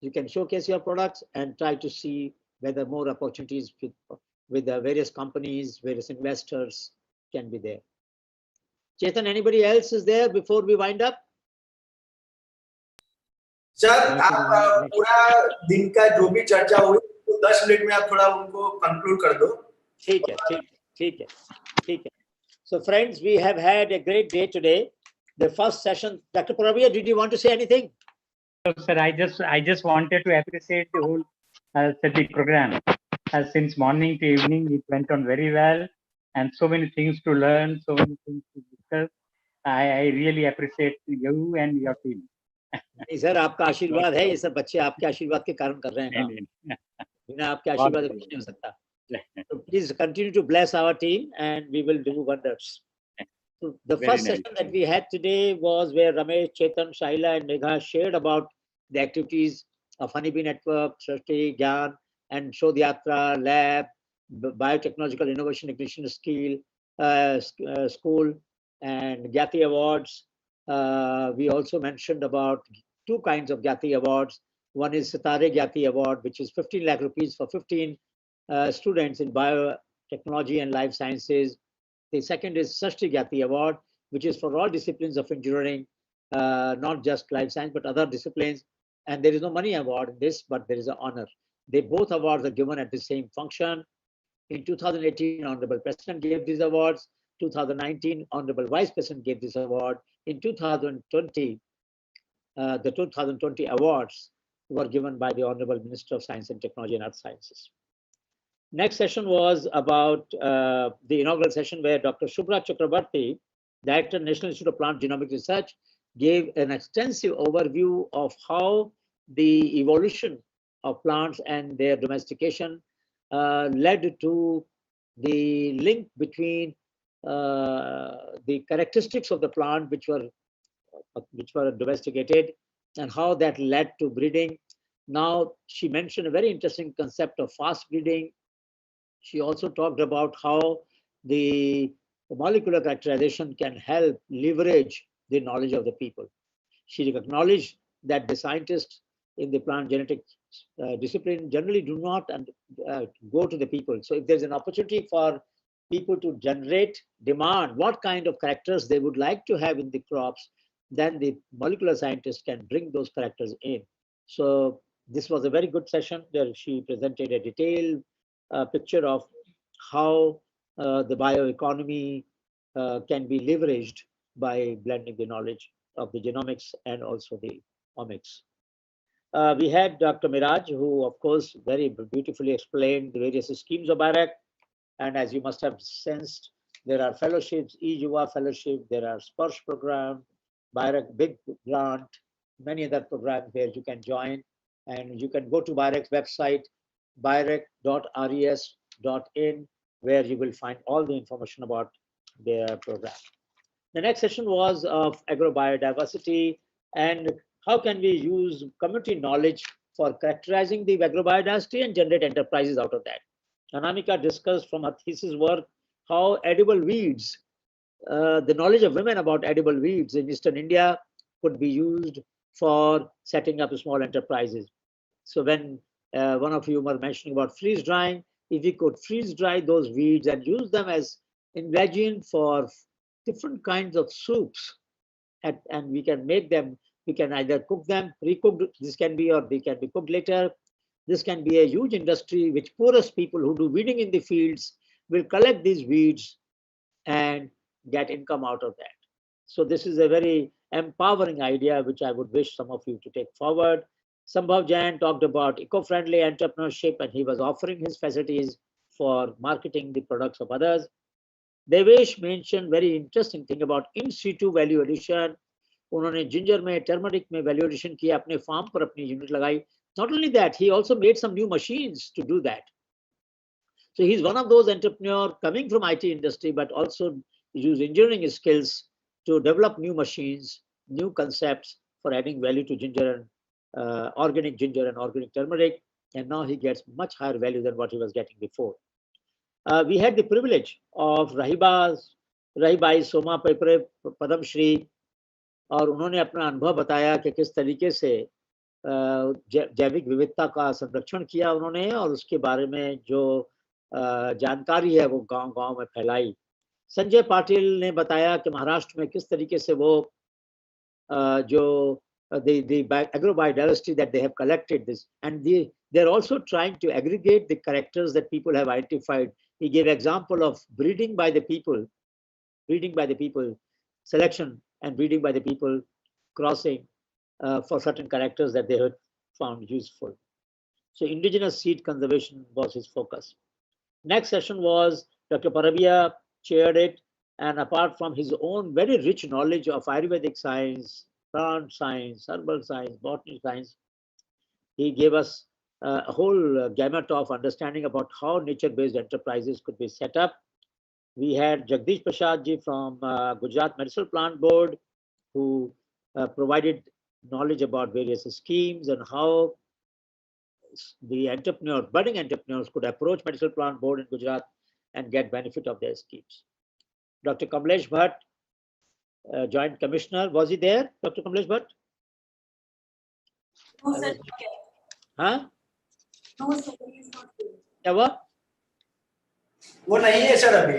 You can showcase your products and try to see whether more opportunities with the various companies, various investors can be there. Chetan, anybody else is there before we wind up? Sir आप पूरा दिन का जो भी चर्चा हुई तो 10 minute में आप थोड़ा उनको कंक्लूड कर दो. ठीक है. So friends, we have had a great day today. The first session, Dr. Parabia, did you want to say anything? Sir, I just wanted to appreciate the whole study program. Since morning to evening, it went on very well, and so many things to learn, so many things to discuss. I really appreciate you and your team. Sir आपका आशीर्वाद है. ये सब बच्चे आपके आशीर्वाद के कारण कर रहे हैं. बिना आपके आशीर्वाद कुछ नहीं हो सकता. So please continue to bless our team, and we will do wonders. So the first session that we had today was where Ramesh, Chetan, Shaila, and Megha shared about the activities of Honeybee Network, Srishti, Gyan, and Shodhyatra Lab, Biotechnological Innovation Ignition School, and Gyati Awards. We also mentioned about 2 kinds of Gyati Awards. One is Sitare Gyati Award, which is 15 lakh rupees for 15 students in biotechnology and life sciences. The second is Srishti Gyati Award, which is for all disciplines of engineering, not just life science, but other disciplines. And there is no money award in this, but there is an honor. Both awards are given at the same function. In 2018, Honorable President gave these awards. 2019, Honorable Vice President gave this award. In 2020, the 2020 awards were given by the Honorable Minister of Science and Technology and Earth Sciences. Next session was about the inaugural session where Dr. Shubhra Chakrabarty, Director, National Institute of Plant Genomic Research, gave an extensive overview of how the evolution of plants and their domestication led to the link between the characteristics of the plant which were domesticated and how that led to breeding. Now, she mentioned a very interesting concept of fast breeding. She also talked about how the molecular characterization can help leverage the knowledge of the people. She acknowledged that the scientists in the plant genetics discipline generally do not go to the people. So if there's an opportunity for people to generate demand, what kind of characters they would like to have in the crops, then the molecular scientist can bring those characters in. So this was a very good session where she presented a detailed picture of how the bioeconomy can be leveraged by blending the knowledge of the genomics and also the omics. We had Dr. Miraj, who of course very beautifully explained the various schemes of BIRAC. And as you must have sensed, there are fellowships, eJuva fellowship, there are Sparsh program, BIRAC Big Grant, many other programs where you can join. And you can go to BIRAC's website, birac.res.in, where you will find all the information about their program. The next session was of agrobiodiversity and how can we use community knowledge for characterizing the agrobiodiversity and generate enterprises out of that. Anamika discussed from her thesis work how edible weeds, the knowledge of women about edible weeds in Eastern India could be used for setting up small enterprises. So when one of you were mentioning about freeze drying, if we could freeze dry those weeds and use them as ingredient for different kinds of soups, and we can make them, we can either cook them, pre-cooked, this can be, or they can be cooked later. This can be a huge industry which poorest people who do weeding in the fields will collect these weeds and get income out of that. So this is a very empowering idea which I would wish some of you to take forward. Sambhav Jain talked about eco-friendly entrepreneurship and he was offering his facilities for marketing the products of others. Devesh mentioned very interesting thing about in situ value addition. उन्होंने ginger में turmeric में value addition किया, अपने farm पर अपनी unit लगाई. Not only that, he also made some new machines to do that. So he's one of those entrepreneurs coming from IT industry, but also use engineering skills to develop new machines, new concepts for adding value to ginger and organic ginger and organic turmeric. And now he gets much higher value than what he was getting before. We had the privilege of Rahibai Soma Pepre Padam Shri, और उन्होंने अपना अनुभव बताया कि किस तरीके से जैविक विविधता का संरक्षण किया उन्होंने और उसके बारे में जो जानकारी है वो गांव-गांव में फैलाई. संजय पाटिल ने बताया कि महाराष्ट्र में किस तरीके से वो जो the agrobiodiversity that they have collected this, and they're also trying to aggregate the characters that people have identified. He gave example of breeding by the people, selection and breeding by the people, crossing for certain characters that they had found useful. So indigenous seed conservation was his focus. Next session was Dr. Parabia chaired it, and apart from his own very rich knowledge of Ayurvedic science, plant science, herbal science, botany science, he gave us a whole gamut of understanding about how nature-based enterprises could be set up. We had Jagdish Prasad ji from Gujarat Medicinal Plant Board, who provided knowledge about various schemes and how the budding entrepreneurs could approach Medicinal Plant Board in Gujarat and get benefit of their schemes. Dr. Kamlesh Bhatt, Joint Commissioner, was he there, Dr. Kamlesh Bhatt? No, sir. Huh? No, sir, he is not here. क्या हुआ? वो नहीं है sir अभी.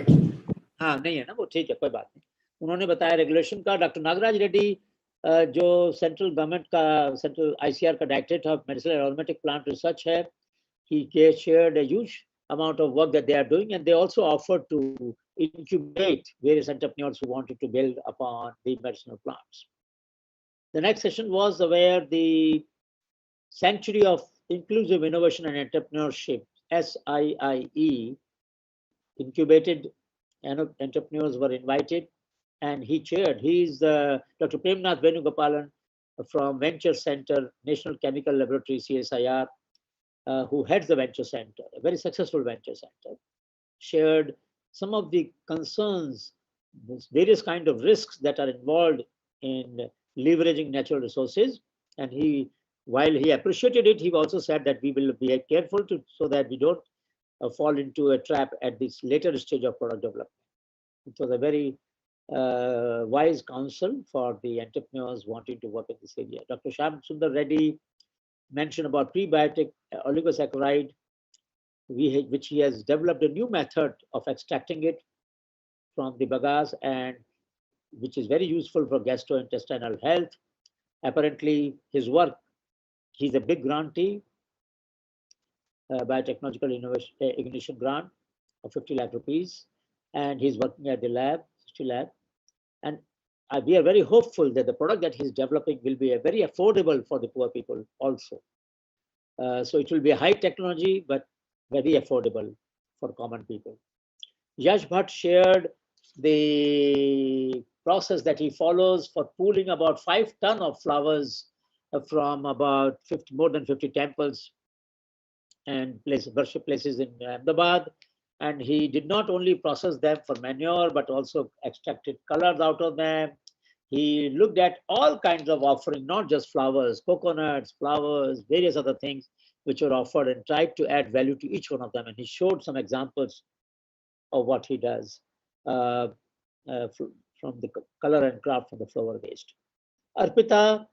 हाँ नहीं है ना वो, ठीक है कोई बात नहीं. उन्होंने बताया रेगुलेशन का. डॉक्टर नागराज रेड्डी जो सेंट्रल गवर्नमेंट का सेंट्रल ICR का directorate of medicinal aromatic plant research है, he shared a huge amount of work that they are doing, and they also offered to incubate various entrepreneurs who wanted to build upon the medicinal plants. The next session was where the Sanctuary of Inclusive Innovation and Entrepreneurship, SIIE, incubated entrepreneurs were invited, and he chaired. He is Dr. Premnath Venugopalan from Venture Center, National Chemical Laboratory, CSIR, who heads the Venture Center, a very successful Venture Center, shared some of the concerns, various kind of risks that are involved in leveraging natural resources. And while he appreciated it, he also said that we will be careful so that we don't fall into a trap at this later stage of product development. It was a very wise counsel for the entrepreneurs wanting to work in this area. Dr. Shyam Sundar Reddy mention about prebiotic oligosaccharide, which he has developed a new method of extracting it from the bagasse, and which is very useful for gastrointestinal health. Apparently, his work, he's a big grantee, biotechnological innovation ignition grant of 50 lakh rupees, and he's working at the lab, and we are very hopeful that the product that he's developing will be very affordable for the poor people also. So it will be a high technology, but very affordable for common people. Yash Bhatt shared the process that he follows for pooling about 5 tons of flowers from about more than 50 temples and worship places in Ahmedabad. And he did not only process them for manure, but also extracted colors out of them. He looked at all kinds of offering, not just flowers, coconuts, flowers, various other things which were offered, and tried to add value to each one of them. And he showed some examples of what he does from the color and craft from the flower waste. Arpita,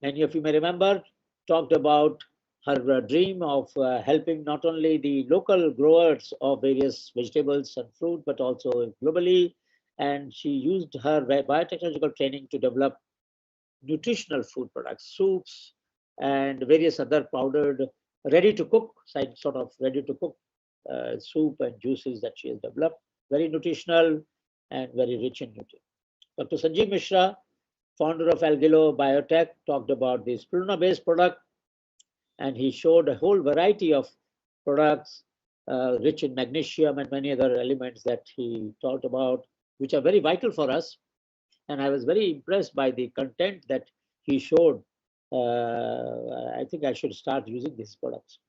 many of you may remember, talked about her dream of helping not only the local growers of various vegetables and fruit, but also globally. And she used her biotechnological training to develop nutritional food products, soups, and various other powdered, ready-to-cook, sort of ready-to-cook soup and juices that she has developed. Very nutritional and very rich in nutrients. Dr. Sanjeev Mishra, founder of Algilo Biotech, talked about the spirulina-based product, and he showed a whole variety of products rich in magnesium and many other elements that he talked about, which are very vital for us. And I was very impressed by the content that he showed. I think I should start using these products.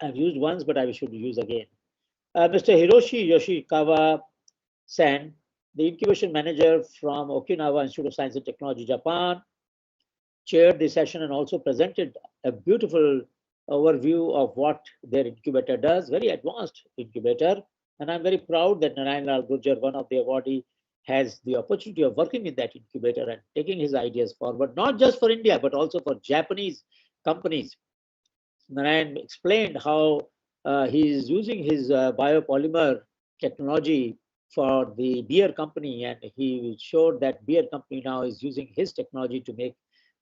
I've used once, but I should use again. Mr. Hiroshi Yoshikawa-san, the incubation manager from Okinawa Institute of Science and Technology, Japan, chaired the session and also presented a beautiful overview of what their incubator does, very advanced incubator. And I'm very proud that Narayan Lal Gurjar, one of the awardees, has the opportunity of working in that incubator and taking his ideas forward, not just for India, but also for Japanese companies. Narayan explained how he is using his biopolymer technology for the beer company, and he showed that beer company now is using his technology to make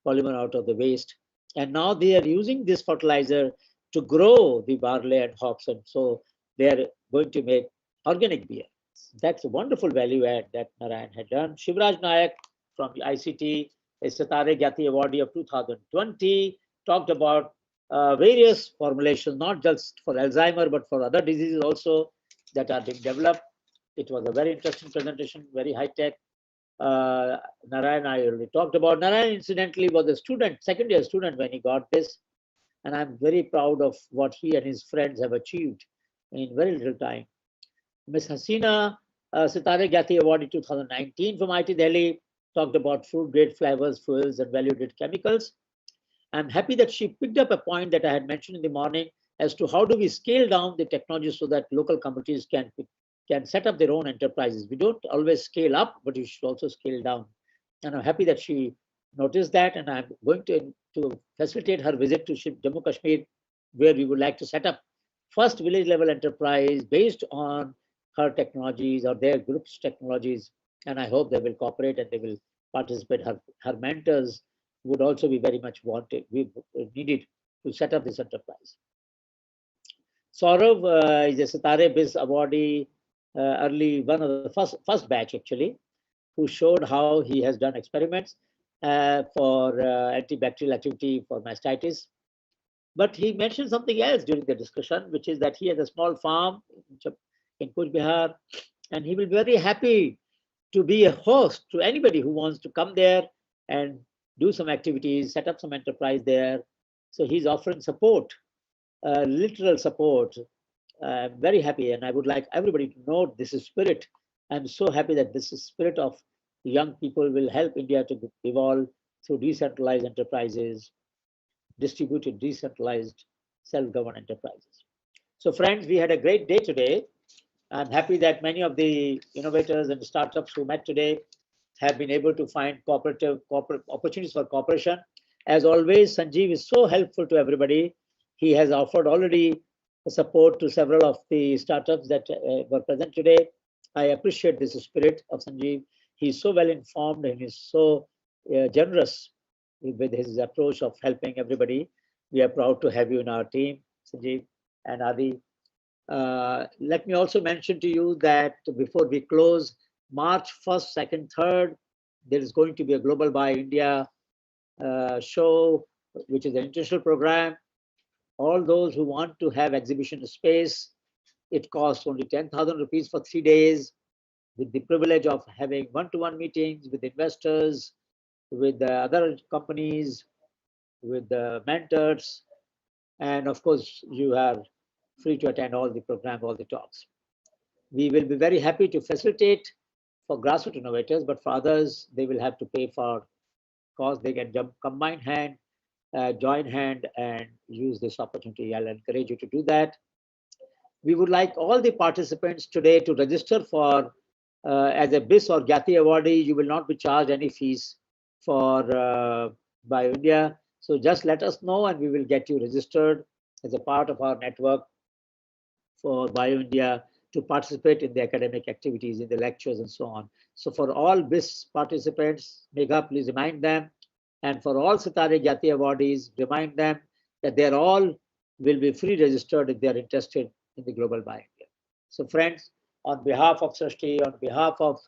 polymer out of the waste. And now they are using this fertilizer to grow the barley and hops, and so they are going to make organic beer. That's a wonderful value add that Narayan had done. Shivraj Nayak from the ICT, a Satare Gyati Awardee of 2020, talked about various formulations, not just for Alzheimer, but for other diseases also that are being developed. It was a very interesting presentation, very high tech. Narayan, I already talked about. Narayan, incidentally, was a student, second year student when he got this. And I'm very proud of what he and his friends have achieved in very little time. Ms. Hasina Sitare Gyati Awardee 2019 from IIT Delhi talked about food grade flavors, fuels, and value-added chemicals. I'm happy that she picked up a point that I had mentioned in the morning as to how do we scale down the technology so that local communities can set up their own enterprises. We don't always scale up, but you should also scale down. And I'm happy that she noticed that, and I'm going to facilitate her visit to Jammu Kashmir, where we would like to set up first village level enterprise based on her technologies or their group's technologies. And I hope they will cooperate and they will participate. Her mentors would also be very much needed to set up this enterprise. Saurav is a Sitare Biz awardee, early one of the first batch actually, who showed how he has done experiments for antibacterial activity for mastitis. But he mentioned something else during the discussion, which is that he has a small farm in Kuch Bihar, and he will be very happy to be a host to anybody who wants to come there and do some activities, set up some enterprise there. So he's offering support, literal support. I'm very happy, and I would like everybody to know this is spirit. I'm so happy that this is spirit of young people will help India to evolve through decentralized enterprises, distributed, decentralized, self-governed enterprises. So friends, we had a great day today. I'm happy that many of the innovators and startups who met today have been able to find corporate opportunities for cooperation. As always, Sanjeev is so helpful to everybody. He has offered already support to several of the startups that were present today. I appreciate this spirit of Sanjeev. He's so well informed and he's so generous with his approach of helping everybody. We are proud to have you in our team, Sanjeev and Adi. Let me also mention to you that before we close, March 1st, 2nd, 3rd, there is going to be a Global Buy India show, which is an international program. All those who want to have exhibition space, it costs only 10,000 rupees for 3 days, with the privilege of having one-to-one meetings with investors, with the other companies, with the mentors, and of course, you are free to attend all the program, all the talks. We will be very happy to facilitate for grassroots innovators, but for others, they will have to pay for cost. They can combine hand, join hand, and use this opportunity. I'll encourage you to do that. We would like all the participants today to register for as a BIS or Gyati awardee. You will not be charged any fees for BioIndia. So just let us know and we will get you registered as a part of our network for BioIndia to participate in the academic activities, in the lectures and so on. So for all BIS participants, Megha, please remind them. And for all Sitare Gyati awardees, remind them that they're all will be free registered if they're interested in the Global Buy India. So friends, on behalf of Srishti, on behalf of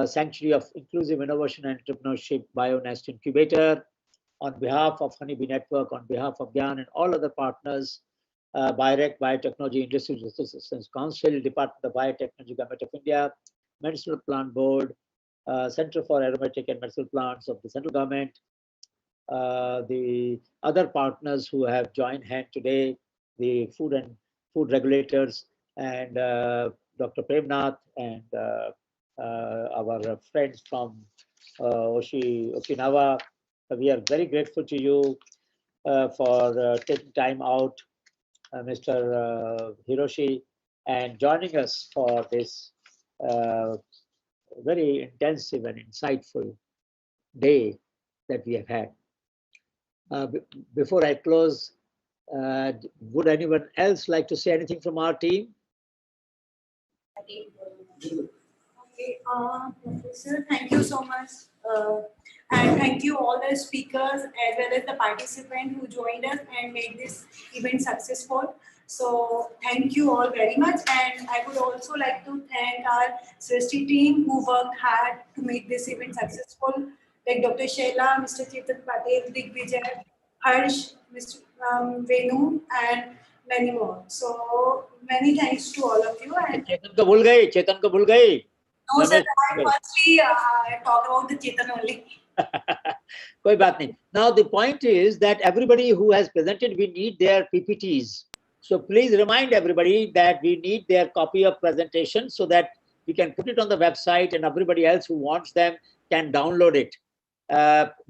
Sanctuary of Inclusive Innovation and Entrepreneurship BioNest Incubator, on behalf of Honeybee Network, on behalf of GYAN and all other partners, BIREC, Biotechnology Industry Assistance Council, Department of Biotechnology, Government of India, Medicinal Plant Board, Center for Aromatic and Medicinal Plants of the central government, the other partners who have joined hand today, the food regulators, and Dr. Premnath and our friends from Okinawa. We are very grateful to you for taking time out, Mr. Hiroshi, and joining us for this very intensive and insightful day that we have had. Before I close, would anyone else like to say anything from our team? Okay, Professor, thank you so much. And thank you all the speakers as well as the participants who joined us and made this event successful. So thank you all very much. And I would also like to thank our Srishti team who worked hard to make this event successful, like Dr. Sheila, Mr. Chetan Patel, Digvijay, Harsh, Mr. Venu, and many more. So many thanks to all of you. And Chetan ko bhul gayi. No, sir, I firstly talk about the Chetan only. Koi baat nahi. Now the point is that everybody who has presented, we need their PPTs. So please remind everybody that we need their copy of presentation so that we can put it on the website and everybody else who wants them can download it.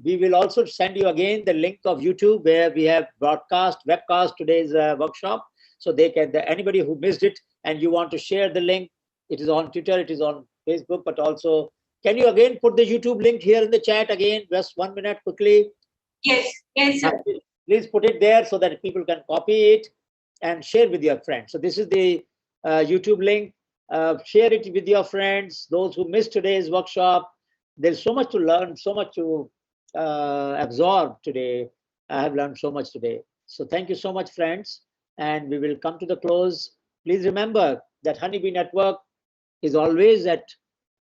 We will also send you again the link of YouTube where we have webcast today's workshop. So they can, anybody who missed it and you want to share the link, it is on Twitter, it is on Facebook, but also, can you again put the YouTube link here in the chat again, just 1 minute quickly? Yes, yes, sir. Please put it there so that people can copy it and share with your friends. So this is the YouTube link. Share it with your friends, those who missed today's workshop. There's so much to learn, so much to absorb today. I have learned so much today. So thank you so much, friends. And we will come to the close. Please remember that Honeybee Network is always at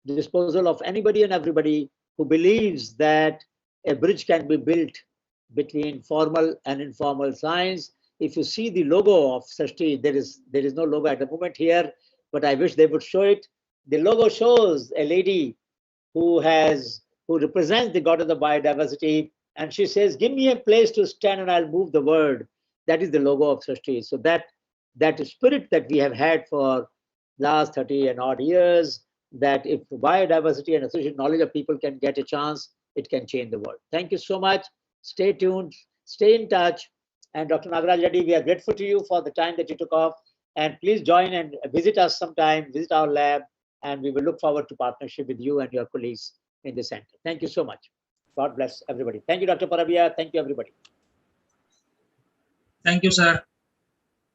the disposal of anybody and everybody who believes that a bridge can be built between formal and informal science. If you see the logo of Srishti, there is no logo at the moment here, but I wish they would show it. The logo shows a lady who represents the god of the biodiversity, and she says, "Give me a place to stand and I'll move the world." That is the logo of Srishti. So that spirit that we have had for last 30 and odd years, that if biodiversity and associated knowledge of people can get a chance, it can change the world. Thank you so much. Stay tuned, stay in touch. And Dr. Nagaraj Reddy, we are grateful to you for the time that you took off. And please join and visit us sometime, visit our lab, and we will look forward to partnership with you and your colleagues in the center. Thank you so much. God bless everybody. Thank you, Dr. Parabia. Thank you, everybody. Thank you, sir.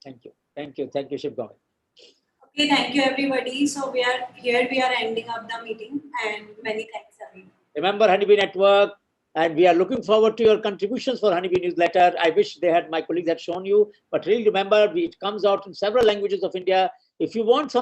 Thank you. Thank you. Thank you, Shiv Govind. Okay, thank you everybody. So we are ending up the meeting, and many thanks everyone. Remember Honeybee Network, and we are looking forward to your contributions for Honeybee newsletter. I wish my colleagues had shown you, but really remember, it comes out in several languages of India. If you want some